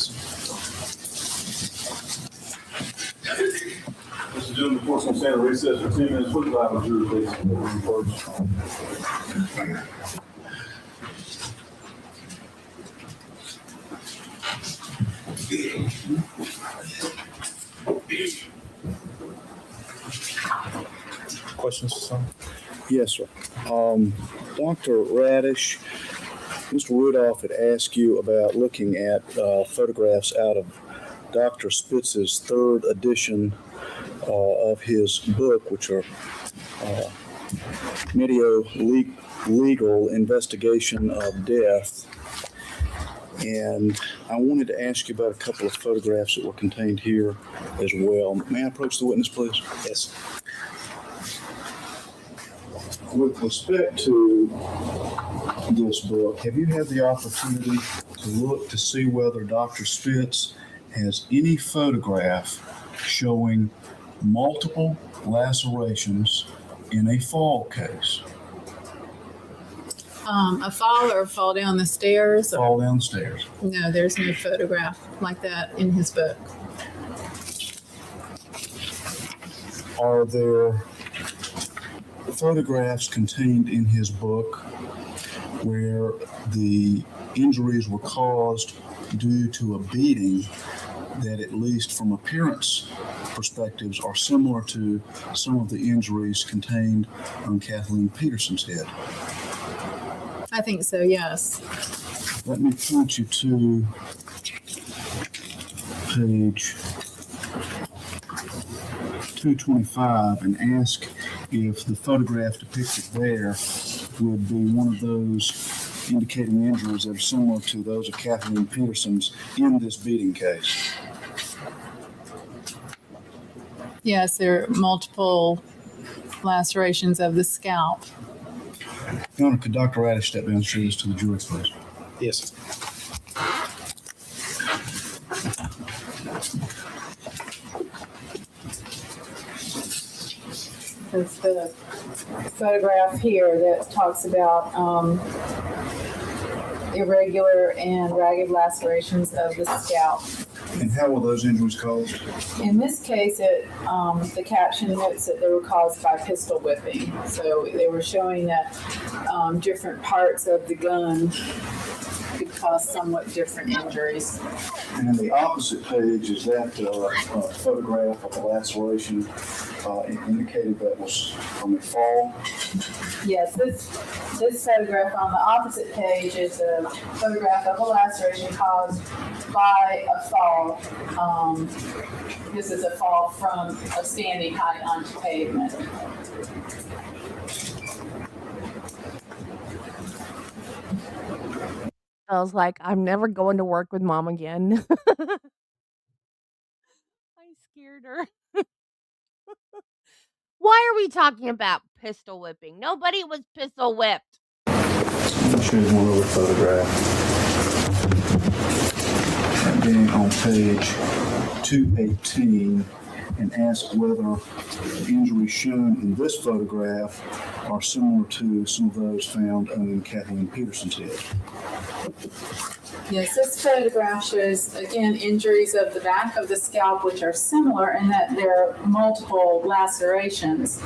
Mr. Gentleman, before some stand recess for 10 minutes, put the Bible jury, Questions, sir? Yes, sir. Dr. Radish, Mr. Rudolph had asked you about looking at photographs out of Dr. Spitz's third edition of his book, which are Legal Investigation of Death. And I wanted to ask you about a couple of photographs that were contained here as well. May I approach the witness, please? Yes. with respect to this book, have you had the opportunity to look to see whether Dr. Spitz has any photograph showing multiple lacerations in a fall case? A fall or fall down the stairs? Fall down the stairs. No, there's no photograph like that in his book. Are there photographs contained in his book where the injuries were caused due to a beating that, at least from appearance perspectives, are similar to some of the injuries contained on Kathleen Peterson's head? I think so, yes. Let me point you to page 225 and ask if the photograph depicted there would be one of those indicating injuries that are similar to those of Kathleen Peterson's in this beating case. Yes, there are multiple lacerations of the scalp. Your Honor, could Dr. Radish step down and show this to the jury, please? Yes. There's the photograph here that talks about irregular and ragged lacerations of the scalp. And how were those injuries caused? In this case, the caption notes that they were caused by pistol whipping. So they were showing that different parts of the gun could cause somewhat different injuries. And in the opposite page, is that a photograph of a laceration indicated that was from a fall? Yes, this photograph on the opposite page is a photograph of a laceration caused by a fall. This is a fall from a standing height onto pavement. I was like, I'm never going to work with Mom again. I scared her. Why are we talking about pistol whipping? Nobody was pistol whipped. Let me show you one other photograph. That being on page 218, and ask whether the injuries shown in this photograph are similar to some of those found on Kathleen Peterson's head. Yes, this photograph shows, again, injuries of the back of the scalp, which are similar in that there are multiple lacerations.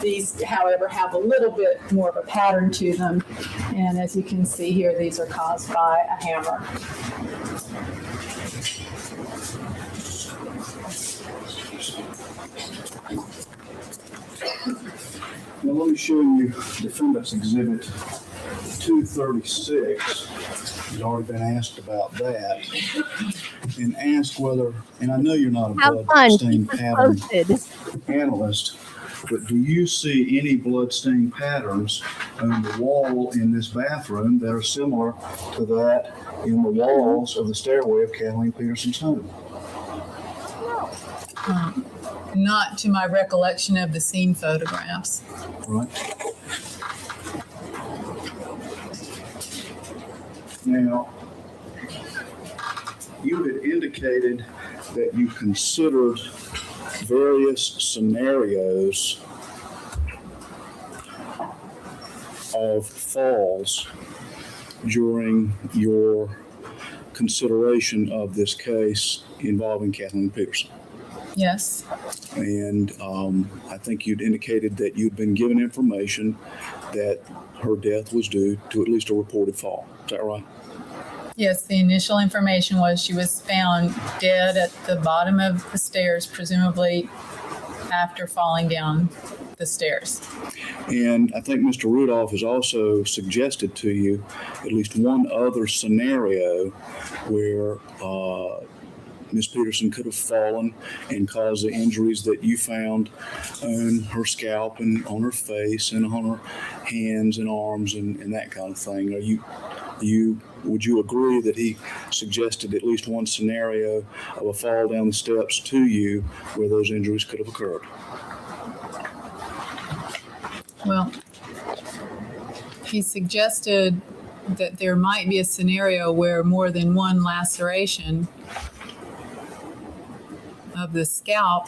These, however, have a little bit more of a pattern to them. And as you can see here, these are caused by a hammer. Now let me show you Defendant's Exhibit 236. You've already been asked about that. And ask whether, and I know you're not a blood-stained pattern analyst, but do you see any blood-stained patterns on the wall in this bathroom that are similar to that in the walls of the stairway of Kathleen Peterson's home? Not to my recollection of the scene photographs. Right. Now, you had indicated that you considered various scenarios of falls during your consideration of this case involving Kathleen Peterson. Yes. And I think you'd indicated that you'd been given information that her death was due to at least a reported fall. Is that right? Yes, the initial information was she was found dead at the bottom of the stairs, presumably after falling down the stairs. And I think Mr. Rudolph has also suggested to you at least one other scenario where Ms. Peterson could have fallen and caused the injuries that you found on her scalp and on her face and on her hands and arms and that kind of thing. Would you agree that he suggested at least one scenario of a fall down the steps to you where those injuries could have occurred? Well, he suggested that there might be a scenario where more than one laceration of the scalp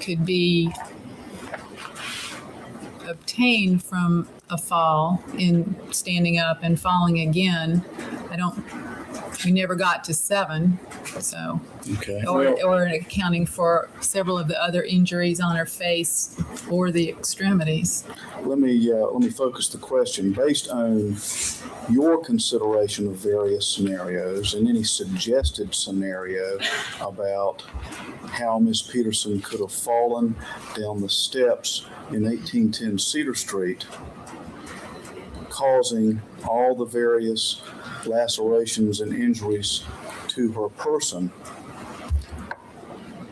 could be obtained from a fall in standing up and falling again. We never got to 7, so. Okay. Or accounting for several of the other injuries on her face or the extremities. Let me focus the question based on your consideration of various scenarios and any suggested scenario about how Miss Peterson could have fallen down the steps in 1810 Cedar Street, causing all the various lacerations and injuries to her person.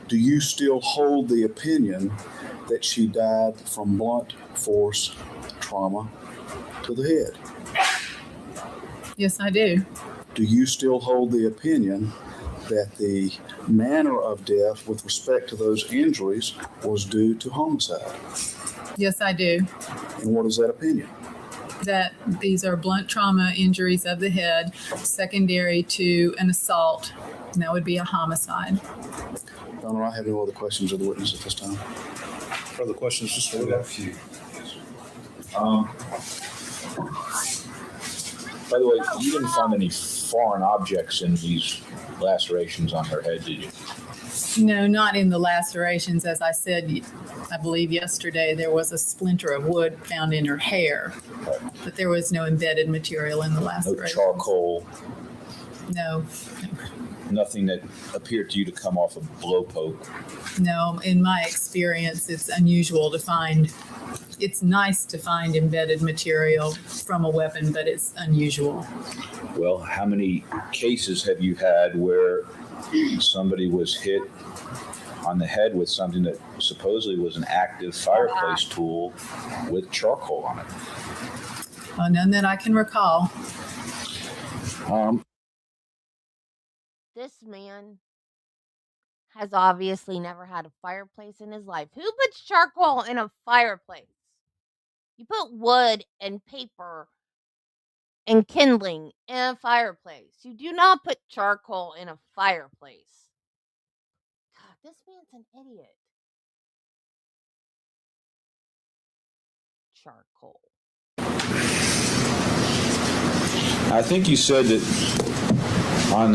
Do you still hold the opinion that she died from blunt force trauma to the head? Yes, I do. Do you still hold the opinion that the manner of death with respect to those injuries was due to homicide? Yes, I do. And what is that opinion? That these are blunt trauma injuries of the head secondary to an assault, and that would be a homicide. Your Honor, I have no other questions of the witness at this time. Further questions, Mr. We Wood? got a few. By the way, you didn't find any foreign objects in these lacerations on her head, did you? No, not in the lacerations. As I said, I believe yesterday there was a splinter of wood found in her hair, but there was no embedded material in the No lacerations. charcoal, No, nothing that appeared to you to come off a blow poke. no. In my experience, it's unusual to find. It's nice to find embedded material from a weapon, but it's unusual. Well, how many cases have you had where somebody was hit on the head with something that supposedly was an active fireplace tool with charcoal on it? None that I can recall. This man has obviously never had a fireplace in his life. Who puts charcoal in a fireplace? You put wood and paper and kindling in a fireplace. You do not put charcoal in a fireplace. God, this man's an idiot. Charcoal. I think you said that on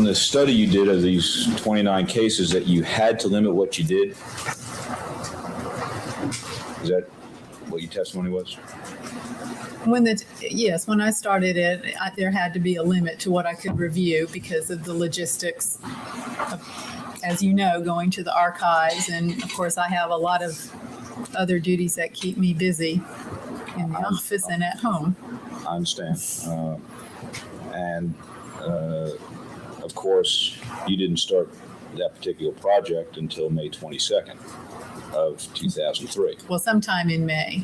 the study you did of these 29 cases that you had to limit what you did. Is that what your testimony was? When I started it, there had to be a limit to what I could review because of the logistics of, as you know, going to the archives. And of course, I have a lot of other duties that keep me busy in the office and at home. I understand. Of course, you didn't start that particular project until May 22nd of 2003. Well, sometime in May.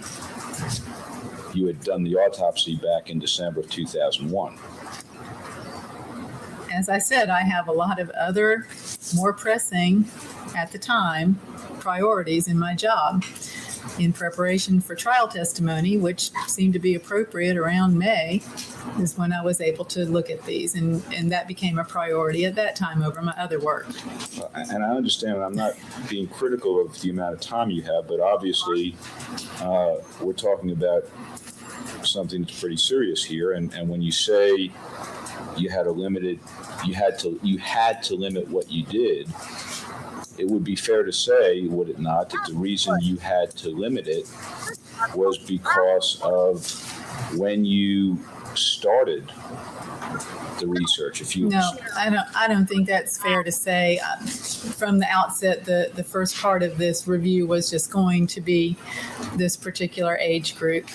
You had done the autopsy back in December of 2001. As I said, I have a lot of other more pressing, at the time, priorities in my job. In preparation for trial testimony, which seemed to be appropriate around May, is when I was able to look at these, and that became a priority at that time over my other work. And I understand, I'm not being critical of the amount of time you have, but obviously we're talking about something that's pretty serious here. And when you say you had to limit what you did, it would be fair to say, would it not, that the reason you had to limit it was because of when you started the research? I don't think that's fair to say. From the outset, the first part of this review was just going to be this particular age group.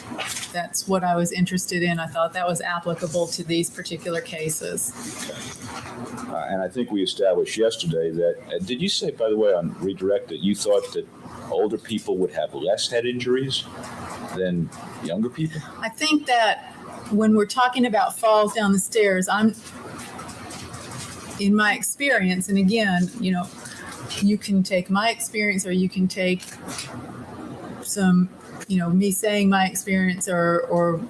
That's what I was interested in. I thought that was applicable to these particular cases. And I think we established yesterday that, did you say, by the way, on redirect, that you thought that older people would have less head injuries than younger people? I think that when we're talking about falls down the stairs, in my experience, and again, you can take my experience or you can take some me saying my experience or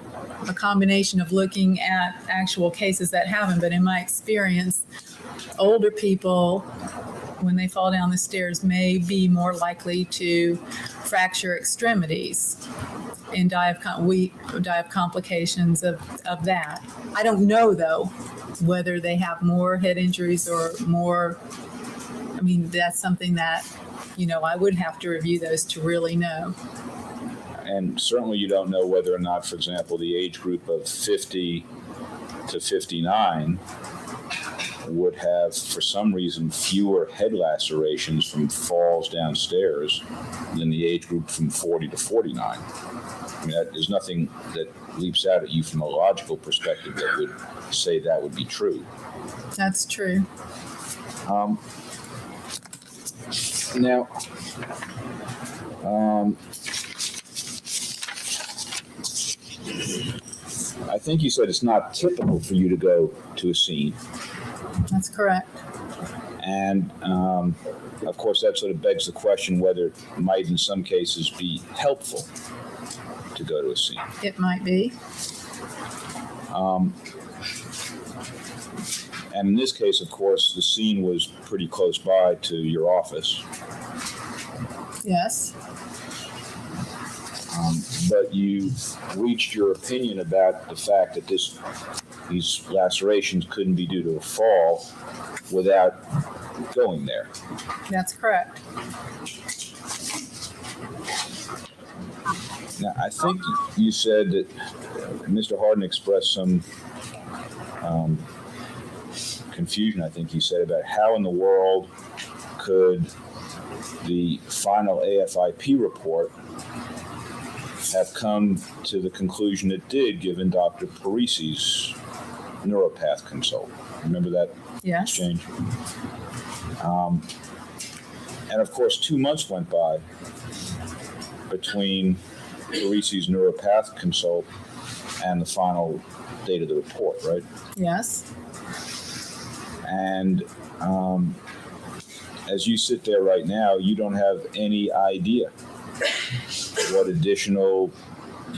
a combination of looking at actual cases that happen. But in my experience, older people, when they fall down the stairs, may be more likely to fracture extremities and die of complications of that. I don't know, though, whether they have more head injuries or more. I mean, that's something that, I would have to review those to really know. And certainly you don't know whether or not, for example, the age group of 50 to 59 would have, for some reason, fewer head lacerations from falls downstairs than the age group from 40 to 49. I mean, there's nothing that leaps out at you from a logical perspective that would say that would be true. That's true. Now, I think you said it's not typical for you to go to a scene. That's correct. And, of course, that sort of begs the question whether it might, in some cases, be helpful to go to a scene. It might be. And in this case, of course, the scene was pretty close by to your office. Yes. But you reached your opinion about the fact that these lacerations couldn't be due to a fall without going there. That's correct. Now, I think you said that Mr. Harden expressed some confusion, I think you said, about how in the world could the final AFIP report have come to the conclusion it did, given Dr. Parisi's neuropath consult. Remember that exchange? And of course, 2 months went by between Parisi's neuropath consult and the final date of the report, right? Yes. And as you sit there right now, you don't have any idea what additional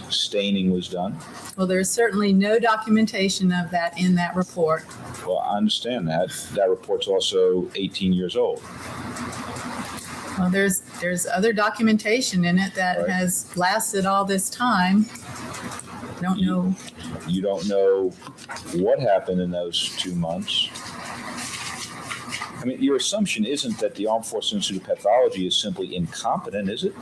staining was done? Well, there's certainly no documentation of that in that report. Well, I understand that. That report's also 18 years old. Well, there's other documentation in it that has lasted all this time. I don't know. You don't know what happened in those 2 months. I mean, your assumption isn't that the Armed Forces Institute of Pathology is simply incompetent, is it?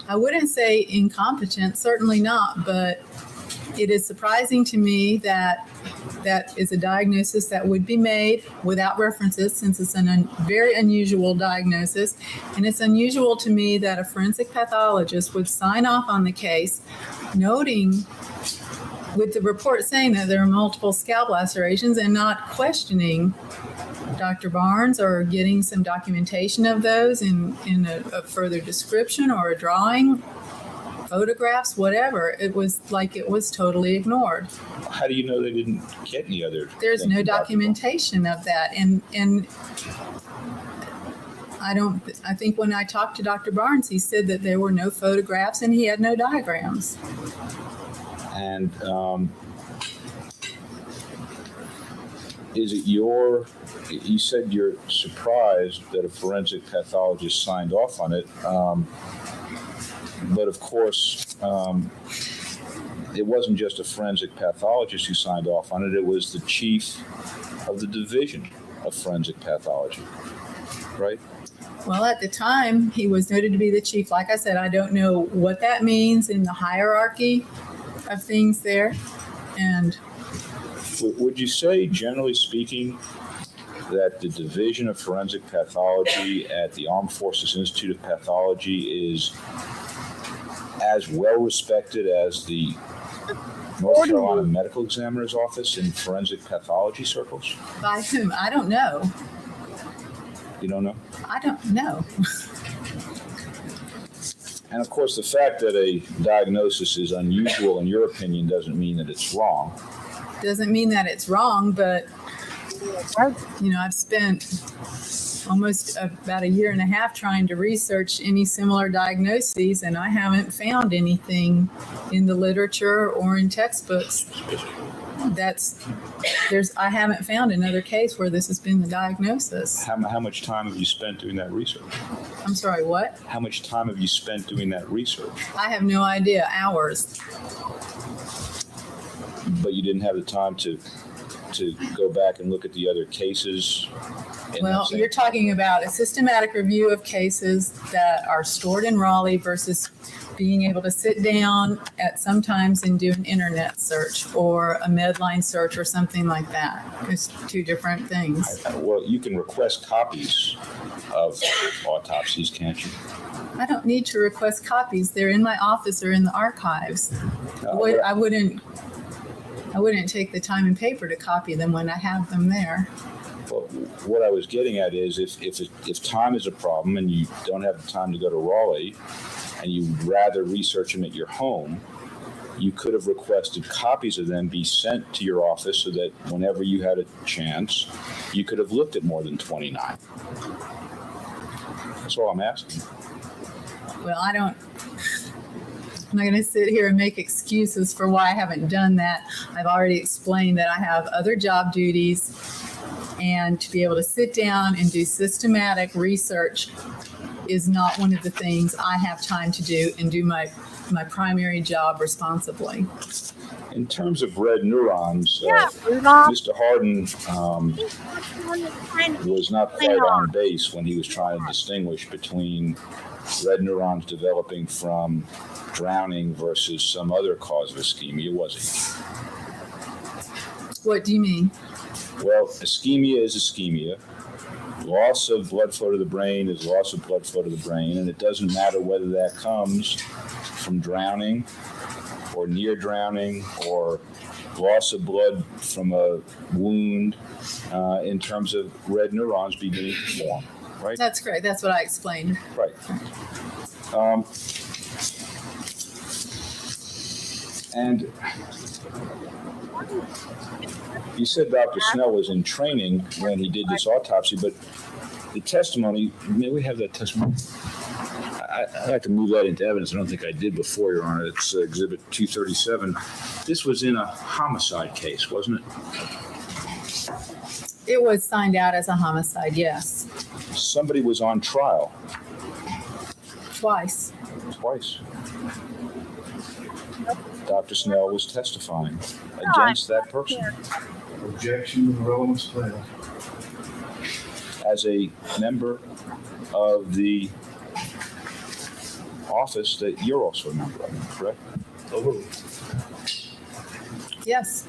I wouldn't say incompetent, certainly not, but it is surprising to me that that is a diagnosis that would be made without references, since it's a very unusual diagnosis. And it's unusual to me that a forensic pathologist would sign off on the case, noting with the report saying that there are multiple scalp lacerations and not questioning Dr. Barnes or getting some documentation of those in a further description or a drawing, photographs, whatever. It was like it was totally ignored. How do you know they didn't get any other? There's no documentation of that. And I think when I talked to Dr. Barnes, he said that there were no photographs and he had no diagrams. And is it you said you're surprised that a forensic pathologist signed off on it, but of course, it wasn't just a forensic pathologist who signed off on it, it was the chief of the division of forensic pathology, right? Well, at the time, he was noted to be the chief. Like I said, I don't know what that means in the hierarchy of things there. And would you say, generally speaking, that the Division of Forensic Pathology at the Armed Forces Institute of Pathology is as well respected as the North Carolina Medical Examiner's Office in forensic pathology circles? By whom? I don't know. You don't know? I don't know. And of course, the fact that a diagnosis is unusual, in your opinion, doesn't mean that it's wrong. Doesn't mean that it's wrong, but I've spent almost about a year and a half trying to research any similar diagnoses, and I haven't found anything in the literature or in textbooks. I haven't found another case where this has been the diagnosis. How much time have you spent doing that research? I'm sorry, what? How much time have you spent doing that research? I have no idea. Hours. But you didn't have the time to go back and look at the other cases? Well, you're talking about a systematic review of cases that are stored in Raleigh versus being able to sit down at sometimes and do an internet search or a Medline search or something like that. It's two different things. Well, you can request copies of autopsies, can't you? I don't need to request copies. They're in my office or in the archives. I wouldn't take the time and paper to copy them when I have them there. Well, what I was getting at is if time is a problem and you don't have the time to go to Raleigh and you'd rather research them at your home, you could have requested copies of them be sent to your office so that whenever you had a chance, you could have looked at more than 29. That's all I'm asking. Well, I'm not going to sit here and make excuses for why I haven't done that. I've already explained that I have other job duties, and to be able to sit down and do systematic research is not one of the things I have time to do and do my primary job responsibly. In terms of red neurons, Mr. Harden was not quite on base when he was trying to distinguish between red neurons developing from drowning versus some other cause of ischemia, was he? What do you mean? Well, ischemia is ischemia. Loss of blood flow to the brain is loss of blood flow to the brain, and it doesn't matter whether that comes from drowning or near drowning or loss of blood from a wound in terms of red neurons beginning to form, right? That's correct. That's what I explained. Right. And you said Dr. Snell was in training when he did this autopsy, but the testimony, may we have that testimony? I'd like to move that into evidence. I don't think I did before, Your Honor. It's Exhibit 237. This was in a homicide case, wasn't it? It was signed out as a homicide, yes. Somebody was on trial. Twice. Dr. Snell was testifying against that person. Objection, relevance failed. As a member of the office that you're also a member of, correct? Yes.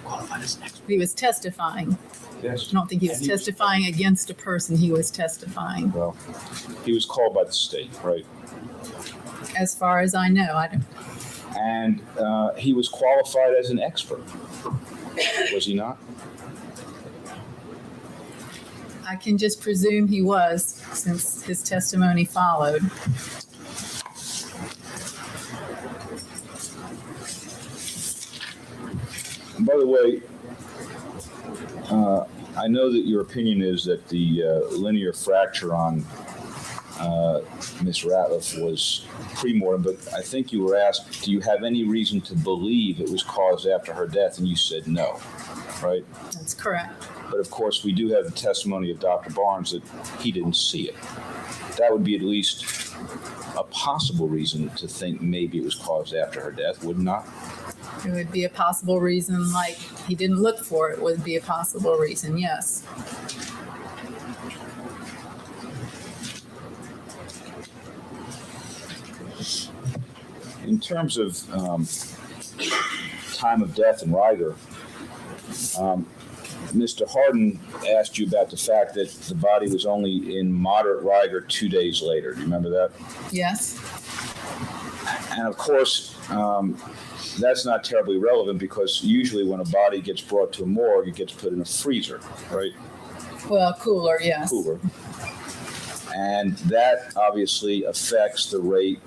He was testifying. Yes. I don't think he was testifying against a person. He was testifying. Well, he was called by the state, right? As far as I know, I don't. And he was qualified as an expert, was he not? I can just presume he was, since his testimony followed. And by the way, I know that your opinion is that the linear fracture on Miss Ratliff was premortem, but I think you were asked, do you have any reason to believe it was caused after her death? And you said no, right? That's correct. But of course, we do have the testimony of Dr. Barnes that he didn't see it. That would be at least a possible reason to think maybe it was caused after her death, would it not? It would be a possible reason, like he didn't look for it, would be a possible reason, yes. In terms of time of death in Riger, Mr. Harden asked you about the fact that the body was only in moderate Riger 2 days later. Do you remember that? Yes. And of course, that's not terribly relevant because usually when a body gets brought to a morgue, it gets put in a freezer, right? Well, cooler, yes. Cooler. And that obviously affects the rate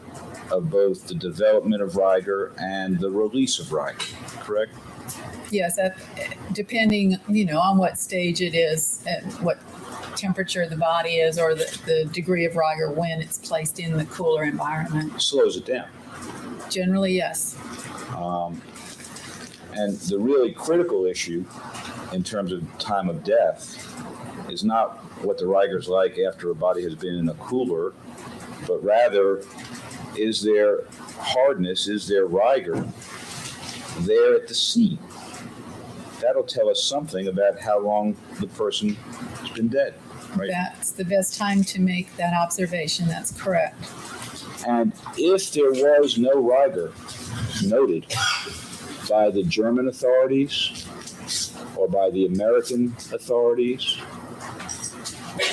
of both the development of Riger and the release of Riger, correct? Yes, depending, on what stage it is, at what temperature of the body is, or the degree of rigor when it's placed in the cooler environment. Slows it down. Generally, yes. And the really critical issue in terms of time of death is not what the rigor's like after a body has been in a cooler, but rather, is there hardness, is there rigor there at the scene? That'll tell us something about how long the person has been dead, right? That's the best time to make that observation. That's correct. And if there was no rigor noted by the German authorities or by the American authorities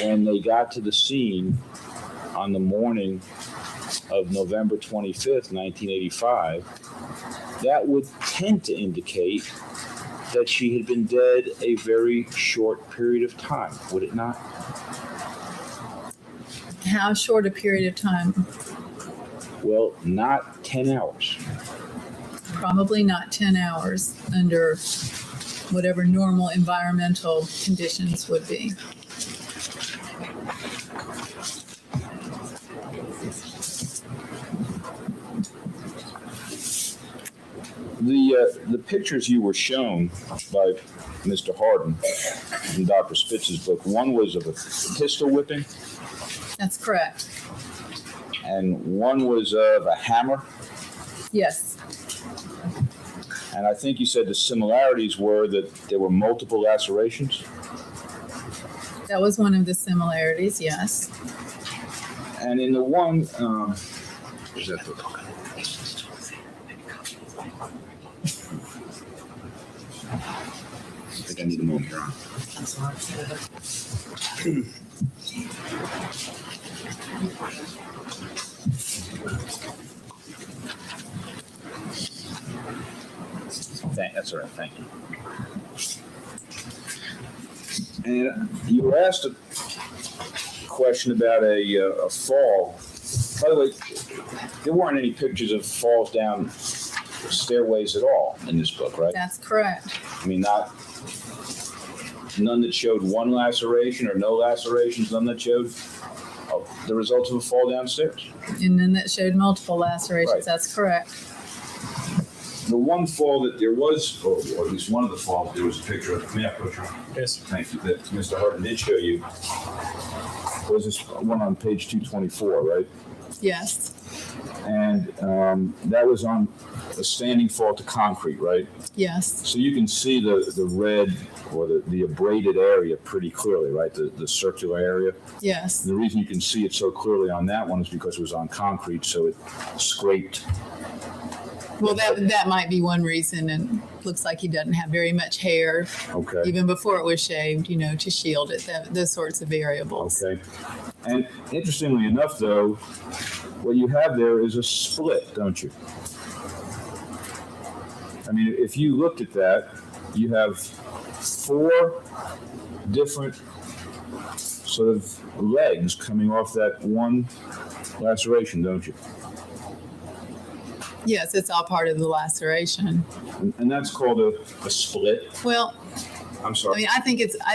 when they got to the scene on the morning of November 25th, 1985, that would tend to indicate that she had been dead a very short period of time, would it not? How short a period of time? Well, not 10 hours. Probably not 10 hours under whatever normal environmental conditions would be. The pictures you were shown by Mr. Harden in Dr. Spitz's book, one was of a pistol whipping. That's correct. And one was of a hammer. Yes. And I think you said the similarities were that there were multiple lacerations. That was one of the similarities, yes. And in the one, is that the I think I need a moment here on. That's all right, thank you. And you were asked a question about a fall. By the way, there weren't any pictures of falls down stairways at all in this book, right? That's correct. I mean, none that showed one laceration or no lacerations, none that showed the results of a fall downstairs. And then that showed multiple lacerations. Right. That's correct. The one fall that there was, or at least one of the falls, there was a picture of. May I put you on? Yes. Thank you. That Mr. Harden did show you. Was this one on page 224, right? Yes. And that was on a standing fall to concrete, right? Yes. So you can see the red or the abraded area pretty clearly, right? The circular area. Yes. The reason you can see it so clearly on that one is because it was on concrete, so it scraped. Well, that might be one reason, and looks like he doesn't have very much hair. Okay. Even before it was shaved, to shield it. Those sorts of variables. Okay. And interestingly enough, though, what you have there is a split, don't you? I mean, if you looked at that, you have 4 different sort of legs coming off that one laceration, don't you? Yes, it's all part of the laceration. And that's called a split. Well, I'm sorry. I mean, I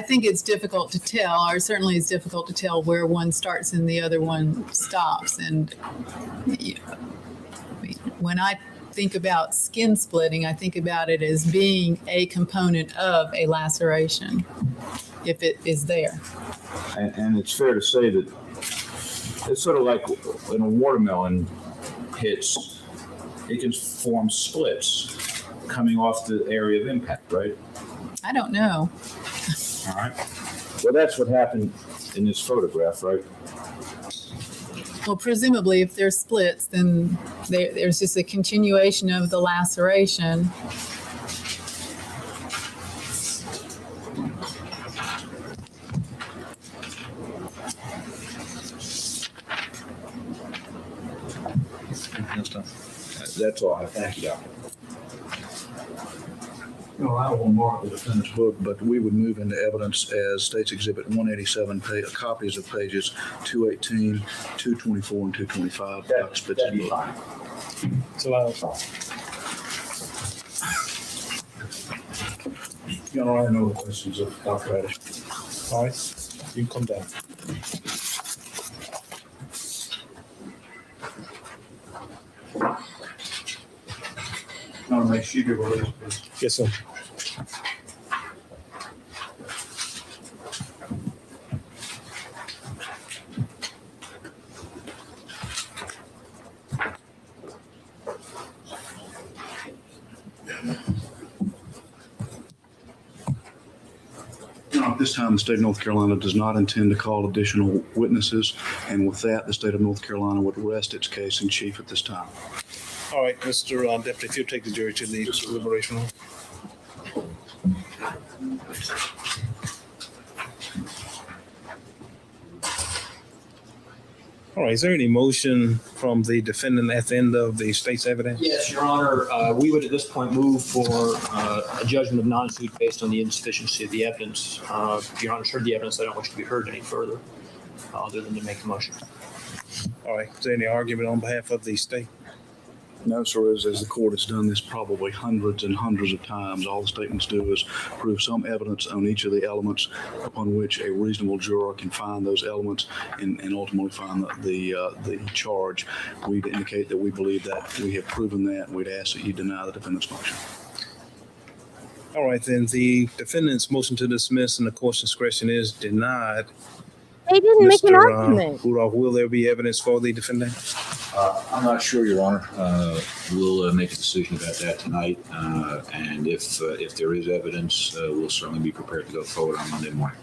think it's difficult to tell, or certainly it's difficult to tell where one starts and the other one stops. And when I think about skin splitting, I think about it as being a component of a laceration, if it is there. And it's fair to say that it's sort of like when a watermelon hits, it can form splits coming off the area of impact, right? I don't know. All right. Well, that's what happened in this photograph, right? Well, presumably, if there's splits, then there's just a continuation of the laceration. That's all. Thank you, Doctor. I will mark the defendant's book, but we would move into evidence as State's Exhibit 187, copies of pages 218, 224, and 225. Dr. Spitz's book. It's allowed. You know, I have no questions of Dr. Radish. All right. You can come down. I want to make sure you release, please. Yes, sir. At this time, the state of North Carolina does not intend to call additional witnesses, and with that, the state of North Carolina would rest its case in chief at this time. All right, Mr. Deputy, if you'll take the jury to the deliberation room. All right, is there any motion from the defendant at the end of the state's evidence? Yes, Your Honor. We would at this point move for a judgment of non-suit based on the insufficiency of the evidence. If Your Honor's heard the evidence, I don't wish to be heard any further other than to make the motion. All right, is there any argument on behalf of the state? No, sir, as the court has done this probably hundreds and hundreds of times, all the state must do is prove some evidence on each of the elements upon which a reasonable juror can find those elements and ultimately find the charge. We'd indicate that we believe that we have proven that, and we'd ask that you deny the defendant's motion. All right, then the defendant's motion to dismiss in the court's discretion is denied. They didn't make an argument. Rudolph, will there be evidence for the defendant? I'm not sure, Your Honor. We'll make a decision about that tonight, and if there is evidence, we'll certainly be prepared to go forward on Monday morning.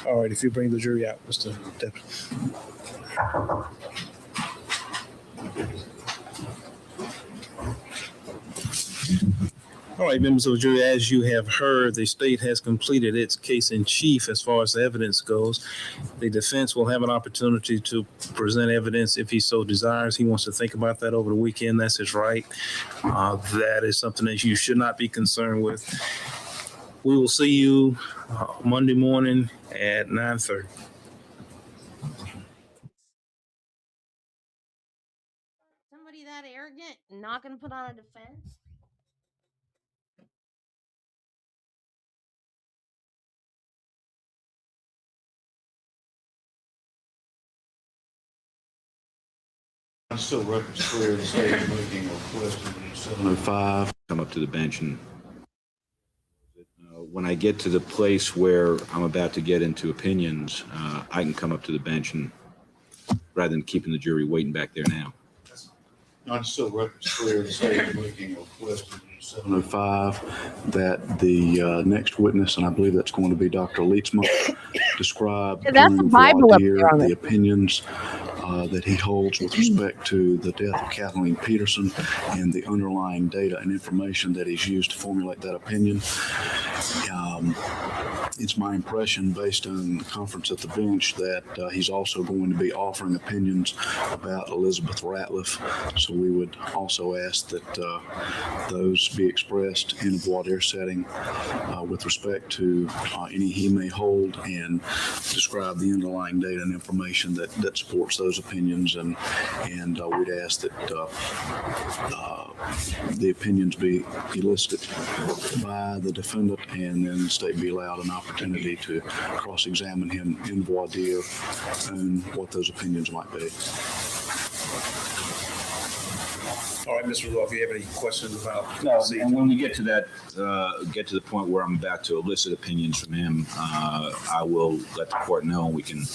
All right, if you bring the jury out, Mr. Deputy. All right, members of the jury, as you have heard, the state has completed its case in chief as far as the evidence goes. The defense will have an opportunity to present evidence if he so desires. He wants to think about that over the weekend. That's his right. That is something that you should not be concerned with. We will see you Monday morning at 9:30. Somebody that arrogant, not going to put on a defense? Still records clear, the state is making a request in 705. Come up to the bench, and when I get to the place where I'm about to get into opinions, I can come up to the bench, and rather than keeping the jury waiting back there now. Still records clear, the state is making a request in 705 that the next witness, and I believe that's going to be Dr. Leetzma, describe That's a Bible up there on the it. opinions that he holds with respect to the death of Kathleen Peterson and the underlying data and information that he's used to formulate that opinion. It's my impression, based on the conference at the bench, that he's also going to be offering opinions about Elizabeth Ratliff. So we would also ask that those be expressed in a voir dire setting with respect to any he may hold, and describe the underlying data and information that supports those opinions. And we'd ask that the opinions be elicited by the defendant, and then the state be allowed an opportunity to cross-examine him in voir dire and what those opinions might be. All right, Mr. Rudolph, if you have any questions about No, and when we get to that, get to the point where I'm about to elicit opinions from him, I will let the court know, and we can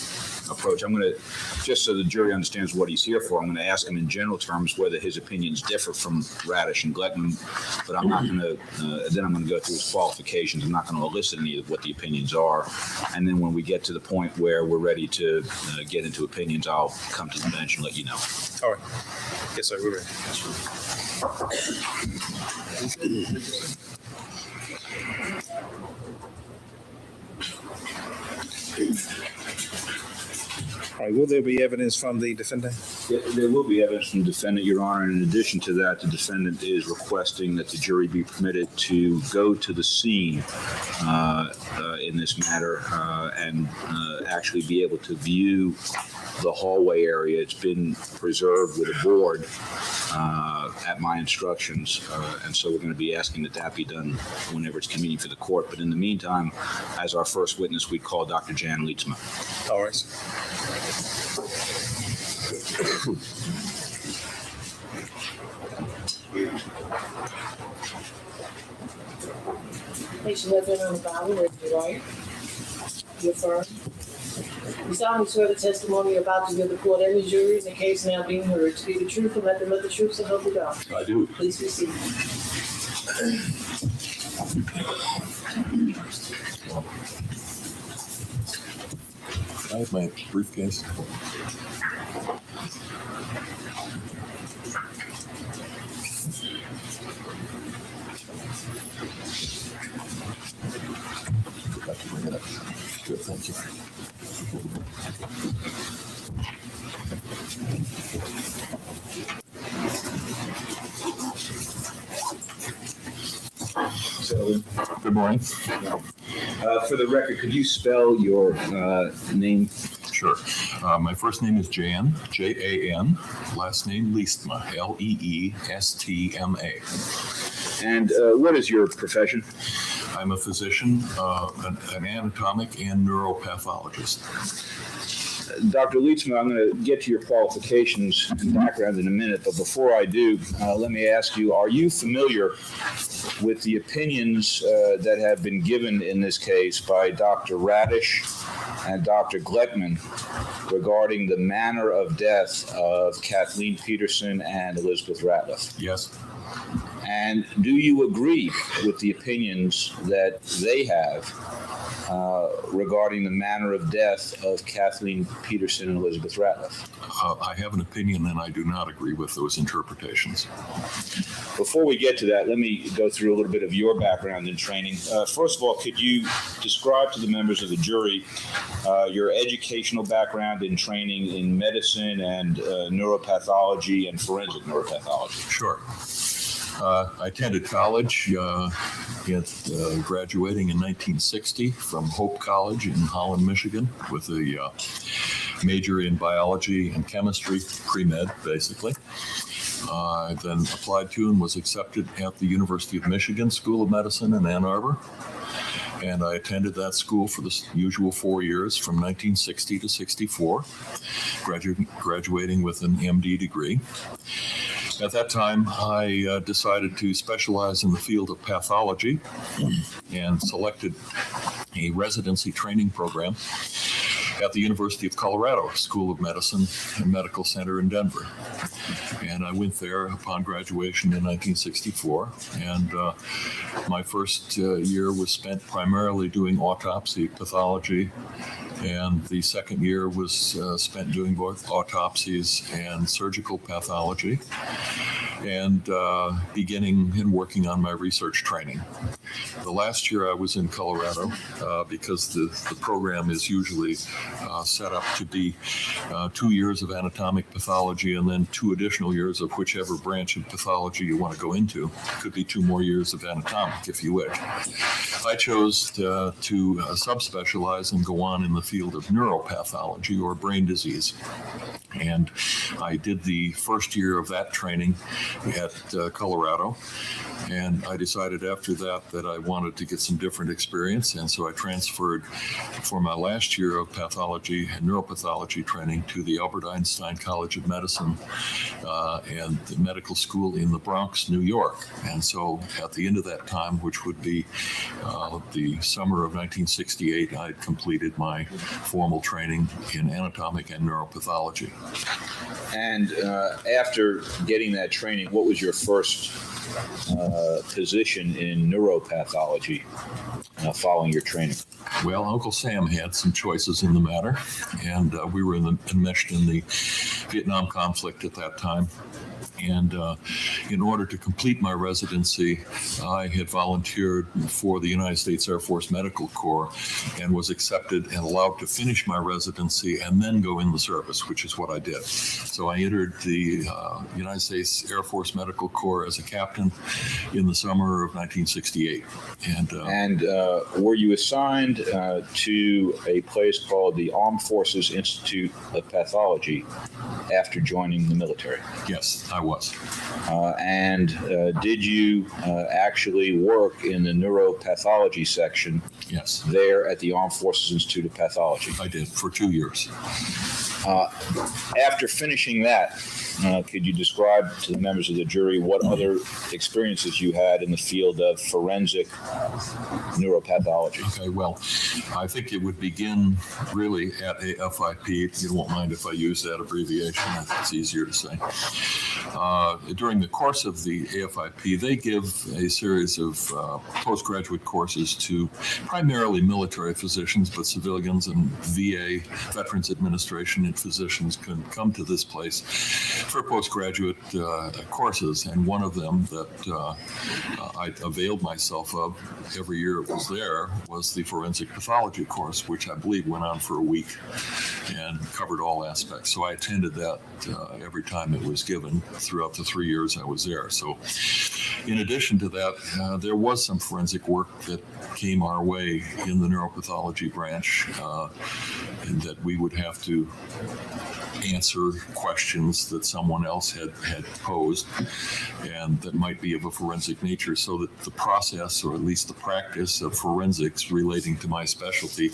approach. I'm going to, just so the jury understands what he's here for, I'm going to ask him in general terms whether his opinions differ from Radish and Gleckman, but I'm not going to, then I'm going to go through his qualifications. I'm not going to elicit any of what the opinions are. And then when we get to the point where we're ready to get into opinions, I'll come to the bench and let you know. All right. Yes, sir. We're ready. All right, will there be evidence from the defendant? There will be evidence from the defendant, Your Honor. And in addition to that, the defendant is requesting that the jury be permitted to go to the scene in this matter and actually be able to view the hallway area. It's been preserved with a board at my instructions, and so we're going to be asking that be done whenever it's convenient for the court. But in the meantime, as our first witness, we call Dr. Jan Lietzma. All right. Patient has been on the Bible, raise your right. You affirm. You solemnly swear the testimony you're about to give the court and the jury in the case now being heard to be the truth and nothing but the truth, so help you God. I do. Please proceed. I have my briefcase. Forgot to bring it up. Good, thank you. So, Good morning. for the record, could you spell your name? Sure. My first name is Jan, Jan. Last name Leestma, Leestma. And what is your profession? I'm a physician, an anatomic and neuropathologist. Dr. Lietzma, I'm going to get to your qualifications and background in a minute, but before I do, let me ask you, are you familiar with the opinions that have been given in this case by Dr. Radish and Dr. Gleckman regarding the manner of death of Kathleen Peterson and Elizabeth Ratliff? Yes. And do you agree with the opinions that they have regarding the manner of death of Kathleen Peterson and Elizabeth Ratliff? I have an opinion, and I do not agree with those interpretations. Before we get to that, let me go through a little bit of your background and training. First of all, could you describe to the members of the jury your educational background and training in medicine and neuropathology and forensic neuropathology? Sure. I attended college, graduating in 1960 from Hope College in Holland, Michigan, with a major in biology and chemistry, pre-med, basically. I then applied to and was accepted at the University of Michigan School of Medicine in Ann Arbor. And I attended that school for the usual 4 years from 1960 to 64, graduating with an MD degree. At that time, I decided to specialize in the field of pathology and selected a residency training program at the University of Colorado School of Medicine and Medical Center in Denver. And I went there upon graduation in 1964. And my first year was spent primarily doing autopsy pathology. And the second year was spent doing both autopsies and surgical pathology, and beginning and working on my research training. The last year I was in Colorado because the program is usually set up to be 2 years of anatomic pathology and then 2 additional years of whichever branch of pathology you want to go into. It could be 2 more years of anatomic if you wish. I chose to subspecialize and go on in the field of neuropathology or brain disease. And I did the first year of that training at Colorado. And I decided after that I wanted to get some different experience. And so I transferred for my last year of pathology and neuropathology training to the Albert Einstein College of Medicine and the medical school in the Bronx, New York. And so at the end of that time, which would be the summer of 1968, I completed my formal training in anatomic and neuropathology. And after getting that training, what was your first position in neuropathology following your training? Well, Uncle Sam had some choices in the matter, and we were enmeshed in the Vietnam conflict at that time. And in order to complete my residency, I had volunteered for the United States Air Force Medical Corps and was accepted and allowed to finish my residency and then go in the service, which is what I did. So I entered the United States Air Force Medical Corps as a captain in the summer of 1968. And were you assigned to a place called the Armed Forces Institute of Pathology after joining the military? Yes, I was. And did you actually work in the neuropathology section? Yes. There at the Armed Forces Institute of Pathology? I did, for 2 years. After finishing that, could you describe to the members of the jury what other experiences you had in the field of forensic neuropathology? Okay, well, I think it would begin really at AFIP. You won't mind if I use that abbreviation. It's easier to say. During the course of the AFIP, they give a series of postgraduate courses to primarily military physicians, but civilians and VA, Veterans Administration, and physicians can come to this place for postgraduate courses. And one of them that I availed myself of every year it was there was the forensic pathology course, which I believe went on for a week and covered all aspects. So I attended that every time it was given throughout the 3 years I was there. So in addition to that, there was some forensic work that came our way in the neuropathology branch, and that we would have to answer questions that someone else had posed and that might be of a forensic nature, so that the process, or at least the practice of forensics relating to my specialty,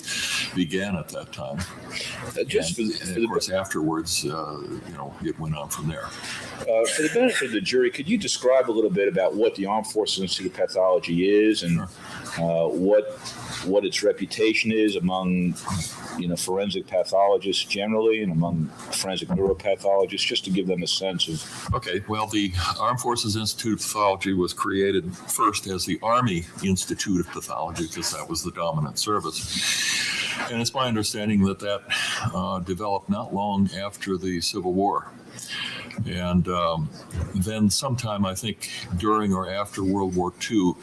began at that time. And of course, afterwards, it went on from there. For the benefit of the jury, could you describe a little bit about what the Armed Forces Institute of Pathology is and what its reputation is among forensic pathologists generally and among forensic neuropathologists, just to give them a sense of... Okay, well, the Armed Forces Institute of Pathology was created first as the Army Institute of Pathology because that was the dominant service. And it's my understanding that developed not long after the Civil War. And then sometime, I think, during or after World War II,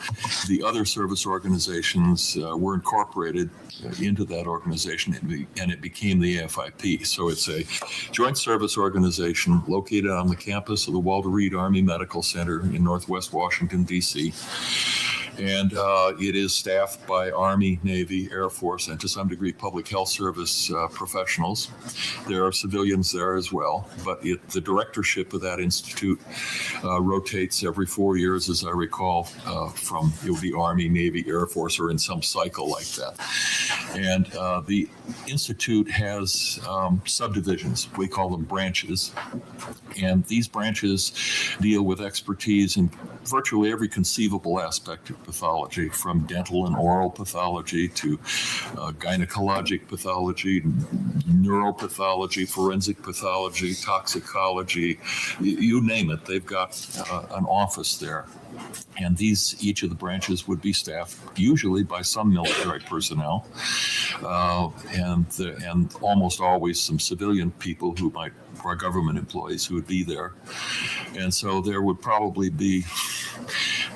the other service organizations were incorporated into that organization, and it became the AFIP. So it's a joint service organization located on the campus of the Walter Reed Army Medical Center in Northwest Washington, D.C. And it is staffed by Army, Navy, Air Force, and to some degree public health service professionals. There are civilians there as well, but the directorship of that institute rotates every 4 years, as I recall, from the Army, Navy, Air Force, or in some cycle like that. And the institute has subdivisions. We call them branches. And these branches deal with expertise in virtually every conceivable aspect of pathology, from dental and oral pathology to gynecologic pathology, neuropathology, forensic pathology, toxicology, you name it. They've got an office there. And each of the branches would be staffed usually by some military personnel, and almost always some civilian people who are government employees who would be there. And so there would probably be,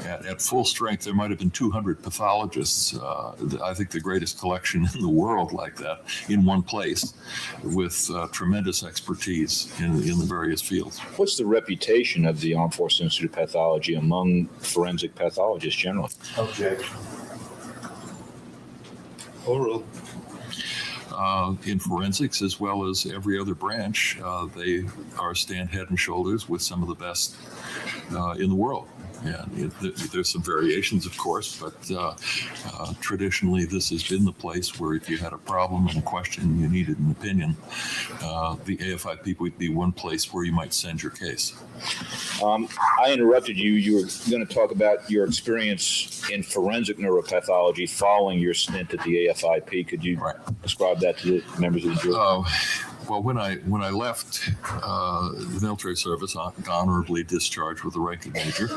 at full strength, there might have been 200 pathologists. I think the greatest collection in the world like that in one place, with tremendous expertise in the various fields. What's the reputation of the Armed Forces Institute of Pathology among forensic pathologists generally? Objection. Overruled. In forensics, as well as every other branch, they stand head and shoulders with some of the best in the world. And there's some variations, of course, but traditionally this has been the place where if you had a problem and a question, you needed an opinion, the AFIP would be one place where you might send your case. I interrupted you. You were going to talk about your experience in forensic neuropathology following your stint at the AFIP. Could you describe that to the members of the jury? well, when I left the military service, honorably discharged with the rank of major,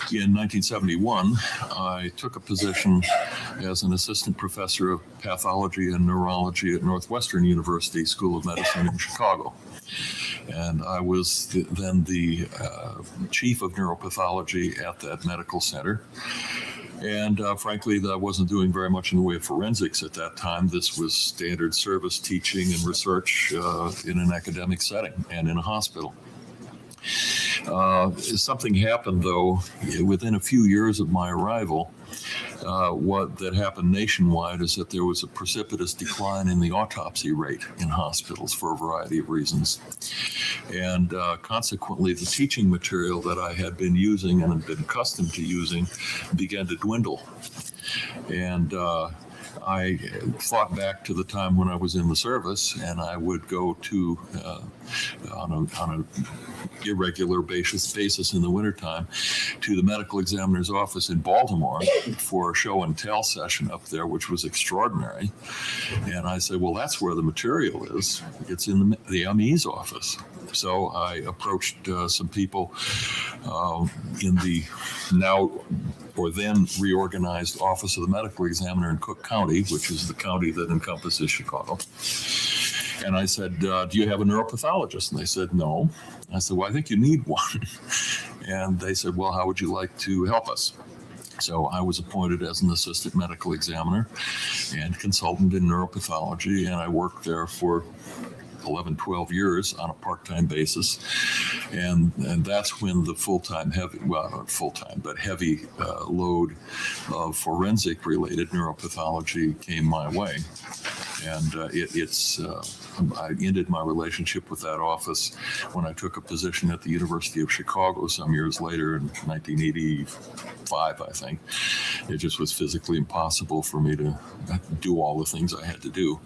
in 1971, I took a position as an assistant professor of pathology and neurology at Northwestern University School of Medicine in Chicago. And I was then the chief of neuropathology at that medical center. And frankly, I wasn't doing very much in the way of forensics at that time. This was standard service teaching and research in an academic setting and in a hospital. Something happened, though, within a few years of my arrival. What that happened nationwide is that there was a precipitous decline in the autopsy rate in hospitals for a variety of reasons. And consequently, the teaching material that I had been using and had been accustomed to using began to dwindle. And I thought back to the time when I was in the service, and I would go to, on an irregular basis in the wintertime, to the medical examiner's office in Baltimore for a show and tell session up there, which was extraordinary. And I said, well, that's where the material is. It's in the ME's office. So I approached some people in the now or then reorganized Office of the Medical Examiner in Cook County, which is the county that encompasses Chicago. And I said, do you have a neuropathologist? And they said, no. I said, well, I think you need one. And they said, well, how would you like to help us? So I was appointed as an assistant medical examiner and consultant in neuropathology, and I worked there for 11, 12 years on a part-time basis. And that's when the heavy load of forensic-related neuropathology came my way. And I ended my relationship with that office when I took a position at the University of Chicago some years later in 1985, I think. It just was physically impossible for me to do all the things I had to do.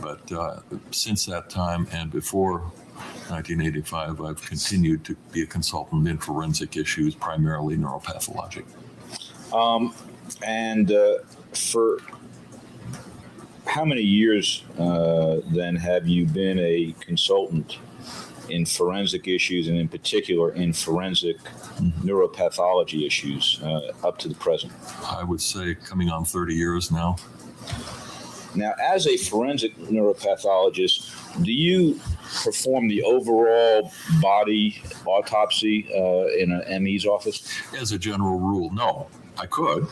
But since that time and before 1985, I've continued to be a consultant in forensic issues, primarily neuropathologic. For how many years then have you been a consultant in forensic issues, and in particular in forensic neuropathology issues up to the present? I would say coming on 30 years now. Now, as a forensic neuropathologist, do you perform the overall body autopsy in an ME's office? As a general rule, no. I could.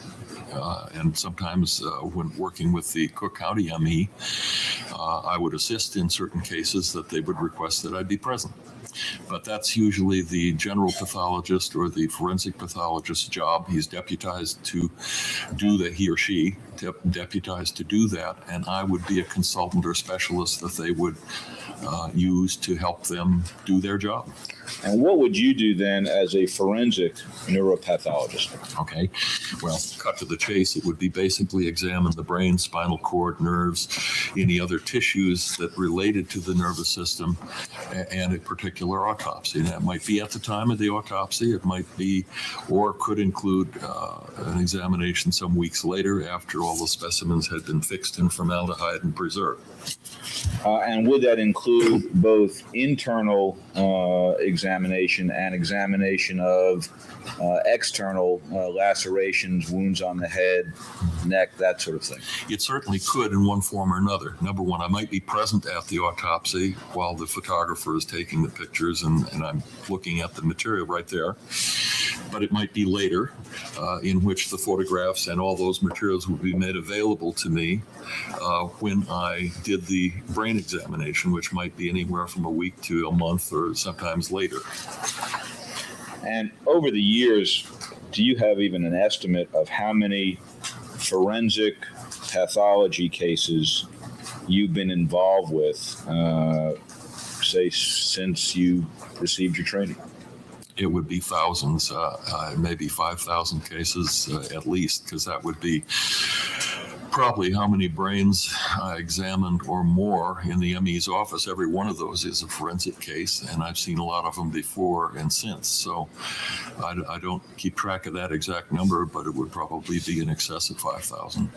And sometimes when working with the Cook County ME, I would assist in certain cases that they would request that I be present. But that's usually the general pathologist or the forensic pathologist's job. He's deputized to do that, he or she deputized to do that, and I would be a consultant or specialist that they would use to help them do their job. And what would you do then as a forensic neuropathologist? Okay, well, cut to the chase, it would be basically examine the brain, spinal cord, nerves, any other tissues that related to the nervous system, and a particular autopsy. And that might be at the time of the autopsy, it might be, or could include an examination some weeks later after all the specimens had been fixed in formaldehyde and preserved. And would that include both internal examination and examination of external lacerations, wounds on the head, neck, that sort of thing? It certainly could in one form or another. Number one, I might be present at the autopsy while the photographer is taking the pictures and I'm looking at the material right there. But it might be later in which the photographs and all those materials would be made available to me when I did the brain examination, which might be anywhere from a week to a month or sometimes later. And over the years, do you have even an estimate of how many forensic pathology cases you've been involved with, say, since you received your training? It would be thousands, maybe 5,000 cases at least, because that would be probably how many brains I examined or more in the ME's office. Every one of those is a forensic case, and I've seen a lot of them before and since. So I don't keep track of that exact number, but it would probably be in excess of 5,000.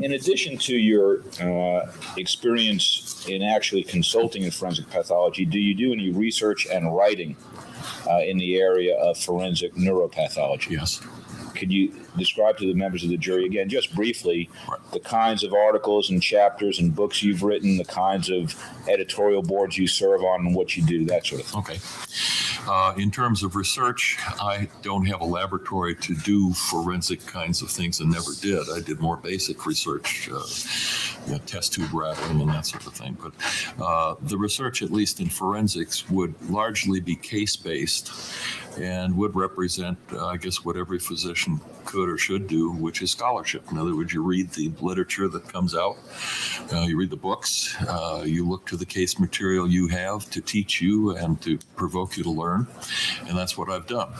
In addition to your experience in actually consulting in forensic pathology, do you do any research and writing in the area of forensic neuropathology? Yes. Could you describe to the members of the jury, again, just briefly, the kinds of articles and chapters and books you've written, the kinds of editorial boards you serve on, and what you do, that sort of thing? Okay. In terms of research, I don't have a laboratory to do forensic kinds of things and never did. I did more basic research, test tube rattling and that sort of thing. But the research, at least in forensics, would largely be case-based and would represent, I guess, what every physician could or should do, which is scholarship. In other words, you read the literature that comes out, you read the books, you look to the case material you have to teach you and to provoke you to learn, and that's what I've done.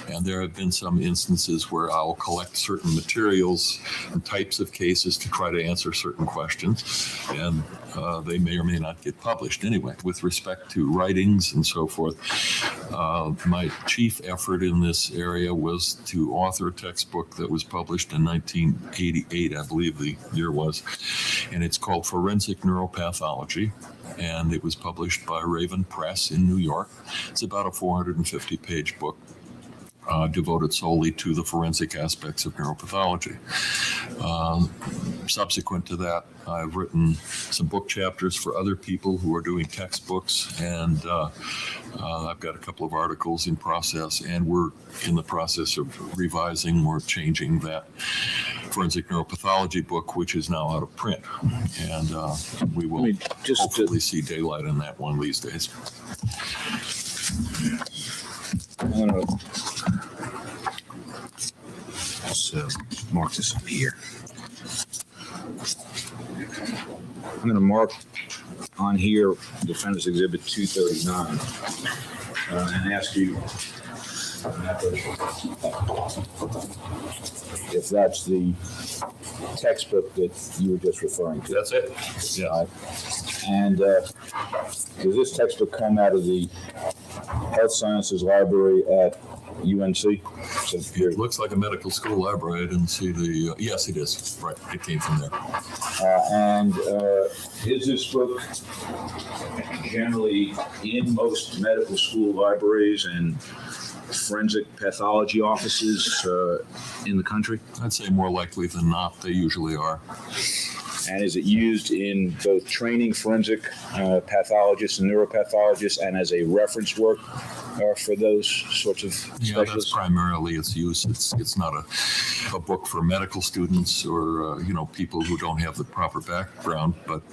And there have been some instances where I'll collect certain materials and types of cases to try to answer certain questions, and they may or may not get published. Anyway, with respect to writings and so forth, my chief effort in this area was to author a textbook that was published in 1988, I believe the year was, and it's called Forensic Neuropathology, and it was published by Raven Press in New York. It's about a 450-page book devoted solely to the forensic aspects of neuropathology. Subsequent to that, I've written some book chapters for other people who are doing textbooks, and I've got a couple of articles in process, and we're in the process of revising or changing that forensic neuropathology book, which is now out of print. And we will hopefully see daylight in that one these days. Let's mark this up here. I'm going to mark on here Defendant's Exhibit 239 and ask you if that's the textbook that you were just referring to. That's it. Yeah. And does this textbook come out of the Health Sciences Library at UNC? So it looks like a medical school library. I didn't see the, yes, it is. Right, it came from there. And is this book generally in most medical school libraries and forensic pathology offices in the country? I'd say more likely than not, they usually are. And is it used in both training forensic pathologists and neuropathologists and as a reference work for those sorts of specialists? Yeah, that's primarily its use. It's not a book for medical students or people who don't have the proper background, but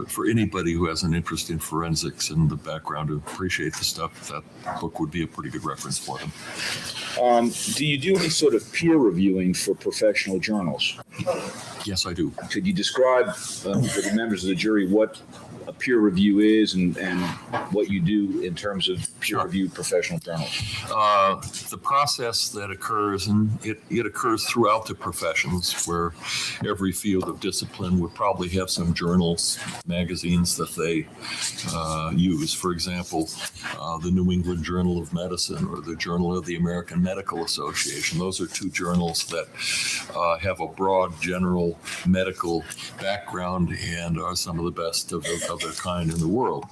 for anybody who has an interest in forensics and the background to appreciate the stuff, that book would be a pretty good reference for them. Do you do any sort of peer reviewing for professional journals? Yes, I do. Could you describe for the members of the jury what a peer review is and what you do in terms of peer-reviewed professional journals? The process that occurs, and it occurs throughout the professions, where every field of discipline would probably have some journals, magazines that they use. For example, the New England Journal of Medicine or the Journal of the American Medical Association. Those are two journals that have a broad general medical background and are some of the best of their kind in the world.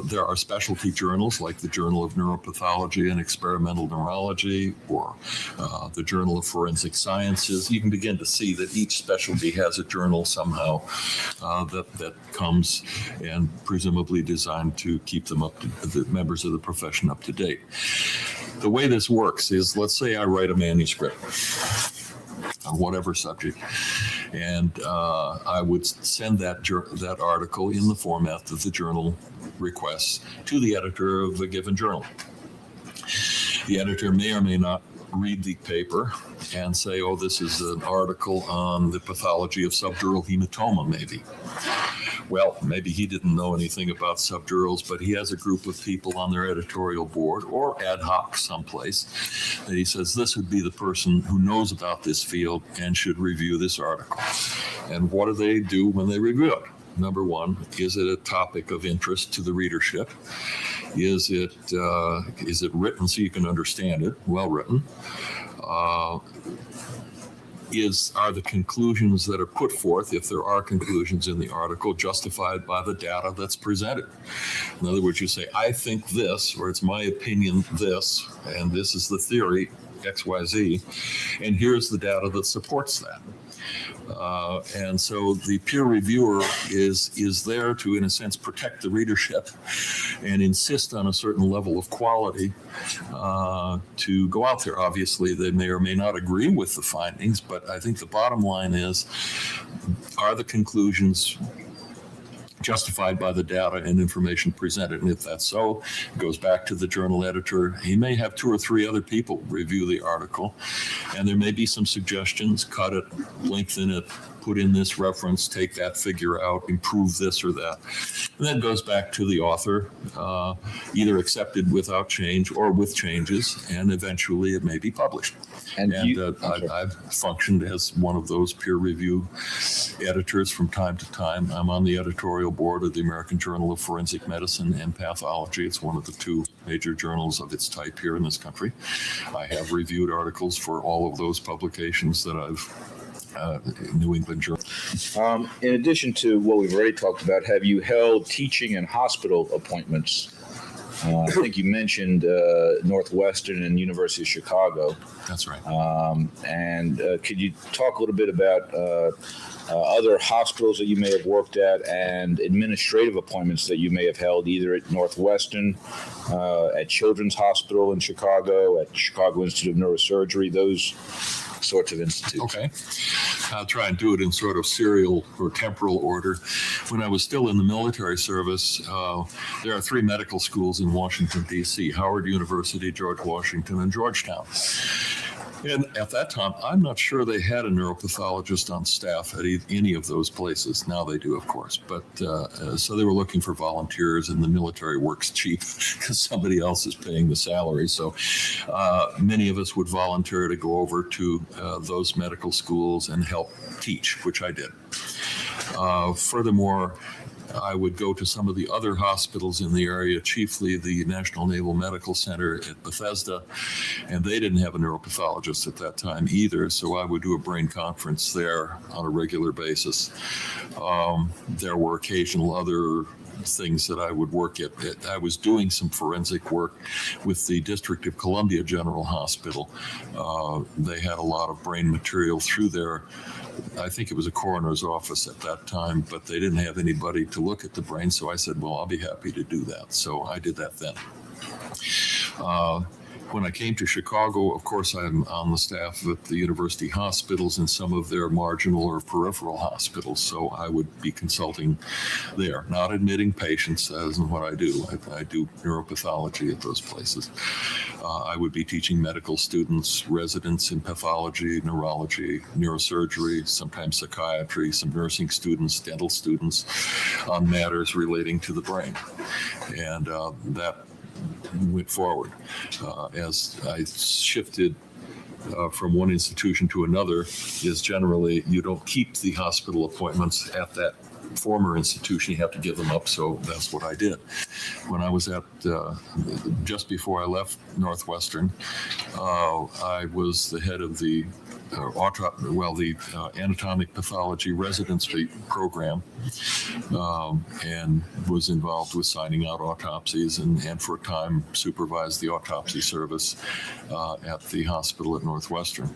There are specialty journals like the Journal of Neuropathology and Experimental Neurology or the Journal of Forensic Sciences. You can begin to see that each specialty has a journal somehow that comes and presumably designed to keep them the members of the profession up to date. The way this works is, let's say I write a manuscript on whatever subject, and I would send that article in the format that the journal requests to the editor of a given journal. The editor may or may not read the paper and say, oh, this is an article on the pathology of subdural hematoma, maybe. well, maybe he didn't know anything about subjurals, but he has a group of people on their editorial board or ad hoc someplace that he says this would be the person who knows about this field and should review this article. And what do they do when they review it? Number one, is it a topic of interest to the readership? Is it written so you can understand it? Well written. Are the conclusions that are put forth, if there are conclusions in the article, justified by the data that's presented? In other words, you say, I think this, or it's my opinion this, and this is the theory, XYZ, and here's the data that supports that. And so the peer reviewer is there to, in a sense, protect the readership and insist on a certain level of quality to go out there. Obviously, they may or may not agree with the findings, but I think the bottom line is, are the conclusions justified by the data and information presented? And if that's so, it goes back to the journal editor. He may have 2 or 3 other people review the article, and there may be some suggestions: cut it, lengthen it, put in this reference, take that figure out, improve this or that. And then it goes back to the author, either accepted without change or with changes, and eventually it may be published. And I've functioned as one of those peer review editors from time to time. I'm on the editorial board of the American Journal of Forensic Medicine and Pathology. It's one of the 2 major journals of its type here in this country. I have reviewed articles for all of those publications that I've New England Journal. In addition to what we've already talked about, have you held teaching and hospital appointments? I think you mentioned Northwestern and University of Chicago. That's right. And could you talk a little bit about other hospitals that you may have worked at and administrative appointments that you may have held either at Northwestern, at Children's Hospital in Chicago, at Chicago Institute of Neurosurgery, those sorts of institutes? Okay. I'll try and do it in sort of serial or temporal order. When I was still in the military service, there are 3 medical schools in Washington, D.C., Howard University, George Washington, and Georgetown. And at that time, I'm not sure they had a neuropathologist on staff at any of those places. Now they do, of course. But so they were looking for volunteers, and the military works cheap because somebody else is paying the salary. So many of us would volunteer to go over to those medical schools and help teach, which I did. Furthermore, I would go to some of the other hospitals in the area, chiefly the National Naval Medical Center at Bethesda, and they didn't have a neuropathologist at that time either, so I would do a brain conference there on a regular basis. There were occasional other things that I would work at. I was doing some forensic work with the District of Columbia General Hospital. They had a lot of brain material through there. I think it was a coroner's office at that time, but they didn't have anybody to look at the brain. So I said, well, I'll be happy to do that. So I did that then. When I came to Chicago, of course, I'm on the staff at the university hospitals and some of their marginal or peripheral hospitals. So I would be consulting there, not admitting patients, as isn't what I do. I do neuropathology at those places. I would be teaching medical students, residents in pathology, neurology, neurosurgery, sometimes psychiatry, some nursing students, dental students on matters relating to the brain. And that went forward. As I shifted from one institution to another, is generally you don't keep the hospital appointments at that former institution, you have to give them up, so that's what I did. When I was at, just before I left Northwestern, I was the head of the anatomic pathology residency program, and was involved with signing out autopsies and for a time supervised the autopsy service at the hospital at Northwestern.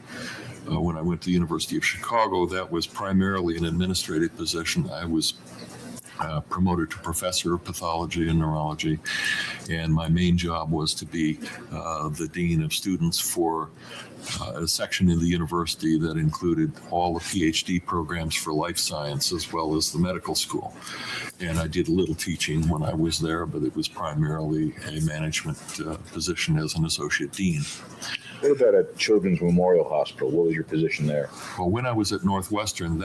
When I went to the University of Chicago, that was primarily an administrative position. I was promoted to professor of pathology and neurology, and my main job was to be the dean of students for a section in the university that included all the PhD programs for life science as well as the medical school. And I did a little teaching when I was there, but it was primarily a management position as an associate dean. What about at Children's Memorial Hospital? What was your position there? Well, when I was at Northwestern,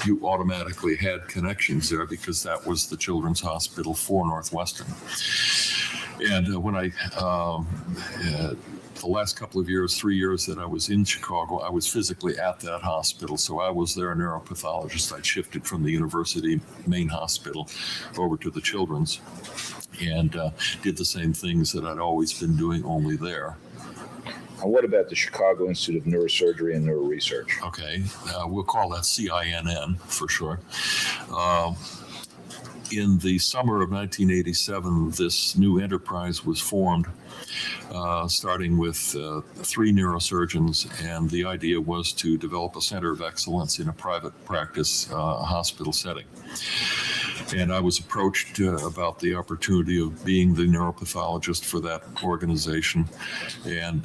you automatically had connections there because that was the children's hospital for Northwestern. And when I, the last couple of years, 3 years that I was in Chicago, I was physically at that hospital. So I was their neuropathologist. I'd shifted from the university main hospital over to the children's and did the same things that I'd always been doing, only there. And what about the Chicago Institute of Neurosurgery and Neuroresearch? Okay, we'll call that CINN for sure. In the summer of 1987, this new enterprise was formed, starting with 3 neurosurgeons, and the idea was to develop a center of excellence in a private practice hospital setting. And I was approached about the opportunity of being the neuropathologist for that organization and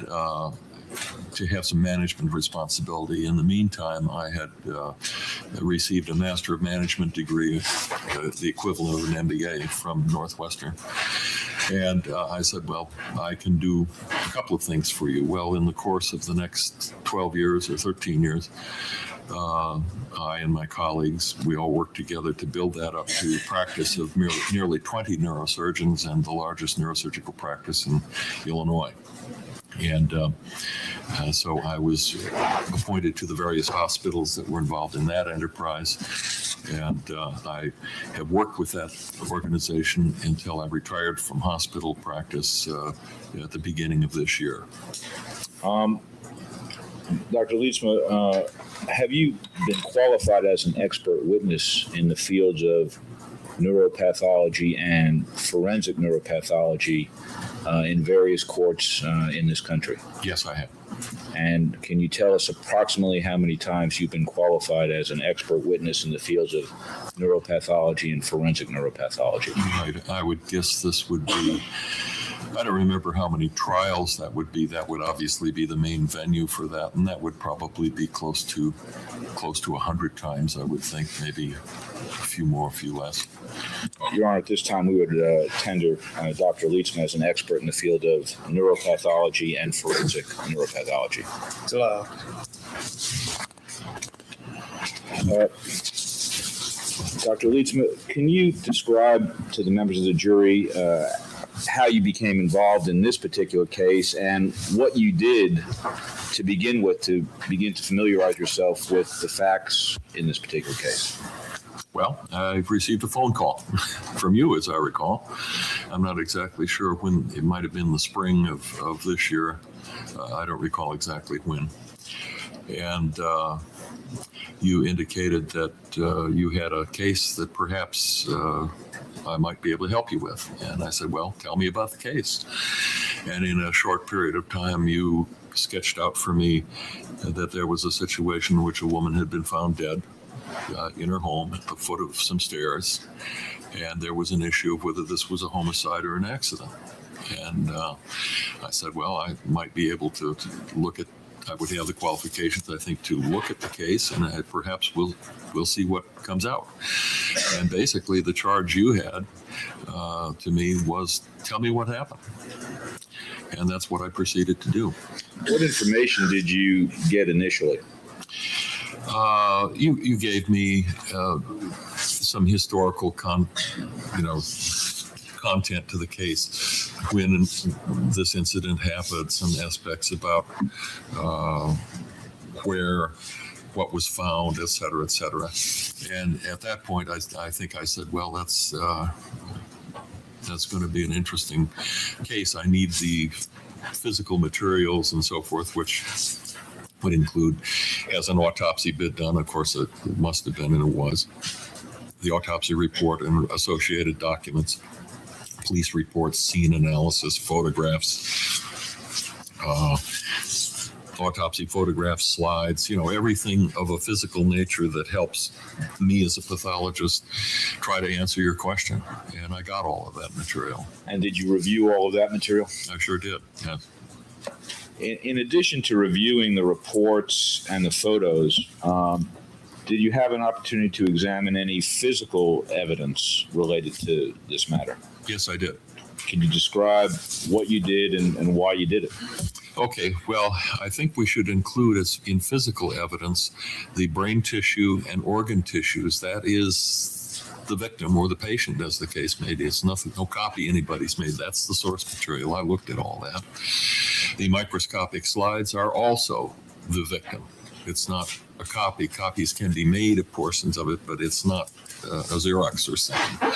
to have some management responsibility. In the meantime, I had received a Master of Management degree, the equivalent of an MBA from Northwestern. And I said, well, I can do a couple of things for you. Well, in the course of the next 12 years or 13 years, I and my colleagues, we all worked together to build that up to a practice of nearly 20 neurosurgeons and the largest neurosurgical practice in Illinois. And so I was appointed to the various hospitals that were involved in that enterprise. And I have worked with that organization until I retired from hospital practice at the beginning of this year. Dr. Lietzma, have you been qualified as an expert witness in the fields of neuropathology and forensic neuropathology in various courts in this country? Yes, I have. And can you tell us approximately how many times you've been qualified as an expert witness in the fields of neuropathology and forensic neuropathology? Right. I would guess this would be, I don't remember how many trials that would be. That would obviously be the main venue for that, and that would probably be close to 100 times, I would think, maybe a few more, a few less. Your Honor, at this time we would tender Dr. Lietzma as an expert in the field of neuropathology and forensic neuropathology. Dr. Lietzma, can you describe to the members of the jury how you became involved in this particular case and what you did to begin to familiarize yourself with the facts in this particular case? Well, I've received a phone call from you, as I recall. I'm not exactly sure when. It might have been the spring of this year. I don't recall exactly when. And you indicated that you had a case that perhaps I might be able to help you with. And I said, well, tell me about the case. And in a short period of time, you sketched out for me that there was a situation in which a woman had been found dead in her home at the foot of some stairs, and there was an issue of whether this was a homicide or an accident. And I said, well, I might be able to look at, I would have the qualifications, I think, to look at the case, and perhaps we'll see what comes out. And basically the charge you had to me was, tell me what happened. And that's what I proceeded to do. What information did you get initially? You gave me some historical content to the case when this incident happened, some aspects about what was found, et cetera, et cetera. And at that point, I think I said, well, that's going to be an interesting case. I need the physical materials and so forth, which would include, has an autopsy been done, of course it must have been, and it was, the autopsy report and associated documents, police reports, scene analysis, photographs, autopsy photographs, slides, everything of a physical nature that helps me as a pathologist try to answer your question. And I got all of that material. And did you review all of that material? I sure did, yes. In addition to reviewing the reports and the photos, did you have an opportunity to examine any physical evidence related to this matter? Yes, I did. Can you describe what you did and why you did it? Okay, well, I think we should include as in physical evidence the brain tissue and organ tissues. That is the victim or the patient, as the case may be. It's nothing, no copy anybody's made. That's the source material. I looked at all that. The microscopic slides are also the victim. It's not a copy. Copies can be made of portions of it, but it's not a Xerox or something.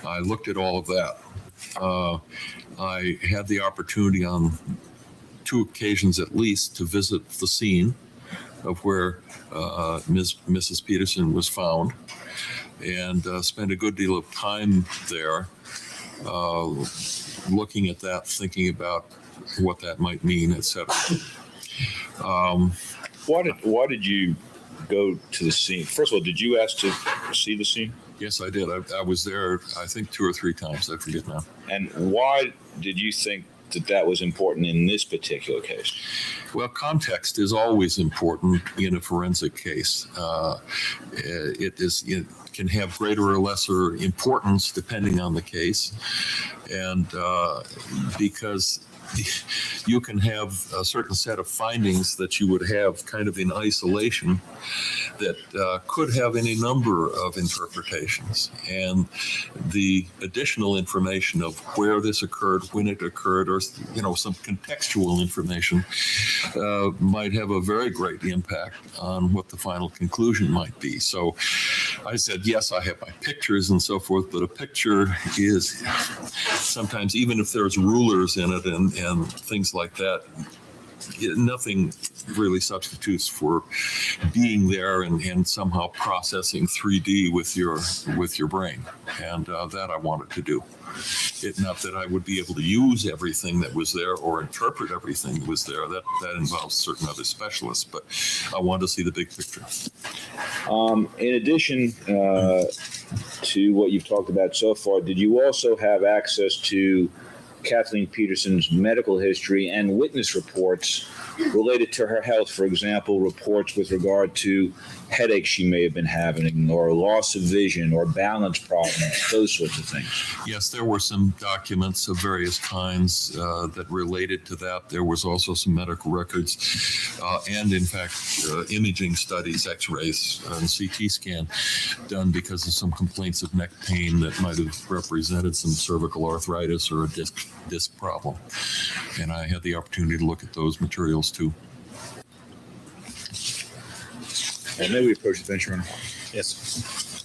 I looked at all of that. I had the opportunity on 2 occasions at least to visit the scene of where Mrs. Peterson was found, and spent a good deal of time there looking at that, thinking about what that might mean, etc. Why did you go to the scene? First of all, did you ask to see the scene? Yes, I did. I was there, I think, 2 or 3 times. I forget now. And why did you think that was important in this particular case? Well, context is always important in a forensic case. It can have greater or lesser importance depending on the case, and because you can have a certain set of findings that you would have kind of in isolation that could have any number of interpretations. And the additional information of where this occurred, when it occurred, or some contextual information might have a very great impact on what the final conclusion might be. So I said, yes, I have my pictures and so forth, but a picture is sometimes, even if there's rulers in it and things like that, nothing really substitutes for being there and somehow processing 3D with your brain, and that I wanted to do. Not that I would be able to use everything that was there or interpret everything that was there. That involves certain other specialists, but I wanted to see the big picture. In addition to what you've talked about so far, did you also have access to Kathleen Peterson's medical history and witness reports related to her health? For example, reports with regard to headaches she may have been having, or loss of vision, or balance problems, those sorts of things. Yes, there were some documents of various kinds that related to that. There was also some medical records and, in fact, imaging studies, x-rays and CT scan done because of some complaints of neck pain that might have represented some cervical arthritis or a disc problem. And I had the opportunity to look at those materials too. And then we approach the bench runner. Yes.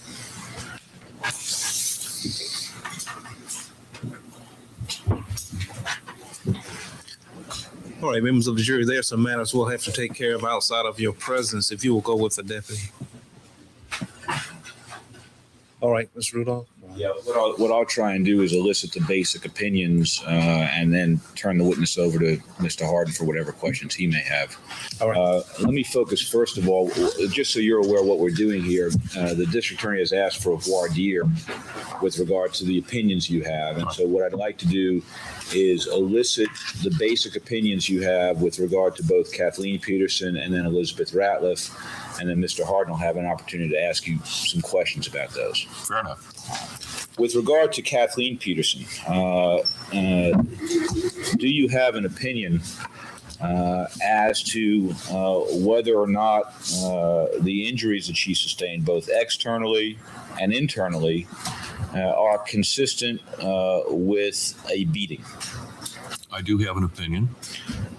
All right, members of the jury, there are some matters we'll have to take care of outside of your presence. If you will go with the deputy. All right, Mr. Rudolph. Yeah, what I'll try and do is elicit the basic opinions and then turn the witness over to Mr. Harden for whatever questions he may have. All right. Let me focus first of all, just so you're aware of what we're doing here. The district attorney has asked for a voir dire with regard to the opinions you have. And so what I'd like to do is elicit the basic opinions you have with regard to both Kathleen Peterson and then Elizabeth Ratliff. And then Mr. Harden will have an opportunity to ask you some questions about those. Fair enough. With regard to Kathleen Peterson, do you have an opinion as to whether or not the injuries that she sustained, both externally and internally, are consistent with a beating? I do have an opinion.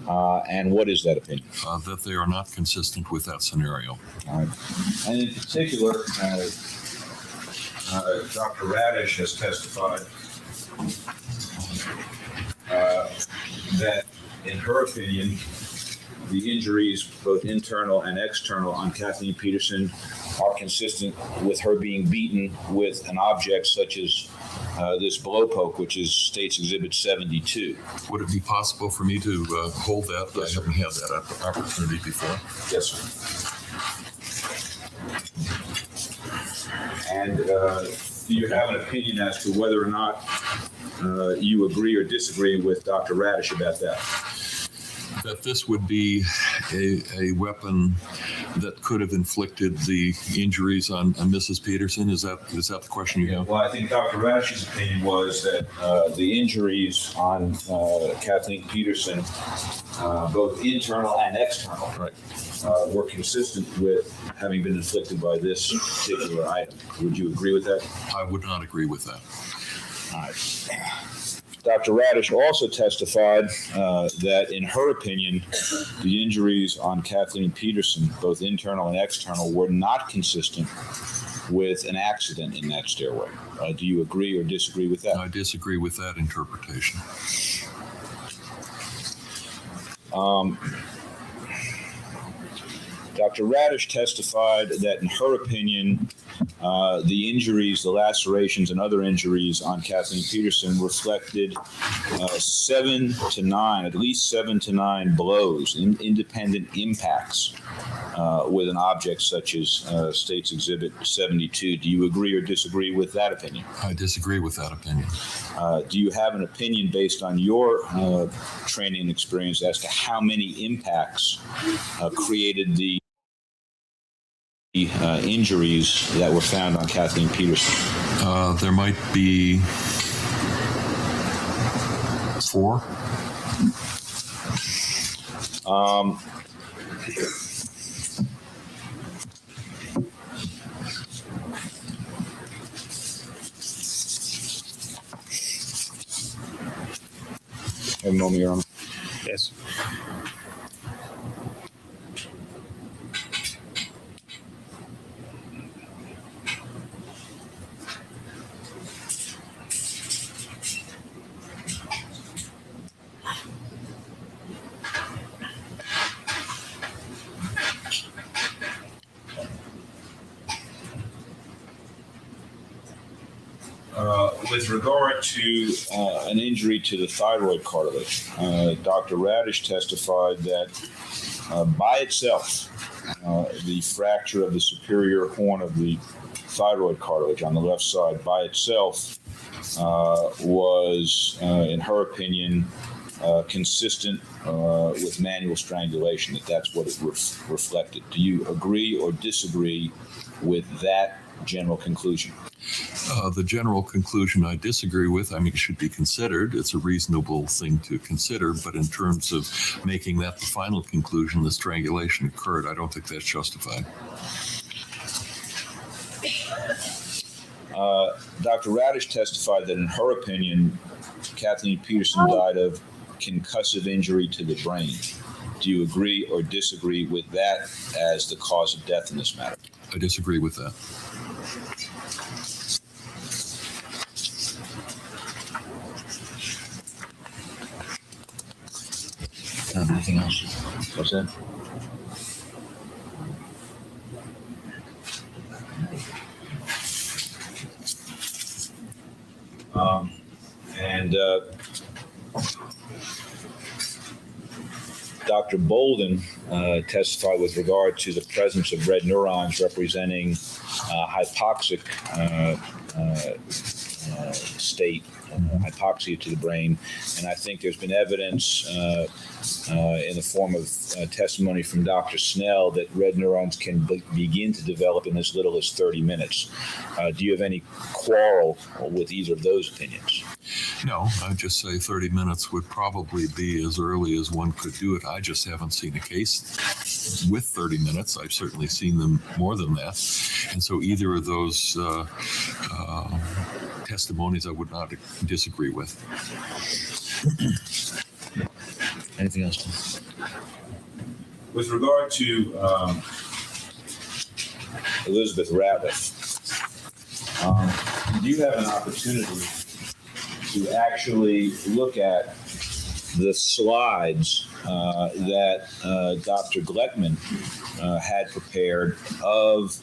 And what is that opinion? That they are not consistent with that scenario. All right. And in particular, Dr. Radish has testified that, in her opinion, the injuries, both internal and external, on Kathleen Peterson are consistent with her being beaten with an object such as this blow poke, which is State's Exhibit 72. Would it be possible for me to hold that? Yes, I haven't had that opportunity before. Yes, sir. And do you have an opinion as to whether or not you agree or disagree with Dr. Radish about that? That this would be a weapon that could have inflicted the injuries on Mrs. Peterson? Is that the question you have? Well, I think Dr. Radish's opinion was that the injuries on Kathleen Peterson, both internal and external, Right. Were consistent with having been inflicted by this particular item. Would you agree with that? I would not agree with that. All right. Dr. Radish also testified that, in her opinion, the injuries on Kathleen Peterson, both internal and external, were not consistent with an accident in that stairway. Do you agree or disagree with that? I disagree with that interpretation. Dr. Radish testified that, in her opinion, the injuries, the lacerations, and other injuries on Kathleen Peterson reflected at least 7 to 9 blows, independent impacts with an object such as State's Exhibit 72. Do you agree or disagree with that opinion? I disagree with that opinion. Do you have an opinion based on your training and experience as to how many impacts created the injuries that were found on Kathleen Peterson? There might be 4. Have a moment, Your Honor. Yes. With regard to an injury to the thyroid cartilage, Dr. Radish testified that by itself, the fracture of the superior horn of the thyroid cartilage on the left side by itself was, in her opinion, consistent with manual strangulation, that's what it reflected. Do you agree or disagree with that general conclusion? The general conclusion I disagree with. I mean, it should be considered. It's a reasonable thing to consider, but in terms of making that the final conclusion, the strangulation occurred, I don't think that's justified. Dr. Radish testified that, in her opinion, Kathleen Peterson died of concussive injury to the brain. Do you agree or disagree with that as the cause of death in this matter? I disagree with that. Anything else? What's that? And Dr. Bolden testified with regard to the presence of red neurons representing hypoxic state, hypoxia to the brain. And I think there's been evidence in the form of testimony from Dr. Snell that red neurons can begin to develop in as little as 30 minutes. Do you have any quarrel with either of those opinions? No, I'd just say 30 minutes would probably be as early as one could do it. I just haven't seen a case with 30 minutes. I've certainly seen them more than that. And so either of those testimonies I would not disagree with. Anything else? With regard to Elizabeth Ratliff, do you have an opportunity to actually look at the slides that Dr. Gleckman had prepared of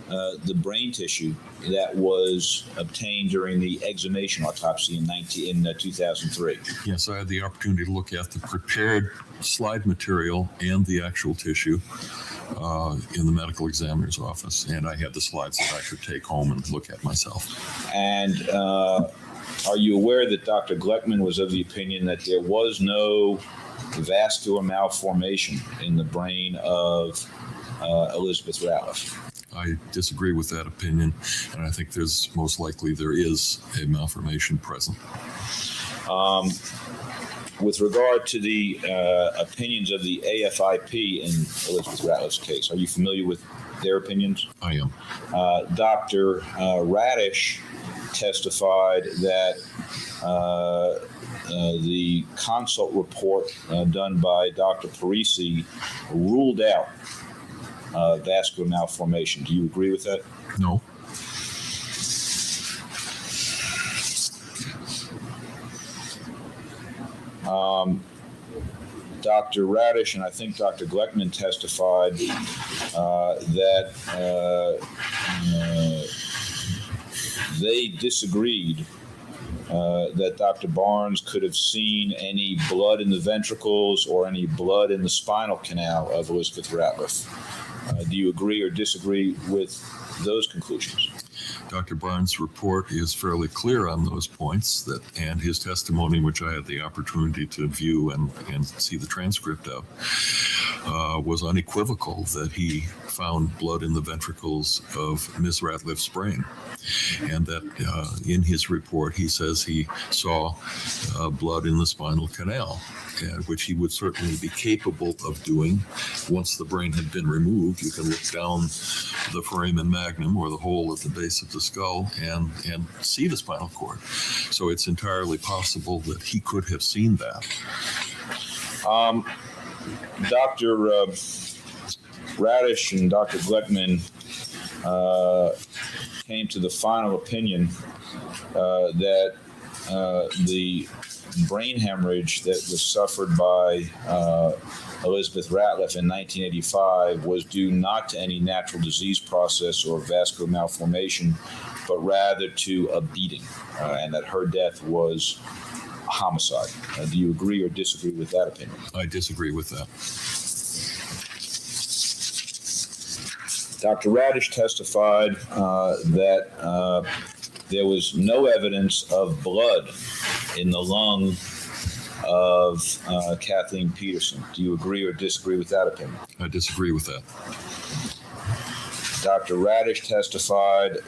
the brain tissue that was obtained during the exhumation autopsy in 2003? Yes, I had the opportunity to look at the prepared slide material and the actual tissue in the medical examiner's office, and I had the slides that I could take home and look at myself. And are you aware that Dr. Gleckman was of the opinion that there was no vascular malformation in the brain of Elizabeth Ratliff. I disagree with that opinion, and I think most likely there is a malformation present. With regard to the opinions of the AFIP in Elizabeth Ratliff's case, are you familiar with their opinions? I am. Dr. Radish testified that the consult report done by Dr. Parisi ruled out vascular malformation. Do you agree with that? No. Dr. Radish and I think Dr. Gleckman testified that they disagreed that Dr. Barnes could have seen any blood in the ventricles or any blood in the spinal canal of Elizabeth Ratliff. Do you agree or disagree with those conclusions? Dr. Barnes' report is fairly clear on those points, and his testimony, which I had the opportunity to view and see the transcript of, was unequivocal that he found blood in the ventricles of Ms. Ratliff's brain. And that in his report, he says he saw blood in the spinal canal, which he would certainly be capable of doing once the brain had been removed. You can look down the foramen magnum, or the hole at the base of the skull, and see the spinal cord. So it's entirely possible that he could have seen that. Dr. Radish and Dr. Gleckman came to the final opinion that the brain hemorrhage that was suffered by Elizabeth Ratliff in 1985 was due not to any natural disease process or vascular malformation, but rather to a beating, and that her death was a homicide. Do you agree or disagree with that opinion? I disagree with that. Dr. Radish testified that there was no evidence of blood in the lung of Kathleen Peterson. Do you agree or disagree with that opinion? I disagree with that. Dr. Radish testified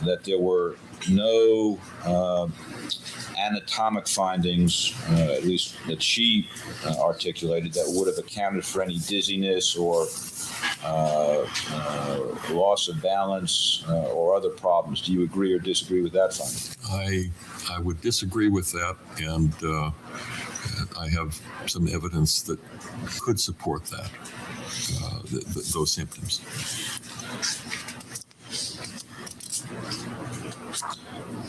that there were no anatomic findings, at least that she articulated, that would have accounted for any dizziness or loss of balance or other problems. Do you agree or disagree with that finding? I would disagree with that, and I have some evidence that could support that, those symptoms.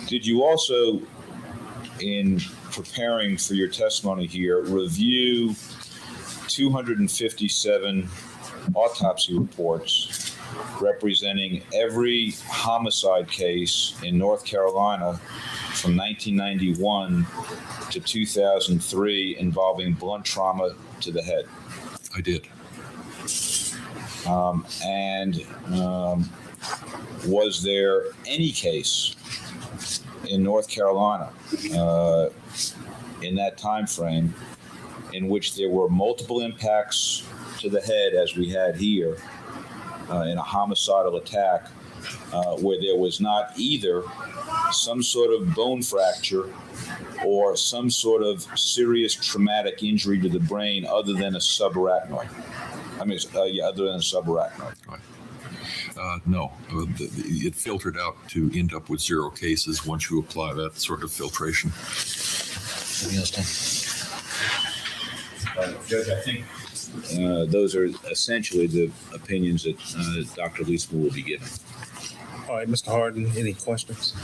Did you also, in preparing for your testimony here, review 257 autopsy reports representing every homicide case in North Carolina from 1991 to 2003 involving blunt trauma to the head? I did. Was there any case in North Carolina in that time frame in which there were multiple impacts to the head, as we had here, in a homicidal attack, where there was not either some sort of bone fracture or some sort of serious traumatic injury to the brain other than a subarachnoid? Other than a subarachnoid. Right. No, it filtered out to end up with 0 cases once you apply that sort of filtration. Judge, I think those are essentially the opinions that Dr. Leesman will be giving. All right, Mr. Harden, any questions?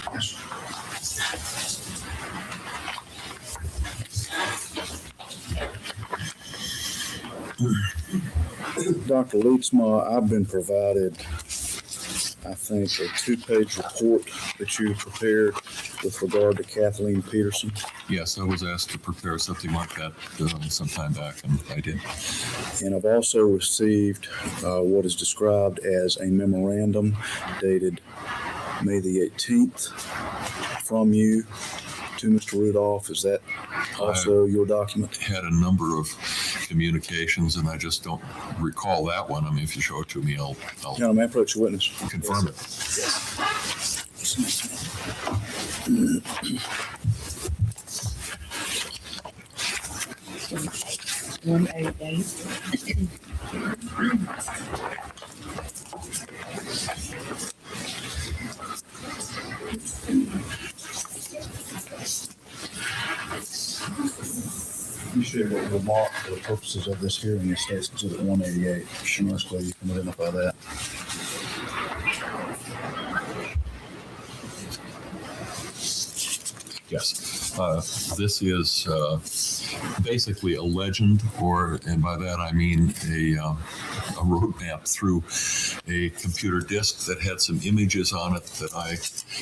Dr. Leetsma, I've been provided, I think, a 2-page report that you prepared with regard to Kathleen Peterson. Yes, I was asked to prepare something like that some time back, and I did. And I've also received what is described as a memorandum dated May the 18th from you to Mr. Rudolph? Is that also your document? Had a number of communications, and I just don't recall that one. I mean, if you show it to me, I'll Gentlemen, may I approach the witness? confirm it. You should remark for the purposes of this hearing in State's Exhibit 188. Commissioner, you can identify that. Yes. This is basically a legend, and by that I mean a roadmap through a computer disk that had some images on it that I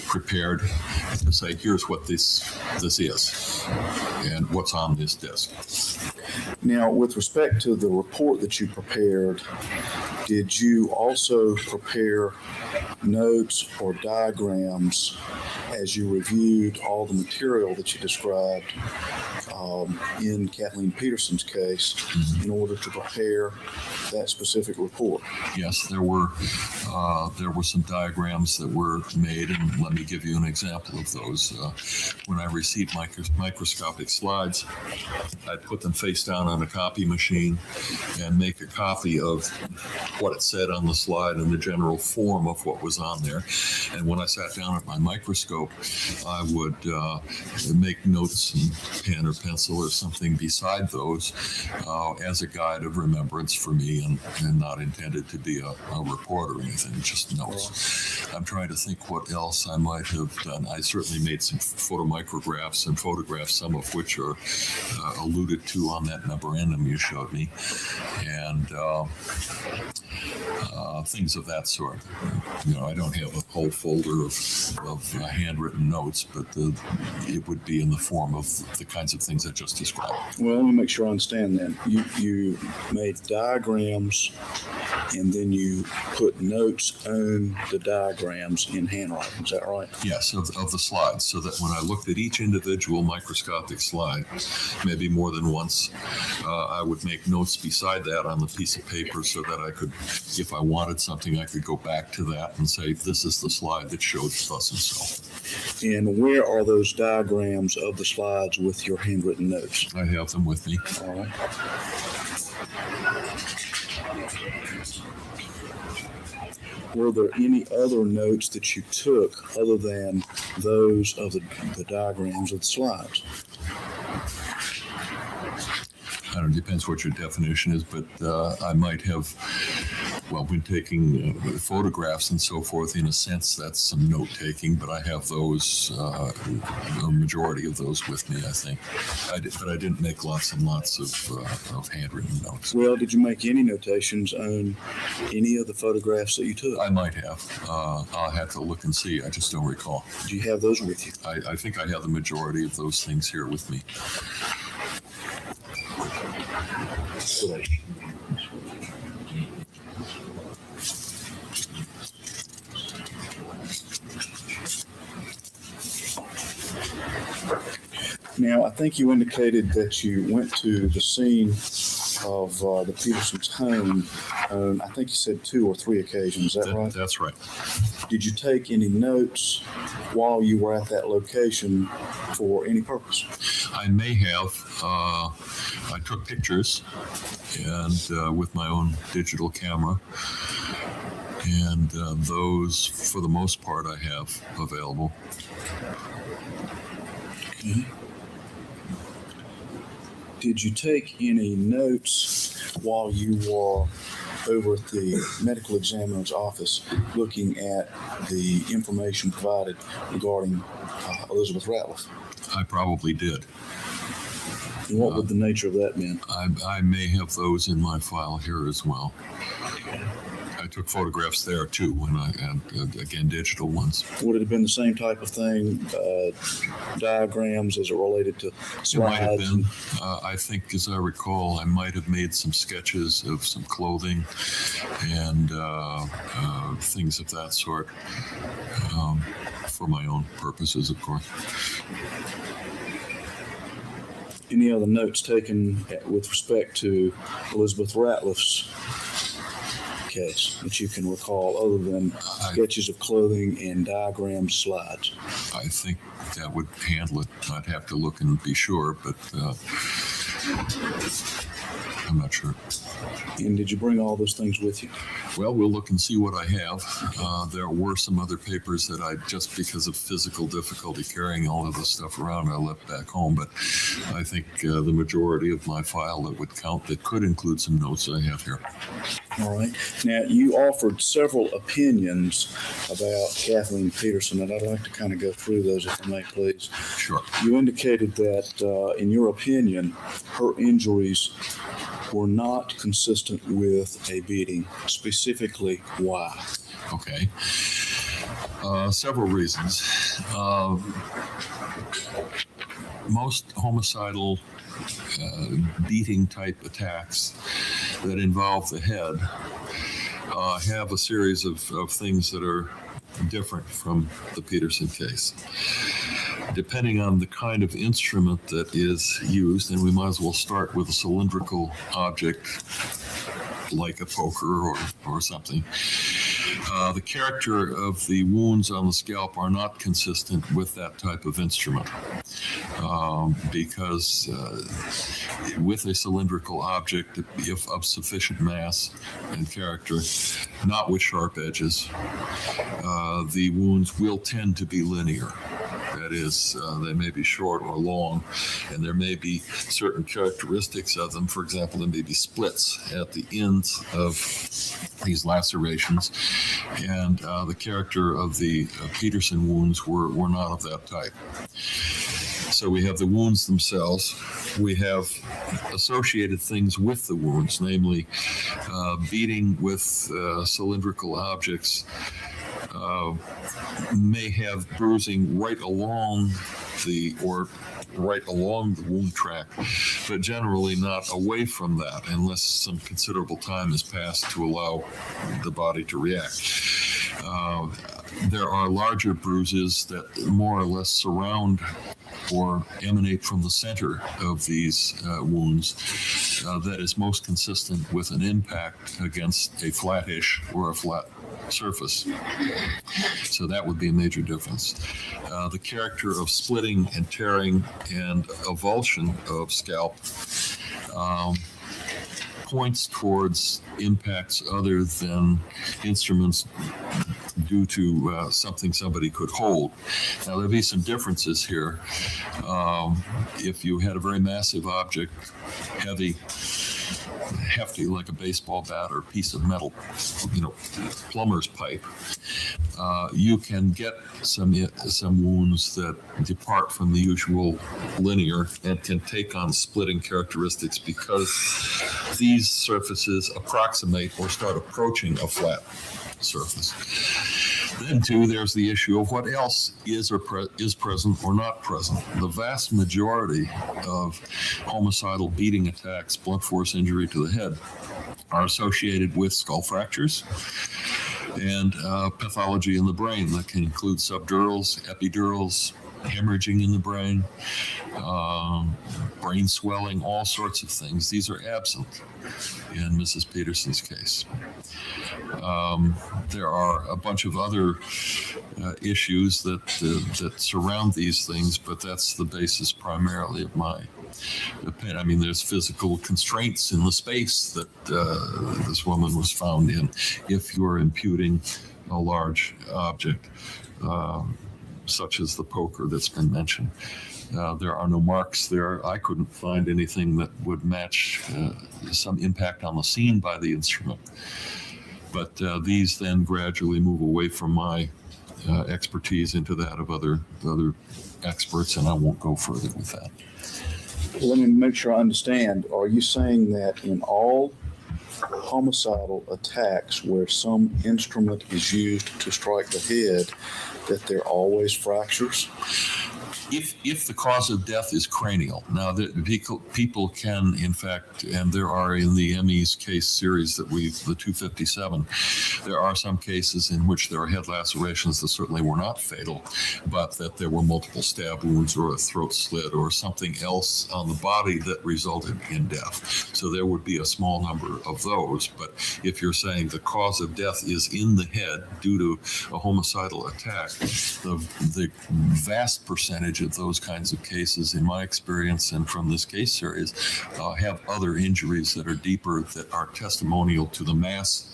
prepared to say, here's what this is and what's on this disk. Now, with respect to the report that you prepared, did you also prepare notes or diagrams as you reviewed all the material that you described in Kathleen Peterson's case in order to prepare that specific report? Yes, there were some diagrams that were made, and let me give you an example of those. When I received microscopic slides, I'd put them face down on a copy machine and make a copy of what it said on the slide and the general form of what was on there. And when I sat down at my microscope, I would make notes in pen or pencil or something beside those as a guide of remembrance for me, and not intended to be a report or anything, just notes. I'm trying to think what else I might have done. I certainly made some photomicrographs and photographs, some of which are alluded to on that memorandum you showed me, and things of that sort. I don't have a whole folder of handwritten notes, but it would be in the form of the kinds of things I just described. Well, let me make sure I understand that. You made diagrams and then you put notes on the diagrams in handwriting. Is that right? Yes, of the slides, so that when I looked at each individual microscopic slide, maybe more than once, I would make notes beside that on the piece of paper so that I could, if I wanted something, I could go back to that and say, this is the slide that showed thus and so. And where are those diagrams of the slides with your handwritten notes? I have them with me. All right. Were there any other notes that you took other than those of the diagrams of the slides? I don't know, it depends what your definition is, but I might have, when taking photographs and so forth, in a sense, that's some note-taking, but I have those, a majority of those with me, I think. But I didn't make lots and lots of handwritten notes. Well, did you make any notations on any of the photographs that you took? I might have. I'll have to look and see. I just don't recall. Do you have those with you? I think I have the majority of those things here with me. Now, I think you indicated that you went to the scene of the Peterson's home on, I think you said 2 or 3 occasions. Is that right? That's right. Did you take any notes while you were at that location for any purpose? I may have. I took pictures and with my own digital camera, and those, for the most part, I have available. Okay. Did you take any notes while you were over at the medical examiner's office looking at the information provided regarding Elizabeth Ratliff? I probably did. And what would the nature of that mean? I may have those in my file here as well. I took photographs there too, and again, digital ones. Would it have been the same type of thing, diagrams as it related to slides? It might have been. I think, as I recall, I might have made some sketches of some clothing and things of that sort for my own purposes, of course. any other notes taken with respect to Elizabeth Ratliff's case that you can recall other than sketches of clothing and diagrams, slides? I think that would handle it. I'd have to look and be sure, but I'm not sure. And did you bring all those things with you? Well, we'll look and see what I have. There were some other papers that I, just because of physical difficulty carrying all of this stuff around, I left back home. But I think the majority of my file that would count, that could include some notes I have here. All right. Now, you offered several opinions about Kathleen Peterson, and I'd like to kind of go through those, if I may, please. Sure. You indicated that, in your opinion, her injuries were not consistent with a beating. Specifically, why? Okay. Several reasons. Most homicidal beating type attacks that involve the head have a series of things that are different from the Peterson case. Depending on the kind of instrument that is used, and we might as well start with a cylindrical object like a poker or something. The character of the wounds on the scalp are not consistent with that type of instrument because with a cylindrical object, if of sufficient mass and character, not with sharp edges, the wounds will tend to be linear. That is, they may be short or long, and there may be certain characteristics of them. For example, there may be splits at the ends of these lacerations, and the character of the Peterson wounds were not of that type. So we have the wounds themselves. We have associated things with the wounds, namely beating with cylindrical objects may have bruising right along the wound track, but generally not away from that unless some considerable time has passed to allow the body to react. There are larger bruises that more or less surround or emanate from the center of these wounds that is most consistent with an impact against a flattish or a flat surface. So that would be a major difference. The character of splitting and tearing and avulsion of scalp points towards impacts other than instruments due to something somebody could hold. Now, there'll be some differences here. If you had a very massive object, hefty, like a baseball bat or a piece of metal, plumber's pipe, you can get some wounds that depart from the usual linear and can take on splitting characteristics because these surfaces approximate or start approaching a flat surface. Then, too, there's the issue of what else is present or not present. The vast majority of homicidal beating attacks, blunt force injury to the head, are associated with skull fractures and pathology in the brain that can include subdurals, epidurals, hemorrhaging in the brain, brain swelling, all sorts of things. These are absent in Mrs. Peterson's case. There are a bunch of other issues that surround these things, but that's the basis primarily of my opinion. I mean, there's physical constraints in the space that this woman was found in if you're imputing a large object, such as the poker that's been mentioned. There are no marks there. I couldn't find anything that would match some impact on the scene by the instrument. But these then gradually move away from my expertise into that of other experts, and I won't go further with that. Let me make sure I understand. Are you saying that in all homicidal attacks where some instrument is used to strike the head, that there are always fractures? if the cause of death is cranial, now the people can, in fact, and there are in the ME's case series that the 257, there are some cases in which there are head lacerations that certainly were not fatal, but that there were multiple stab wounds or a throat slit or something else on the body that resulted in death. So there would be a small number of those. But if you're saying the cause of death is in the head due to a homicidal attack, the vast percentage of those kinds of cases, in my experience and from this case series, have other injuries that are deeper, that are testimonial to the mass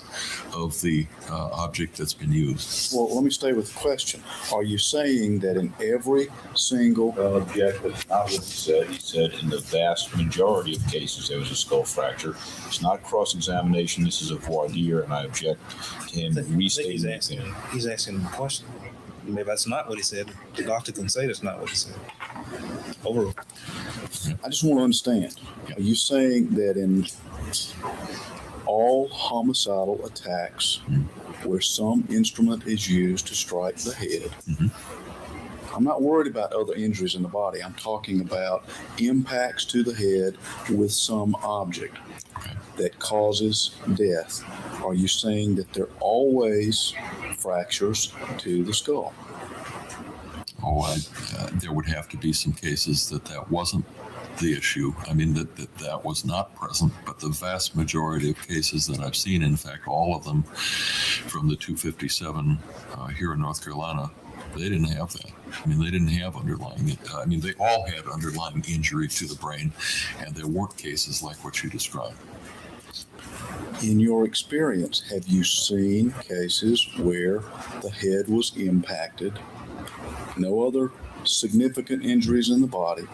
of the object that's been used. Well, let me stay with the question. Are you saying that in every single... Object, that's not what he said. He said in the vast majority of cases there was a skull fracture. It's not cross-examination. This is a voir dire, and I object to him restating anything. He's asking a question. Maybe that's not what he said. The doctor can say that's not what he said. Overall. I just want to understand. Are you saying that in all homicidal attacks where some instrument is used to strike the head, I'm not worried about other injuries in the body. I'm talking about impacts to the head with some object that causes death. Are you saying that there are always fractures to the skull? There would have to be some cases that wasn't the issue. I mean, that was not present, but the vast majority of cases that I've seen, in fact, all of them from the 257 here in North Carolina, they didn't have that. I mean, they didn't have they all had underlying injury to the brain, and there weren't cases like what you described. In your experience, have you seen cases where the head was impacted, no other significant injuries in the body,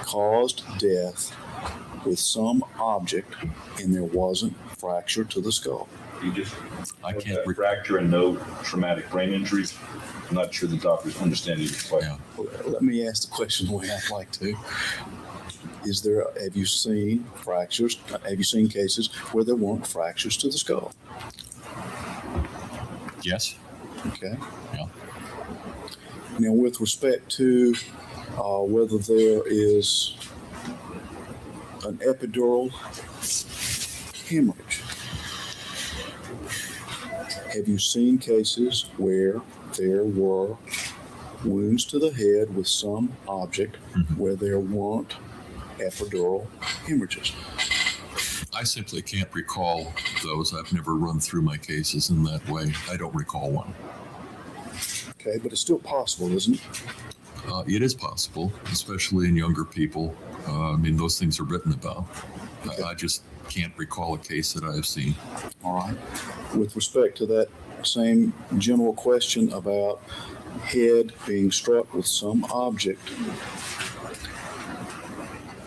caused death with some object, and there wasn't fracture to the skull? You just I can't fracture and no traumatic brain injuries. I'm not sure the doctors understand your question. Let me ask the question the way I'd like to. Have you seen fractures? Have you seen cases where there weren't fractures to the skull? Yes. Okay. Yeah. Now, with respect to whether there is an epidural hemorrhage, have you seen cases where there were wounds to the head with some object where there weren't epidural hemorrhages? I simply can't recall those. I've never run through my cases in that way. I don't recall one. Okay, but it's still possible, isn't it? It is possible, especially in younger people. I mean, those things are written about. Okay. I just can't recall a case that I have seen. All right. With respect to that same general question about head being struck with some object,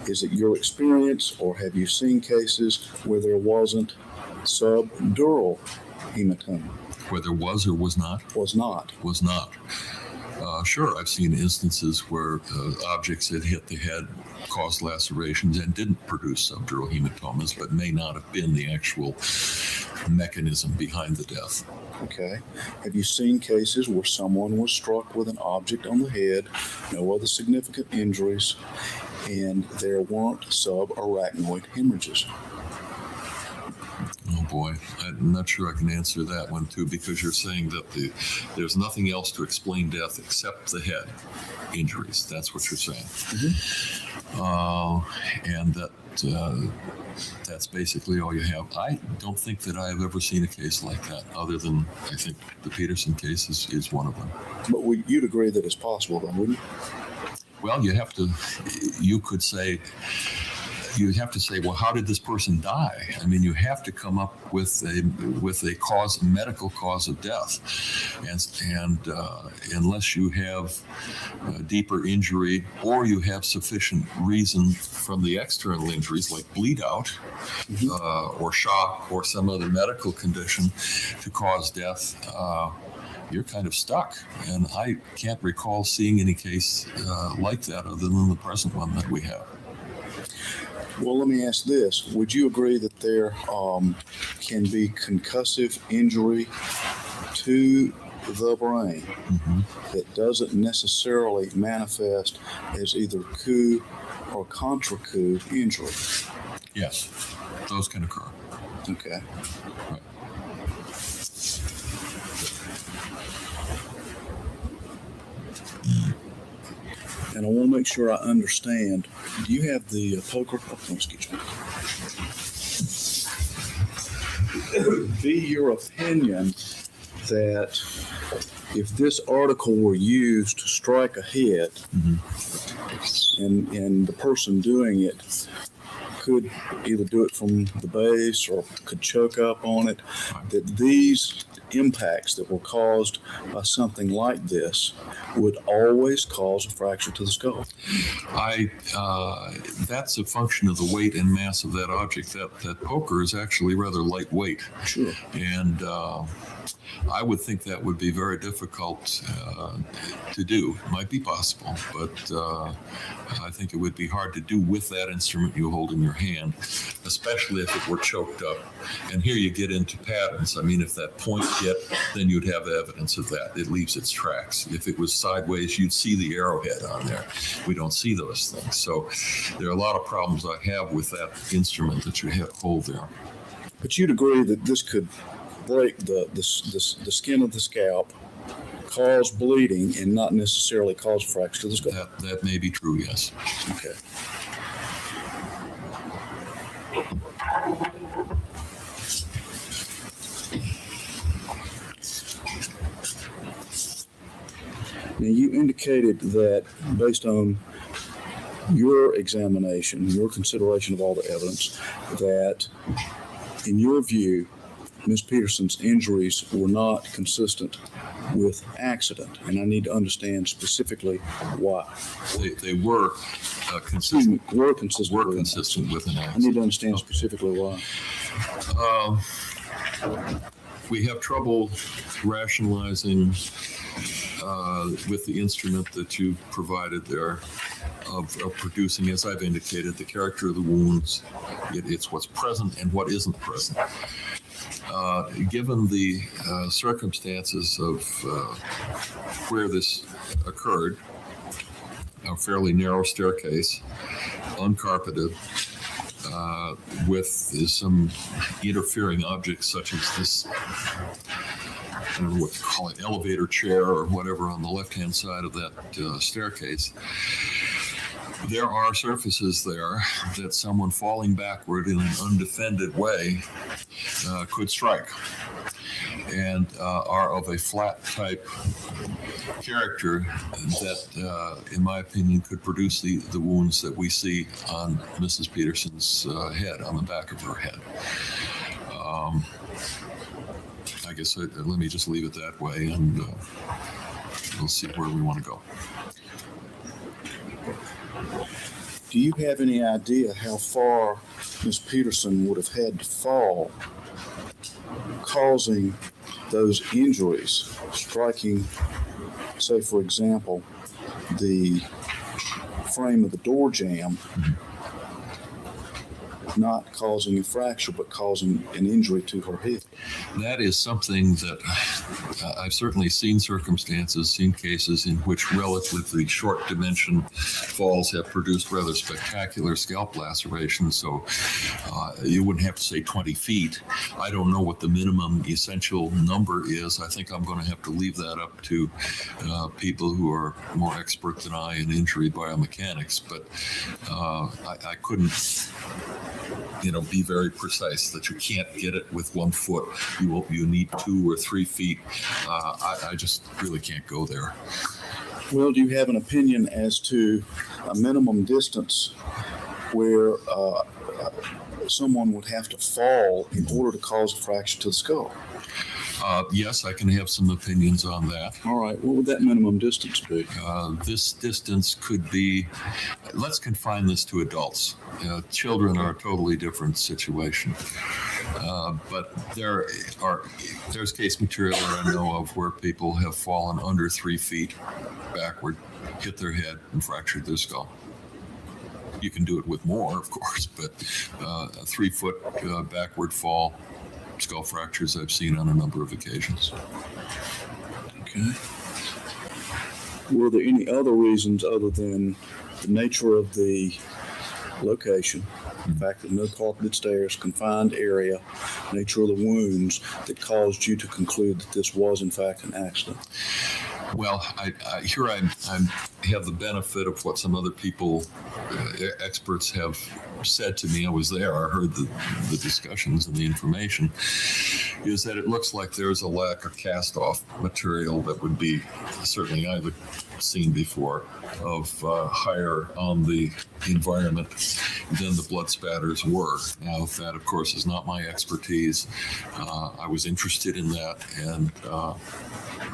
is it your experience, or have you seen cases where there wasn't subdural hematoma? Where there was or was not? Was not. Was not. Sure, I've seen instances where objects that hit the head caused lacerations and didn't produce subdural hematomas, but may not have been the actual mechanism behind the death. Okay. Have you seen cases where someone was struck with an object on the head, no other significant injuries, and there weren't subarachnoid hemorrhages? Oh boy, I'm not sure I can answer that one too, because you're saying that there's nothing else to explain death except the head injuries. That's what you're saying. And that's basically all you have. I don't think that I have ever seen a case like that, other than I think the Peterson case is one of them. But you'd agree that it's possible, then, wouldn't you? Well, you have to say, well, how did this person die? I mean, you have to come up with a cause, a medical cause of death, and unless you have a deeper injury or you have sufficient reason from the external injuries, like bleed out or shock or some other medical condition to cause death, you're kind of stuck. And I can't recall seeing any case like that other than the present one that we have. Well, let me ask this. Would you agree that there can be concussive injury to the brain that doesn't necessarily manifest as either coup or contra coup injury? Yes, those can occur. Okay. Right. And I want to make sure I understand. Do you have the poker? Oh, excuse me. Be your opinion that if this article were used to strike a head, and the person doing it could either do it from the base or could choke up on it, that these impacts that were caused by something like this would always cause a fracture to the skull? That's a function of the weight and mass of that object. That poker is actually rather lightweight. Sure. And I would think that would be very difficult to do. It might be possible, but I think it would be hard to do with that instrument you hold in your hand, especially if it were choked up. And here you get into patterns. I mean, if that point hit, then you'd have evidence of that. It leaves its tracks. If it was sideways, you'd see the arrowhead on there. We don't see those things. So there are a lot of problems I have with that instrument that you hold there. But you'd agree that this could break the skin of the scalp, cause bleeding, and not necessarily cause fracture to the skull? That may be true, yes. Okay. Now, you indicated that based on your examination, your consideration of all the evidence, that in your view, Ms. Peterson's injuries were not consistent with accident, and I need to understand specifically why. They were consistent. Were consistent with an accident. I need to understand specifically why. We have trouble rationalizing with the instrument that you provided there of producing, as I've indicated, the character of the wounds. It's what's present and what isn't present. Given the circumstances of where this occurred, a fairly narrow staircase, uncarpeted, with some interfering objects such as this, I don't know what to call it, elevator chair or whatever on the left-hand side of that staircase. There are surfaces there that someone falling backward in an undefended way could strike, and are of a flat type character that, in my opinion, could produce the wounds that we see on Mrs. Peterson's head, on the back of her head. I guess let me just leave it that way, and we'll see where we want to go. Do you have any idea how far Ms. Peterson would have had to fall, causing those injuries, striking, say, for example, the frame of the door jamb, not causing a fracture, but causing an injury to her head? That is something that I've certainly seen circumstances, seen cases in which relatively short dimension falls have produced rather spectacular scalp lacerations. So you wouldn't have to say 20 feet. I don't know what the minimum essential number is. I think I'm going to have to leave that up to people who are more expert than I in injury biomechanics. But I couldn't, be very precise that you can't get it with 1 foot. You need 2 or 3 feet. I just really can't go there. Well, do you have an opinion as to a minimum distance where someone would have to fall in order to cause a fracture to the skull? Yes, I can have some opinions on that. All right. What would that minimum distance be? This distance could be, let's confine this to adults. Children are a totally different situation. But there's case material that I know of where people have fallen under 3 feet backward, hit their head, and fractured their skull. You can do it with more, of course, but a 3 foot backward fall, skull fractures I've seen on a number of occasions. Okay. Were there any other reasons other than the nature of the location, the fact that no carpeted stairs, confined area, nature of the wounds that caused you to conclude that this was in fact an accident? Well, I have the benefit of what some other people, experts have said to me. I was there. I heard the discussions and the information. Is that it looks like there's a lack of cast-off material that would be, certainly I've seen before, of higher on the environment than the blood spatters were. Now, that, of course, is not my expertise. I was interested in that, and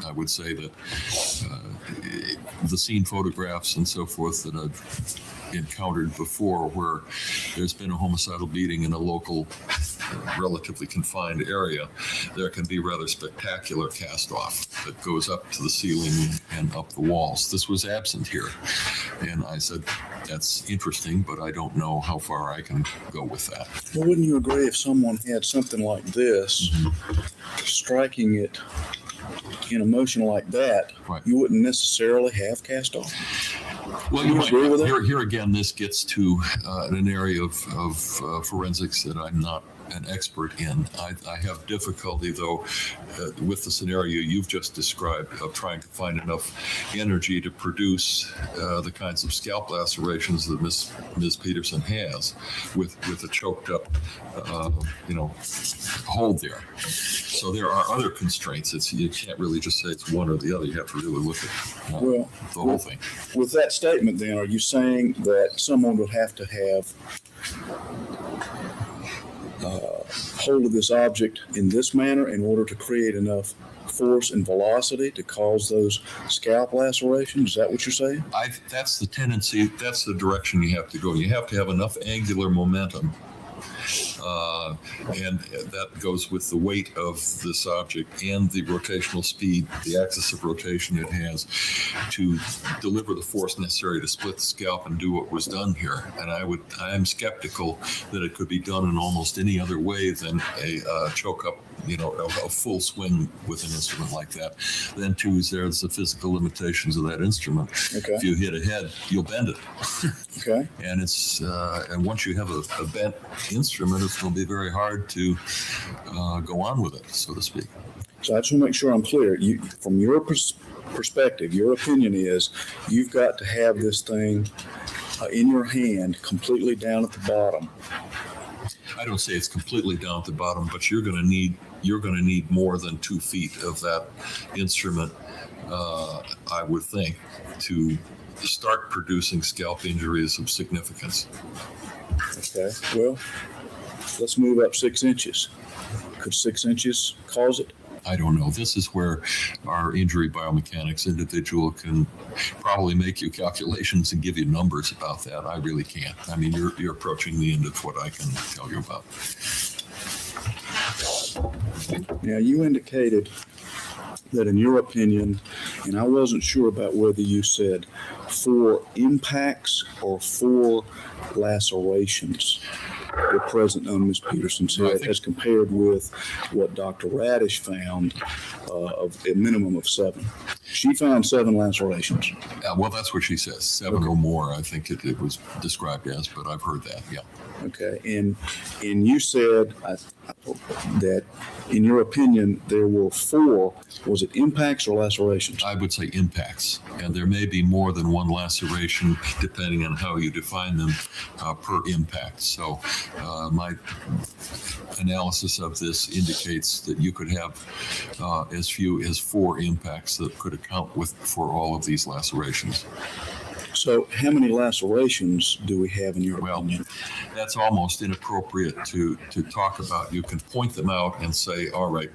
I would say that the scene photographs and so forth that I've encountered before, where there's been a homicidal beating in a local, relatively confined area, there can be rather spectacular cast-off that goes up to the ceiling and up the walls. This was absent here. And I said, that's interesting, but I don't know how far I can go with that. Well, wouldn't you agree if someone had something like this, striking it in a motion like that, right, you wouldn't necessarily have cast off? Well, you might. Here again, this gets to an area of forensics that I'm not an expert in. I have difficulty, though, with the scenario you've just described of trying to find enough energy to produce the kinds of scalp lacerations that Ms. Peterson has with a choked up, hold there. So there are other constraints. You can't really just say it's one or the other. You have to really look at the whole thing. With that statement, then, are you saying that someone would have to have hold of this object in this manner in order to create enough force and velocity to cause those scalp lacerations? Is that what you're saying? That's the tendency. That's the direction you have to go. You have to have enough angular momentum. And that goes with the weight of this object and the rotational speed, the axis of rotation it has, to deliver the force necessary to split the scalp and do what was done here. And I am skeptical that it could be done in almost any other way than a choke up, a full swing with an instrument like that. Then too, there's the physical limitations of that instrument. Okay. If you hit a head, you'll bend it. Okay. And and once you have a bent instrument, it's going to be very hard to go on with it, so to speak. So I just want to make sure I'm clear. From your perspective, your opinion is you've got to have this thing in your hand completely down at the bottom. I don't say it's completely down at the bottom, but you're going to need more than 2 feet of that instrument, I would think, to start producing scalp injuries of significance. Okay. Well, let's move up 6 inches. Could 6 inches cause it? I don't know. This is where our injury biomechanics individual can probably make you calculations and give you numbers about that. I really can't. I mean, you're approaching the end of what I can tell you about. Now, you indicated that in your opinion, and I wasn't sure about whether you said 4 impacts or 4 lacerations were present on Ms. Peterson's head, as compared with what Dr. Radish found of a minimum of 7. She found 7 lacerations. Well, that's what she says, 7 or more, I think it was described as, but I've heard that, yeah. Okay, and you said that, in your opinion, there were 4. Was it impacts or lacerations? I would say impacts, and there may be more than 1 laceration depending on how you define them per impact. So my analysis of this indicates that you could have as few as 4 impacts that could account for all of these lacerations. So how many lacerations do we have in your opinion? That's almost inappropriate to talk about. You can point them out and say, all right,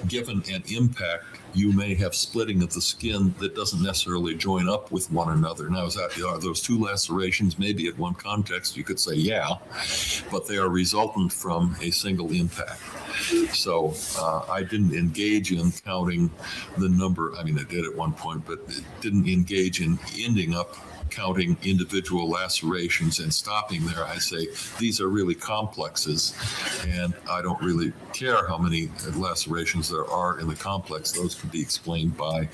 given an impact, you may have splitting of the skin that doesn't necessarily join up with one another. Now, are those 2 lacerations? Maybe at one context you could say, yeah, but they are resultant from a single impact. So I didn't engage in counting the number. I mean, I did at one point, but didn't engage in ending up counting individual lacerations and stopping there. I say these are really complexes, and I don't really care how many lacerations there are in the complex. Those can be explained by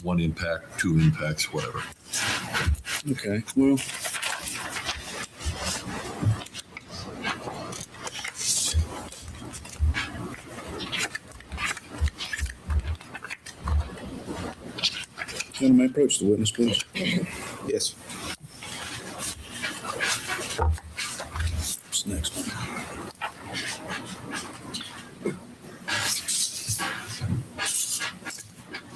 one impact, two impacts, whatever. Okay, well, gentlemen, approach the witness, please. Yes. What's next one?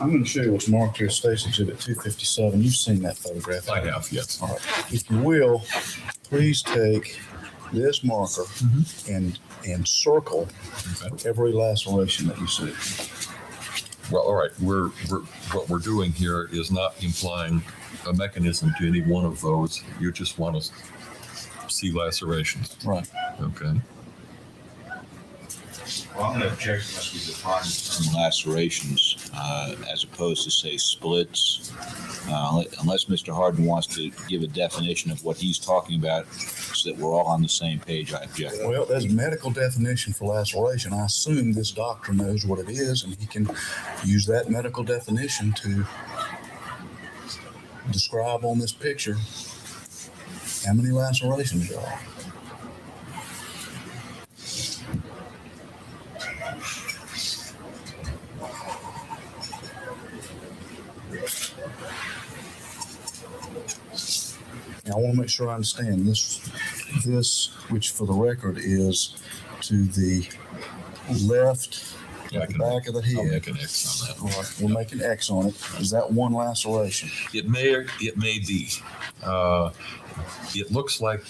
I'm going to show you what's marked here, State's Exhibit 257. You've seen that photograph. I have, yes. All right. If you will, please take this marker and circle every laceration that you see. Well, all right. What we're doing here is not implying a mechanism to any one of those. You just want to see lacerations. Right. Okay. Well, I'm going to object unless we define the term lacerations as opposed to, say, splits. Unless Mr. Harden wants to give a definition of what he's talking about so that we're all on the same page, I object. Well, there's a medical definition for laceration. I assume this doctor knows what it is, and he can use that medical definition to describe on this picture how many lacerations there are. Now, I want to make sure I understand this, which for the record is to the left, at the back of the head. I'll make an X on that. All right, we'll make an X on it. Is that one laceration? It may be. It looks like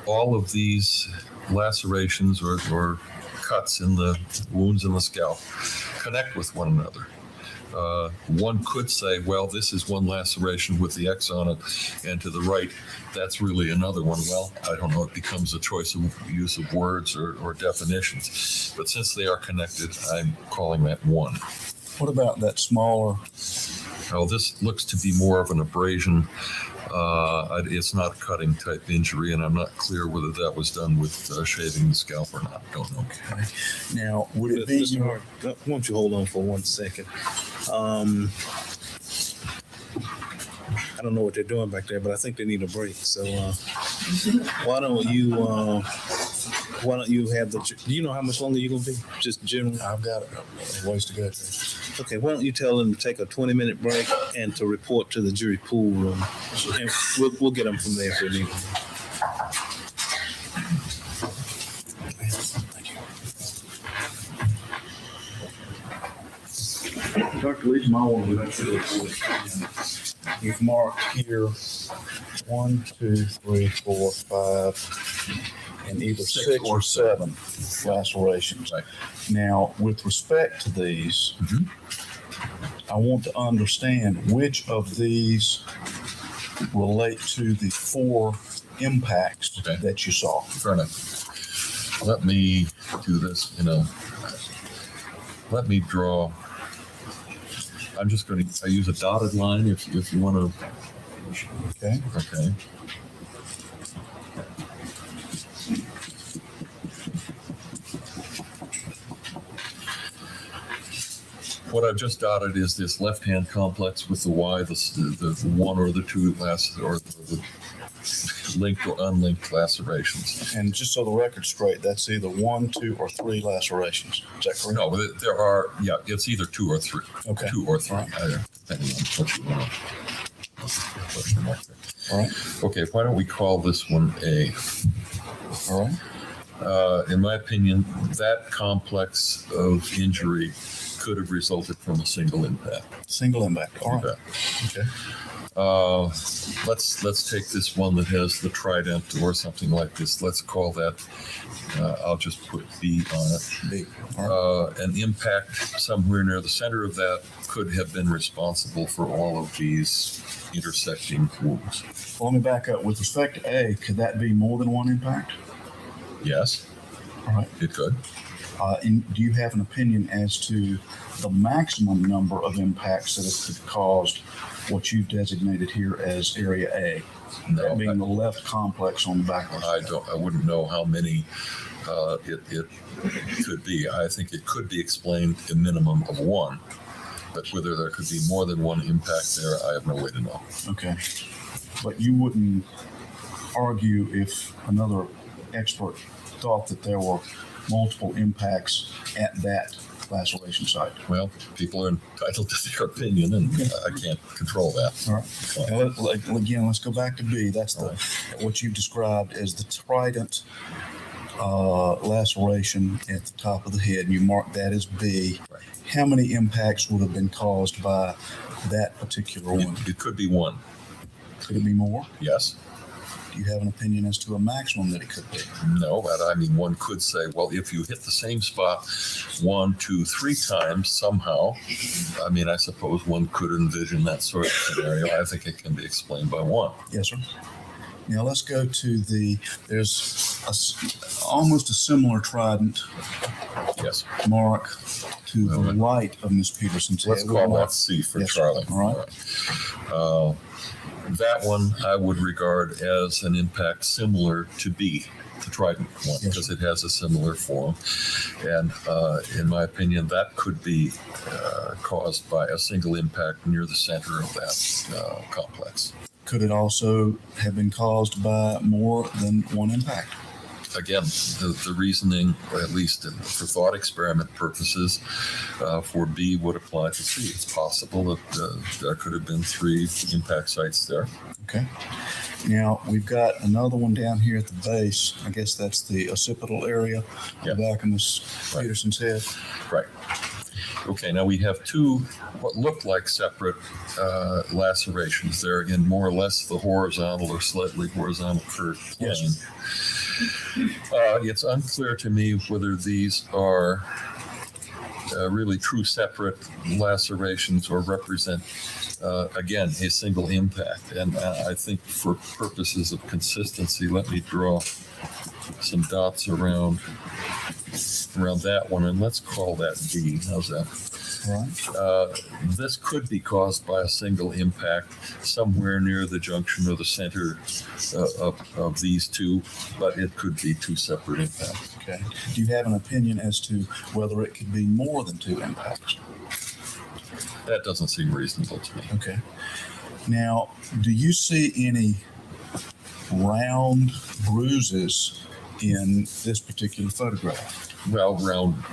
all of these lacerations or cuts in the wounds in the scalp connect with one another. One could say, well, this is one laceration with the X on it, and to the right, that's really another one. Well, I don't know. It becomes a choice of use of words or definitions. But since they are connected, I'm calling that one. What about that smaller? Oh, this looks to be more of an abrasion. It's not a cutting type injury, and I'm not clear whether that was done with shaving the scalp or not. Don't know. Okay. Now, would it be? Mr. Hart, why don't you hold on for 1 second? I don't know what they're doing back there, but I think they need a break. So why don't you have the? Do you know how much longer you're gonna be? Just generally. I've got a ways to go. Okay, why don't you tell them to take a 20-minute break and to report to the jury pool room, and we'll get them from there if they need. Dr. Leach, my one, you've marked here 1, 2, 3, 4, 5, and either 6 or 7 lacerations. Right. Now, with respect to these, I want to understand which of these relate to the 4 impacts that you saw. Fair enough. Let me do this. Let me draw. I'm just going to use a dotted line if you want to. Okay. Okay. What I've just dotted is this left-hand complex with the Y, the 1 or the 2 or the linked or unlinked lacerations. And just so the record's straight, that's either 1, 2, or 3 lacerations. Is that correct? No, but there are, it's either 2 or 3. Okay. 2 or 3, Right. depending on what you want. Question mark there. All right. Okay, why don't we call this one A? All right. In my opinion, that complex of injury could have resulted from a single impact. Single impact. All right. Okay. Let's take this one that has the trident or something like this. Let's call that. I'll just put B on it. B. All right. An impact somewhere near the center of that could have been responsible for all of these intersecting wounds. Well, let me back up. With respect to A, could that be more than one impact? Yes. All right. It could. Do you have an opinion as to the maximum number of impacts that it could have caused what you've designated here as Area A, that being the left complex on the backward side. I wouldn't know how many it could be. I think it could be explained a minimum of one, but whether there could be more than one impact there, I have no way to know. Okay. But you wouldn't argue if another expert thought that there were multiple impacts at that laceration site? Well, people are entitled to their opinion, and I can't control that. All right. Now, again, let's go back to B. That's what you've described as the trident laceration at the top of the head, and you mark that as B. Right. How many impacts would have been caused by that particular one? It could be one. Could it be more? Yes. Do you have an opinion as to a maximum that it could be? No, but I mean, one could say, well, if you hit the same spot 1, 2, 3 times somehow, I mean, I suppose one could envision that sort of scenario. I think it can be explained by one. Yes, sir. Now let's go to there's almost a similar trident mark to the right of Ms. Peterson's head. Let's call that C for Charlie. All right. That one I would regard as an impact similar to B, the trident one, because it has a similar form. And in my opinion, that could be caused by a single impact near the center of that complex. Could it also have been caused by more than one impact? Again, the reasoning, at least for thought experiment purposes, for B would apply to C. It's possible that there could have been 3 impact sites there. Okay. Now, we've got another one down here at the base. I guess that's the occipital area, the back of Ms. Peterson's head. Right. Okay, now we have 2 what look like separate lacerations there. Again, more or less the horizontal or slightly horizontal curved plane. Yes. It's unclear to me whether these are really true separate lacerations or represent, again, a single impact. And I think for purposes of consistency, let me draw some dots around that one, and let's call that D. How's that? Right. This could be caused by a single impact somewhere near the junction or the center of these 2, but it could be 2 separate impacts. Okay. Do you have an opinion as to whether it could be more than 2 impacts? That doesn't seem reasonable to me. Okay. Now, do you see any round bruises in this particular photograph? Well, round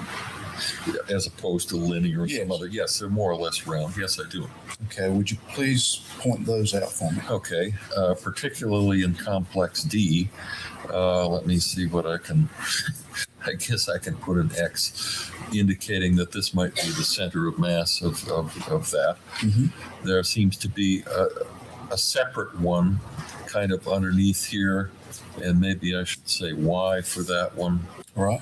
as opposed to linear or some other. Yes, they're more or less round. Yes, I do. Okay. Would you please point those out for me? Okay. Particularly in complex D, let me see what I can, I guess I can put an X indicating that this might be the center of mass of that. Mm-hmm. There seems to be a separate one kind of underneath here, and maybe I should say Y for that one. All right.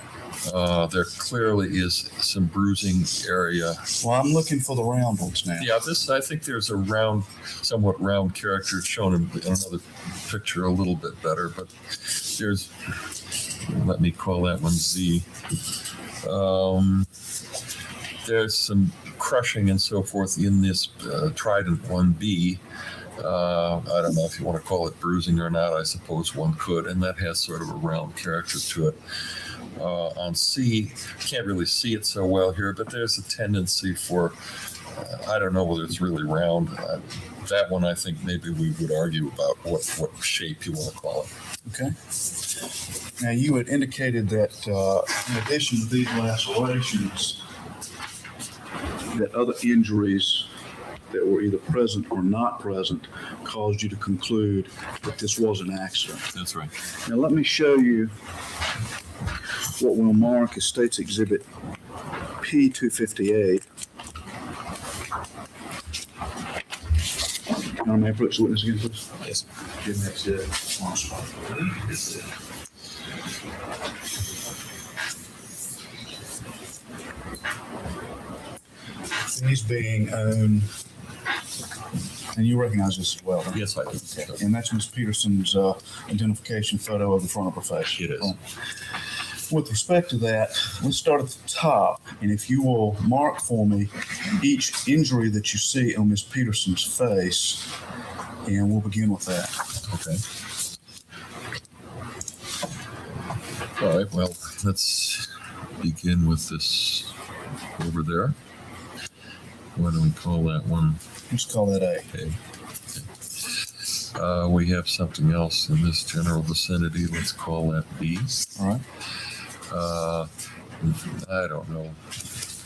There clearly is some bruising area. Well, I'm looking for the round ones now. Yeah, I think there's a round, somewhat round character shown in another picture a little bit better, but there's, let me call that one Z. There's some crushing and so forth in this trident 1B. I don't know if you want to call it bruising or not. I suppose one could, and that has sort of a round character to it. On C, can't really see it so well here, but there's a tendency for, I don't know whether it's really round. That one, I think maybe we would argue about what shape you want to call it. Okay. Now, you had indicated that in addition to these lacerations, that other injuries that were either present or not present caused you to conclude that this was an accident. That's right. Now, let me show you what we'll mark as State's Exhibit P258. Now, may I approach the witness again, please? Yes. Give me that on spot. These being owned, and you recognize this as well, right? Yes, I do. And that's Ms. Peterson's identification photo of the front of her face. It is. With respect to that, let's start at the top. And if you will mark for me each injury that you see on Ms. Peterson's face, and we'll begin with that. Okay. All right, well, let's begin with this over there. What do we call that one? Let's call that A. Okay. We have something else in this general vicinity. Let's call that B. All right. I don't know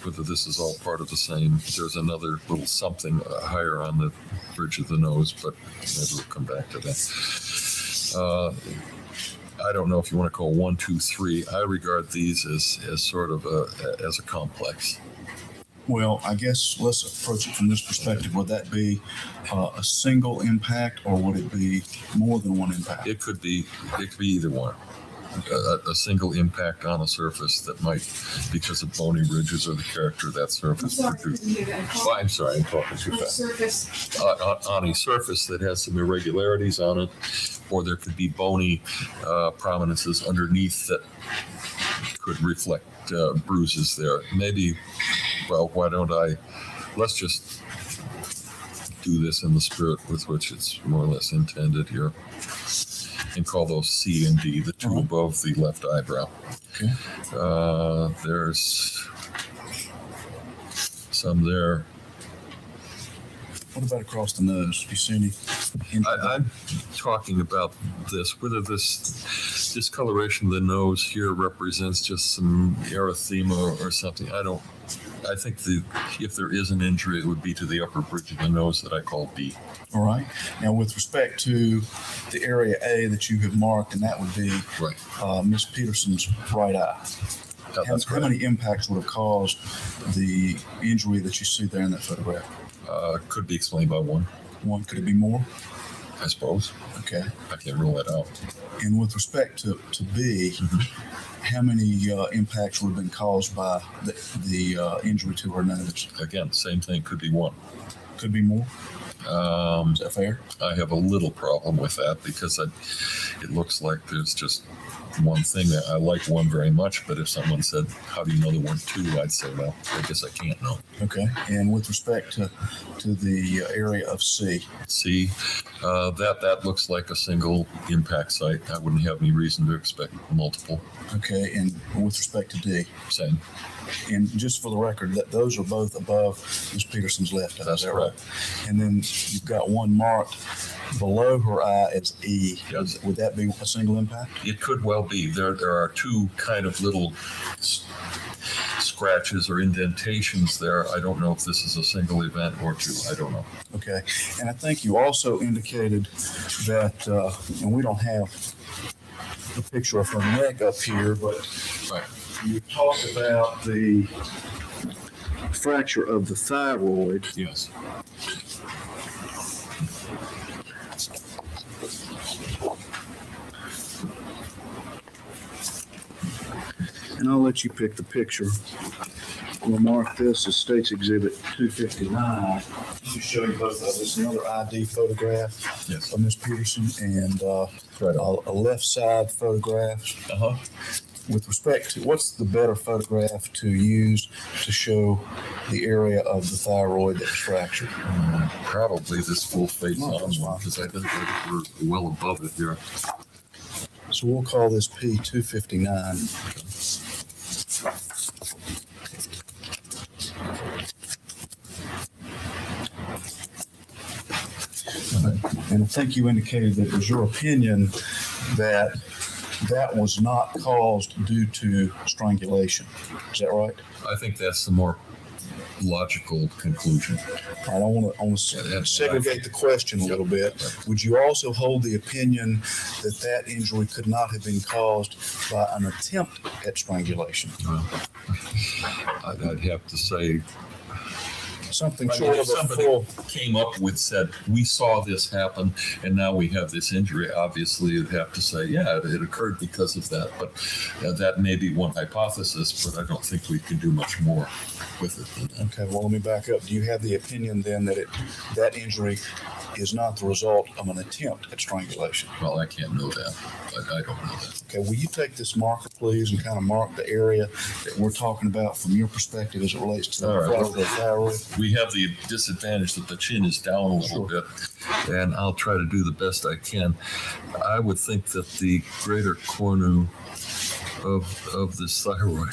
whether this is all part of the same. There's another little something higher on the bridge of the nose, but maybe we'll come back to that. I don't know if you want to call 1, 2, 3. I regard these as sort of as a complex. Well, I guess let's approach it from this perspective. Would that be a single impact, or would it be more than one impact? It could be either one. A single impact on a surface that might, because of bony ridges or the character of that surface, produce. Oh, I'm sorry, I'm talking too fast. On a surface that has some irregularities on it, or there could be bony prominences underneath that could reflect bruises there. Maybe, well, why don't let's just do this in the spirit with which it's more or less intended here, and call those C and D, the two above the left eyebrow. Okay. There's some there. What about across the nose? Do you see any? I'm talking about this, whether this discoloration of the nose here represents just some erythema or something. I think if there is an injury, it would be to the upper bridge of the nose that I call B. All right. Now, with respect to the area A that you have marked, and that would be Ms. Peterson's right eye. How many impacts would have caused the injury that you see there in that photograph? Could be explained by one. One. Could it be more? I suppose. Okay. I can't rule that out. And with respect to B, how many impacts would have been caused by the injury to her nose? Again, same thing. Could be one. Could be more. Is that fair? I have a little problem with that because it looks like there's just one thing. I like one very much, but if someone said, how do you know the one two, I'd say, well, I guess I can't know. Okay. And with respect to the area of C? C, that looks like a single impact site. I wouldn't have any reason to expect multiple. Okay. And with respect to D? Same. And just for the record, that those are both above Ms. Peterson's left eye. That's correct. Right? And then you've got one marked below her eye as E. Yes. Would that be a single impact? It could well be. There are two kind of little scratches or indentations there. I don't know if this is a single event or two. I don't know. Okay. And I think you also indicated that, and we don't have a picture of her neck up here, but you talked about the fracture of the thyroid. Yes. And I'll let you pick the picture. We'll mark this as State's Exhibit 259 to show you both of this. Another ID photograph of Ms. Peterson and a left side photograph. With respect to, what's the better photograph to use to show the area of the thyroid that was fractured? Probably this full face on one, because I think we're well above it here. So we'll call this P259. And I think you indicated that it was your opinion that that was not caused due to strangulation. Is that right? I think that's the more logical conclusion. All right, I want to segregate the question a little bit. Would you also hold the opinion that that injury could not have been caused by an attempt at strangulation? I'd have to say something I mean, short if of a somebody full. came up with, said, we saw this happen and now we have this injury, obviously you'd have to say, yeah, it occurred because of that. But that may be one hypothesis, but I don't think we can do much more with it than that. Okay, well, let me back up. Do you have the opinion then that that injury is not the result of an attempt at strangulation? Well, I can't know that. I don't know that. Okay, will you take this marker, please, and kind of mark the area that we're talking about from your perspective as it relates to All right. the front of the thyroid? We have the disadvantage that the chin is down a little bit, and I'll try to do the best I can. I would think that the greater cornu of this thyroid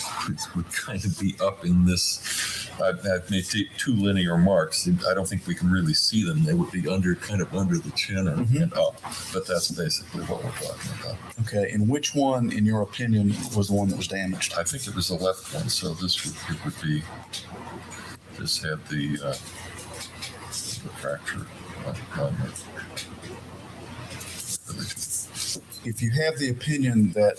would kind of be up in this. I've made two linear marks. I don't think we can really see them. They would be kind of under the chin and up, but that's basically what we're talking about. Okay, and which one, in your opinion, was the one that was damaged? I think it was the left one, so this would be. This had the fracture on it. If you have the opinion that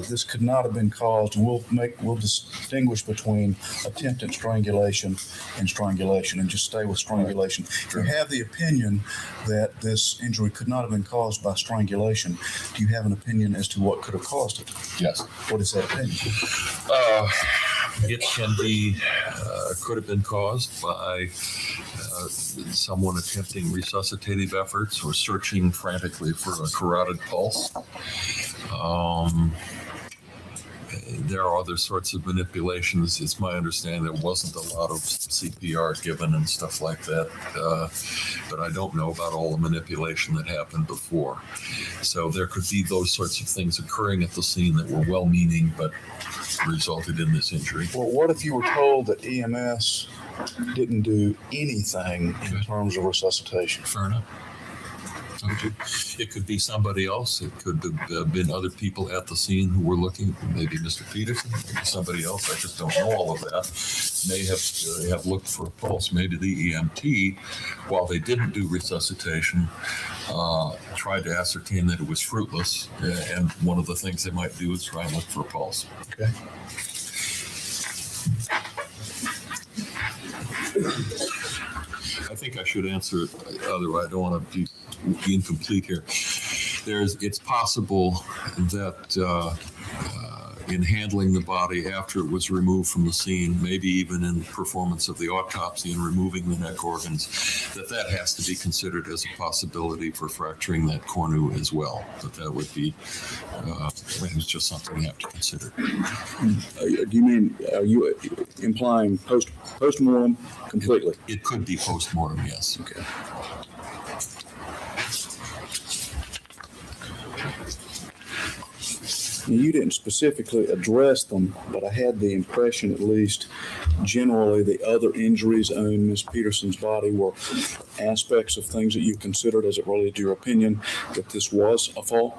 this could not have been caused, we'll distinguish between attempted strangulation and strangulation, and just stay with strangulation. If you have the opinion that this injury could not have been caused by strangulation, do you have an opinion as to what could have caused it? Yes. What is that opinion? It can be, could have been caused by someone attempting resuscitative efforts or searching frantically for a carotid pulse. There are other sorts of manipulations. It's my understanding there wasn't a lot of CPR given and stuff like that, but I don't know about all the manipulation that happened before. So there could be those sorts of things occurring at the scene that were well-meaning but resulted in this injury. Well, what if you were told that EMS didn't do anything in terms of resuscitation? Fair enough. It could be somebody else. It could have been other people at the scene who were looking. Maybe Mr. Peterson, maybe somebody else. I just don't know all of that. May have looked for a pulse. Maybe the EMT, while they didn't do resuscitation, tried to ascertain that it was fruitless. And one of the things they might do is try and look for a pulse. Okay. I think I should answer it. Otherwise, I don't want to be incomplete here. It's possible that in handling the body after it was removed from the scene, maybe even in performance of the autopsy and removing the neck organs, that has to be considered as a possibility for fracturing that cornu as well. But that would be it's just something you have to consider. Do you mean, are you implying post-mortem completely? It could be post-mortem, yes. Okay. You didn't specifically address them, but I had the impression, at least generally, the other injuries on Ms. Peterson's body were aspects of things that you considered as it related to your opinion that this was a fall.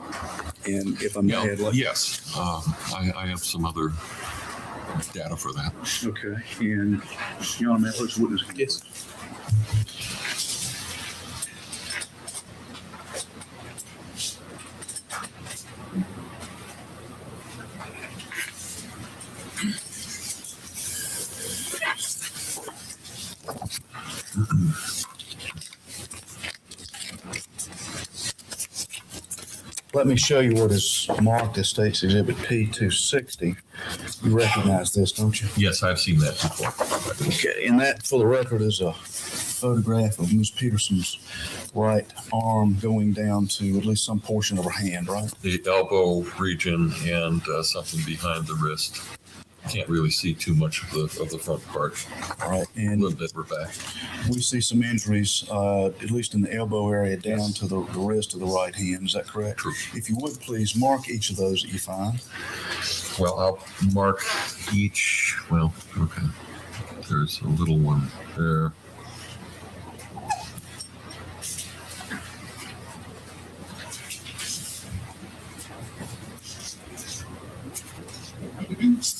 And if I'm yes, I have some other data for that. Okay, and Your Honor, let's witness. Yes. Let me show you what is marked as State's Exhibit P260. You recognize this, don't you? Yes, I've seen that before. Okay, and that, for the record, is a photograph of Ms. Peterson's right arm going down to at least some portion of her hand, right? The elbow region and something behind the wrist. Can't really see too much of the front part. All right, and a little bit we're back. We see some injuries, at least in the elbow area, down to the wrist of the right hand. Is that correct? True. If you would please mark each of those that you find. Well, I'll mark each. Well, okay. There's a little one there.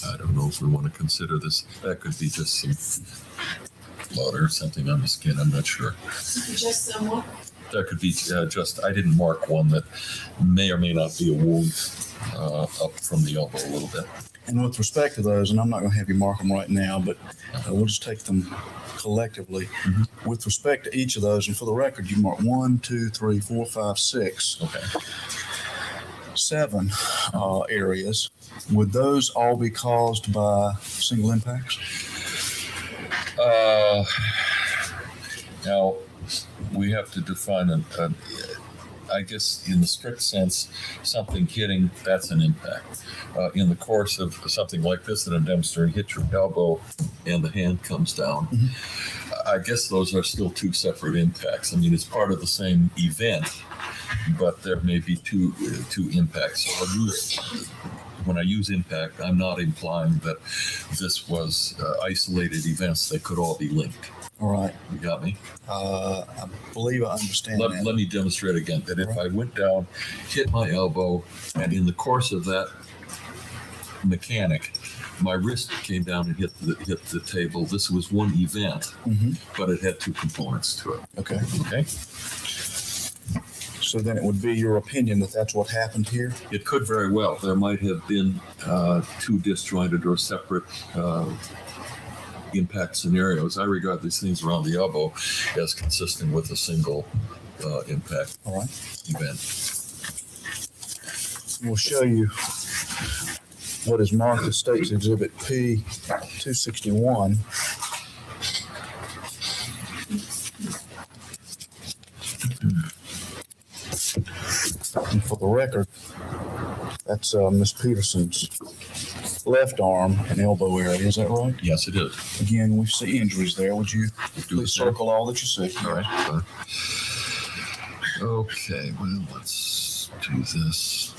I don't know if we want to consider this. That could be just some blood or something on the skin. I'm not sure. Just somewhat. That could be just, I didn't mark one that may or may not be a wound up from the elbow a little bit. And with respect to those, and I'm not going to have you mark them right now, but we'll just take them collectively. Mm-hmm. With respect to each of those, and for the record, you mark 1, 2, 3, 4, 5, 6. Okay. 7 areas. Would those all be caused by single impacts? Now, we have to define I guess in the strict sense, something hitting, that's an impact. In the course of something like this that I'm demonstrating, hit your elbow and the hand comes down. Mm-hmm. I guess those are still two separate impacts. I mean, it's part of the same event, but there may be two impacts. So when I use impact, I'm not implying that this was isolated events. They could all be linked. All right. You got me? I believe I understand that. Let me demonstrate again that if I went down, hit my elbow, and in the course of that mechanic, my wrist came down and hit the table. This was one event, Mm-hmm. but it had two components to it. Okay. Okay? So then it would be your opinion that that's what happened here? It could very well. There might have been two disjointed or separate impact scenarios. I regard these things around the elbow as consistent with a single impact event. We'll show you what is marked as State's Exhibit P 261. And for the record, that's Miss Peterson's left arm and elbow area. Is that right? Yes, it is. Again, we see injuries there. Would you please circle all that you see? All right. Fine. Okay, well, let's do this.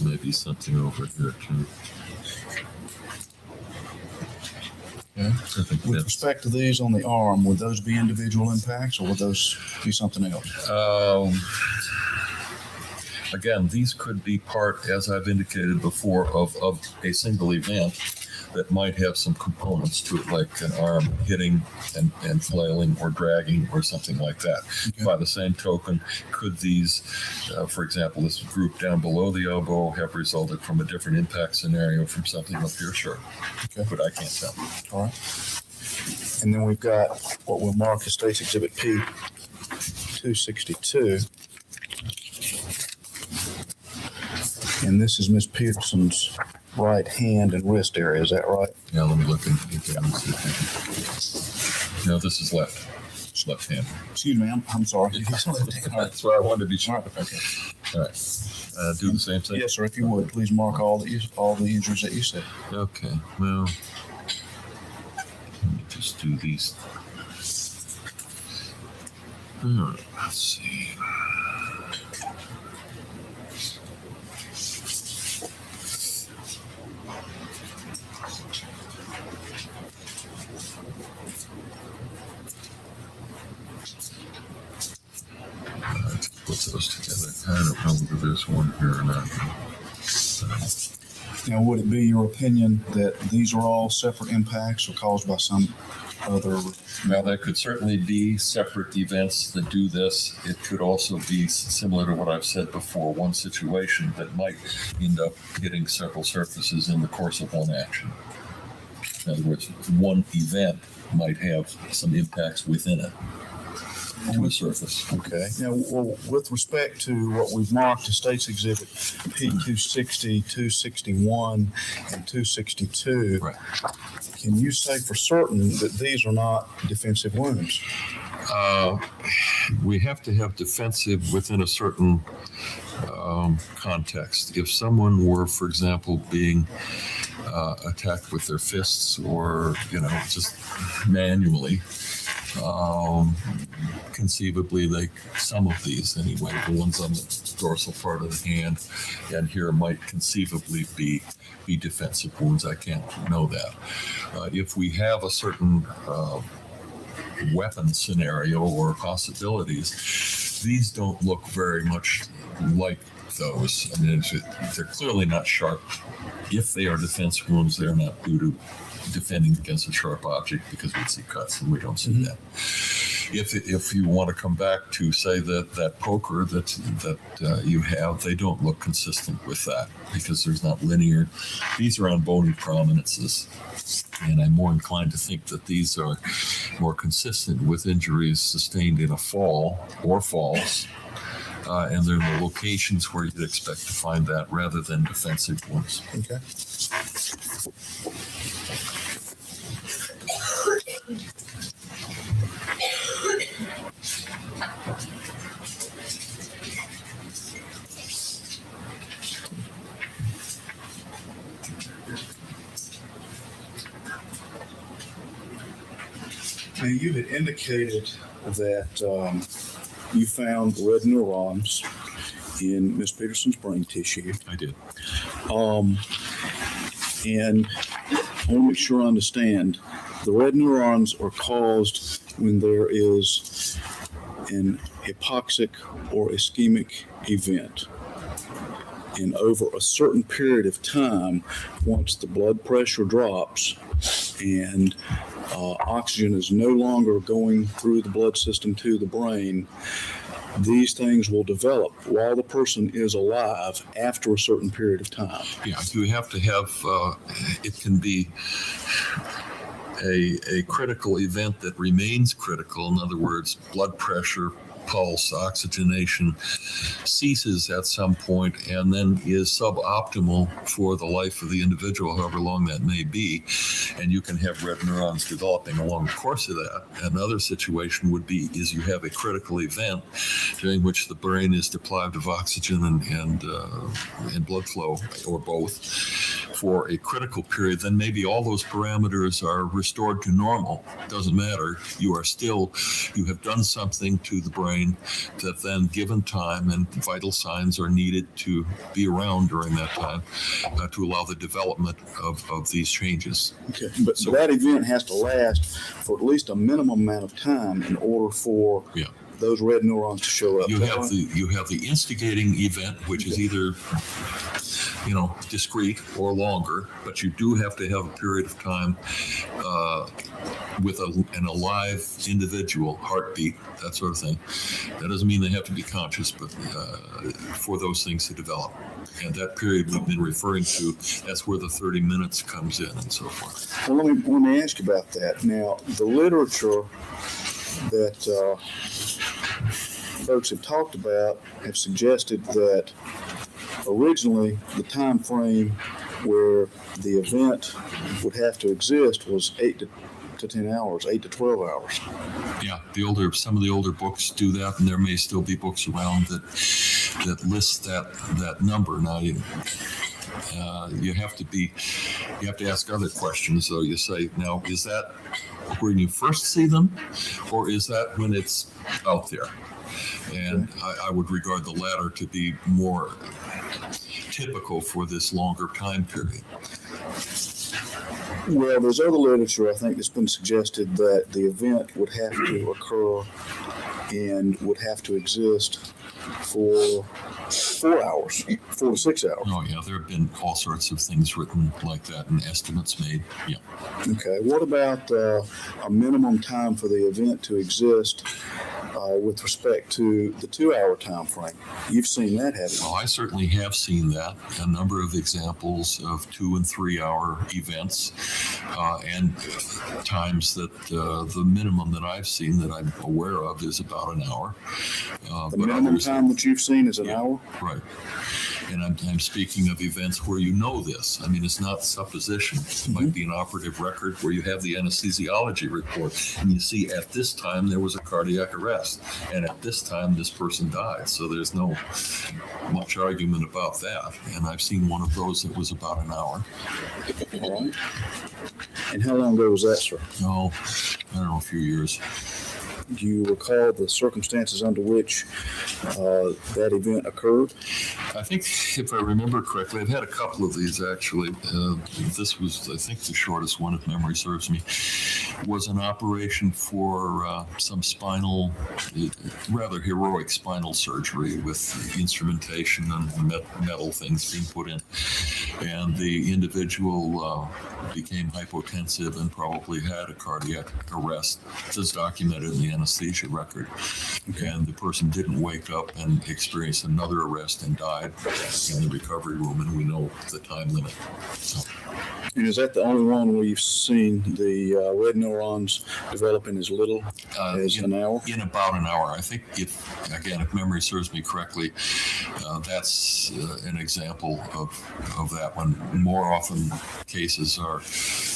Maybe something over here too. Okay. With respect to these on the arm, would those be individual impacts or would those be something else? Again, these could be part, as I've indicated before, of a single event that might have some components to it, like an arm hitting and flailing or dragging or something like that. Okay. By the same token, could these, for example, this group down below the elbow have resulted from a different impact scenario from something up here? Sure. Okay. But I can't tell. All right. And then we've got what we'll mark as State's Exhibit P 262. And this is Miss Peterson's right hand and wrist area. Is that right? Yeah, let me look into that. No, this is left. It's left hand. Excuse me, I'm sorry. That's where I wanted to be sure. Okay. All right. Do the same thing? Yes, sir. If you would, please mark all the injuries that you said. Okay. Well, let me just do these. All right. Let's see. Put those together. I don't know whether there's one here or not. Now, would it be your opinion that these are all separate impacts or caused by some other? Now, there could certainly be separate events that do this. It could also be similar to what I've said before, one situation that might end up hitting several surfaces in the course of one action. In other words, one event might have some impacts within it to a surface. Okay. Now, well, with respect to what we've marked as State's Exhibit P260, 261, and 262, right. Can you say for certain that these are not defensive wounds? We have to have defensive within a certain context. If someone were, for example, being attacked with their fists or, just manually, conceivably, some of these anyway, the ones on the dorsal part of the hand and here might conceivably be defensive wounds. I can't know that. If we have a certain weapon scenario or possibilities, these don't look very much like those. I mean, they're clearly not sharp. If they are defense wounds, they're not due to defending against a sharp object, because we see cuts and we don't see that. If you want to come back to say that poker that you have, they don't look consistent with that, because there's not linear. These are on bony prominences, and I'm more inclined to think that these are more consistent with injuries sustained in a fall or falls. And they're in the locations where you'd expect to find that, rather than defensive wounds. Okay. Now, you had indicated that you found red neurons in Miss Peterson's brain tissue. I did. And I want to make sure I understand. The red neurons are caused when there is an hypoxic or ischemic event. And over a certain period of time, once the blood pressure drops and oxygen is no longer going through the blood system to the brain, these things will develop while the person is alive after a certain period of time. Yeah, you have to have, it can be a critical event that remains critical. In other words, blood pressure, pulse, oxygenation ceases at some point and then is suboptimal for the life of the individual, however long that may be. And you can have red neurons developing along the course of that. Another situation would be is you have a critical event during which the brain is deprived of oxygen and blood flow, or both, for a critical period. Then maybe all those parameters are restored to normal. Doesn't matter. You have done something to the brain that then, given time and vital signs are needed to be around during that time to allow the development of these changes. Okay, but so that event has to last for at least a minimum amount of time in order for those red neurons to show up. You have the instigating event, which is either discrete or longer, but you do have to have a period of time with an alive individual, heartbeat, that sort of thing. That doesn't mean they have to be conscious, but for those things to develop. And that period we've been referring to, that's where the 30 minutes comes in and so forth. Well, let me ask you about that. Now, the literature that folks have talked about have suggested that originally the time frame where the event would have to exist was 8 to 10 hours, 8 to 12 hours. Yeah, some of the older books do that, and there may still be books around that list that number. Now you have to ask other questions. So you say, now, is that when you first see them, or is that when it's out there? And I would regard the latter to be more typical for this longer time period. Well, there's other literature, I think, that's been suggested that the event would have to occur and would have to exist for 4 hours, 4 to 6 hours. Oh, yeah, there have been all sorts of things written like that and estimates made. Yeah. Okay, what about a minimum time for the event to exist with respect to the 2-hour time frame? You've seen that, haven't you? Well, I certainly have seen that. A number of examples of 2 and 3 hour events, and times that the minimum that I've seen that I'm aware of is about an hour. The minimum time that you've seen is an hour? Right. And I'm speaking of events where you know this. I mean, it's not supposition. It might be an operative record where you have the anesthesiology report and you see at this time there was a cardiac arrest and at this time this person died. So there's no much argument about that. And I've seen one of those that was about an hour. All right. And how long ago was that, sir? Oh, I don't know, a few years. Do you recall the circumstances under which that event occurred? I think, if I remember correctly, I've had a couple of these actually. This was, I think, the shortest one, if memory serves me. was an operation for some spinal, rather heroic spinal surgery with instrumentation and metal things being put in. And the individual became hypotensive and probably had a cardiac arrest. This is documented in the anesthesia record. And the person didn't wake up and experience another arrest and died in the recovery room, and we know the time limit. So. And is that the only one where you've seen the red neurons developing as little as an hour? In about an hour. I think if memory serves me correctly, that's an example of that one. More often cases are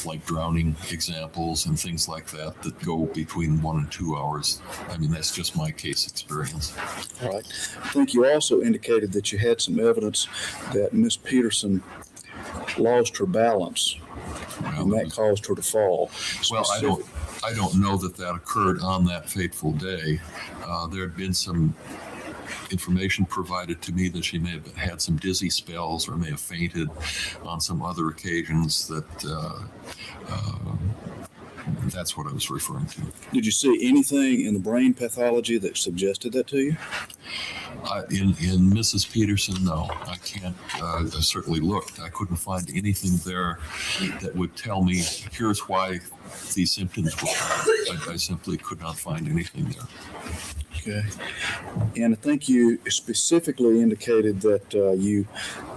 like drowning examples and things like that go between 1 and 2 hours. I mean, that's just my case experience. All right. I think you also indicated that you had some evidence that Miss Peterson lost her balance, and that caused her to fall. Well, I don't know that occurred on that fateful day. There had been some information provided to me that she may have had some dizzy spells or may have fainted on some other occasions. That's what I was referring to. Did you see anything in the brain pathology that suggested that to you? In Mrs. Peterson, no. I can't. I certainly looked. I couldn't find anything there that would tell me, here's why these symptoms were. I simply could not find anything there. Okay. And I think you specifically indicated that you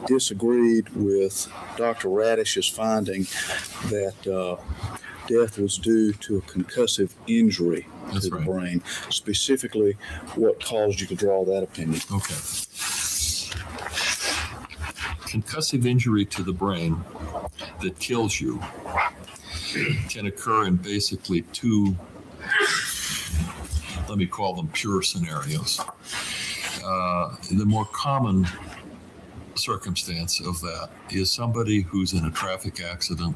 disagreed with Dr. Radish's finding that death was due to a concussive injury to the brain. Specifically, what caused you to draw that opinion? Okay. Concussive injury to the brain that kills you can occur in basically two, let me call them pure scenarios. The more common circumstance of that is somebody who's in a traffic accident,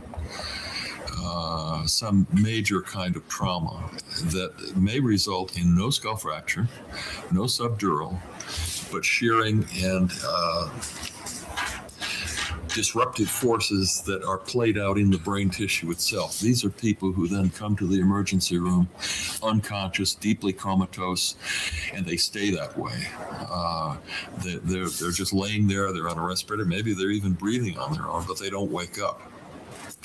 some major kind of trauma that may result in no skull fracture, no subdural, but shearing and disruptive forces that are played out in the brain tissue itself. These are people who then come to the emergency room unconscious, deeply comatose, and they stay that way. They're just laying there, they're on a respirator, maybe they're even breathing on their own, but they don't wake up.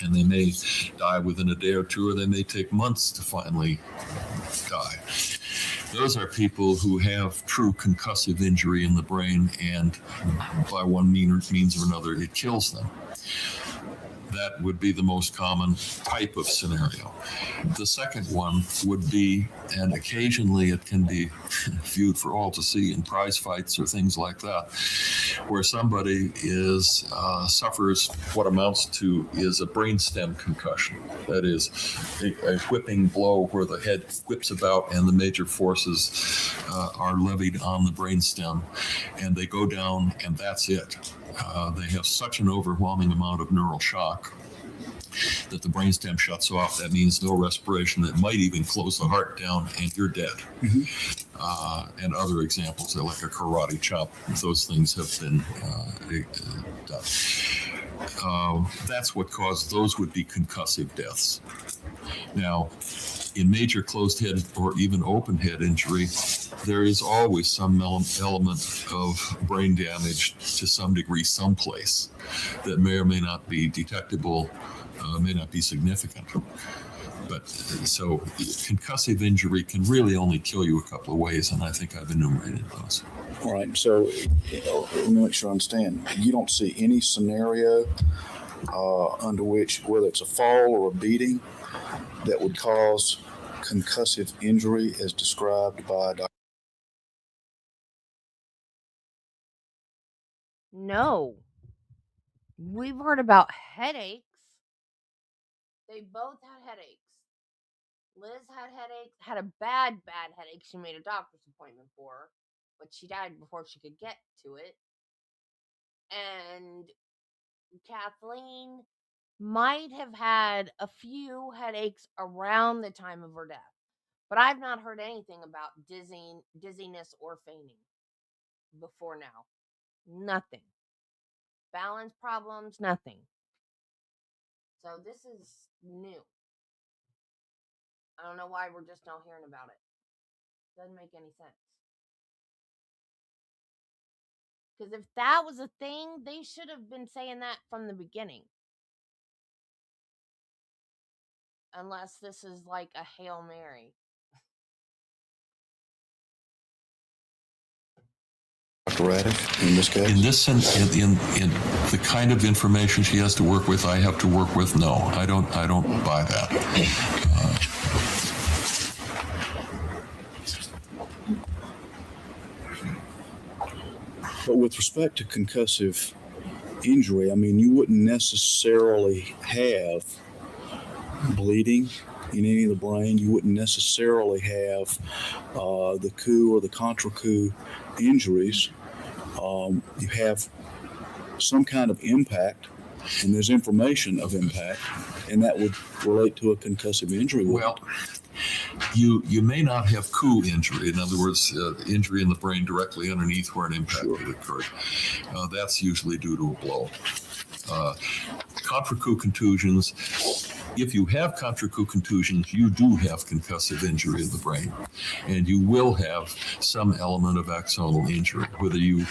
And they may die within a day or two, or they may take months to finally die. Those are people who have true concussive injury in the brain, and by one means or another, it kills them. That would be the most common type of scenario. The second one would be, and occasionally it can be viewed for all to see in prize fights or things like that, where somebody suffers what amounts to is a brainstem concussion. That is a whipping blow where the head whips about and the major forces are levied on the brainstem, and they go down, and that's it. They have such an overwhelming amount of neural shock that the brainstem shuts off. That means no respiration. That might even close the heart down, and you're dead. Mm-hmm. And other examples are like a karate chop. Those things have been done. That's what caused those would be concussive deaths. Now, in major closed head or even open head injury, there is always some element of brain damage to some degree someplace that may or may not be detectable, may not be significant. But so concussive injury can really only kill you a couple of ways, and I think I've enumerated those. All right, so let me make sure I understand. You don't see any scenario under which, whether it's a fall or a beating, that would cause concussive injury as described by Dr. No. We've heard about headaches. They both had headaches. Liz had headaches, had a bad headache she made a doctor's appointment for, but she died before she could get to it. And Kathleen might have had a few headaches around the time of her death, but I've not heard anything about dizziness or fainting before now. Nothing. Balance problems, nothing. So this is new. I don't know why we're just now hearing about it. Doesn't make any sense. Because if that was a thing, they should have been saying that from the beginning. Unless this is like a Hail Mary. Radish in this case? In this sense, in the kind of information she has to work with, I have to work with. No, I don't buy that. But with respect to concussive injury, I mean, you wouldn't necessarily have bleeding in any of the brain. You wouldn't necessarily have the coup or the contra coup injuries. You have some kind of impact, and there's information of impact, and that would relate to a concussive injury. Well, you may not have coup injury. In other words, injury in the brain directly underneath where an impact had occurred. That's usually due to a blow. Contra coup contusions, if you have contra coup contusions, you do have concussive injury of the brain, and you will have some element of axonal injury, whether you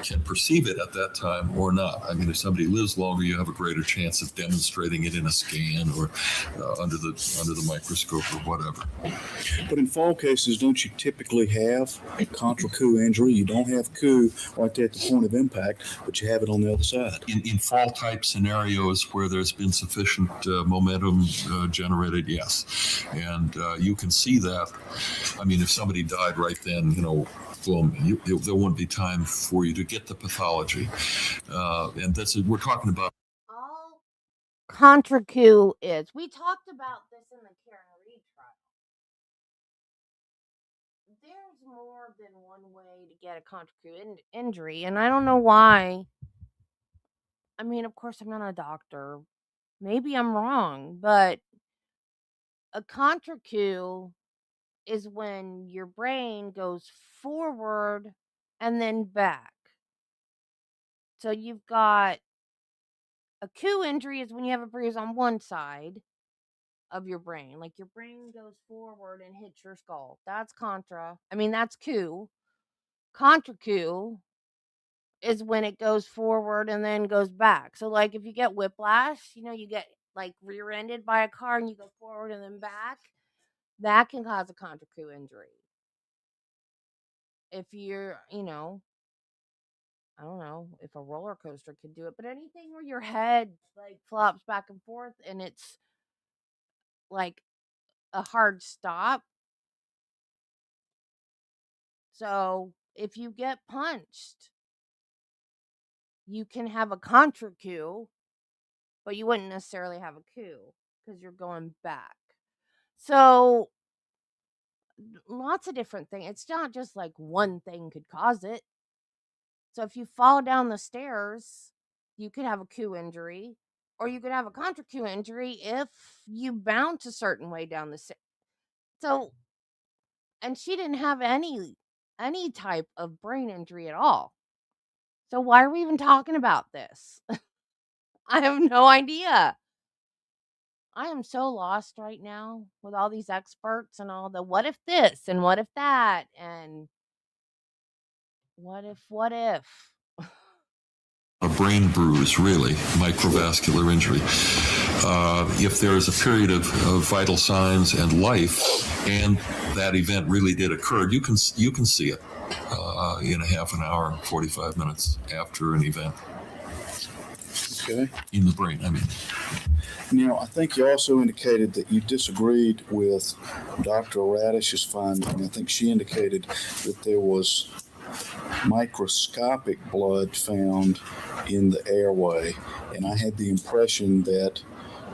can perceive it at that time or not. I mean, if somebody lives longer, you have a greater chance of demonstrating it in a scan or under the microscope or whatever. But in fall cases, don't you typically have contra coup injury? You don't have coup right there at the point of impact, but you have it on the other side. In fall type scenarios where there's been sufficient momentum generated, yes. And you can see that. I mean, if somebody died right then, boom, there wouldn't be time for you to get the pathology. And we're talking about. All contra coup is. We talked about this in the Karen Reed trial. There's more than one way to get a contra coup injury, and I don't know why. I mean, of course, I'm not a doctor. Maybe I'm wrong, but a contra coup is when your brain goes forward and then back. So you've got a coup injury is when you have a bruise on one side of your brain. Like your brain goes forward and hits your skull. That's that's coup. Contra coup is when it goes forward and then goes back. So like if you get whiplash, you get like rear-ended by a car and you go forward and then back, that can cause a contra coup injury. If you're, I don't know if a roller coaster could do it, but anything where your head like flops back and forth and it's like a hard stop. So if you get punched, you can have a contra coup, but you wouldn't necessarily have a coup because you're going back. So lots of different things. It's not just like one thing could cause it. So if you fall down the stairs, you could have a coup injury, or you could have a contra coup injury if you bounce a certain way down the stairs. So, and she didn't have any type of brain injury at all. So why are we even talking about this? I have no idea. I am so lost right now with all these experts and all the what if this and what if that and what if. A brain bruise, really, microvascular injury. If there is a period of vital signs and life, and that event really did occur, you can see it in a half an hour, 45 minutes after an event. Okay. In the brain, I mean. Now, I think you also indicated that you disagreed with Dr. Radish's finding. I think she indicated that there was microscopic blood found in the airway, and I had the impression that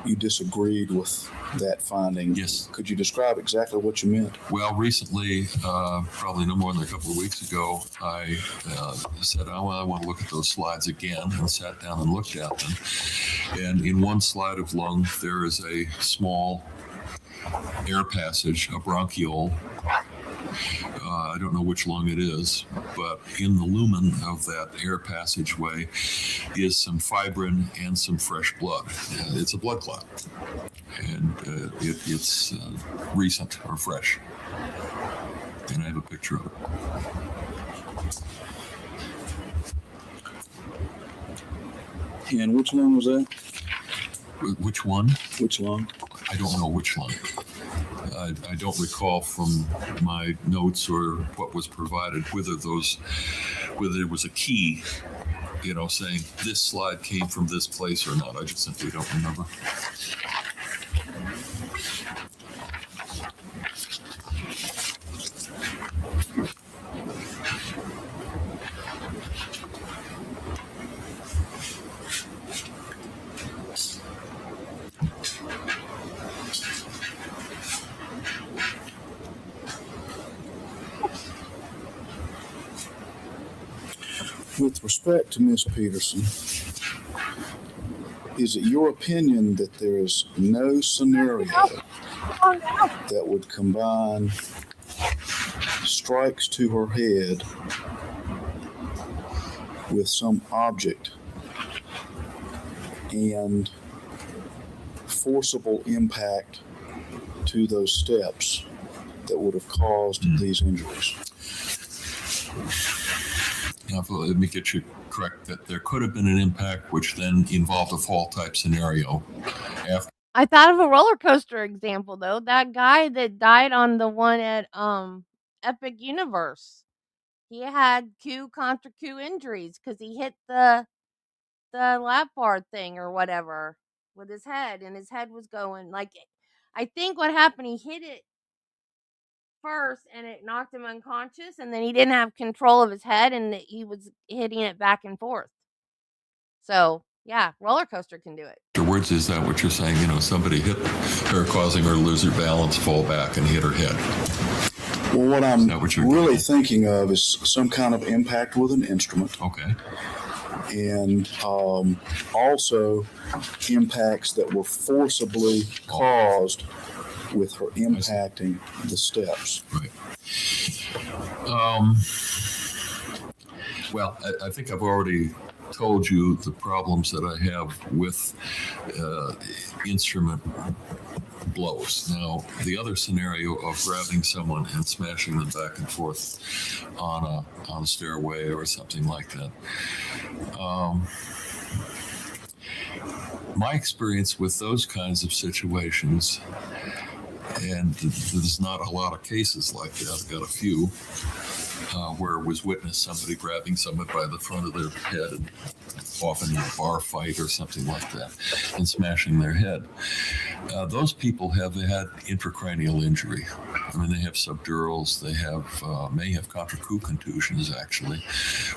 you disagreed with that finding. Yes. Could you describe exactly what you meant? Well, recently, probably no more than a couple of weeks ago, I said, I want to look at those slides again, and sat down and looked at them. And in one slide of lung, there is a small air passage, a bronchiole, I don't know which lung it is, but in the lumen of that air passageway is some fibrin and some fresh blood. It's a blood clot, and it's recent or fresh. And I have a picture of it. And which lung was that? Which one? Which lung? I don't know which lung. I don't recall from my notes or what was provided whether there was a key, saying this slide came from this place or not. I just simply don't remember. With respect to Ms. Peterson, is it your opinion that there is no scenario that would combine strikes to her head with some object and forcible impact to those steps that would have caused these injuries? Now, let me get you correct that there could have been an impact which then involved a fall type scenario. I thought of a roller coaster example though. That guy that died on the one at Epic Universe, he had Q contra Q injuries because he hit the lap bar thing or whatever with his head, and his head was going like. I think what happened, he hit it first and it knocked him unconscious, and then he didn't have control of his head and he was hitting it back and forth. So yeah, roller coaster can do it. Afterwards, is that what you're saying? Somebody hit her, causing her to lose her balance, fall back, and hit her head. Well, what I'm really thinking of is some kind of impact with an instrument. Okay. And also impacts that were forcibly caused with her impacting the steps. Right. Well, I think I've already told you the problems that I have with instrument blows. Now, the other scenario of grabbing someone and smashing them back and forth on a stairway or something like that. My experience with those kinds of situations, and there's not a lot of cases like that, I've got a few, where it was witnessed somebody grabbing someone by the front of their head, and often in a bar fight or something like that, and smashing their head. Those people have had intracranial injury. I mean, they have subdurals, they may have contra Q contusions, actually,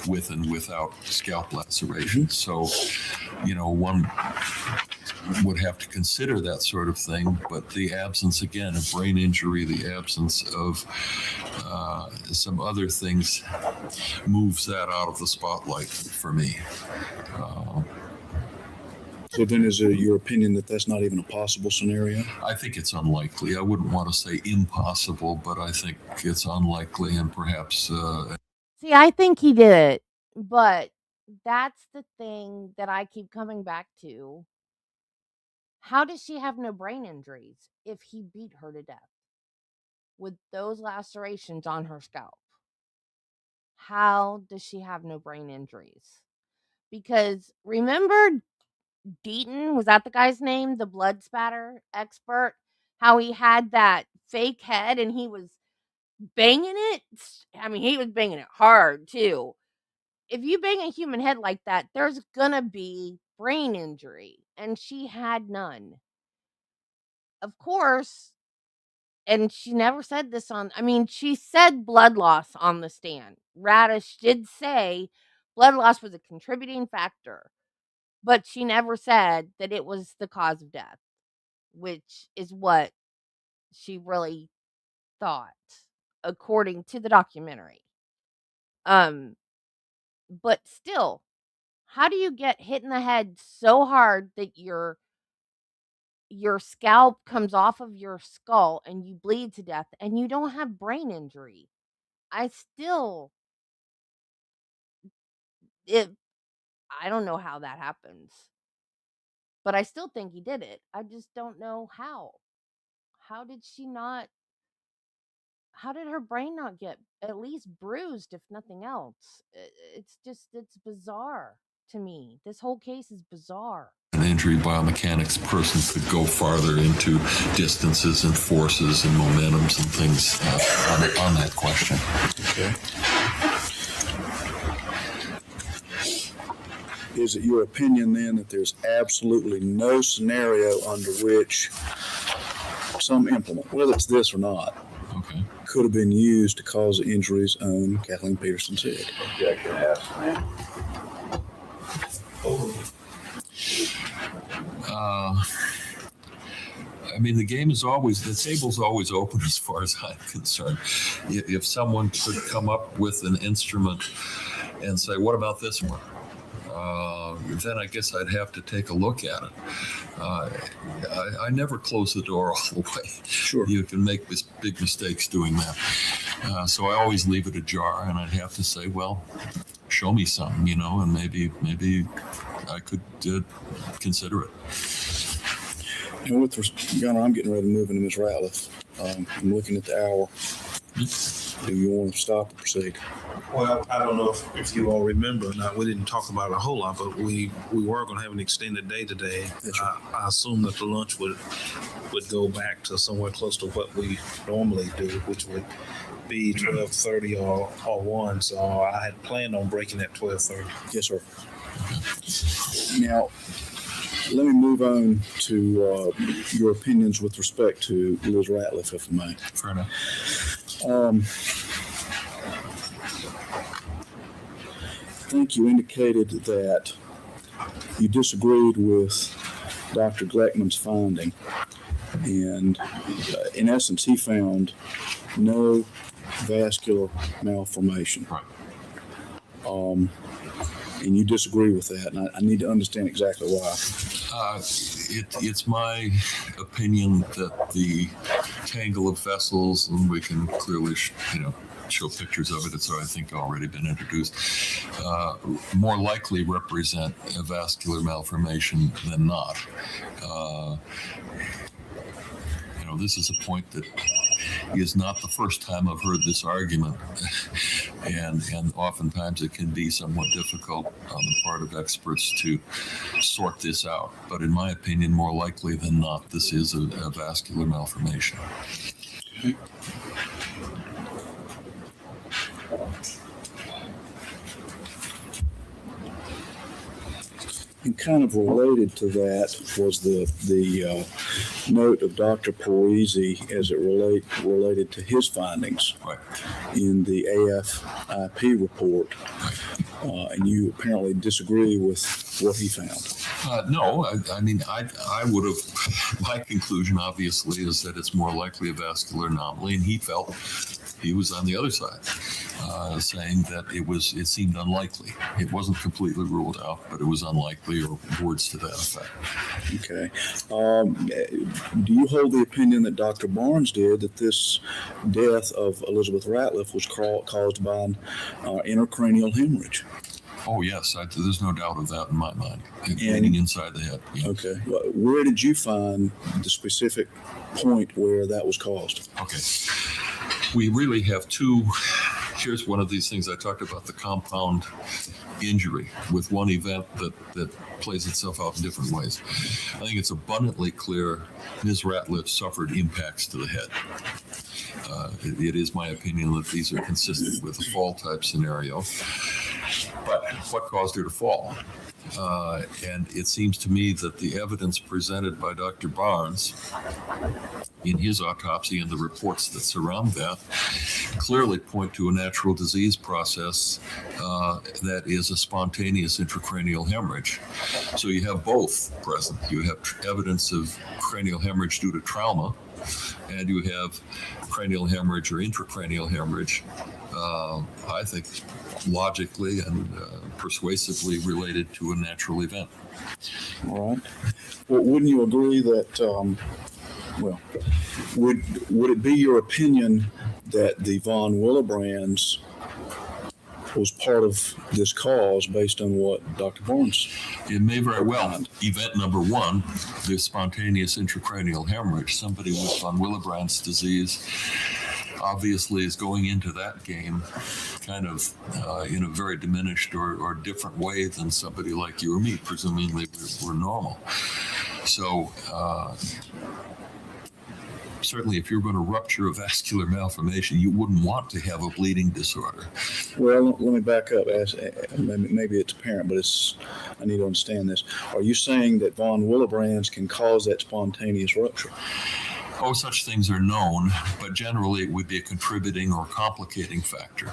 with and without scalp lacerations. So, one would have to consider that sort of thing, but the absence, again, of brain injury, the absence of some other things moves that out of the spotlight for me. So then is it your opinion that that's not even a possible scenario? I think it's unlikely. I wouldn't want to say impossible, but I think it's unlikely, and perhaps... See, I think he did it, but that's the thing that I keep coming back to. How does she have no brain injuries if he beat her to death with those lacerations on her scalp? How does she have no brain injuries? Because remember Deaton, was that the guy's name? The blood spatter expert? How he had that fake head and he was banging it? I mean, he was banging it hard too. If you bang a human head like that, there's gonna be brain injury, and she had none. Of course, and she never said this she said blood loss on the stand. Radish did say blood loss was a contributing factor, but she never said that it was the cause of death, which is what she really thought, according to the documentary. But still, how do you get hit in the head so hard that your your scalp comes off of your skull and you bleed to death and you don't have brain injury. I don't know how that happens. But I still think he did it. I just don't know how. How did her brain not get at least bruised, if nothing else? It's bizarre to me. This whole case is bizarre. An injury biomechanics person could go farther into distances and forces and momentums and things on that question. Okay. Is it your opinion then that there's absolutely no scenario under which some implement, whether it's this or not, could have been used to cause the injuries on Kathleen Peterson's head? Objection asked, ma'am. I mean, the table's always open as far as I'm concerned. If someone could come up with an instrument and say, what about this one? Then I guess I'd have to take a look at it. I never close the door all the way. Sure. You can make big mistakes doing that. So I always leave it ajar, and I'd have to say, well, show me something, and maybe I could consider it. And with Your Honor, I'm getting ready to move into Ms. Ratliff. I'm looking at the hour. Do you want to stop or proceed? Well, I don't know if you all remember or not. We didn't talk about it a whole lot, but we were going to have an extended day today. I assume that the lunch would go back to somewhere close to what we normally do, which would be 12:30 or 1. So I had planned on breaking at 12:30. Yes, sir. Now, let me move on to your opinions with respect to Liz Ratliff, if I may. Fair enough. I think you indicated that you disagreed with Dr. Gleckman's finding, and in essence, he found no vascular malformation. Right. And you disagree with that, and I need to understand exactly why. It's my opinion that the tangle of vessels, and we can clearly, show pictures of it. It's, I think, already been introduced. More likely represent a vascular malformation than not. This is a point that is not the first time I've heard this argument, and oftentimes it can be somewhat difficult on the part of experts to sort this out. But in my opinion, more likely than not, this is a vascular malformation. Okay. And kind of related to that was the note of Dr. Parisi as it related to his findings in the AFIP report, and you apparently disagree with what he found. No, I mean, I would have, my conclusion obviously is that it's more likely a vascular anomaly, and he felt he was on the other side, saying that it seemed unlikely. It wasn't completely ruled out, but it was unlikely, or words to that effect. Okay. Do you hold the opinion that Dr. Barnes did, that this death of Elizabeth Ratliff was caused by an intracranial hemorrhage? Oh, yes. There's no doubt of that in my mind. Bleeding inside the head. Yeah. Okay. Where did you find the specific point where that was caused? Okay. We really have two. Here's one of these things I talked about, the compound injury with one event that plays itself out in different ways. I think it's abundantly clear Ms. Ratliff suffered impacts to the head. It is my opinion that these are consistent with a fall type scenario. But what caused her to fall? And it seems to me that the evidence presented by Dr. Barnes in his autopsy and the reports that surround that clearly point to a natural disease process that is a spontaneous intracranial hemorrhage. So you have both present. You have evidence of cranial hemorrhage due to trauma, and you have cranial hemorrhage or intracranial hemorrhage, I think logically and persuasively related to a natural event. All right. Well, wouldn't you agree that, would it be your opinion that the von Willebrands was part of this cause based on what Dr. Barnes? It may very well. Event number one, the spontaneous intracranial hemorrhage. Somebody with von Willebrand's disease obviously is going into that game kind of in a very diminished or different way than somebody like you or me, presumably we're normal. So certainly if you're going to rupture a vascular malformation, you wouldn't want to have a bleeding disorder. Well, let me back up. Maybe it's apparent, but I need to understand this. Are you saying that von Willebrand's can cause that spontaneous rupture? Oh, such things are known, but generally it would be a contributing or complicating factor.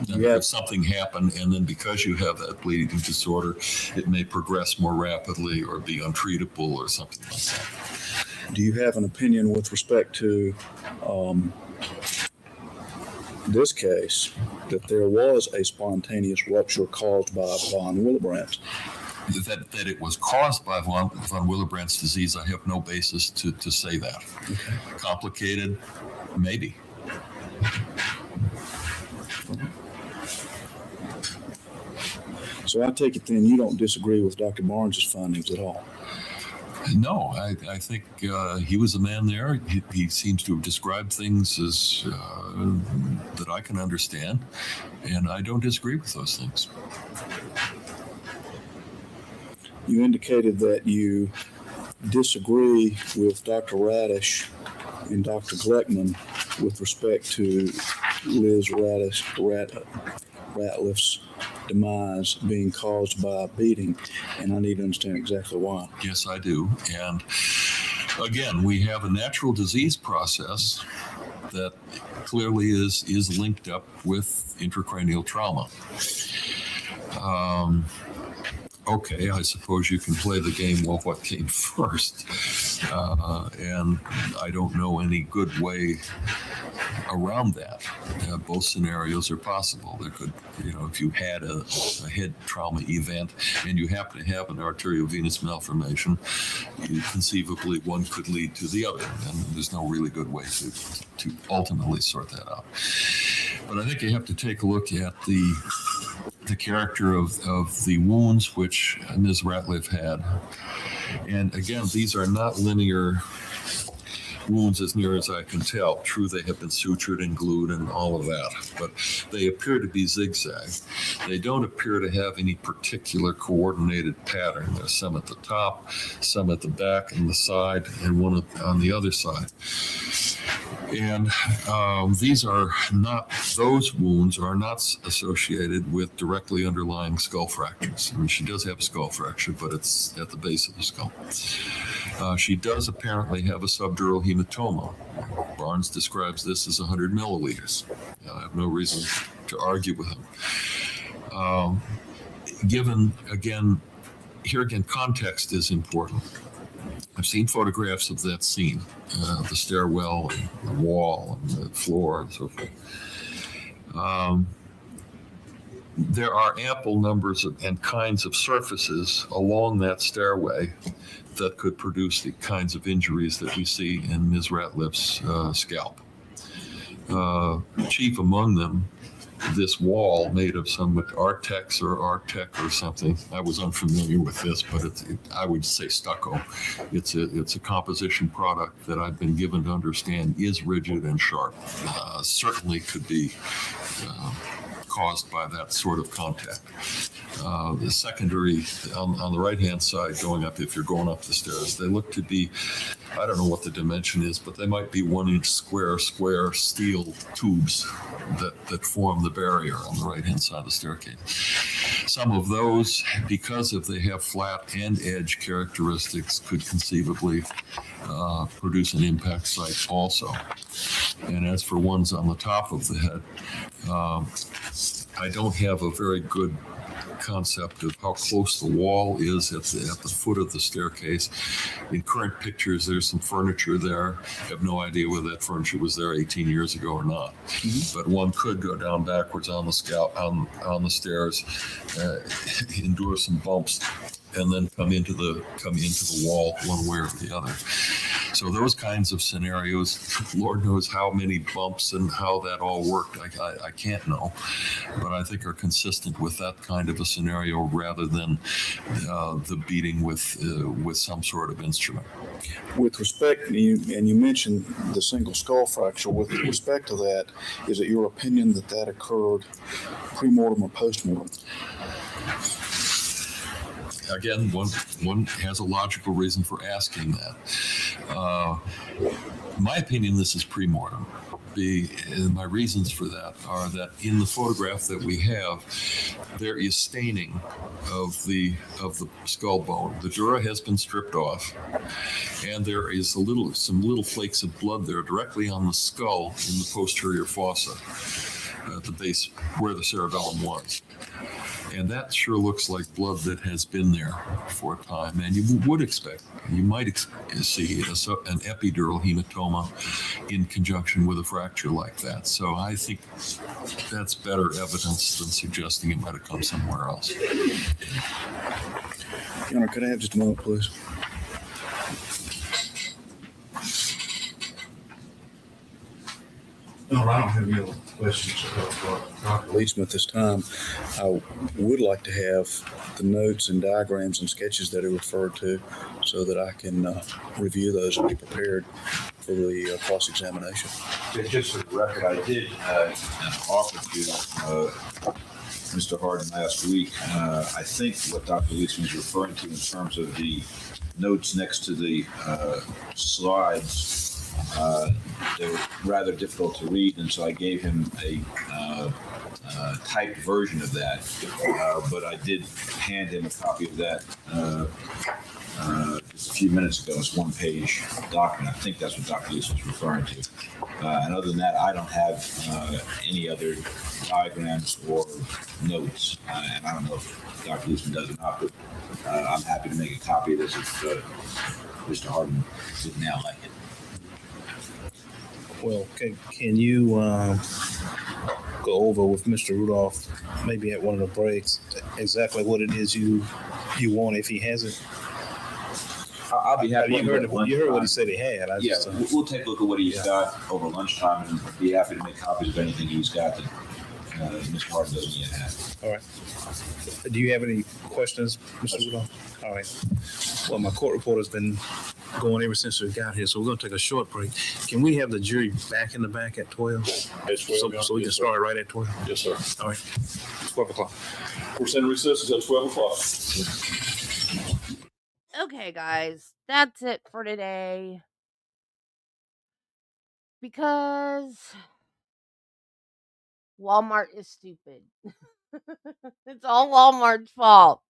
If something happened, and then because you have that bleeding disorder, it may progress more rapidly or be untreatable or something like that. Do you have an opinion with respect to this case that there was a spontaneous rupture caused by von Willebrand's? That it was caused by von Willebrand's disease, I have no basis to say that. Okay. Complicated, maybe. So I take it then you don't disagree with Dr. Barnes' findings at all? No, I think he was a man there. He seems to have described things as that I can understand, and I don't disagree with those things. You indicated that you disagree with Dr. Radish and Dr. Gleckman with respect to Liz Ratliff's demise being caused by a beating, and I need to understand exactly why. Yes, I do. And again, we have a natural disease process that clearly is linked up with intracranial trauma. Okay, I suppose you can play the game, well, what came first? And I don't know any good way around that. Both scenarios are possible. There could, if you had a head trauma event and you happen to have an arteriovenous malformation, conceivably one could lead to the other. And there's no really good way to ultimately sort that out. But I think you have to take a look at the character of the wounds which Ms. Ratliff had. And again, these are not linear wounds as near as I can tell. True, they have been sutured and glued and all of that, but they appear to be zigzag. They don't appear to have any particular coordinated pattern. There's some at the top, some at the back and the side, and one on the other side. And those wounds are not associated with directly underlying skull fractures. I mean, she does have a skull fracture, but it's at the base of the skull. She does apparently have a subdural hematoma. Barnes describes this as 100 milliliters. I have no reason to argue with him. Here again, context is important. I've seen photographs of that scene, the stairwell and the wall and the floor and so forth. There are ample numbers and kinds of surfaces along that stairway that could produce the kinds of injuries that we see in Ms. Ratliff's scalp. Chief among them, this wall made of some Artex or Artec or something. I was unfamiliar with this, but I would say stucco. It's a composition product that I've been given to understand is rigid and sharp. Certainly could be caused by that sort of contact. The secondary on the right-hand side going up, if you're going up the stairs, they look to be, I don't know what the dimension is, but they might be 1 inch square steel tubes that form the barrier on the right-hand side of the staircase. Some of those, because they have flat and edge characteristics, could conceivably produce an impact site also. And as for ones on the top of the head, I don't have a very good concept of how close the wall is at the foot of the staircase. In current pictures, there's some furniture there. I have no idea whether that furniture was there 18 years ago or not. But one could go down backwards on the stairs, endure some bumps, and then come into the wall one way or the other. So those kinds of scenarios, Lord knows how many bumps and how that all worked. I can't know, but I think are consistent with that kind of a scenario rather than the beating with some sort of instrument. With respect, you mentioned the single skull fracture. With respect to that, is it your opinion that occurred pre-mortem or post-mortem? Again, one has a logical reason for asking that. In my opinion, this is pre-mortem. My reasons for that are that in the photograph that we have, there is staining of the skull bone. The dura has been stripped off, and there is some little flakes of blood there directly on the skull in the posterior fossa at the base where the cerebellum was. And that sure looks like blood that has been there for a time. And you might see an epidural hematoma in conjunction with a fracture like that. So I think that's better evidence than suggesting it might have come somewhere else. Your Honor, could I have just a moment, please? No, I don't have any other questions for Dr. Leadsman at this time. I would like to have the notes and diagrams and sketches that are referred to so that I can review those and be prepared for the cross-examination. Just for the record, I did offer to Mr. Harden last week. I think what Dr. Leadsman is referring to in terms of the notes next to the slides, they were rather difficult to read, and so I gave him a typed version of that. But I did hand him a copy of that just a few minutes ago. It's one-page document. I think that's what Dr. Leadsman was referring to. And other than that, I don't have any other diagrams or notes. And I don't know if Dr. Leadsman does or not, but I'm happy to make a copy of this if Mr. Harden would now like it. Well, can you go over with Mr. Rudolph, maybe at one of the breaks, exactly what it is you want if he has it? I'll be happy. You heard what he said he had. We'll take a look at what he's got over lunchtime and be happy to make copies of anything he's got that Mr. Harden doesn't yet have. All right. Do you have any questions, Mr. Rudolph? All right. Well, my court reporter's been going ever since we got here, so we're going to take a short break. Can we have the jury back in the back at 12? So we can start right at 12? Yes, sir. All right. 12 o'clock. We're sending recesses at 12 o'clock. Okay, guys, that's it for today. Because Walmart is stupid. It's all Walmart's fault.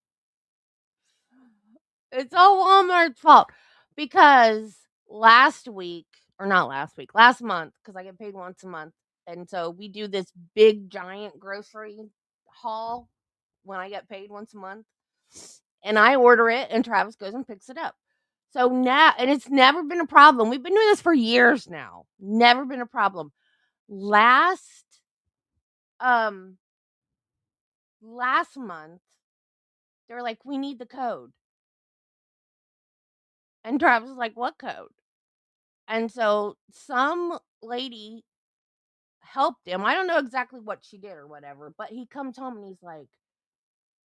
It's all Walmart's fault. Because last month, because I get paid once a month. And so we do this big, giant grocery haul when I get paid once a month. And I order it, and Travis goes and picks it up. So now, and it's never been a problem. We've been doing this for years now. Never been a problem. Last month, they were like, we need the code. And Travis was like, what code? And so some lady helped him. I don't know exactly what she did or whatever, but he comes home and he's like,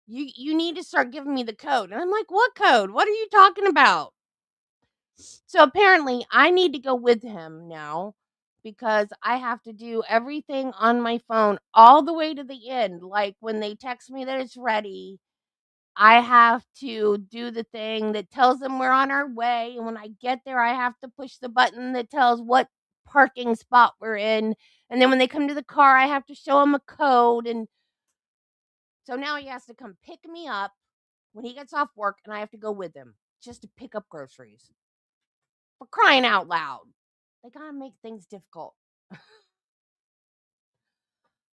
you need to start giving me the code. And I'm like, what code? What are you talking about? So apparently I need to go with him now because I have to do everything on my phone all the way to the end. Like when they text me that it's ready, I have to do the thing that tells them we're on our way. And when I get there, I have to push the button that tells what parking spot we're in. And then when they come to the car, I have to show them a code. And so now he has to come pick me up when he gets off work, and I have to go with him just to pick up groceries. For crying out loud. They gotta make things difficult.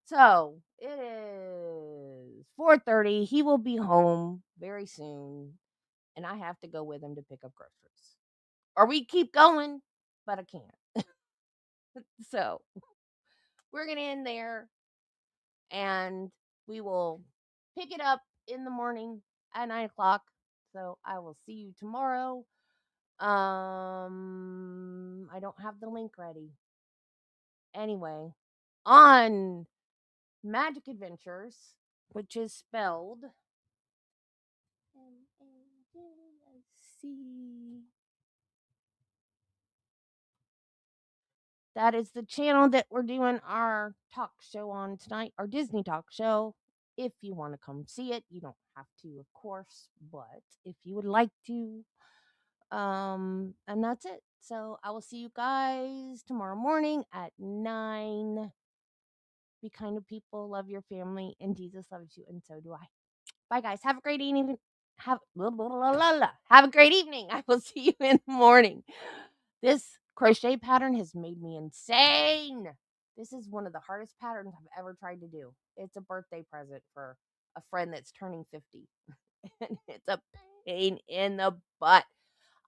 So, it is 4:30. He will be home very soon, and I have to go with him to pick up groceries. Or we keep going, but I can't. So we're gonna end there, and we will pick it up in the morning at 9:00. So I will see you tomorrow. I don't have the link ready. Anyway, on Magic Adventures, which is spelled M-A-G-I-C. That is the channel that we're doing our talk show on tonight, our Disney talk show. If you want to come see it, you don't have to, of course, but if you would like to, and that's it. So I will see you guys tomorrow morning at 9. Be kind to people, love your family, and Jesus loves you, and so do I. Bye, guys. Have a great evening. Have a great evening. I will see you in the morning. This crochet pattern has made me insane. This is one of the hardest patterns I've ever tried to do. It's a birthday present for a friend that's turning 50. And it's a pain in the butt.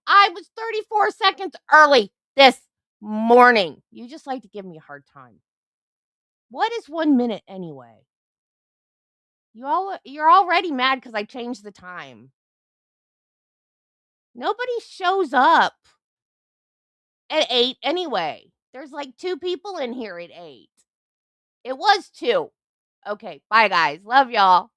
I was 34 seconds early this morning. You just like to give me a hard time. What is 1 minute anyway? You're already mad because I changed the time. Nobody shows up at 8 anyway. There's like 2 people in here at 8. It was 2. Okay, bye guys. Love y'all.